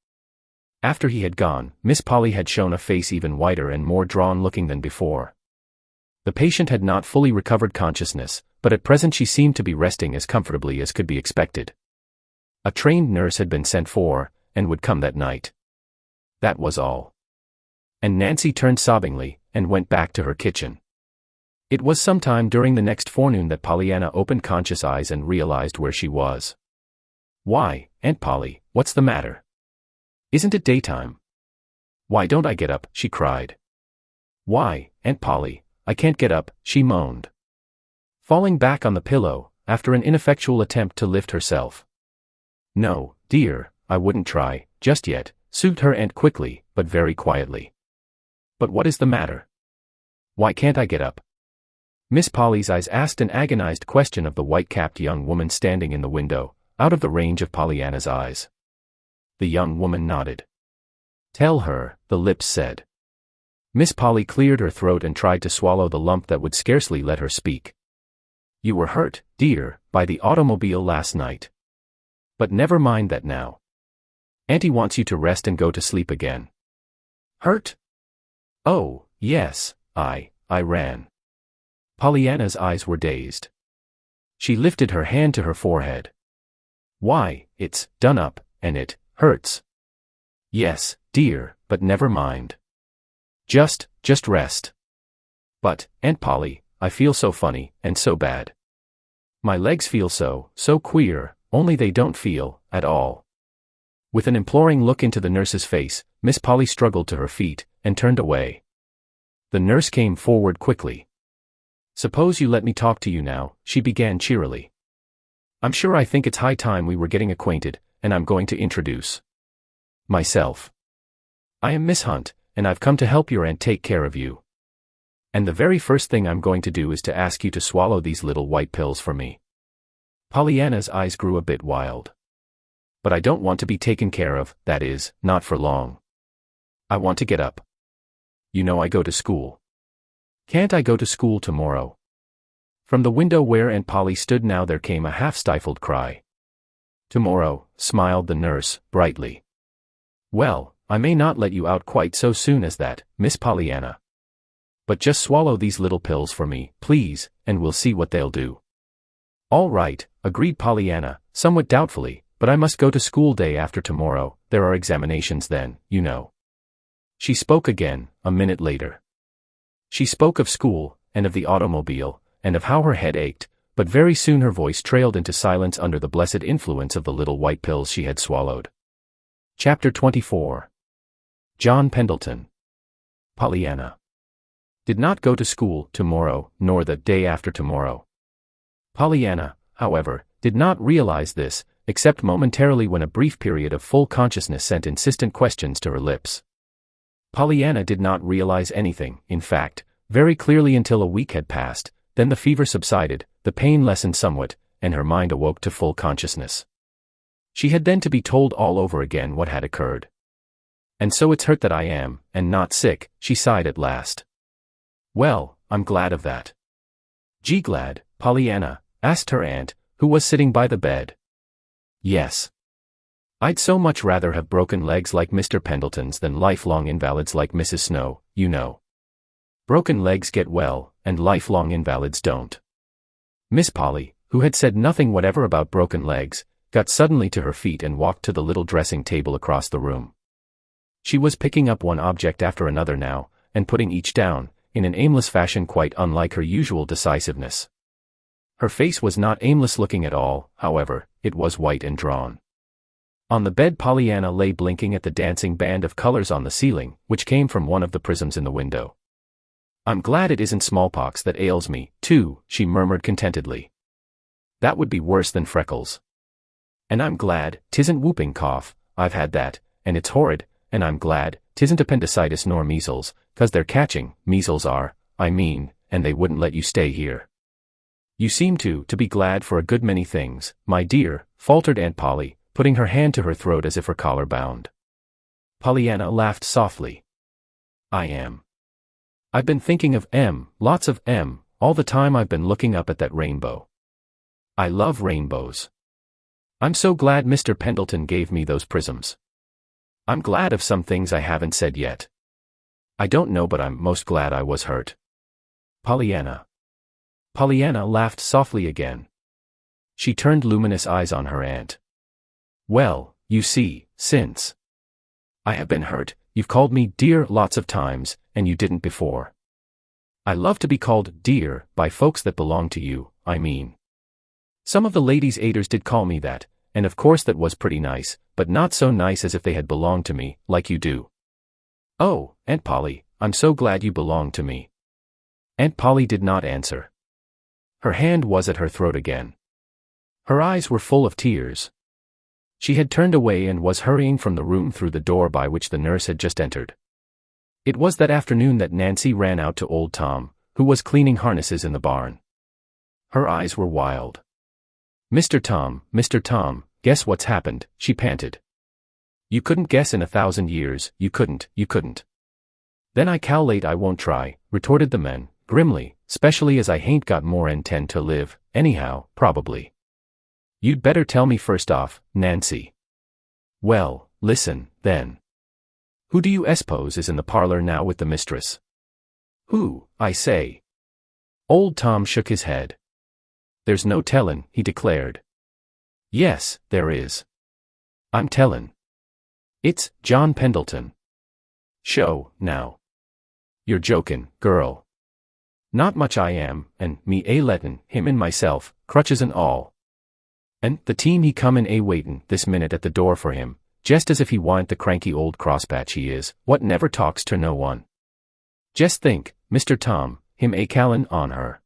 After he had gone, Miss Polly had shown a face even whiter and more drawn-looking than before. The patient had not fully recovered consciousness, but at present she seemed to be resting as comfortably as could be expected. A trained nurse had been sent for, and would come that night. That was all. And Nancy turned sobbingly, and went back to her kitchen. It was some time during the next forenoon that Pollyanna opened conscious eyes and realized where she was. Why, Aunt Polly, what's the matter? Isn't it daytime? Why don't I get up, she cried. Why, Aunt Polly, I can't get up, she moaned. Falling back on the pillow, after an ineffectual attempt to lift herself. No, dear, I wouldn't try, just yet, soothed her aunt quickly, but very quietly. But what is the matter? Why can't I get up? Miss Polly's eyes asked an agonized question of the white-capped young woman standing in the window, out of the range of Pollyanna's eyes. The young woman nodded. Tell her, the lips said. Miss Polly cleared her throat and tried to swallow the lump that would scarcely let her speak. You were hurt, dear, by the automobile last night. But never mind that now. Auntie wants you to rest and go to sleep again. Hurt? Oh, yes, I ran. Pollyanna's eyes were dazed. She lifted her hand to her forehead. Why, it's done up, and it hurts. Yes, dear, but never mind. Just rest. But, Aunt Polly, I feel so funny, and so bad. My legs feel so queer, only they don't feel, at all. With an imploring look into the nurse's face, Miss Polly struggled to her feet, and turned away. The nurse came forward quickly. Suppose you let me talk to you now, she began cheerily. I'm sure I think it's high time we were getting acquainted, and I'm going to introduce myself. I am Miss Hunt, and I've come to help your aunt take care of you. And the very first thing I'm going to do is to ask you to swallow these little white pills for me. Pollyanna's eyes grew a bit wild. But I don't want to be taken care of, that is, not for long. I want to get up. You know I go to school. Can't I go to school tomorrow? From the window where Aunt Polly stood now there came a half-stifled cry. Tomorrow, smiled the nurse, brightly. Well, I may not let you out quite so soon as that, Miss Pollyanna. But just swallow these little pills for me, please, and we'll see what they'll do. All right, agreed Pollyanna, somewhat doubtfully, but I must go to school day after tomorrow, there are examinations then, you know. She spoke again, a minute later. She spoke of school, and of the automobile, and of how her head ached, but very soon her voice trailed into silence under the blessed influence of the little white pills she had swallowed. Chapter 24. John Pendleton. Pollyanna did not go to school tomorrow, nor the day after tomorrow. Pollyanna, however, did not realize this, except momentarily when a brief period of full consciousness sent insistent questions to her lips. Pollyanna did not realize anything, in fact, very clearly until a week had passed, then the fever subsided, the pain lessened somewhat, and her mind awoke to full consciousness. She had then to be told all over again what had occurred. And so it's hurt that I am, and not sick, she sighed at last. Well, I'm glad of that. Gee, glad, Pollyanna? Asked her aunt, who was sitting by the bed. Yes. I'd so much rather have broken legs like Mr. Pendleton's than lifelong invalids like Mrs. Snow, you know. Broken legs get well, and lifelong invalids don't. Miss Polly, who had said nothing whatever about broken legs, got suddenly to her feet and walked to the little dressing table across the room. She was picking up one object after another now, and putting each down, in an aimless fashion quite unlike her usual decisiveness. Her face was not aimless looking at all, however, it was white and drawn. On the bed Pollyanna lay blinking at the dancing band of colors on the ceiling, which came from one of the prisms in the window. I'm glad it isn't smallpox that ails me, too, she murmured contentedly. That would be worse than freckles. And I'm glad 'tisn't whooping cough, I've had that, and it's horrid, and I'm glad 'tisn't appendicitis nor measles, 'cause they're catching, measles are, I mean, and they wouldn't let you stay here. You seem to be glad for a good many things, my dear, faltered Aunt Polly, putting her hand to her throat as if her collar bound. Pollyanna laughed softly. I am. I've been thinking of lots of all the time I've been looking up at that rainbow. I love rainbows. I'm so glad Mr. Pendleton gave me those prisms. I'm glad of some things I haven't said yet. I don't know, but I'm most glad I was hurt. Pollyanna laughed softly again. She turned luminous eyes on her aunt. Well, you see, since I have been hurt, you've called me dear lots of times, and you didn't before. I love to be called dear by folks that belong to you, I mean. Some of the ladies' aiders did call me that, and of course that was pretty nice, but not so nice as if they had belonged to me, like you do. Oh, Aunt Polly, I'm so glad you belong to me. Aunt Polly did not answer. Her hand was at her throat again. Her eyes were full of tears. She had turned away and was hurrying from the room through the door by which the nurse had just entered. It was that afternoon that Nancy ran out to old Tom, who was cleaning harnesses in the barn. Her eyes were wild. Mr. Tom, guess what's happened, she panted. You couldn't guess in 1,000 years, you couldn't. Then I calculate I won't try, retorted the man, grimly, specially as I hain't got more'n 10 to live, anyhow, probably. You'd better tell me first off, Nancy. Well, listen, then. Who do you suppose is in the parlor now with the mistress? Who, I say? Old Tom shook his head. There's no tellin', he declared. Yes, there is. I'm tellin'. It's John Pendleton. Sho, now. You're jokin', girl. Not much I am, and me a lettin' him and myself, crutches and all. And the team he come in a waitin' this minute at the door for him, just as if he wa'n't the cranky old crosspatch he is, what never talks to no one. Just think, Mr. Tom, him a callin' on her.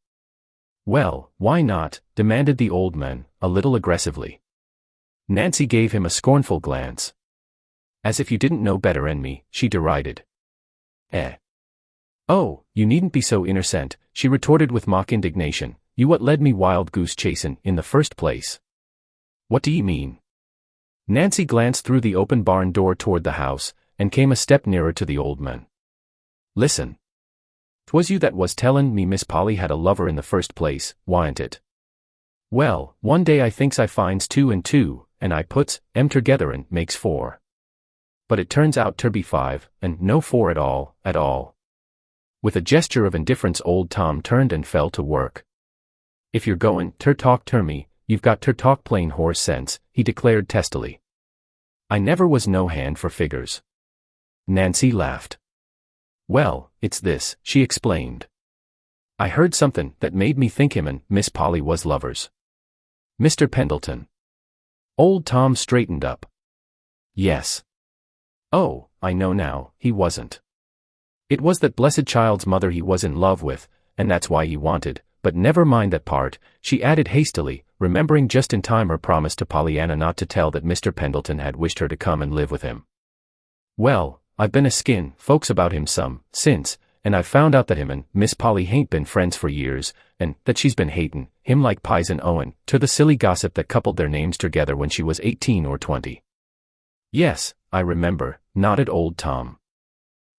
Well, why not? Demanded the old man, a little aggressively. Nancy gave him a scornful glance. As if you didn't know better than me, she derided. Eh? Oh, you needn't be so innocent, she retorted with mock indignation. You what led me wild goose chasin' in the first place. What do ye mean? Nancy glanced through the open barn door toward the house, and came a step nearer to the old man. Listen. 'Twas you that was tellin' me Miss Polly had a lover in the first place, wa'n't it? Well, one day I thinks I finds 2 and 2, and I puts 'em together and makes 4. But it turns out ter be 5, and no 4 at all, at all. With a gesture of indifference old Tom turned and fell to work. If you're goin' ter talk ter me, you've got ter talk plain horse sense, he declared testily. I never was no hand for figures. Nancy laughed. Well, it's this, she explained. I heard something that made me think him and Miss Polly was lovers. Mr. Pendleton. Old Tom straightened up. Yes. Oh, I know now, he wasn't. It was that blessed child's mother he was in love with, and that's why he wanted, but never mind that part, she added hastily, remembering just in time her promise to Pollyanna not to tell that Mr. Pendleton had wished her to come and live with him. Well, I've been a-skin folks about him some, since, and I've found out that him and Miss Polly hain't been friends for years, and that she's been hatin' him like pies and Owen, to the silly gossip that coupled their names together when she was 18 or 20. Yes, I remember, nodded old Tom.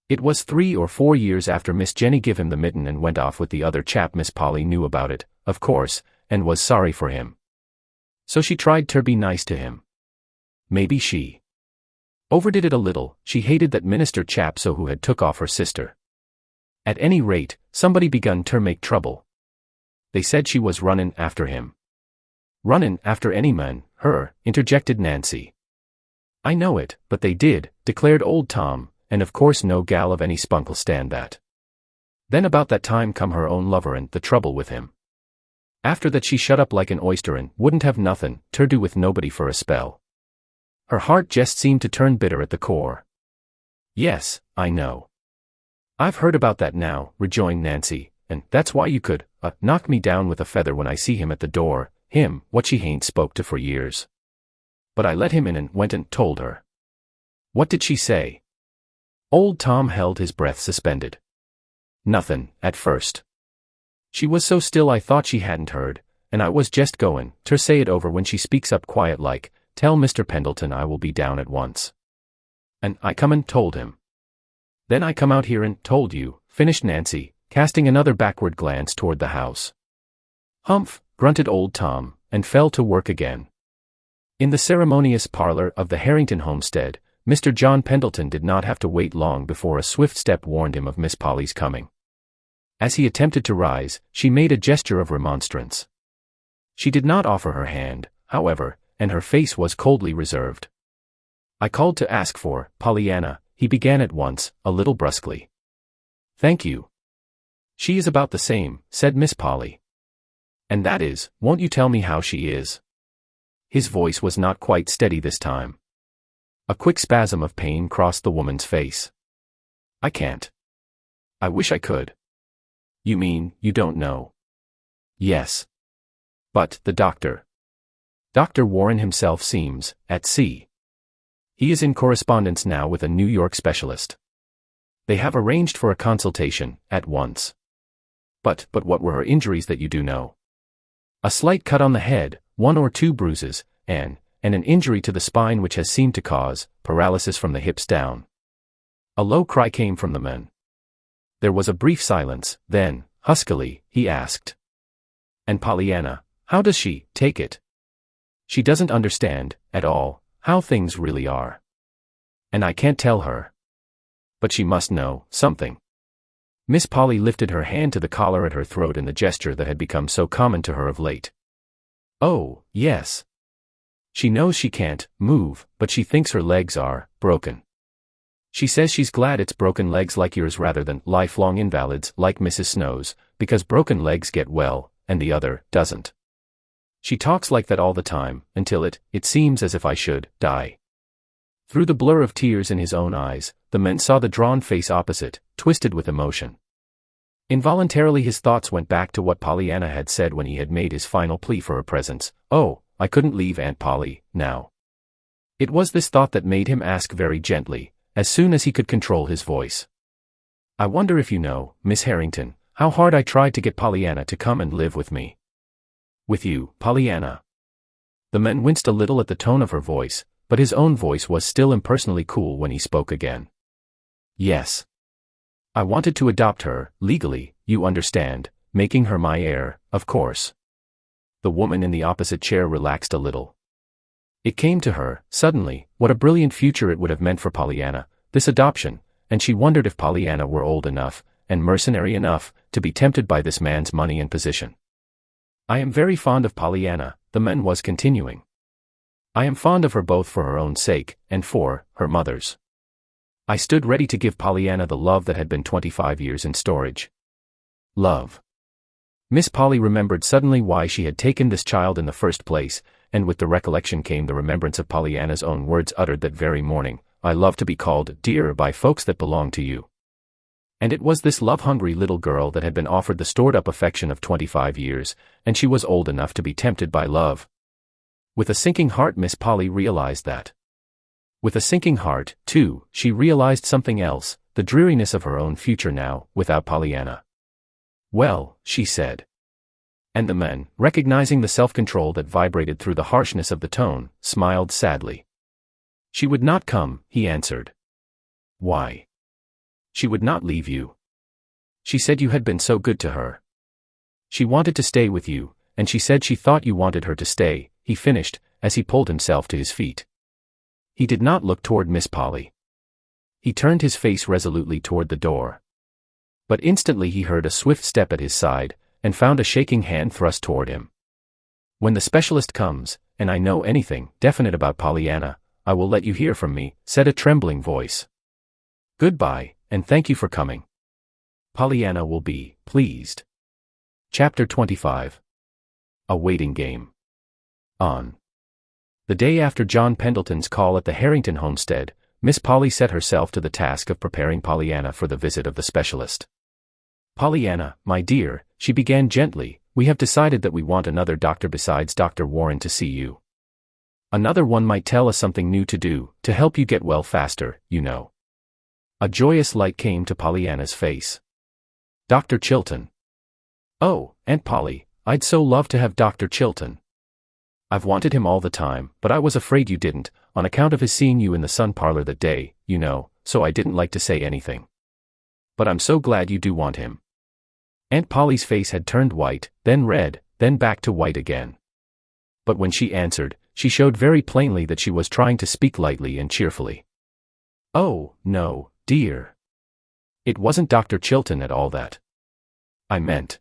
It was 3 or 4 years after Miss Jenny give him the mitten and went off with the other chap. Miss Polly knew about it, of course, and was sorry for him. So she tried ter be nice to him. Maybe she overdid it a little. She hated that minister chap so who had took off her sister. At any rate, somebody begun ter make trouble. They said she was runnin' after him. Runnin' after any man, her, interjected Nancy. I know it, but they did, declared old Tom, and of course no gal of any spunk'll stand that. Then about that time come her own lover and the trouble with him. After that she shut up like an oyster and wouldn't have nothin' ter do with nobody for a spell. Her heart just seemed to turn bitter at the core. Yes, I know. I've heard about that now, rejoined Nancy, and that's why you could, knock me down with a feather when I see him at the door, him, what she hain't spoke to for years. But I let him in and went and told her. What did she say? Old Tom held his breath suspended. Nothin', at first. She was so still I thought she hadn't heard, and I was just goin' ter say it over when she speaks up quiet like, tell Mr. Pendleton I will be down at once. And I come and told him. Then I come out here and told you, finished Nancy, casting another backward glance toward the house. Humph, grunted old Tom, and fell to work again. In the ceremonious parlor of the Harrington homestead, Mr. John Pendleton did not have to wait long before a swift step warned him of Miss Polly's coming. As he attempted to rise, she made a gesture of remonstrance. She did not offer her hand, however, and her face was coldly reserved. I called to ask for Pollyanna, he began at once, a little brusquely. Thank you. She is about the same, said Miss Polly. And that is, won't you tell me how she is? His voice was not quite steady this time. A quick spasm of pain crossed the woman's face. I can't. I wish I could. You mean, you don't know? Yes. But, the doctor. Dr. Warren himself seems, at sea. He is in correspondence now with a New York specialist. They have arranged for a consultation, at once. But what were her injuries that you do know? A slight cut on the head, 1 or 2 bruises, and an injury to the spine which has seemed to cause paralysis from the hips down. A low cry came from the men. There was a brief silence, then, huskily, he asked. And Pollyanna, how does she take it? She doesn't understand, at all, how things really are. And I can't tell her. But she must know something. Miss Polly lifted her hand to the collar at her throat in the gesture that had become so common to her of late. Oh, yes. She knows she can't move, but she thinks her legs are broken. She says she's glad it's broken legs like yours rather than lifelong invalids like Mrs. Snow's, because broken legs get well, and the other doesn't. She talks like that all the time, until it seems as if I should die. Through the blur of tears in his own eyes, the man saw the drawn face opposite, twisted with emotion. Involuntarily his thoughts went back to what Pollyanna had said when he had made his final plea for her presence. Oh, I couldn't leave Aunt Polly, now. It was this thought that made him ask very gently, as soon as he could control his voice. I wonder if you know, Miss Harrington, how hard I tried to get Pollyanna to come and live with me. With you, Pollyanna. The man winced a little at the tone of her voice, but his own voice was still impersonally cool when he spoke again. Yes. I wanted to adopt her, legally, you understand, making her my heir, of course. The woman in the opposite chair relaxed a little. It came to her, suddenly, what a brilliant future it would have meant for Pollyanna, this adoption, and she wondered if Pollyanna were old enough, and mercenary enough, to be tempted by this man's money and position. I am very fond of Pollyanna, the man was continuing. I am fond of her both for her own sake, and for her mother's. I stood ready to give Pollyanna the love that had been 25 years in storage. Love. Miss Polly remembered suddenly why she had taken this child in the first place, and with the recollection came the remembrance of Pollyanna's own words uttered that very morning, I love to be called dear by folks that belong to you. And it was this love-hungry little girl that had been offered the stored-up affection of 25 years, and she was old enough to be tempted by love. With a sinking heart Miss Polly realized that. With a sinking heart, too, she realized something else, the dreariness of her own future now, without Pollyanna. Well, she said. And the man, recognizing the self-control that vibrated through the harshness of the tone, smiled sadly. She would not come, he answered. Why? She would not leave you. She said you had been so good to her. She wanted to stay with you, and she said she thought you wanted her to stay, he finished, as he pulled himself to his feet. He did not look toward Miss Polly. He turned his face resolutely toward the door. But instantly he heard a swift step at his side, and found a shaking hand thrust toward him. When the specialist comes, and I know anything definite about Pollyanna, I will let you hear from me, said a trembling voice. Goodbye, and thank you for coming. Pollyanna will be pleased. Chapter 25. A Waiting Game. On. The day after John Pendleton's call at the Harrington homestead, Miss Polly set herself to the task of preparing Pollyanna for the visit of the specialist. Pollyanna, my dear, she began gently, we have decided that we want another doctor besides Dr. Warren to see you. Another one might tell us something new to do, to help you get well faster, you know. A joyous light came to Pollyanna's face. Dr. Chilton. Oh, Aunt Polly, I'd so love to have Dr. Chilton. I've wanted him all the time, but I was afraid you didn't, on account of his seeing you in the sun parlor that day, you know, so I didn't like to say anything. But I'm so glad you do want him. Aunt Polly's face had turned white, then red, then back to white again. But when she answered, she showed very plainly that she was trying to speak lightly and cheerfully. Oh, no, dear. It wasn't Dr. Chilton at all that I meant.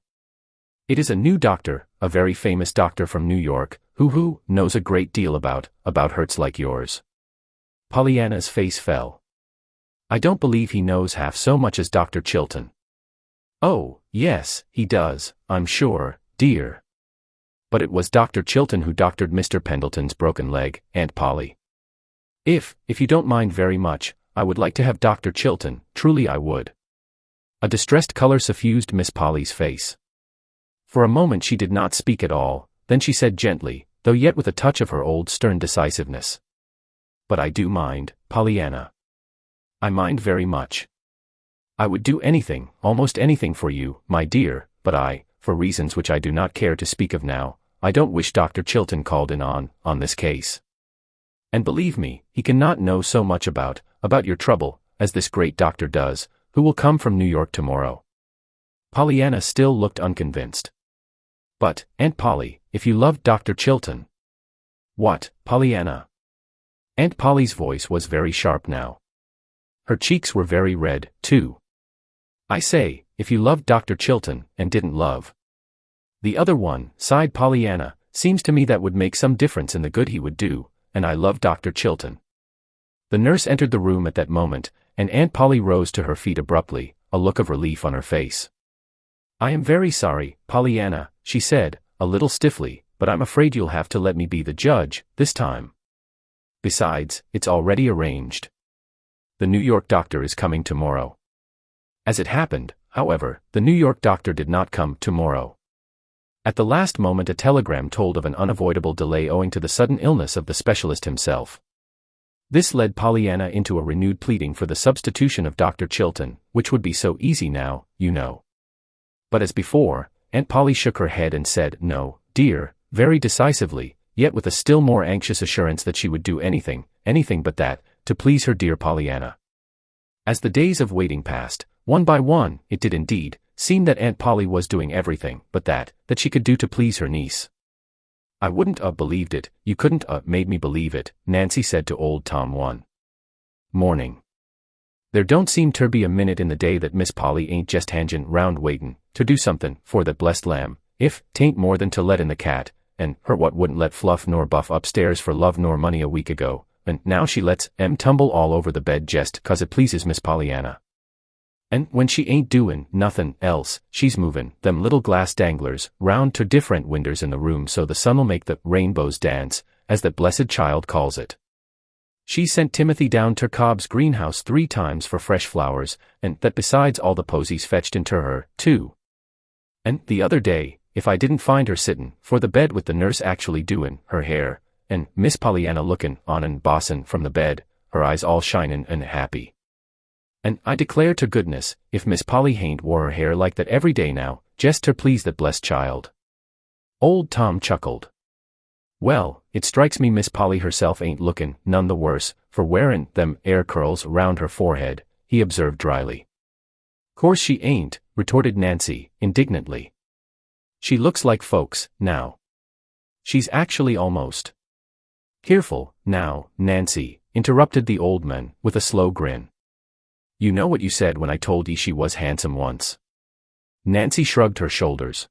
It is a new doctor, a very famous doctor from New York, who knows a great deal about hurts like yours. Pollyanna's face fell. I don't believe he knows half so much as Dr. Chilton. Oh, yes, he does, I'm sure, dear. But it was Dr. Chilton who doctored Mr. Pendleton's broken leg, Aunt Polly. If you don't mind very much, I would like to have Dr. Chilton, truly I would. A distressed color suffused Miss Polly's face. For a moment she did not speak at all, then she said gently, though yet with a touch of her old stern decisiveness. But I do mind, Pollyanna. I mind very much. I would do anything, almost anything for you, my dear, but for reasons which I do not care to speak of now, I don't wish Dr. Chilton called in on this case. And believe me, he cannot know so much about your trouble, as this great doctor does, who will come from New York tomorrow. Pollyanna still looked unconvinced. But, Aunt Polly, if you loved Dr. Chilton. What, Pollyanna? Aunt Polly's voice was very sharp now. Her cheeks were very red, too. I say, if you loved Dr. Chilton, and didn't love the other one, sighed Pollyanna, seems to me that would make some difference in the good he would do, and I love Dr. Chilton. The nurse entered the room at that moment, and Aunt Polly rose to her feet abruptly, a look of relief on her face. "I am very sorry, Pollyanna," she said, a little stiffly, "but I'm afraid you'll have to let me be the judge, this time. Besides, it's already arranged. The New York doctor is coming tomorrow." As it happened, however, the New York doctor did not come tomorrow. At the last moment a telegram told of an unavoidable delay owing to the sudden illness of the specialist himself. This led Pollyanna into a renewed pleading for the substitution of Dr. Chilton, which would be so easy now, you know. But as before, Aunt Polly shook her head and said, "No, dear," very decisively, yet with a still more anxious assurance that she would do anything but that, to please her dear Pollyanna. As the days of waiting passed, one by one, it did indeed seem that Aunt Polly was doing everything but that she could do to please her niece. "I wouldn't believed it, you couldn't made me believe it," Nancy said to old Tom one morning. "There don't seem ter be a minute in the day that Miss Polly ain't jest hangin' round waitin' to do somethin' for that blessed lamb, if 'tain't more than to let in the cat, and her what wouldn't let Fluff nor Buff upstairs for love nor money a week ago, and now she lets 'em tumble all over the bed jest 'cause it pleases Miss Pollyanna. And when she ain't doin' nothin' else, she's movin' them little glass danglers round to different winders in the room so the sun'll make the rainbows dance, as that blessed child calls it. She sent Timothy down ter Cobb's greenhouse 3 times for fresh flowers, and that besides all the posies fetched inter her, too. And the other day, if I didn't find her sittin' for the bed with the nurse actually doin' her hair, and Miss Pollyanna lookin' on and bossin' from the bed, her eyes all shinin' and happy. And I declare to goodness, if Miss Polly hain't wore her hair like that every day now, jest ter please that blessed child." Old Tom chuckled. "Well, it strikes me Miss Polly herself ain't lookin' none the worse for wearin' them air curls round her forehead," he observed dryly. "Course she ain't," retorted Nancy, indignantly. "She looks like folks, now. She's actually almost—" "Careful, now, Nancy," interrupted the old man, with a slow grin. "You know what you said when I told ye she was handsome once." Nancy shrugged her shoulders.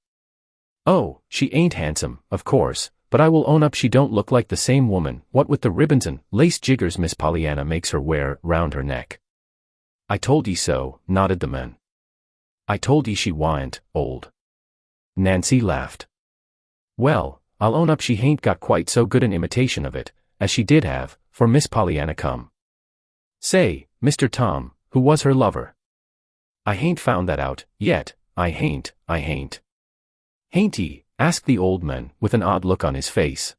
"Oh, she ain't handsome, of course, but I will own up she don't look like the same woman, what with the ribbons and lace jiggers Miss Pollyanna makes her wear round her neck." "I told ye so," nodded the man. "I told ye she wa'n't old." Nancy laughed. "Well, I'll own up she hain't got quite so good an imitation of it, as she did have, for Miss Pollyanna come. Say, Mr. Tom, who was her lover? I hain't found that out, yet, I hain't. "Hain't ye?" asked the old man, with an odd look on his face.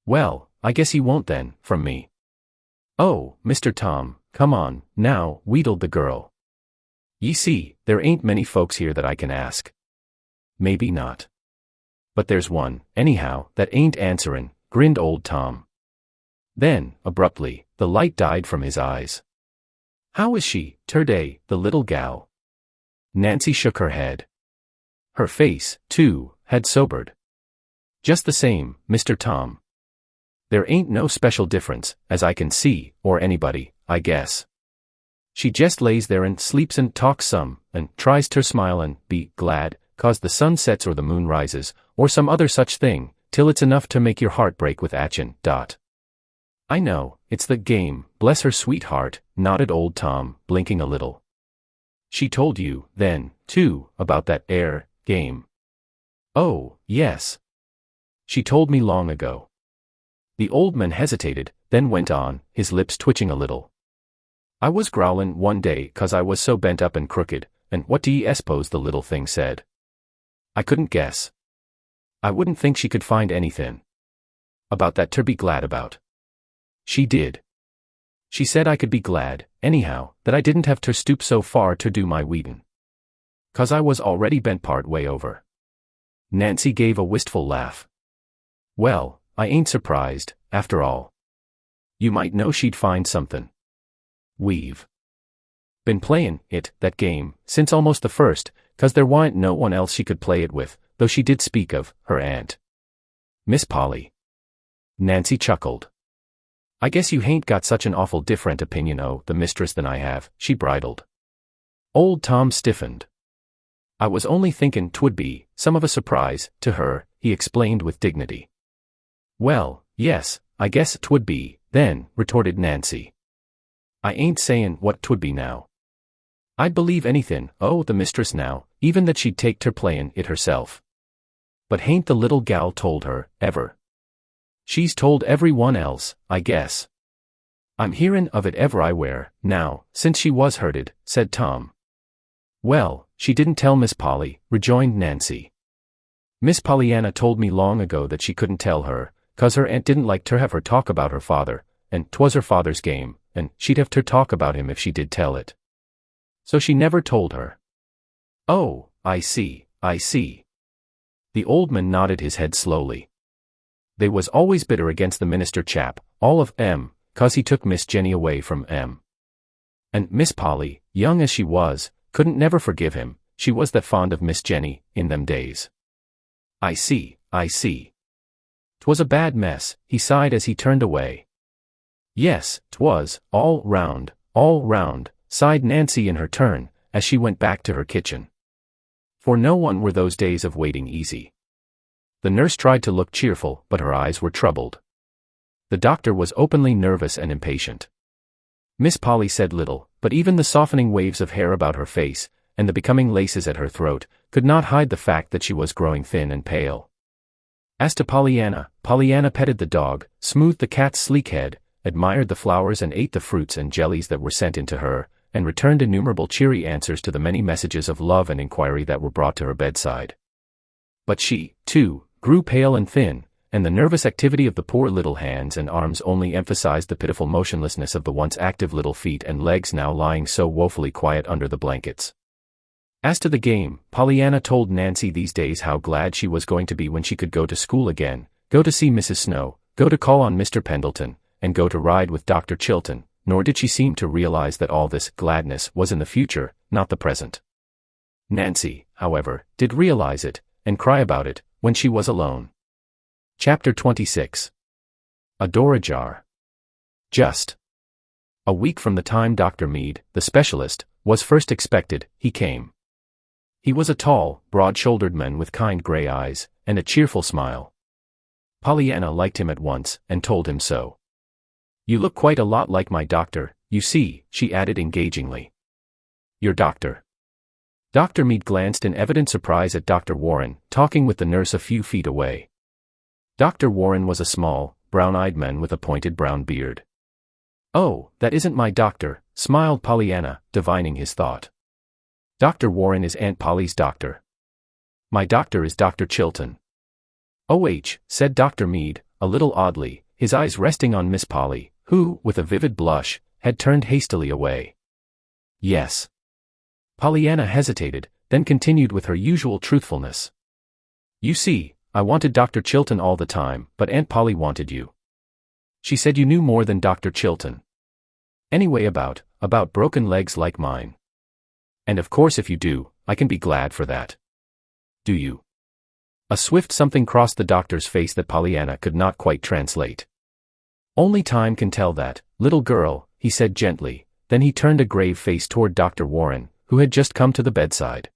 "Well, I guess he won't then, from me." "Oh, Mr. Tom, come on, now," wheedled the girl. "Ye see, there ain't many folks here that I can ask." "Maybe not. But there's one, anyhow, that ain't answerin'," grinned old Tom. Then, abruptly, the light died from his eyes. "How is she, ter-day, the little gal?" Nancy shook her head. Her face, too, had sobered. "Just the same, Mr. Tom. There ain't no special difference, as I can see, or anybody, I guess. She jest lays there and sleeps and talks some, and tries ter smile and be glad, 'cause the sun sets or the moon rises, or some other such thing, till it's enough to make your heart break with atchin. I know, it's the game, bless her sweet heart," nodded old Tom, blinking a little. "She told you, then, too, about that game?" "Oh, yes. She told me long ago." The old man hesitated, then went on, his lips twitching a little. "I was growlin' one day 'cause I was so bent up and crooked, and what do ye s'pose the little thing said? I couldn't guess. I wouldn't think she could find anythin' about that ter be glad about. She did. She said I could be glad, anyhow, that I didn't have ter stoop so far ter do my weedin'. 'Cause I was already bent part way over." Nancy gave a wistful laugh. "Well, I ain't surprised, after all. You might know she'd find somethin'. We've been playin' that game, since almost the first, 'cause there wa'n't no one else she could play it with, though she did speak of her aunt. Miss Polly." Nancy chuckled. "I guess you hain't got such an awful different opinion o' the mistress than I have," she bridled. Old Tom stiffened. "I was only thinkin' 'twould be some of a surprise to her," he explained with dignity. "Well, yes, I guess 'twould be, then," retorted Nancy. I ain't sayin' what 'twould be now. I'd believe anythin', oh, the mistress now, even that she'd take ter playin' it herself. But hain't the little gal told her, ever? She's told every one else, I guess. I'm hearin' of it everywhere, now, since she was hurted, said Tom. Well, she didn't tell Miss Polly, rejoined Nancy. Miss Pollyanna told me long ago that she couldn't tell her, 'cause her aunt didn't like ter have her talk about her father, and 'twas her father's game, and she'd have ter talk about him if she did tell it. So she never told her. Oh, I see, I see. The old man nodded his head slowly. They was always bitter against the minister chap, all of 'em, 'cause he took Miss Jenny away from 'em. And Miss Polly, young as she was, couldn't never forgive him, she was that fond of Miss Jenny, in them days. I see, I see. 'Twas a bad mess, he sighed as he turned away. Yes, 'twas, all round, sighed Nancy in her turn, as she went back to her kitchen. For no one were those days of waiting easy. The nurse tried to look cheerful, but her eyes were troubled. The doctor was openly nervous and impatient. Miss Polly said little, but even the softening waves of hair about her face, and the becoming laces at her throat, could not hide the fact that she was growing thin and pale. As to Pollyanna, Pollyanna petted the dog, smoothed the cat's sleek head, admired the flowers and ate the fruits and jellies that were sent in to her, and returned innumerable cheery answers to the many messages of love and inquiry that were brought to her bedside. But she, too, grew pale and thin, and the nervous activity of the poor little hands and arms only emphasized the pitiful motionlessness of the once active little feet and legs now lying so woefully quiet under the blankets. As to the game, Pollyanna told Nancy these days how glad she was going to be when she could go to school again, go to see Mrs. Snow, go to call on Mr. Pendleton, and go to ride with Dr. Chilton, nor did she seem to realize that all this gladness was in the future, not the present. Nancy, however, did realize it, and cry about it, when she was alone. Chapter 26. A Door Ajar. Just a week from the time Dr. Mead, the specialist, was first expected, he came. He was a tall, broad-shouldered man with kind gray eyes, and a cheerful smile. Pollyanna liked him at once, and told him so. You look quite a lot like my doctor, you see, she added engagingly. Your doctor? Dr. Mead glanced in evident surprise at Dr. Warren, talking with the nurse a few feet away. Dr. Warren was a small, brown-eyed man with a pointed brown beard. Oh, that isn't my doctor, smiled Pollyanna, divining his thought. Dr. Warren is Aunt Polly's doctor. My doctor is Dr. Chilton. Oh, said Dr. Mead, a little oddly, his eyes resting on Miss Polly, who, with a vivid blush, had turned hastily away. Yes. Pollyanna hesitated, then continued with her usual truthfulness. You see, I wanted Dr. Chilton all the time, but Aunt Polly wanted you. She said you knew more than Dr. Chilton. Anyway about broken legs like mine. And of course if you do, I can be glad for that. Do you? A swift something crossed the doctor's face that Pollyanna could not quite translate. Only time can tell that, little girl, he said gently, then he turned a grave face toward Dr. Warren, who had just come to the bedside.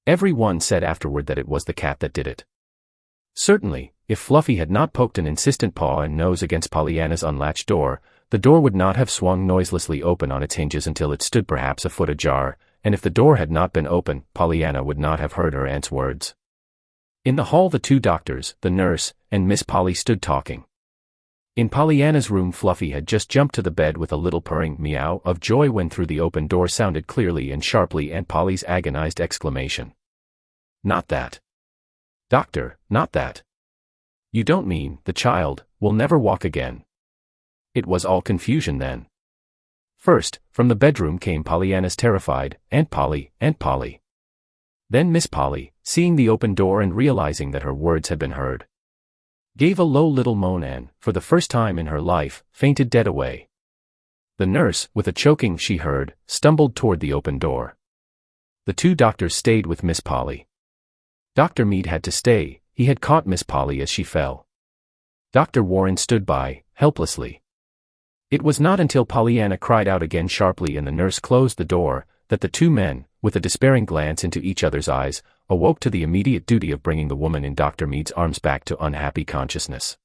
Every one said afterward that it was the cat that did it. Certainly, if Fluffy had not poked an insistent paw and nose against Pollyanna's unlatched door, the door would not have swung noiselessly open on its hinges until it stood perhaps a foot ajar, and if the door had not been open, Pollyanna would not have heard her aunt's words. In the hall the two doctors, the nurse, and Miss Polly stood talking. In Pollyanna's room Fluffy had just jumped to the bed with a little purring meow of joy when through the open door sounded clearly and sharply Aunt Polly's agonized exclamation. Not that. Doctor, not that. You don't mean, the child will never walk again. It was all confusion then. First, from the bedroom came Pollyanna's terrified, Aunt Polly, Aunt Polly. Then Miss Polly, seeing the open door and realizing that her words had been heard, gave a low little moan and, for the first time in her life, fainted dead away. The nurse, with a choking she heard, stumbled toward the open door. The two doctors stayed with Miss Polly. Dr. Mead had to stay, he had caught Miss Polly as she fell. Dr. Warren stood by, helplessly. It was not until Pollyanna cried out again sharply and the nurse closed the door, that the two men, with a despairing glance into each other's eyes, awoke to the immediate duty of bringing the woman in Dr. Mead's arms back to unhappy consciousness.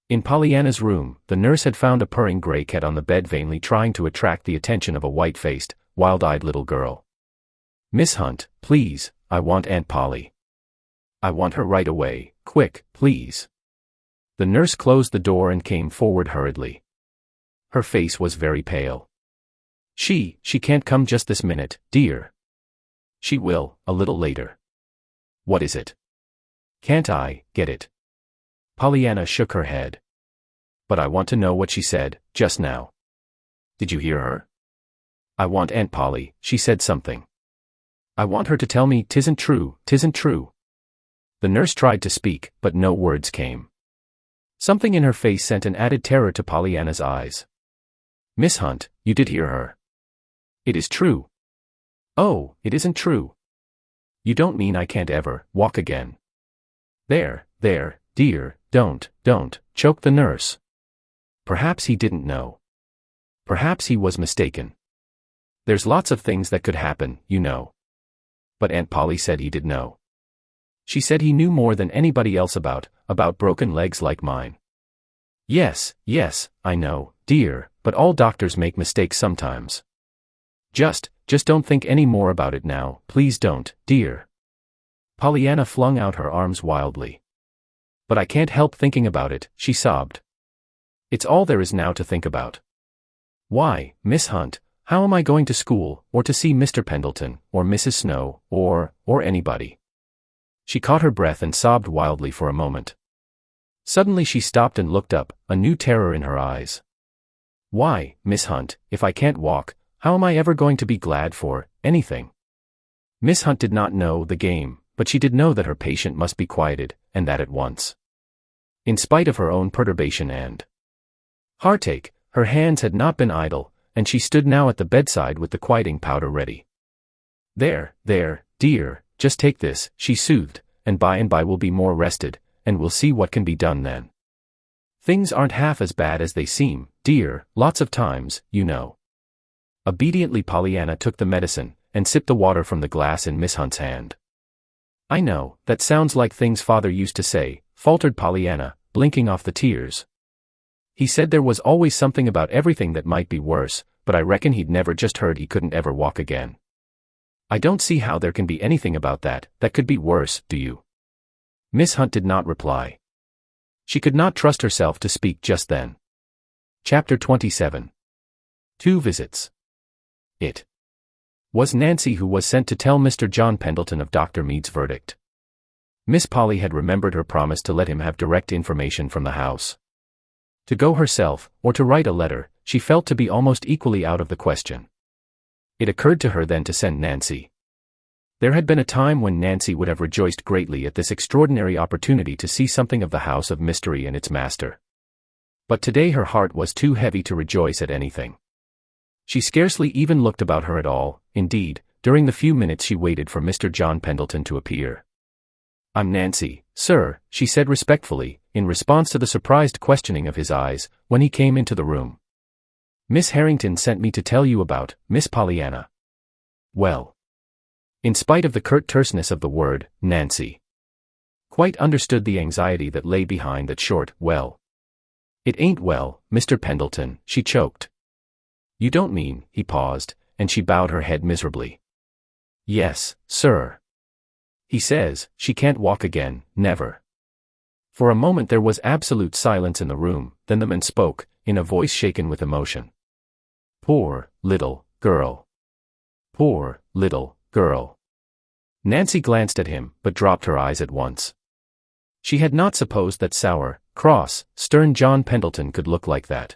In Pollyanna's room, the nurse had found a purring gray cat on the bed vainly trying to attract the attention of a white-faced, wild-eyed little girl. "Miss Hunt, please, I want Aunt Polly. I want her right away, quick, please." The nurse closed the door and came forward hurriedly. Her face was very pale. She can't come just this minute, dear." "She will, a little later." "What is it?" "Can't I get it?" Pollyanna shook her head. "But I want to know what she said, just now." "Did you hear her?" "I want Aunt Polly, she said something. I want her to tell me 'tisn't true, 'tisn't true." The nurse tried to speak, but no words came. Something in her face sent an added terror to Pollyanna's eyes. "Miss Hunt, you did hear her?" "It is true." "Oh, it isn't true. You don't mean I can't ever walk again?" There, dear, don't," choked the nurse. Perhaps he didn't know. Perhaps he was mistaken. There's lots of things that could happen, you know. But Aunt Polly said he did know. She said he knew more than anybody else about broken legs like mine. Yes, I know, dear, but all doctors make mistakes sometimes. Just don't think any more about it now, please don't, dear." Pollyanna flung out her arms wildly. "But I can't help thinking about it," she sobbed. "It's all there is now to think about. Why, Miss Hunt, how am I going to school, or to see Mr. Pendleton, or Mrs. Snow, or anybody?" She caught her breath and sobbed wildly for a moment. Suddenly she stopped and looked up, a new terror in her eyes. "Why, Miss Hunt, if I can't walk, how am I ever going to be glad for anything?" Miss Hunt did not know the game, but she did know that her patient must be quieted, and that at once. In spite of her own perturbation and heartache, her hands had not been idle, and she stood now at the bedside with the quieting powder ready. There, dear, just take this," she soothed, and by we'll be more rested, and we'll see what can be done then. Things aren't half as bad as they seem, dear, lots of times, you know." Obediently Pollyanna took the medicine, and sipped the water from the glass in Miss Hunt's hand. "I know, that sounds like things Father used to say," faltered Pollyanna, blinking off the tears. "He said there was always something about everything that might be worse, but I reckon he'd never just heard he couldn't ever walk again. I don't see how there can be anything about that could be worse, do you?" Miss Hunt did not reply. She could not trust herself to speak just then. Chapter 27. 2 Visits. It was Nancy who was sent to tell Mr. John Pendleton of Dr. Mead's verdict. Miss Polly had remembered her promise to let him have direct information from the house. To go herself, or to write a letter, she felt to be almost equally out of the question. It occurred to her then to send Nancy. There had been a time when Nancy would have rejoiced greatly at this extraordinary opportunity to see something of the house of mystery and its master. But today her heart was too heavy to rejoice at anything. She scarcely even looked about her at all, indeed, during the few minutes she waited for Mr. John Pendleton to appear. "I'm Nancy, sir," she said respectfully, in response to the surprised questioning of his eyes, when he came into the room. "Miss Harrington sent me to tell you about Miss Pollyanna." Well. In spite of the curt terseness of the word, Nancy quite understood the anxiety that lay behind that short, "well." "It ain't well, Mr. Pendleton," she choked. "You don't mean," he paused, and she bowed her head miserably. "Yes, sir. He says she can't walk again, never." For a moment there was absolute silence in the room, then the man spoke, in a voice shaken with emotion. "Poor little girl. Poor little girl." Nancy glanced at him, but dropped her eyes at once. She had not supposed that sour, cross, stern John Pendleton could look like that.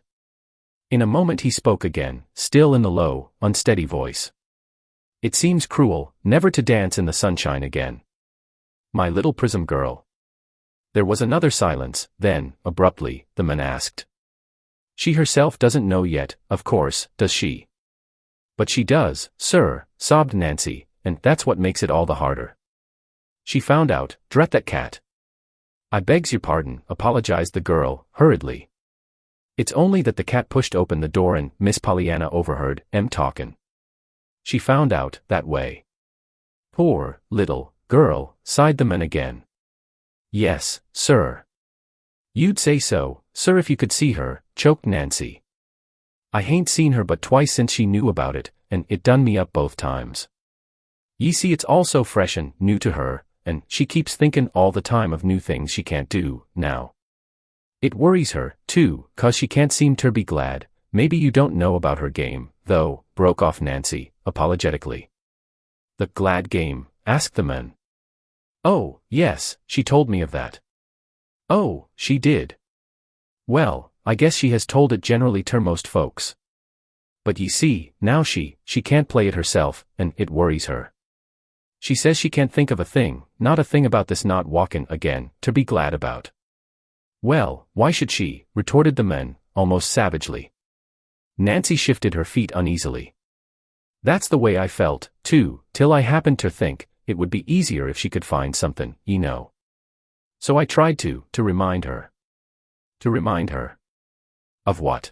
In a moment he spoke again, still in the low, unsteady voice. "It seems cruel, never to dance in the sunshine again. My little prism girl." There was another silence, then, abruptly, the man asked. "She herself doesn't know yet, of course, does she?" "But she does, sir," sobbed Nancy, "and that's what makes it all the harder. She found out, drat that cat." "I begs your pardon," apologized the girl, hurriedly. "It's only that the cat pushed open the door and Miss Pollyanna overheard 'em talkin'. She found out, that way." "Poor little girl," sighed the man again. "Yes, sir." You'd say so, sir, if you could see her, choked Nancy. I hain't seen her but twice since she knew about it, and it done me up both times. Ye see, it's all so fresh and new to her, and she keeps thinkin' all the time of new things she can't do, now. It worries her, too, 'cause she can't seem ter be glad. Maybe you don't know about her game, though, broke off Nancy, apologetically. The glad game? Asked the man. Oh, yes, she told me of that. Oh, she did. Well, I guess she has told it generally ter most folks. But ye see, now she can't play it herself, and it worries her. She says she can't think of a thing, not a thing about this not walkin' again, to be glad about. Well, why should she? Retorted the man, almost savagely. Nancy shifted her feet uneasily. That's the way I felt, too, till I happened to think it would be easier if she could find something, you know. So I tried to remind her. To remind her. Of what?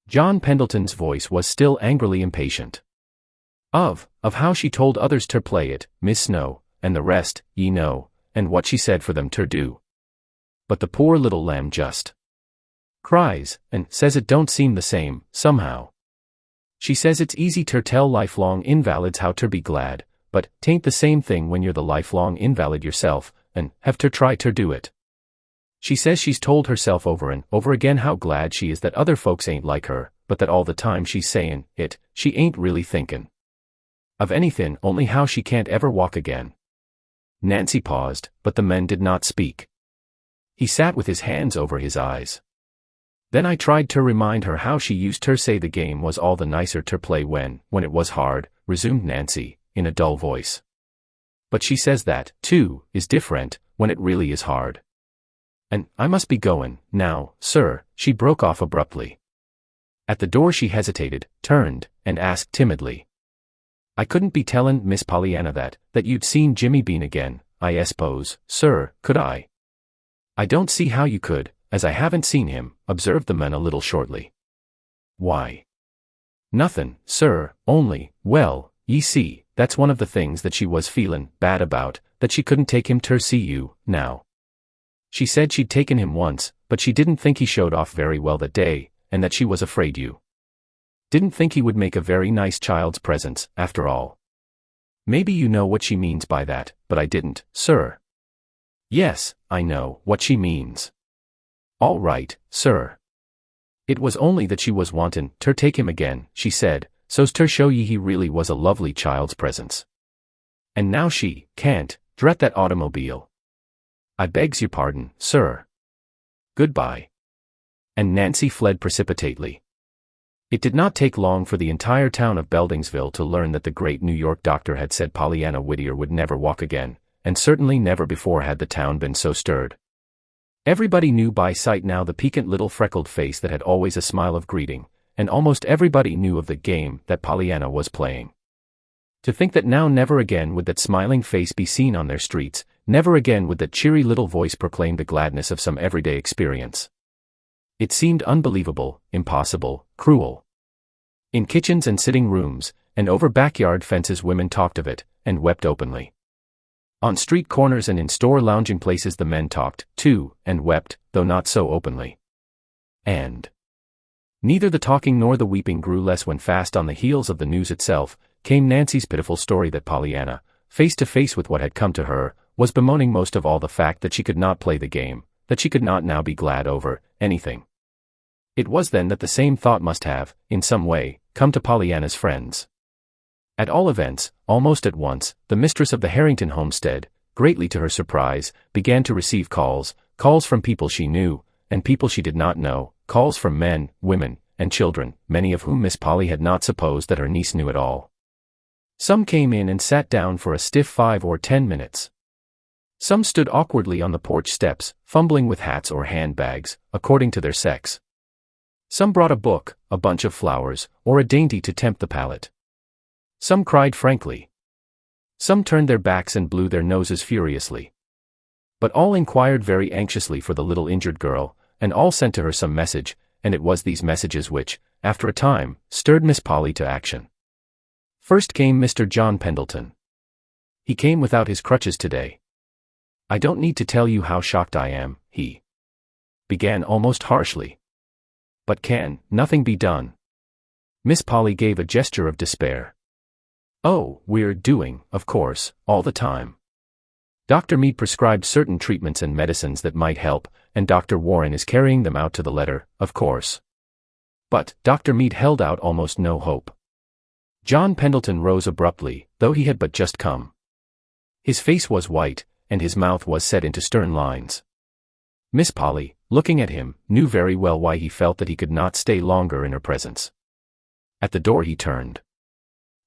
John Pendleton's voice was still angrily impatient. Of how she told others ter play it, Miss Snow, and the rest, ye know, and what she said for them ter do. But the poor little lamb just cries, and says it don't seem the same, somehow. She says it's easy ter tell lifelong invalids how ter be glad, but 'tain't the same thing when you're the lifelong invalid yourself, and have ter try ter do it. She says she's told herself over and over again how glad she is that other folks ain't like her, but that all the time she's sayin' it, she ain't really thinkin' of anythin' only how she can't ever walk again. Nancy paused, but the man did not speak. He sat with his hands over his eyes. Then I tried to remind her how she used to say the game was all the nicer to play when it was hard, resumed Nancy, in a dull voice. But she says that, too, is different, when it really is hard. And I must be goin', now, sir, she broke off abruptly. At the door she hesitated, turned, and asked timidly. I couldn't be tellin' Miss Pollyanna that you'd seen Jimmy Bean again, I suppose, sir, could I? I don't see how you could, as I haven't seen him, observed the man a little shortly. Why? Nothin', sir, only, well, ye see, that's one of the things that she was feelin' bad about, that she couldn't take him ter see you, now. She said she'd taken him once, but she didn't think he showed off very well that day, and that she was afraid you didn't think he would make a very nice child's presents, after all. Maybe you know what she means by that, but I didn't, sir. Yes, I know what she means. All right, sir. It was only that she was wantin' ter take him again, she said, so's ter show ye he really was a lovely child's presents. And now she can't, drat that automobile. I begs your pardon, sir. Goodbye. And Nancy fled precipitately. It did not take long for the entire town of Beldingsville to learn that the great New York doctor had said Pollyanna Whittier would never walk again, and certainly never before had the town been so stirred. Everybody knew by sight now the piquant little freckled face that had always a smile of greeting, and almost everybody knew of the game that Pollyanna was playing. To think that now never again would that smiling face be seen on their streets, never again would that cheery little voice proclaim the gladness of some everyday experience. It seemed unbelievable, impossible, cruel. In kitchens and sitting rooms, and over backyard fences women talked of it, and wept openly. On street corners and in store lounging places the men talked, too, and wept, though not so openly. And neither the talking nor the weeping grew less when fast on the heels of the news itself, came Nancy's pitiful story that Pollyanna, face to face with what had come to her, was bemoaning most of all the fact that she could not play the game, that she could not now be glad over anything. It was then that the same thought must have, in some way, come to Pollyanna's friends. At all events, almost at once, the mistress of the Harrington homestead, greatly to her surprise, began to receive calls from people she knew, and people she did not know, calls from men, women, and children, many of whom Miss Polly had not supposed that her niece knew at all. Some came in and sat down for a stiff 5 or 10 minutes. Some stood awkwardly on the porch steps, fumbling with hats or handbags, according to their sex. Some brought a book, a bunch of flowers, or a dainty to tempt the palate. Some cried frankly. Some turned their backs and blew their noses furiously. But all inquired very anxiously for the little injured girl, and all sent to her some message, and it was these messages which, after a time, stirred Miss Polly to action. First came Mr. John Pendleton. He came without his crutches today. I don't need to tell you how shocked I am, he began almost harshly. But can nothing be done? Miss Polly gave a gesture of despair. Oh, we're doing, of course, all the time. Dr. Mead prescribed certain treatments and medicines that might help, and Dr. Warren is carrying them out to the letter, of course. But Dr. Mead held out almost no hope. John Pendleton rose abruptly, though he had but just come. His face was white, and his mouth was set into stern lines. Miss Polly, looking at him, knew very well why he felt that he could not stay longer in her presence. At the door he turned.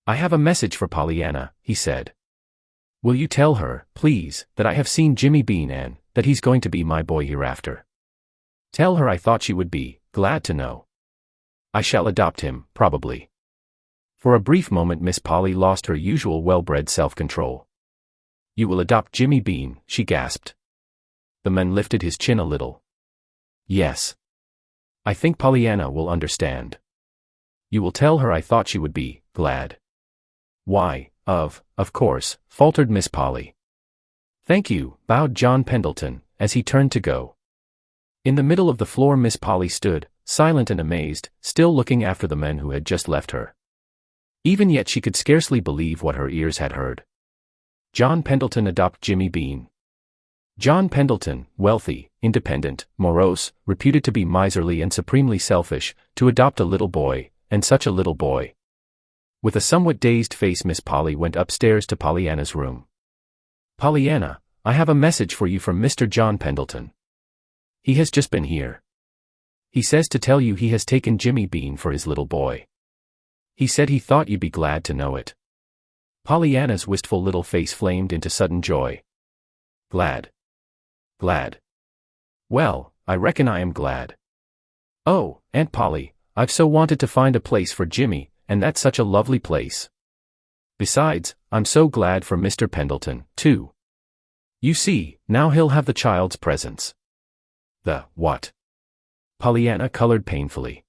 "I have a message for Pollyanna," he said. "Will you tell her, please, that I have seen Jimmy Bean and that he's going to be my boy hereafter? Tell her I thought she would be glad to know. I shall adopt him, probably." For a brief moment Miss Polly lost her usual well-bred self-control. "You will adopt Jimmy Bean," she gasped. The man lifted his chin a little. "Yes. I think Pollyanna will understand. You will tell her I thought she would be glad." "Why, of course," faltered Miss Polly. "Thank you," bowed John Pendleton, as he turned to go. In the middle of the floor Miss Polly stood, silent and amazed, still looking after the men who had just left her. Even yet she could scarcely believe what her ears had heard. John Pendleton adopt Jimmy Bean. John Pendleton, wealthy, independent, morose, reputed to be miserly and supremely selfish, to adopt a little boy, and such a little boy. With a somewhat dazed face Miss Polly went upstairs to Pollyanna's room. "Pollyanna, I have a message for you from Mr. John Pendleton. He has just been here. He says to tell you he has taken Jimmy Bean for his little boy. He said he thought you'd be glad to know it." Pollyanna's wistful little face flamed into sudden joy. "Glad. Glad. Well, I reckon I am glad. Oh, Aunt Polly, I've so wanted to find a place for Jimmy, and that's such a lovely place. Besides, I'm so glad for Mr. Pendleton, too. You see, now he'll have the child's presence." "The what?" Pollyanna colored painfully.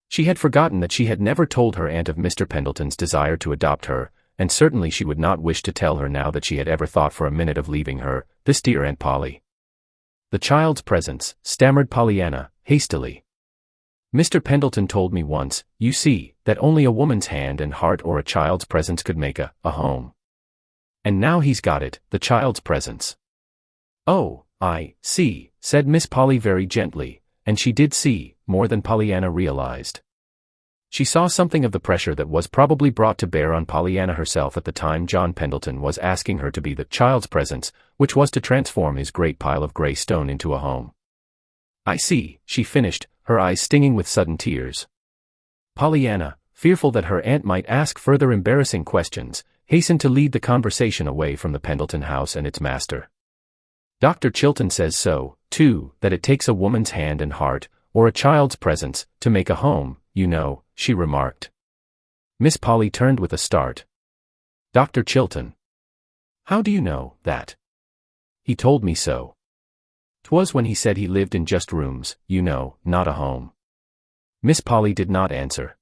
She had forgotten that she had never told her aunt of Mr. Pendleton's desire to adopt her, and certainly she would not wish to tell her now that she had ever thought for a minute of leaving her, this dear Aunt Polly. "The child's presence," stammered Pollyanna, hastily. "Mr. Pendleton told me once, you see, that only a woman's hand and heart or a child's presence could make a home. And now he's got it, the child's presence." "Oh, I see," said Miss Polly very gently, and she did see, more than Pollyanna realized. She saw something of the pressure that was probably brought to bear on Pollyanna herself at the time John Pendleton was asking her to be the child's presence, which was to transform his great pile of gray stone into a home. "I see," she finished, her eyes stinging with sudden tears. Pollyanna, fearful that her aunt might ask further embarrassing questions, hastened to lead the conversation away from the Pendleton house and its master. "Dr. Chilton says so, too, that it takes a woman's hand and heart, or a child's presence, to make a home, you know," she remarked. Miss Polly turned with a start. "Dr. Chilton? How do you know that?" "He told me so. 'Twas when he said he lived in just rooms, you know, not a home." Miss Polly did not answer.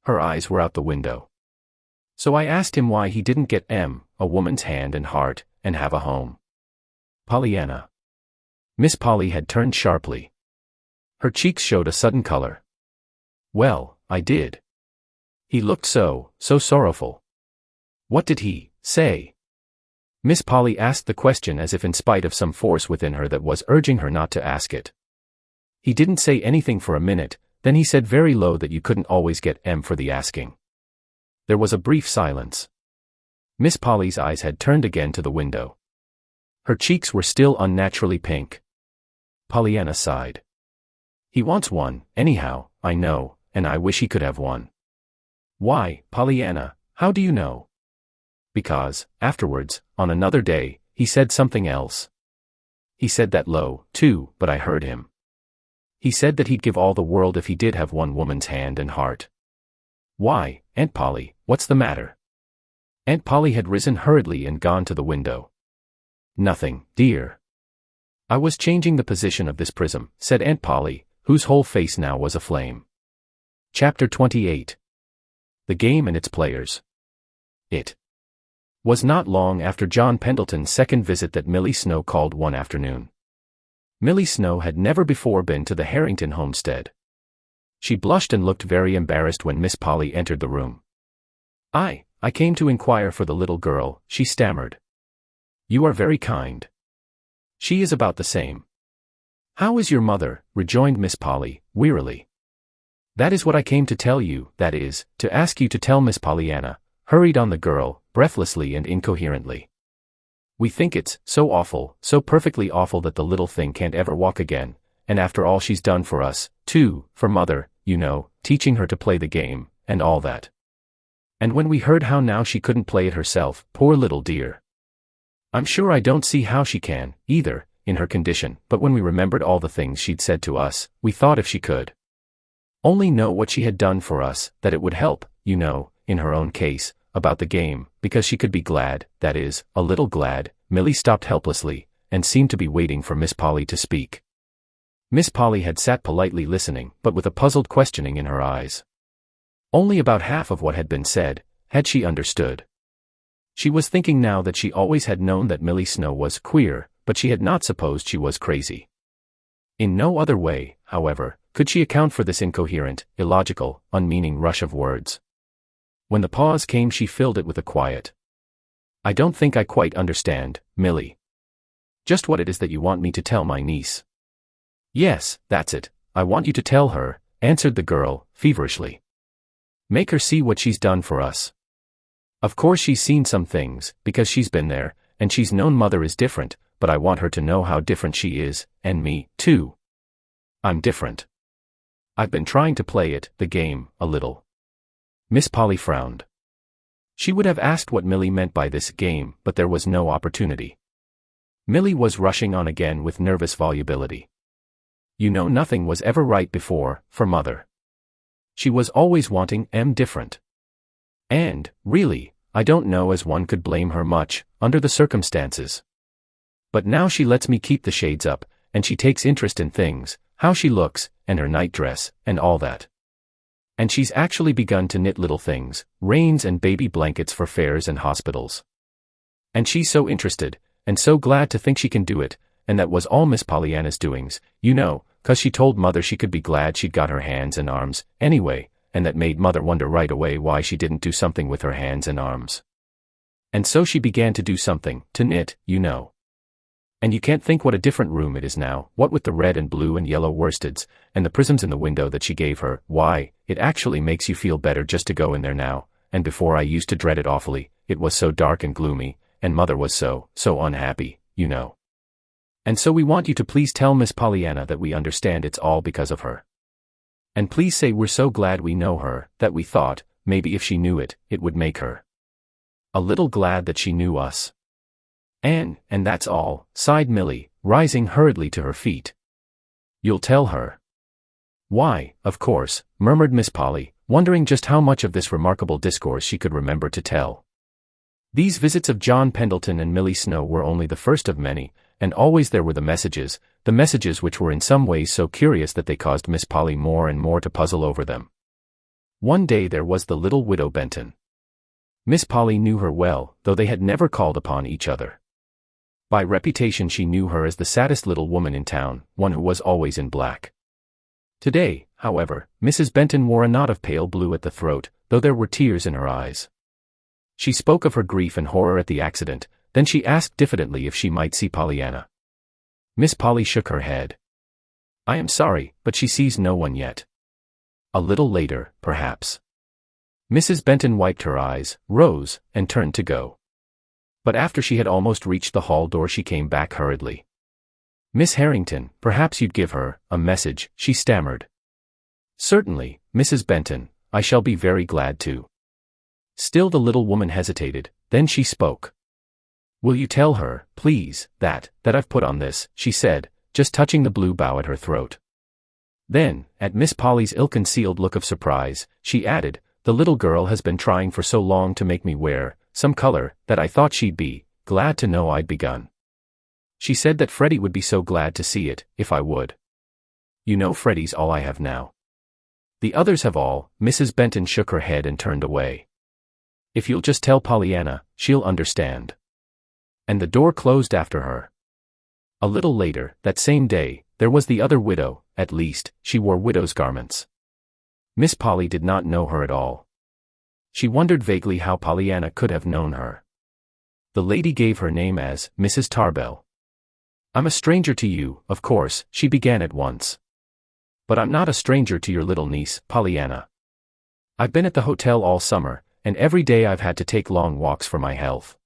Her eyes were out the window. "So I asked him why he didn't get a woman's hand and heart, and have a home." "Pollyanna." Miss Polly had turned sharply. Her cheeks showed a sudden color. "Well, I did. He looked so sorrowful." "What did he say?" Miss Polly asked the question as if in spite of some force within her that was urging her not to ask it. "He didn't say anything for a minute, then he said very low that you couldn't always get for the asking." There was a brief silence. Miss Polly's eyes had turned again to the window. Her cheeks were still unnaturally pink. Pollyanna sighed. "He wants one, anyhow, I know, and I wish he could have one." "Why, Pollyanna, how do you know?" "Because, afterwards, on another day, he said something else. He said that low, too, but I heard him. He said that he'd give all the world if he did have one woman's hand and heart." "Why, Aunt Polly, what's the matter?" Aunt Polly had risen hurriedly and gone to the window. "Nothing, dear. I was changing the position of this prism," said Aunt Polly, whose whole face now was aflame. Chapter 28. The Game and Its Players. It was not long after John Pendleton's second visit that Millie Snow called one afternoon. Millie Snow had never before been to the Harrington homestead. She blushed and looked very embarrassed when Miss Polly entered the room. I came to inquire for the little girl," she stammered. "You are very kind. She is about the same." "How is your mother?" rejoined Miss Polly, wearily. "That is what I came to tell you, that is, to ask you to tell Miss Pollyanna," hurried on the girl, breathlessly and incoherently. "We think it's so awful, so perfectly awful that the little thing can't ever walk again, and after all she's done for us, too, for Mother, you know, teaching her to play the game, and all that. And when we heard how now she couldn't play it herself, poor little dear. I'm sure I don't see how she can, either, in her condition, but when we remembered all the things she'd said to us, we thought if she could only know what she had done for us, that it would help, you know, in her own case, about the game, because she could be glad, that is, a little glad." Millie stopped helplessly, and seemed to be waiting for Miss Polly to speak. Miss Polly had sat politely listening, but with a puzzled questioning in her eyes. Only about half of what had been said had she understood. She was thinking now that she always had known that Millie Snow was queer, but she had not supposed she was crazy. In no other way, however, could she account for this incoherent, illogical, unmeaning rush of words. When the pause came, she filled it with a quiet, "I don't think I quite understand, Millie. Just what it is that you want me to tell my niece." "Yes, that's it, I want you to tell her," answered the girl, feverishly. "Make her see what she's done for us. Of course she's seen some things, because she's been there, and she's known Mother is different, but I want her to know how different she is, and me, too. I'm different. I've been trying to play it, the game, a little." Miss Polly frowned. She would have asked what Millie meant by this game, but there was no opportunity. Millie was rushing on again with nervous volubility. "You know, nothing was ever right before, for Mother. She was always wanting different. And, really, I don't know as one could blame her much, under the circumstances. But now she lets me keep the shades up, and she takes interest in things, how she looks, and her nightdress, and all that. And she's actually begun to knit little things, reins and baby blankets for fairs and hospitals. And she's so interested, and so glad to think she can do it, and that was all Miss Pollyanna's doings, you know, 'cause she told Mother she could be glad she'd got her hands and arms, anyway, and that made Mother wonder right away why she didn't do something with her hands and arms. And so she began to do something, to knit, you know. And you can't think what a different room it is now, what with the red and blue and yellow worsteds, and the prisms in the window that she gave her. Why, it actually makes you feel better just to go in there now, and before I used to dread it awfully, it was so dark and gloomy, and Mother was so unhappy, you know. And so we want you to please tell Miss Pollyanna that we understand it's all because of her. And please say we're so glad we know her, that we thought, maybe if she knew it, it would make her a little glad that she knew us. And that's all," sighed Millie, rising hurriedly to her feet. "You'll tell her?" "Why, of course," murmured Miss Polly, wondering just how much of this remarkable discourse she could remember to tell. These visits of John Pendleton and Millie Snow were only the first of many, and always there were the messages which were in some ways so curious that they caused Miss Polly more and more to puzzle over them. One day there was the little widow Benton. Miss Polly knew her well, though they had never called upon each other. By reputation she knew her as the saddest little woman in town, one who was always in black. Today, however, Mrs. Benton wore a knot of pale blue at the throat, though there were tears in her eyes. She spoke of her grief and horror at the accident, then she asked diffidently if she might see Pollyanna. Miss Polly shook her head. "I am sorry, but she sees no one yet. A little later, perhaps." Mrs. Benton wiped her eyes, rose, and turned to go. But after she had almost reached the hall door she came back hurriedly. "Miss Harrington, perhaps you'd give her a message," she stammered. "Certainly, Mrs. Benton, I shall be very glad to." Still the little woman hesitated, then she spoke. "Will you tell her, please, that I've put on this," she said, just touching the blue bow at her throat. Then, at Miss Polly's ill-concealed look of surprise, she added, "The little girl has been trying for so long to make me wear some color, that I thought she'd be glad to know I'd begun. She said that Freddie would be so glad to see it, if I would. You know Freddie's all I have now. The others have all." Mrs. Benton shook her head and turned away. "If you'll just tell Pollyanna, she'll understand." And the door closed after her. A little later, that same day, there was the other widow. At least, she wore widow's garments. Miss Polly did not know her at all. She wondered vaguely how Pollyanna could have known her. The lady gave her name as Mrs. Tarbell. "I'm a stranger to you, of course," she began at once. "But I'm not a stranger to your little niece, Pollyanna. I've been at the hotel all summer, and every day I've had to take long walks for my health.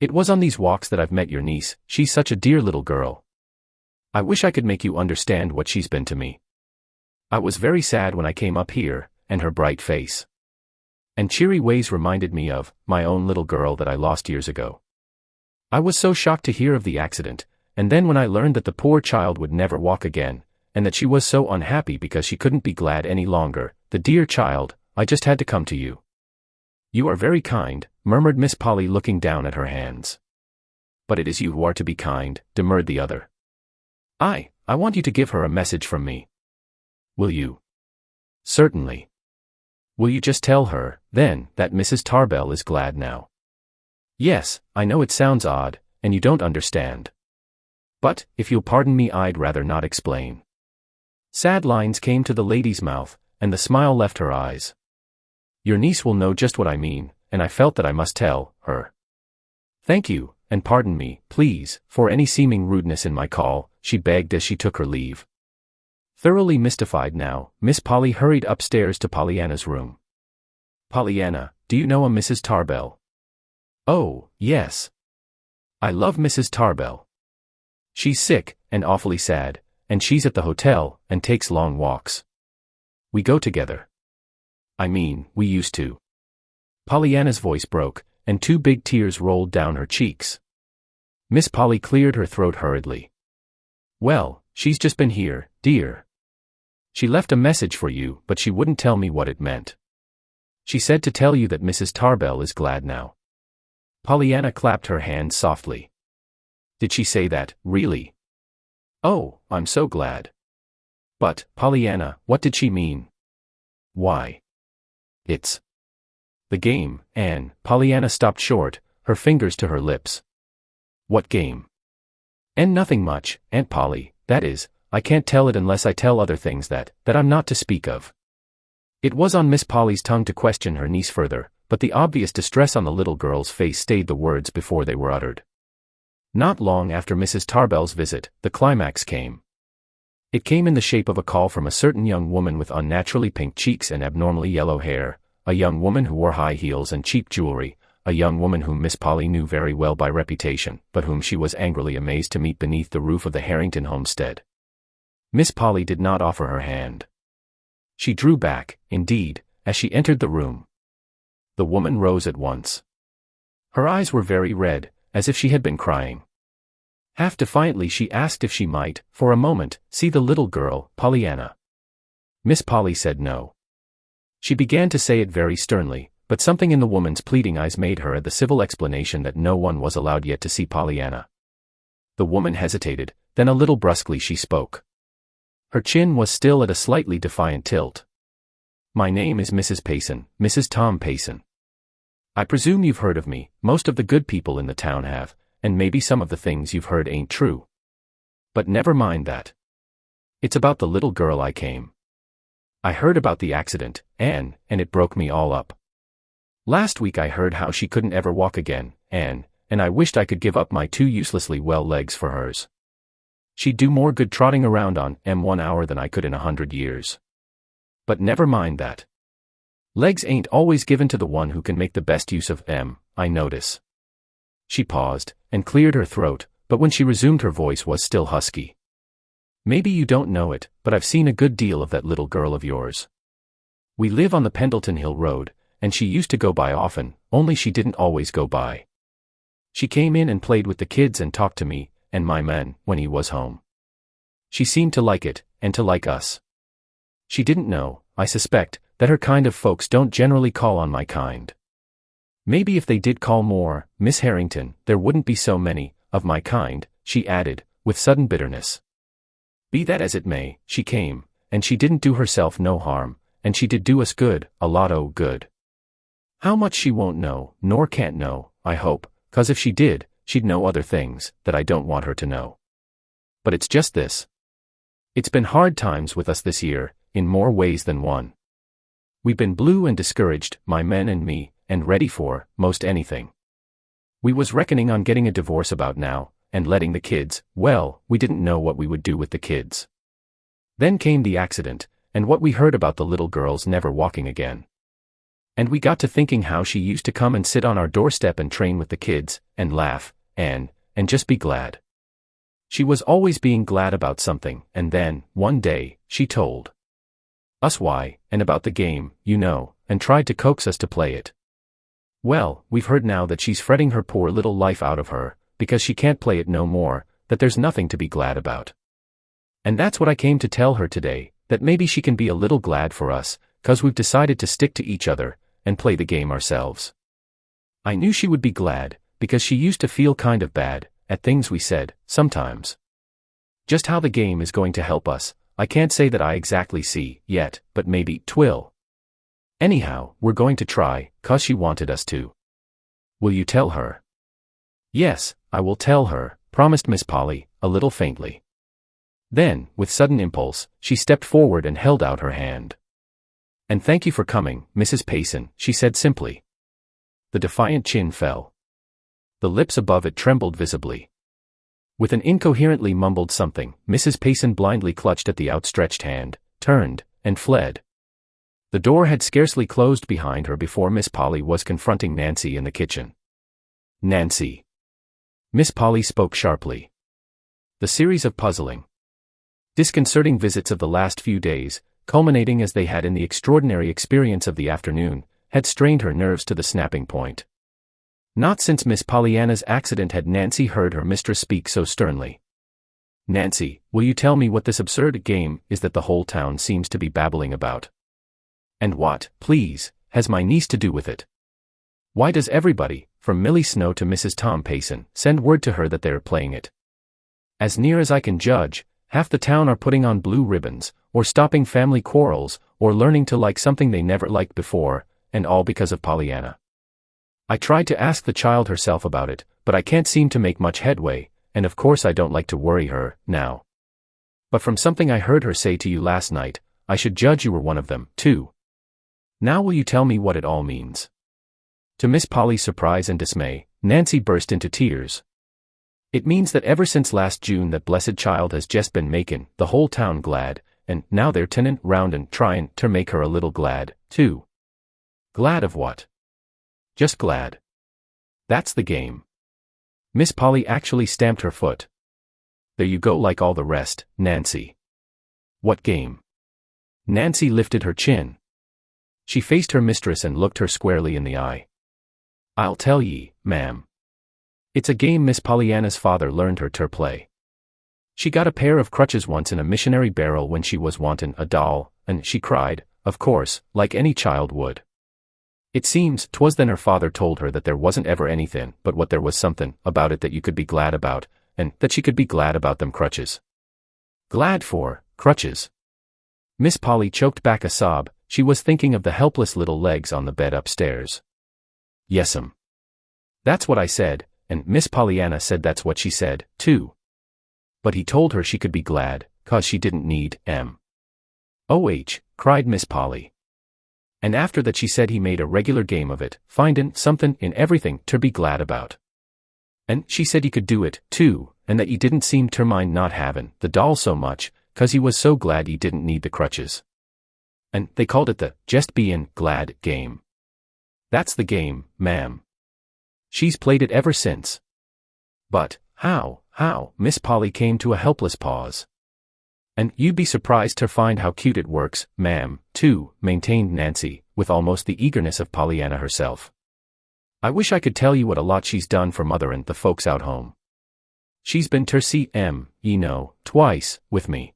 It was on these walks that I've met your niece. She's such a dear little girl. I wish I could make you understand what she's been to me. I was very sad when I came up here," and her bright face and cheery ways reminded me of my own little girl that I lost years ago. I was so shocked to hear of the accident, and then when I learned that the poor child would never walk again, and that she was so unhappy because she couldn't be glad any longer, the dear child, I just had to come to you." "You are very kind," murmured Miss Polly looking down at her hands. "But it is you who are to be kind," demurred the other. I want you to give her a message from me." "Will you?" "Certainly." "Will you just tell her, then, that Mrs. Tarbell is glad now?" "Yes, I know it sounds odd, and you don't understand. But, if you'll pardon me, I'd rather not explain." Sad lines came to the lady's mouth, and the smile left her eyes. "Your niece will know just what I mean, and I felt that I must tell her. Thank you, and pardon me, please, for any seeming rudeness in my call," she begged as she took her leave. Thoroughly mystified now, Miss Polly hurried upstairs to Pollyanna's room. "Pollyanna, do you know a Mrs. Tarbell?" "Oh, yes. I love Mrs. Tarbell. She's sick, and awfully sad, and she's at the hotel, and takes long walks. We go together. I mean, we used to." Pollyanna's voice broke, and 2 big tears rolled down her cheeks. Miss Polly cleared her throat hurriedly. "Well, she's just been here, dear. She left a message for you, but she wouldn't tell me what it meant. She said to tell you that Mrs. Tarbell is glad now." Pollyanna clapped her hands softly. "Did she say that, really? Oh, I'm so glad. But, Pollyanna, what did she mean?" "Why? It's the game, Anne." Pollyanna stopped short, her fingers to her lips. "What game?" "And nothing much, Aunt Polly, that is, I can't tell it unless I tell other things that I'm not to speak of." It was on Miss Polly's tongue to question her niece further, but the obvious distress on the little girl's face stayed the words before they were uttered. Not long after Mrs. Tarbell's visit, the climax came. It came in the shape of a call from a certain young woman with unnaturally pink cheeks and abnormally yellow hair, a young woman who wore high heels and cheap jewelry, a young woman whom Miss Polly knew very well by reputation, but whom she was angrily amazed to meet beneath the roof of the Harrington homestead. Miss Polly did not offer her hand. She drew back, indeed, as she entered the room. The woman rose at once. Her eyes were very red, as if she had been crying. Half defiantly she asked if she might, for a moment, see the little girl, Pollyanna. Miss Polly said no. She began to say it very sternly, but something in the woman's pleading eyes made her add the civil explanation that no one was allowed yet to see Pollyanna. The woman hesitated, then a little brusquely she spoke. Her chin was still at a slightly defiant tilt. "My name is Mrs. Payson, Mrs. Tom Payson. I presume you've heard of me, most of the good people in the town have, and maybe some of the things you've heard ain't true. But never mind that. It's about the little girl I came. I heard about the accident, Anne, and it broke me all up. Last week I heard how she couldn't ever walk again, Anne, and I wished I could give up my 2 uselessly well legs for hers. She'd do more good trotting around on 1 hour than I could in 100 years. But never mind that. Legs ain't always given to the one who can make the best use of them, I notice." She paused, and cleared her throat, but when she resumed her voice was still husky. "Maybe you don't know it, but I've seen a good deal of that little girl of yours. We live on the Pendleton Hill Road, and she used to go by often, only she didn't always go by. She came in and played with the kids and talked to me, and my man, when he was home. She seemed to like it, and to like us. She didn't know, I suspect, that her kind of folks don't generally call on my kind. Maybe if they did call more, Miss Harrington, there wouldn't be so many of my kind," she added, with sudden bitterness. "Be that as it may, she came, and she didn't do herself no harm, and she did do us good, a lot o' good. How much she won't know, nor can't know, I hope, 'cause if she did, she'd know other things, that I don't want her to know. But it's just this. It's been hard times with us this year, in more ways than one. We've been blue and discouraged, my men and me, and ready for, most anything. We was reckoning on getting a divorce about now, and letting the kids, well, we didn't know what we would do with the kids. Then came the accident, and what we heard about the little girl's never walking again. And we got to thinking how she used to come and sit on our doorstep and train with the kids, and laugh, and just be glad. She was always being glad about something, and then, one day, she told us why, and about the game, you know, and tried to coax us to play it. Well, we've heard now that she's fretting her poor little life out of her, because she can't play it no more, that there's nothing to be glad about. And that's what I came to tell her today, that maybe she can be a little glad for us, 'cause we've decided to stick to each other, and play the game ourselves. I knew she would be glad, because she used to feel kind of bad, at things we said, sometimes. Just how the game is going to help us, I can't say that I exactly see, yet, but maybe 'twill. Anyhow, we're going to try, 'cause she wanted us to. Will you tell her? Yes, I will tell her, promised Miss Polly, a little faintly. Then, with sudden impulse, she stepped forward and held out her hand. And thank you for coming, Mrs. Payson, she said simply. The defiant chin fell. The lips above it trembled visibly. With an incoherently mumbled something, Mrs. Payson blindly clutched at the outstretched hand, turned, and fled. The door had scarcely closed behind her before Miss Polly was confronting Nancy in the kitchen. Nancy. Miss Polly spoke sharply. The series of puzzling, disconcerting visits of the last few days, culminating as they had in the extraordinary experience of the afternoon, had strained her nerves to the snapping point. Not since Miss Pollyanna's accident had Nancy heard her mistress speak so sternly. Nancy, will you tell me what this absurd game is that the whole town seems to be babbling about? And what, please, has my niece to do with it? Why does everybody, from Millie Snow to Mrs. Tom Payson, send word to her that they're playing it? As near as I can judge, half the town are putting on blue ribbons, or stopping family quarrels, or learning to like something they never liked before, and all because of Pollyanna. I tried to ask the child herself about it, but I can't seem to make much headway, and of course I don't like to worry her, now. But from something I heard her say to you last night, I should judge you were one of them, too. Now will you tell me what it all means? To Miss Polly's surprise and dismay, Nancy burst into tears. It means that ever since last June that blessed child has just been makin' the whole town glad, and now they're turnin' round and tryin' ter make her a little glad, too. Glad of what? Just glad. That's the game. Miss Polly actually stamped her foot. There you go, like all the rest, Nancy. What game? Nancy lifted her chin. She faced her mistress and looked her squarely in the eye. I'll tell ye, ma'am. It's a game Miss Pollyanna's father learned her ter play. She got a pair of crutches once in a missionary barrel when she was wantin' a doll, and she cried, of course, like any child would. It seems 'twas then her father told her that there wasn't ever anythin' but what there was somethin' about it that you could be glad about, and that she could be glad about them crutches. Glad for crutches. Miss Polly choked back a sob. She was thinking of the helpless little legs on the bed upstairs. Yes'm. That's what I said, and Miss Pollyanna said that's what she said, too. But he told her she could be glad, 'cause she didn't need OH, cried Miss Polly. And after that she said he made a regular game of it, findin' somethin' in everything ter be glad about. And she said he could do it, too, and that he didn't seem ter mind not havin' the doll so much, 'cause he was so glad he didn't need the crutches. And they called it the just bein' glad game. That's the game, ma'am. She's played it ever since. But, how, Miss Polly came to a helpless pause. And you'd be surprised to find how cute it works, ma'am, too, maintained Nancy, with almost the eagerness of Pollyanna herself. I wish I could tell you what a lot she's done for mother and the folks out home. She's been ter see ye know, twice, with me.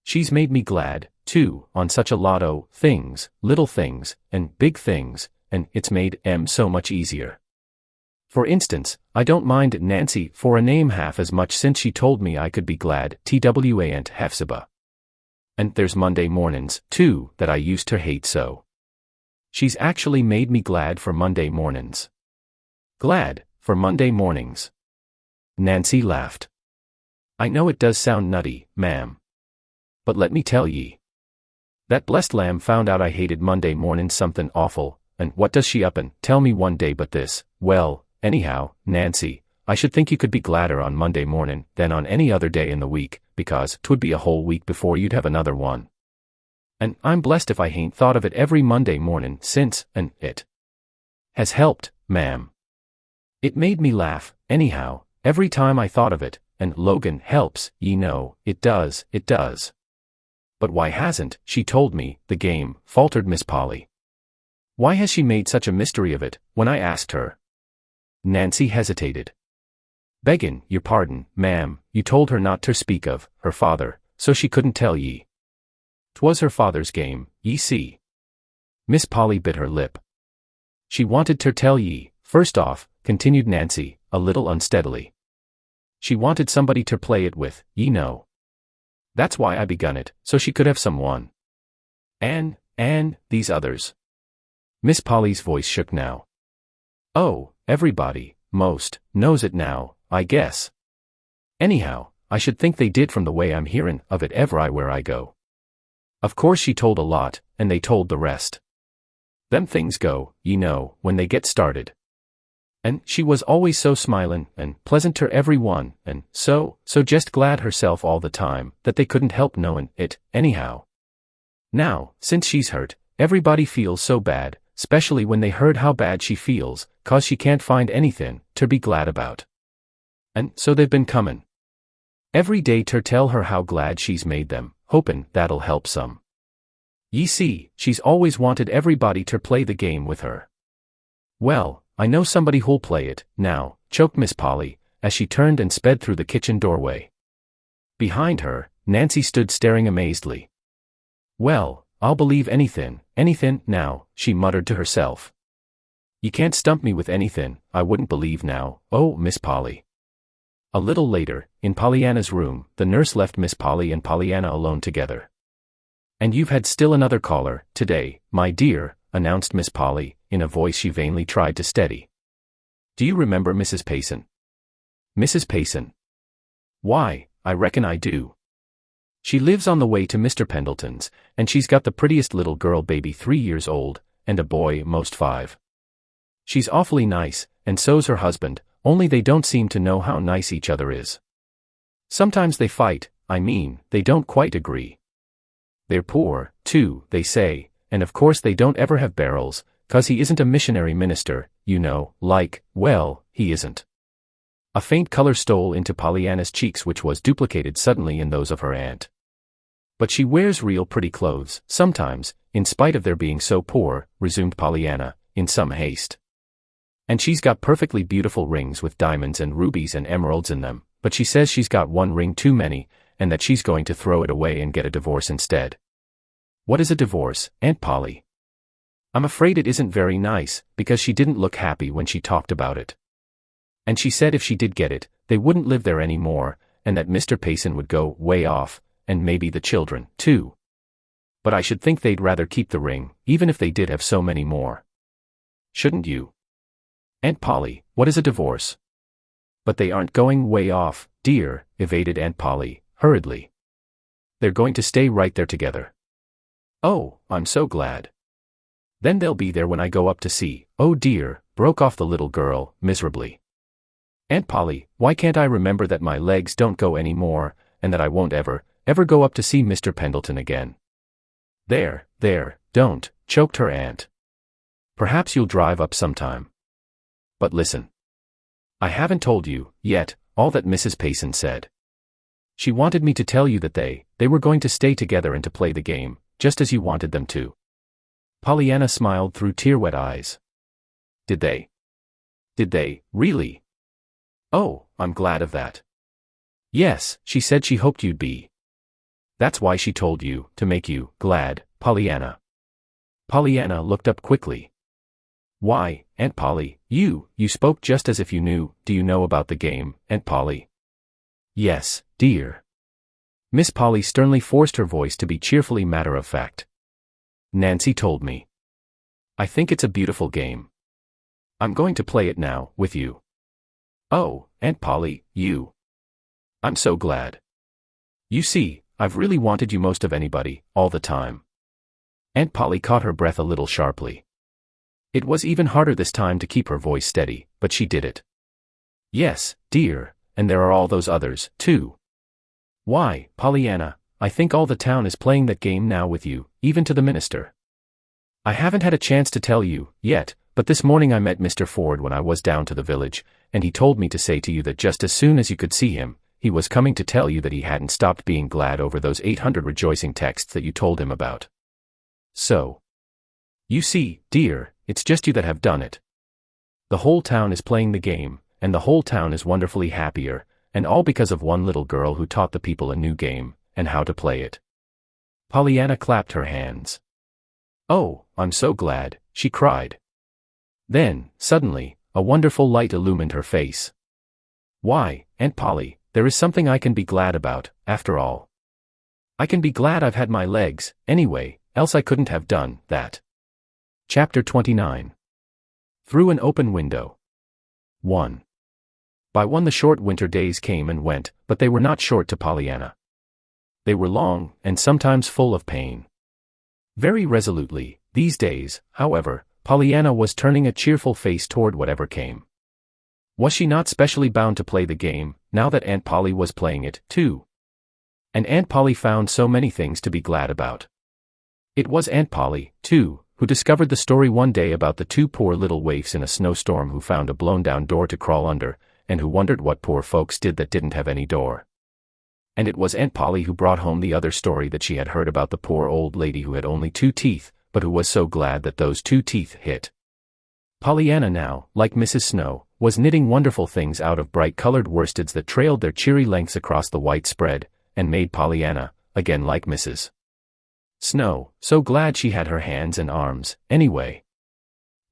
She's made me glad, too, on such a lot o' things, little things, and big things, and it's made so much easier. For instance, I don't mind Nancy for a name half as much since she told me I could be glad TWA Aunt Hephzibah. And there's Monday mornings, too, that I used to hate so. She's actually made me glad for Monday mornings. Glad for Monday mornings. Nancy laughed. I know it does sound nutty, ma'am. But let me tell ye. That blessed lamb found out I hated Monday mornin' somethin' awful, and what does she up and tell me one day but this? Well, anyhow, Nancy, I should think you could be gladder on Monday mornin' than on any other day in the week, because 'twould be a whole week before you'd have another one. And I'm blessed if I hain't thought of it every Monday mornin' since, and it has helped, ma'am. It made me laugh, anyhow, every time I thought of it, and Logan helps, ye know, it does. But why hasn't she told me the game, faltered Miss Polly. Why has she made such a mystery of it, when I asked her? Nancy hesitated. Beggin' your pardon, ma'am, you told her not ter speak of her father, so she couldn't tell ye. 'Twas her father's game, ye see. Miss Polly bit her lip. She wanted ter tell ye, first off, continued Nancy, a little unsteadily. She wanted somebody ter play it with, ye know. That's why I begun it, so she could have someone. And these others. Miss Polly's voice shook now. Oh, everybody, most, knows it now, I guess. Anyhow, I should think they did from the way I'm hearin' of it everywhere I go. Of course she told a lot, and they told the rest. Them things go, ye know, when they get started. And she was always so smilin' and pleasant ter every one, and so just glad herself all the time that they couldn't help knowin' it, anyhow. Now, since she's hurt, everybody feels so bad, 'specially when they heard how bad she feels, 'cause she can't find anythin' ter be glad about. And so they've been comin' every day ter tell her how glad she's made them, hopin' that'll help some. Ye see, she's always wanted everybody ter play the game with her. Well, I know somebody who'll play it, now, choked Miss Polly, as she turned and sped through the kitchen doorway. Behind her, Nancy stood staring amazedly. Well, I'll believe anythin', now, she muttered to herself. You can't stump me with anythin', I wouldn't believe now, oh, Miss Polly. A little later, in Pollyanna's room, the nurse left Miss Polly and Pollyanna alone together. And you've had still another caller, today, my dear, announced Miss Polly, in a voice she vainly tried to steady. Do you remember Mrs. Payson? Mrs. Payson? Why, I reckon I do. She lives on the way to Mr. Pendleton's, and she's got the prettiest little girl baby 3 years old, and a boy most 5. She's awfully nice, and so's her husband, only they don't seem to know how nice each other is. Sometimes they fight, I mean, they don't quite agree. They're poor, too, they say, and of course they don't ever have barrels, 'cause he isn't a missionary minister, you know, like, well, he isn't. A faint color stole into Pollyanna's cheeks, which was duplicated suddenly in those of her aunt. But she wears real pretty clothes, sometimes, in spite of their being so poor, resumed Pollyanna, in some haste. And she's got perfectly beautiful rings with diamonds and rubies and emeralds in them, but she says she's got one ring too many, and that she's going to throw it away and get a divorce instead. What is a divorce, Aunt Polly? I'm afraid it isn't very nice, because she didn't look happy when she talked about it. And she said if she did get it, they wouldn't live there anymore, and that Mr. Payson would go way off, and maybe the children, too. But I should think they'd rather keep the ring, even if they did have so many more. Shouldn't you? Aunt Polly, what is a divorce? But they aren't going way off, dear, evaded Aunt Polly, hurriedly. They're going to stay right there together. Oh, I'm so glad. Then they'll be there when I go up to see, oh dear, broke off the little girl, miserably. Aunt Polly, why can't I remember that my legs don't go any more, and that I won't ever go up to see Mr. Pendleton again? There, don't, choked her aunt. Perhaps you'll drive up sometime. But listen. I haven't told you, yet, all that Mrs. Payson said. She wanted me to tell you that they were going to stay together and to play the game, just as you wanted them to. Pollyanna smiled through tear-wet eyes. Did they? Did they, really? Oh, I'm glad of that. Yes, she said she hoped you'd be. That's why she told you, to make you glad, Pollyanna. Pollyanna looked up quickly. Why, Aunt Polly, you spoke just as if you knew. Do you know about the game, Aunt Polly? Yes, dear. Miss Polly sternly forced her voice to be cheerfully matter-of-fact. Nancy told me. I think it's a beautiful game. I'm going to play it now, with you. Oh, Aunt Polly, you. I'm so glad. You see, I've really wanted you most of anybody, all the time. Aunt Polly caught her breath a little sharply. It was even harder this time to keep her voice steady, but she did it. Yes, dear, and there are all those others, too. Why, Pollyanna, I think all the town is playing that game now with you, even to the minister. I haven't had a chance to tell you, yet, but this morning I met Mr. Ford when I was down to the village, and he told me to say to you that just as soon as you could see him, he was coming to tell you that he hadn't stopped being glad over those 800 rejoicing texts that you told him about. So. You see, dear, it's just you that have done it. The whole town is playing the game, and the whole town is wonderfully happier, and all because of one little girl who taught the people a new game, and how to play it. Pollyanna clapped her hands. Oh, I'm so glad, she cried. Then, suddenly, a wonderful light illumined her face. Why, Aunt Polly, there is something I can be glad about, after all. I can be glad I've had my legs, anyway, else I couldn't have done that. Chapter 29. Through an Open Window. 1. By one the short winter days came and went, but they were not short to Pollyanna. They were long, and sometimes full of pain. Very resolutely, these days, however, Pollyanna was turning a cheerful face toward whatever came. Was she not specially bound to play the game, now that Aunt Polly was playing it, too? And Aunt Polly found so many things to be glad about. It was Aunt Polly, too, who discovered the story one day about the two poor little waifs in a snowstorm who found a blown-down door to crawl under, and who wondered what poor folks did that didn't have any door. And it was Aunt Polly who brought home the other story that she had heard about the poor old lady who had only 2 teeth, but who was so glad that those 2 teeth hit. Pollyanna now, like Mrs. Snow, was knitting wonderful things out of bright-colored worsteds that trailed their cheery lengths across the white spread, and made Pollyanna, again like Mrs. Snow, so glad she had her hands and arms, anyway.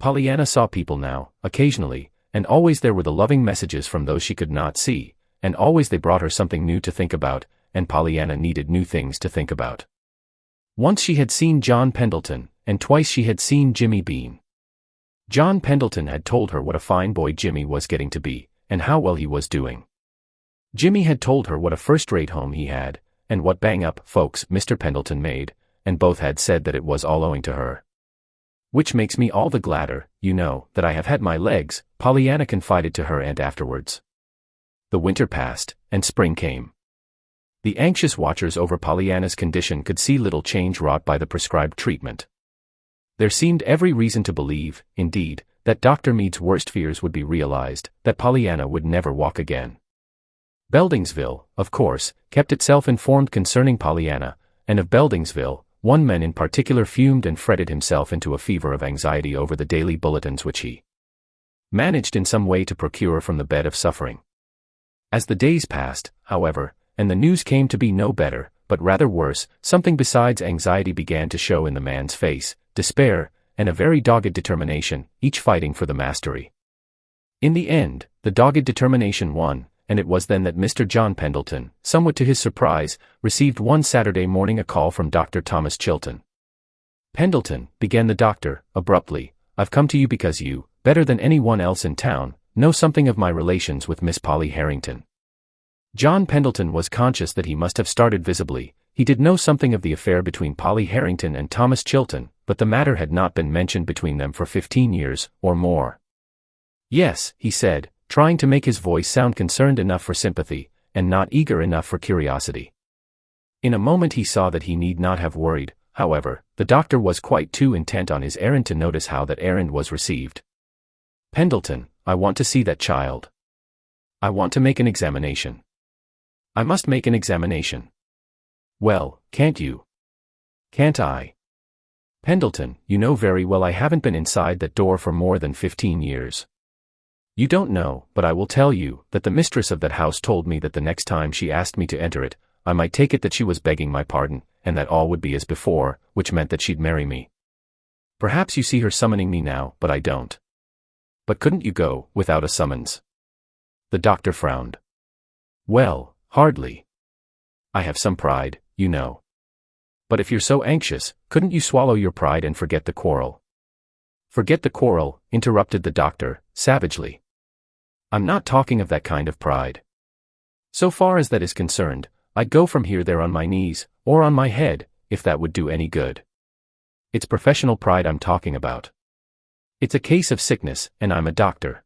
Pollyanna saw people now, occasionally, and always there were the loving messages from those she could not see, and always they brought her something new to think about, and Pollyanna needed new things to think about. Once she had seen John Pendleton, and twice she had seen Jimmy Bean. John Pendleton had told her what a fine boy Jimmy was getting to be, and how well he was doing. Jimmy had told her what a first-rate home he had, and what bang-up folks Mr. Pendleton made, and both had said that it was all owing to her. Which makes me all the gladder, you know, that I have had my legs, Pollyanna confided to her aunt afterwards. The winter passed, and spring came. The anxious watchers over Pollyanna's condition could see little change wrought by the prescribed treatment. There seemed every reason to believe, indeed, that Dr. Mead's worst fears would be realized, that Pollyanna would never walk again. Beldingsville, of course, kept itself informed concerning Pollyanna, and of Beldingsville, one man in particular fumed and fretted himself into a fever of anxiety over the daily bulletins which he managed in some way to procure from the bed of suffering. As the days passed, however, and the news came to be no better, but rather worse, something besides anxiety began to show in the man's face, despair, and a very dogged determination, each fighting for the mastery. In the end, the dogged determination won, and it was then that Mr. John Pendleton, somewhat to his surprise, received one Saturday morning a call from Dr. Thomas Chilton. "Pendleton," began the doctor, abruptly, "I've come to you because you, better than anyone else in town, know something of my relations with Miss Polly Harrington." John Pendleton was conscious that he must have started visibly. He did know something of the affair between Polly Harrington and Thomas Chilton, but the matter had not been mentioned between them for 15 years, or more. "Yes," he said, trying to make his voice sound concerned enough for sympathy, and not eager enough for curiosity. In a moment he saw that he need not have worried, however, the doctor was quite too intent on his errand to notice how that errand was received. "Pendleton, I want to see that child. I want to make an examination." "I must make an examination." "Well, can't you?" "Can't I?" "Pendleton, you know very well I haven't been inside that door for more than 15 years. You don't know, but I will tell you, that the mistress of that house told me that the next time she asked me to enter it, I might take it that she was begging my pardon, and that all would be as before, which meant that she'd marry me. Perhaps you see her summoning me now, but I don't." "But couldn't you go, without a summons?" The doctor frowned. "Well, hardly. I have some pride, you know. But if you're so anxious, couldn't you swallow your pride and forget the quarrel?" "Forget the quarrel," interrupted the doctor, savagely. "I'm not talking of that kind of pride. So far as that is concerned, I'd go from here there on my knees, or on my head, if that would do any good. It's professional pride I'm talking about. It's a case of sickness, and I'm a doctor.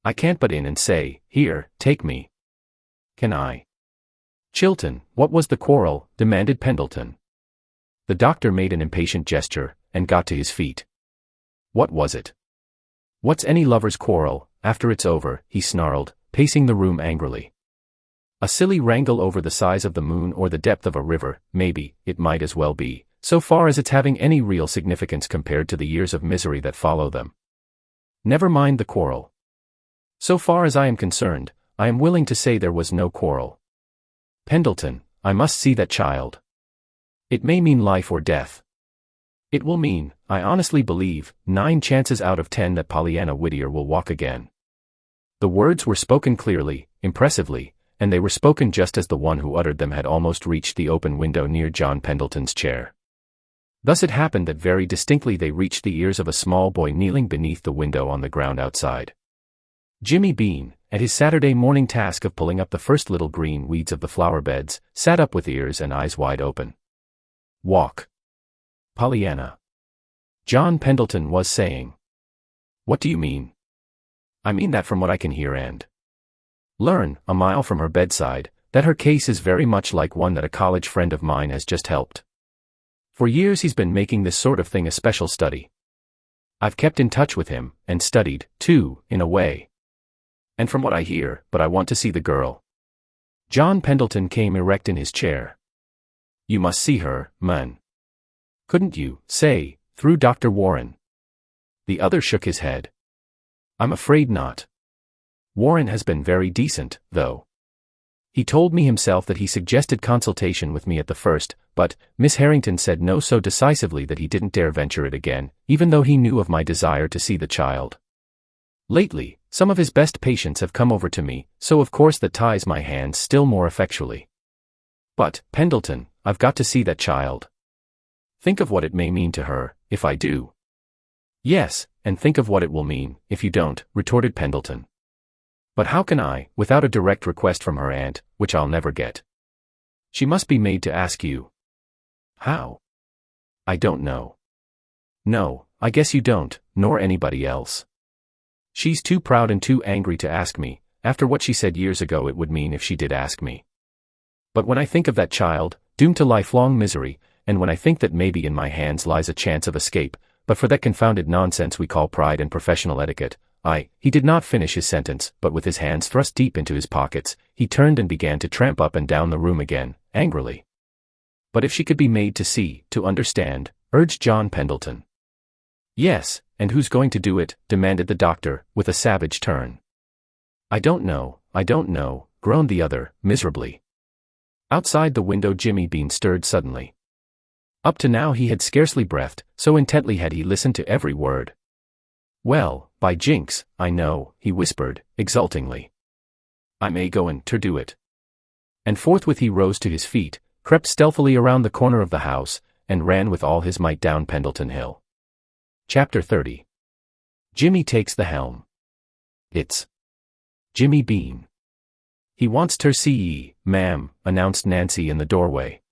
I can't butt in and say, here, take me. Can I? Chilton, what was the quarrel? Demanded Pendleton. The doctor made an impatient gesture, and got to his feet. What was it? What's any lover's quarrel, after it's over? He snarled, pacing the room angrily. A silly wrangle over the size of the moon or the depth of a river, maybe, it might as well be, so far as it's having any real significance compared to the years of misery that follow them. Never mind the quarrel. So far as I am concerned, I am willing to say there was no quarrel. Pendleton, I must see that child. It may mean life or death. It will mean, I honestly believe, 9 chances out of 10 that Pollyanna Whittier will walk again. The words were spoken clearly, impressively, and they were spoken just as the one who uttered them had almost reached the open window near John Pendleton's chair. Thus it happened that very distinctly they reached the ears of a small boy kneeling beneath the window on the ground outside. Jimmy Bean, at his Saturday morning task of pulling up the first little green weeds of the flower beds, sat up with ears and eyes wide open. Walk. Pollyanna. John Pendleton was saying. What do you mean? I mean that from what I can hear and learn, a mile from her bedside, that her case is very much like one that a college friend of mine has just helped. For years he's been making this sort of thing a special study. I've kept in touch with him, and studied, too, in a way. And from what I hear, but I want to see the girl. John Pendleton came erect in his chair. You must see her, man. Couldn't you, say, through Dr. Warren? The other shook his head. I'm afraid not. Warren has been very decent, though. He told me himself that he suggested consultation with me at the first, but Miss Harrington said no so decisively that he didn't dare venture it again, even though he knew of my desire to see the child. Lately, some of his best patients have come over to me, so of course that ties my hands still more effectually. But, Pendleton, I've got to see that child. Think of what it may mean to her, if I do. Yes, and think of what it will mean, if you don't, retorted Pendleton. But how can I, without a direct request from her aunt, which I'll never get? She must be made to ask you. How? I don't know. No, I guess you don't, nor anybody else. She's too proud and too angry to ask me, after what she said years ago it would mean if she did ask me. But when I think of that child, doomed to lifelong misery, and when I think that maybe in my hands lies a chance of escape, but for that confounded nonsense we call pride and professional etiquette, he did not finish his sentence, but with his hands thrust deep into his pockets, he turned and began to tramp up and down the room again, angrily. But if she could be made to see, to understand, urged John Pendleton. Yes, and who's going to do it? Demanded the doctor, with a savage turn. I don't know, groaned the other, miserably. Outside the window Jimmy Bean stirred suddenly. Up to now he had scarcely breathed, so intently had he listened to every word. Well, by jinx, I know, he whispered, exultingly. I may go and do it. And forthwith he rose to his feet, crept stealthily around the corner of the house, and ran with all his might down Pendleton Hill. Chapter 30. Jimmy takes the helm. It's Jimmy Bean. He wants ter see ye, ma'am, announced Nancy in the doorway.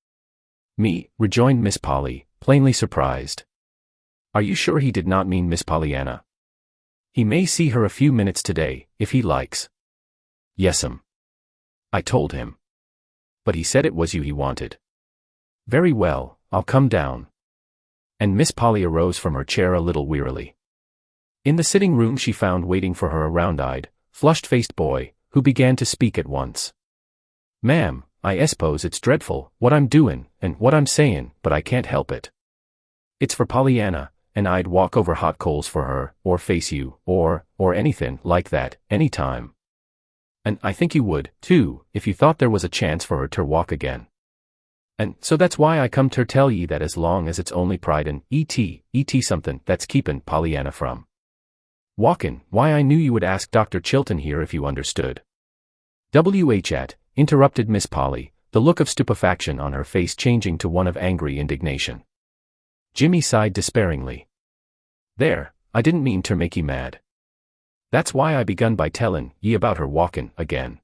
Me, rejoined Miss Polly, plainly surprised. Are you sure he did not mean Miss Pollyanna? He may see her a few minutes today, if he likes. Yes'm. I told him. But he said it was you he wanted. Very well, I'll come down. And Miss Polly arose from her chair a little wearily. In the sitting room she found waiting for her a round-eyed, flushed-faced boy, who began to speak at once. Ma'am, I s'pose it's dreadful, what I'm doin', and what I'm sayin', but I can't help it. It's for Pollyanna, and I'd walk over hot coals for her, or face you, or anythin' like that, any time. And I think you would, too, if you thought there was a chance for her ter walk again. And so that's why I come ter tell ye that as long as it's only pride and et somethin' that's keepin' Pollyanna from walkin', why I knew you would ask Dr. Chilton here if you understood. W.H. interrupted Miss Polly, the look of stupefaction on her face changing to one of angry indignation. Jimmy sighed despairingly. There, I didn't mean ter make ye mad. That's why I begun by tellin' ye about her walkin' again.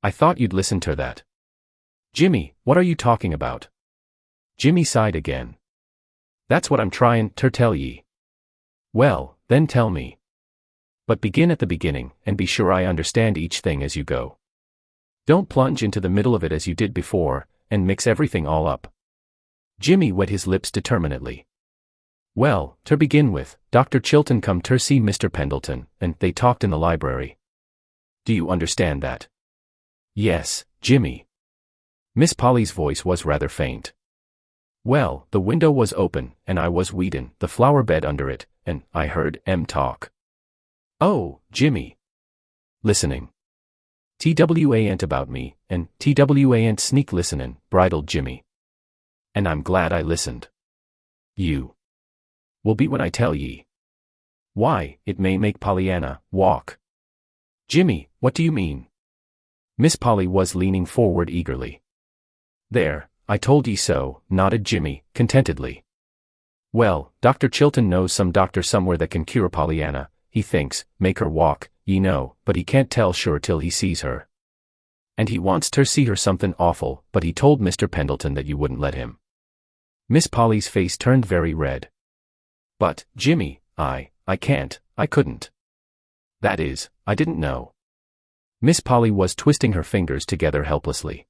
I thought you'd listen to that. Jimmy, what are you talking about? Jimmy sighed again. That's what I'm trying to tell ye. Well, then tell me. But begin at the beginning, and be sure I understand each thing as you go. Don't plunge into the middle of it as you did before, and mix everything all up. Jimmy wet his lips determinedly. Well, to begin with, Dr. Chilton come to see Mr. Pendleton, and they talked in the library. Do you understand that? Yes, Jimmy. Miss Polly's voice was rather faint. Well, the window was open, and I was weedin' the flower bed under it, and I heard 'em talk. Oh, Jimmy. Listening. TWA ain't about me, and TWA ain't sneak listenin', bridled Jimmy. And I'm glad I listened. You will be when I tell ye. Why, it may make Pollyanna walk. Jimmy, what do you mean? Miss Polly was leaning forward eagerly. There, I told ye so, nodded Jimmy, contentedly. Well, Dr. Chilton knows some doctor somewhere that can cure Pollyanna, he thinks, make her walk, ye know, but he can't tell sure till he sees her. And he wants ter see her something awful, but he told Mr. Pendleton that you wouldn't let him. Miss Polly's face turned very red. But, Jimmy, I couldn't. That is, I didn't know. Miss Polly was twisting her fingers together helplessly.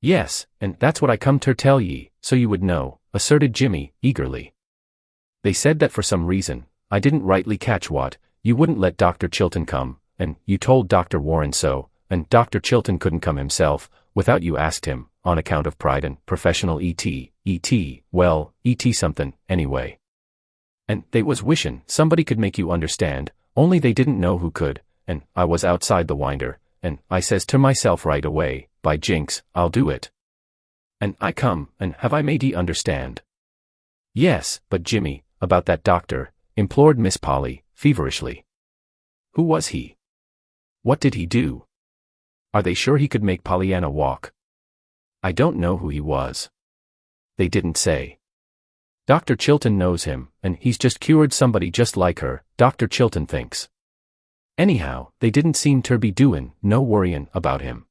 Yes, and that's what I come ter tell ye, so you would know, asserted Jimmy, eagerly. They said that for some reason, I didn't rightly catch what, you wouldn't let Dr. Chilton come, and you told Dr. Warren so, and Dr. Chilton couldn't come himself, without you asked him, on account of pride and professional well, something, anyway. And they was wishin' somebody could make you understand, only they didn't know who could, and I was outside the winder, and I says to myself right away, by jinks, I'll do it. And I come, and have I made ye understand? Yes, but Jimmy, about that doctor, implored Miss Polly, feverishly. Who was he? What did he do? Are they sure he could make Pollyanna walk? I don't know who he was. They didn't say. Dr. Chilton knows him, and he's just cured somebody just like her, Dr. Chilton thinks. Anyhow, they didn't seem ter be doin' no worryin' about him.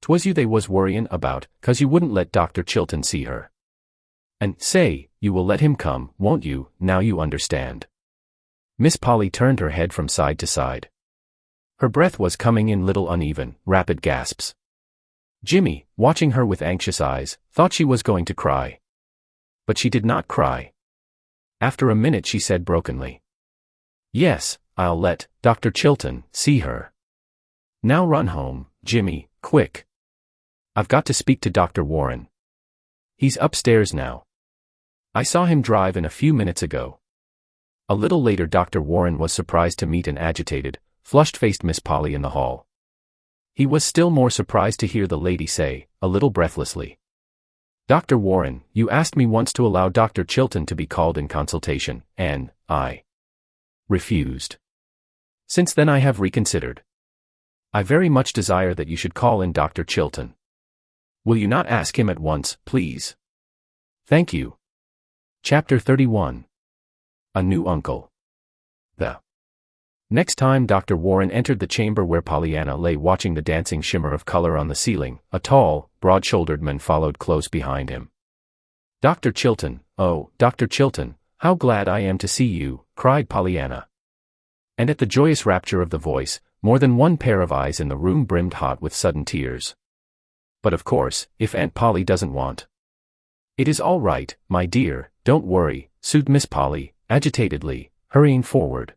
'Twas you they was worryin' about, 'cause you wouldn't let Dr. Chilton see her. And, say, you will let him come, won't you, now you understand. Miss Polly turned her head from side to side. Her breath was coming in little uneven, rapid gasps. Jimmy, watching her with anxious eyes, thought she was going to cry. But she did not cry. After a minute she said brokenly. Yes, I'll let Dr. Chilton see her. Now run home, Jimmy, quick. I've got to speak to Dr. Warren. He's upstairs now. I saw him drive in a few minutes ago. A little later Dr. Warren was surprised to meet an agitated, flushed-faced Miss Polly in the hall. He was still more surprised to hear the lady say, a little breathlessly, Dr. Warren, you asked me once to allow Dr. Chilton to be called in consultation, and I refused. Since then I have reconsidered. I very much desire that you should call in Dr. Chilton. Will you not ask him at once, please? Thank you. Chapter 31. A New Uncle. The next time Dr. Warren entered the chamber where Pollyanna lay watching the dancing shimmer of color on the ceiling, a tall, broad-shouldered man followed close behind him. Dr. Chilton, oh, Dr. Chilton, how glad I am to see you, cried Pollyanna. And at the joyous rapture of the voice, more than one pair of eyes in the room brimmed hot with sudden tears. But of course, if Aunt Polly doesn't want. It is all right, my dear, don't worry, soothed Miss Polly, agitatedly, hurrying forward.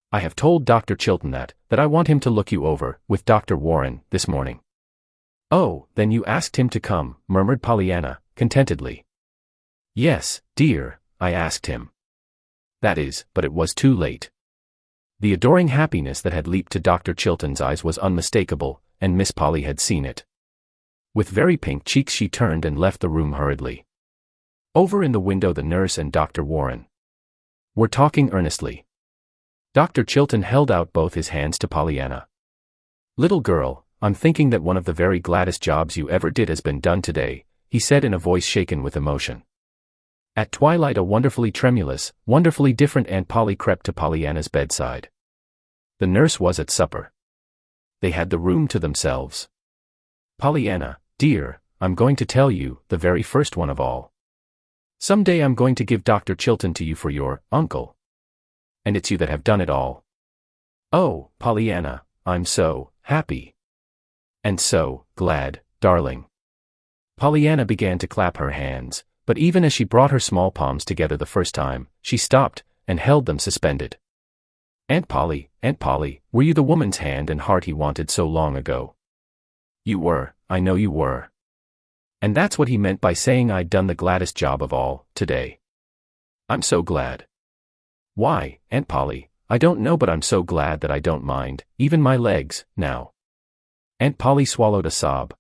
I have told Dr. Chilton that I want him to look you over, with Dr. Warren, this morning. Oh, then you asked him to come, murmured Pollyanna, contentedly. Yes, dear, I asked him. That is, but it was too late. The adoring happiness that had leaped to Dr. Chilton's eyes was unmistakable, and Miss Polly had seen it. With very pink cheeks she turned and left the room hurriedly. Over in the window the nurse and Dr. Warren were talking earnestly. Dr. Chilton held out both his hands to Pollyanna. Little girl, I'm thinking that one of the very gladdest jobs you ever did has been done today, he said in a voice shaken with emotion. At twilight a wonderfully tremulous, wonderfully different Aunt Polly crept to Pollyanna's bedside. The nurse was at supper. They had the room to themselves. Pollyanna, dear, I'm going to tell you, the very first one of all. Someday I'm going to give Dr. Chilton to you for your uncle. And it's you that have done it all. Oh, Pollyanna, I'm so happy. And so glad, darling. Pollyanna began to clap her hands, but even as she brought her small palms together the first time, she stopped and held them suspended. Aunt Polly, were you the woman's hand and heart he wanted so long ago? You were, I know you were. And that's what he meant by saying I'd done the gladdest job of all, today. I'm so glad. Why, Aunt Polly, I don't know, but I'm so glad that I don't mind, even my legs, now. Aunt Polly swallowed a sob.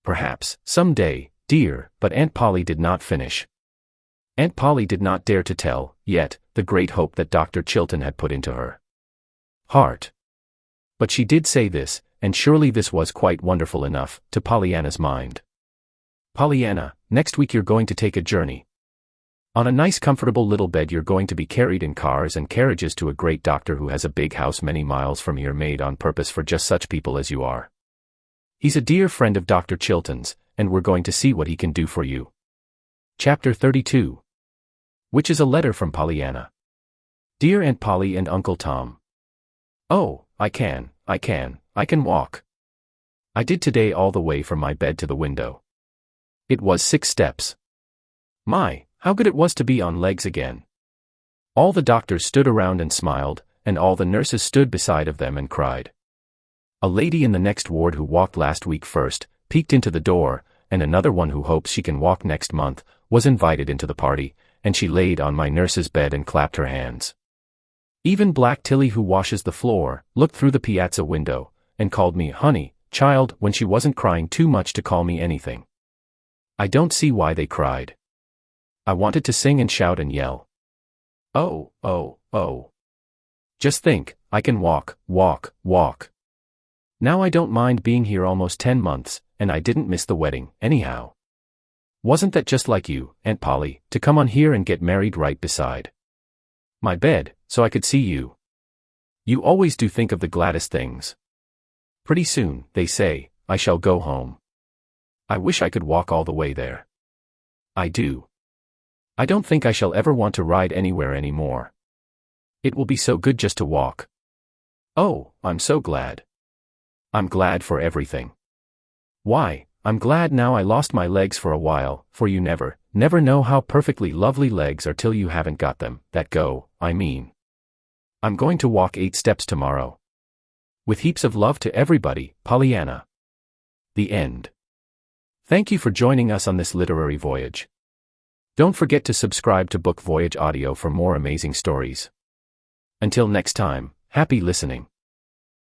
Perhaps, someday, dear, but Aunt Polly did not finish. Aunt Polly did not dare to tell, yet, the great hope that Dr. Chilton had put into her heart. But she did say this, and surely this was quite wonderful enough, to Pollyanna's mind. Pollyanna, next week you're going to take a journey. On a nice comfortable little bed you're going to be carried in cars and carriages to a great doctor who has a big house many miles from here made on purpose for just such people as you are. He's a dear friend of Dr. Chilton's, and we're going to see what he can do for you. Chapter 32. Which is a letter from Pollyanna. Dear Aunt Polly and Uncle Tom. Oh, I can walk. I did today all the way from my bed to the window. It was 6 steps. My, how good it was to be on legs again. All the doctors stood around and smiled, and all the nurses stood beside of them and cried. A lady in the next ward who walked last week first, peeked into the door, and another one who hopes she can walk next month, was invited into the party, and she laid on my nurse's bed and clapped her hands. Even Black Tilly, who washes the floor, looked through the piazza window, and called me honey, child, when she wasn't crying too much to call me anything. I don't see why they cried. I wanted to sing and shout and yell. Oh, oh, oh. Just think, I can walk. Now I don't mind being here almost 10 months, and I didn't miss the wedding, anyhow. Wasn't that just like you, Aunt Polly, to come on here and get married right beside my bed, so I could see you? You always do think of the gladdest things. Pretty soon, they say, I shall go home. I wish I could walk all the way there. I do. I don't think I shall ever want to ride anywhere anymore. It will be so good just to walk. Oh, I'm so glad. I'm glad for everything. Why, I'm glad now I lost my legs for a while, for you never know how perfectly lovely legs are till you haven't got them, that go, I mean. I'm going to walk 8 steps tomorrow. With heaps of love to everybody, Pollyanna. The end. Thank you for joining us on this literary voyage. Don't forget to subscribe to Book Voyage Audio for more amazing stories. Until next time, happy listening.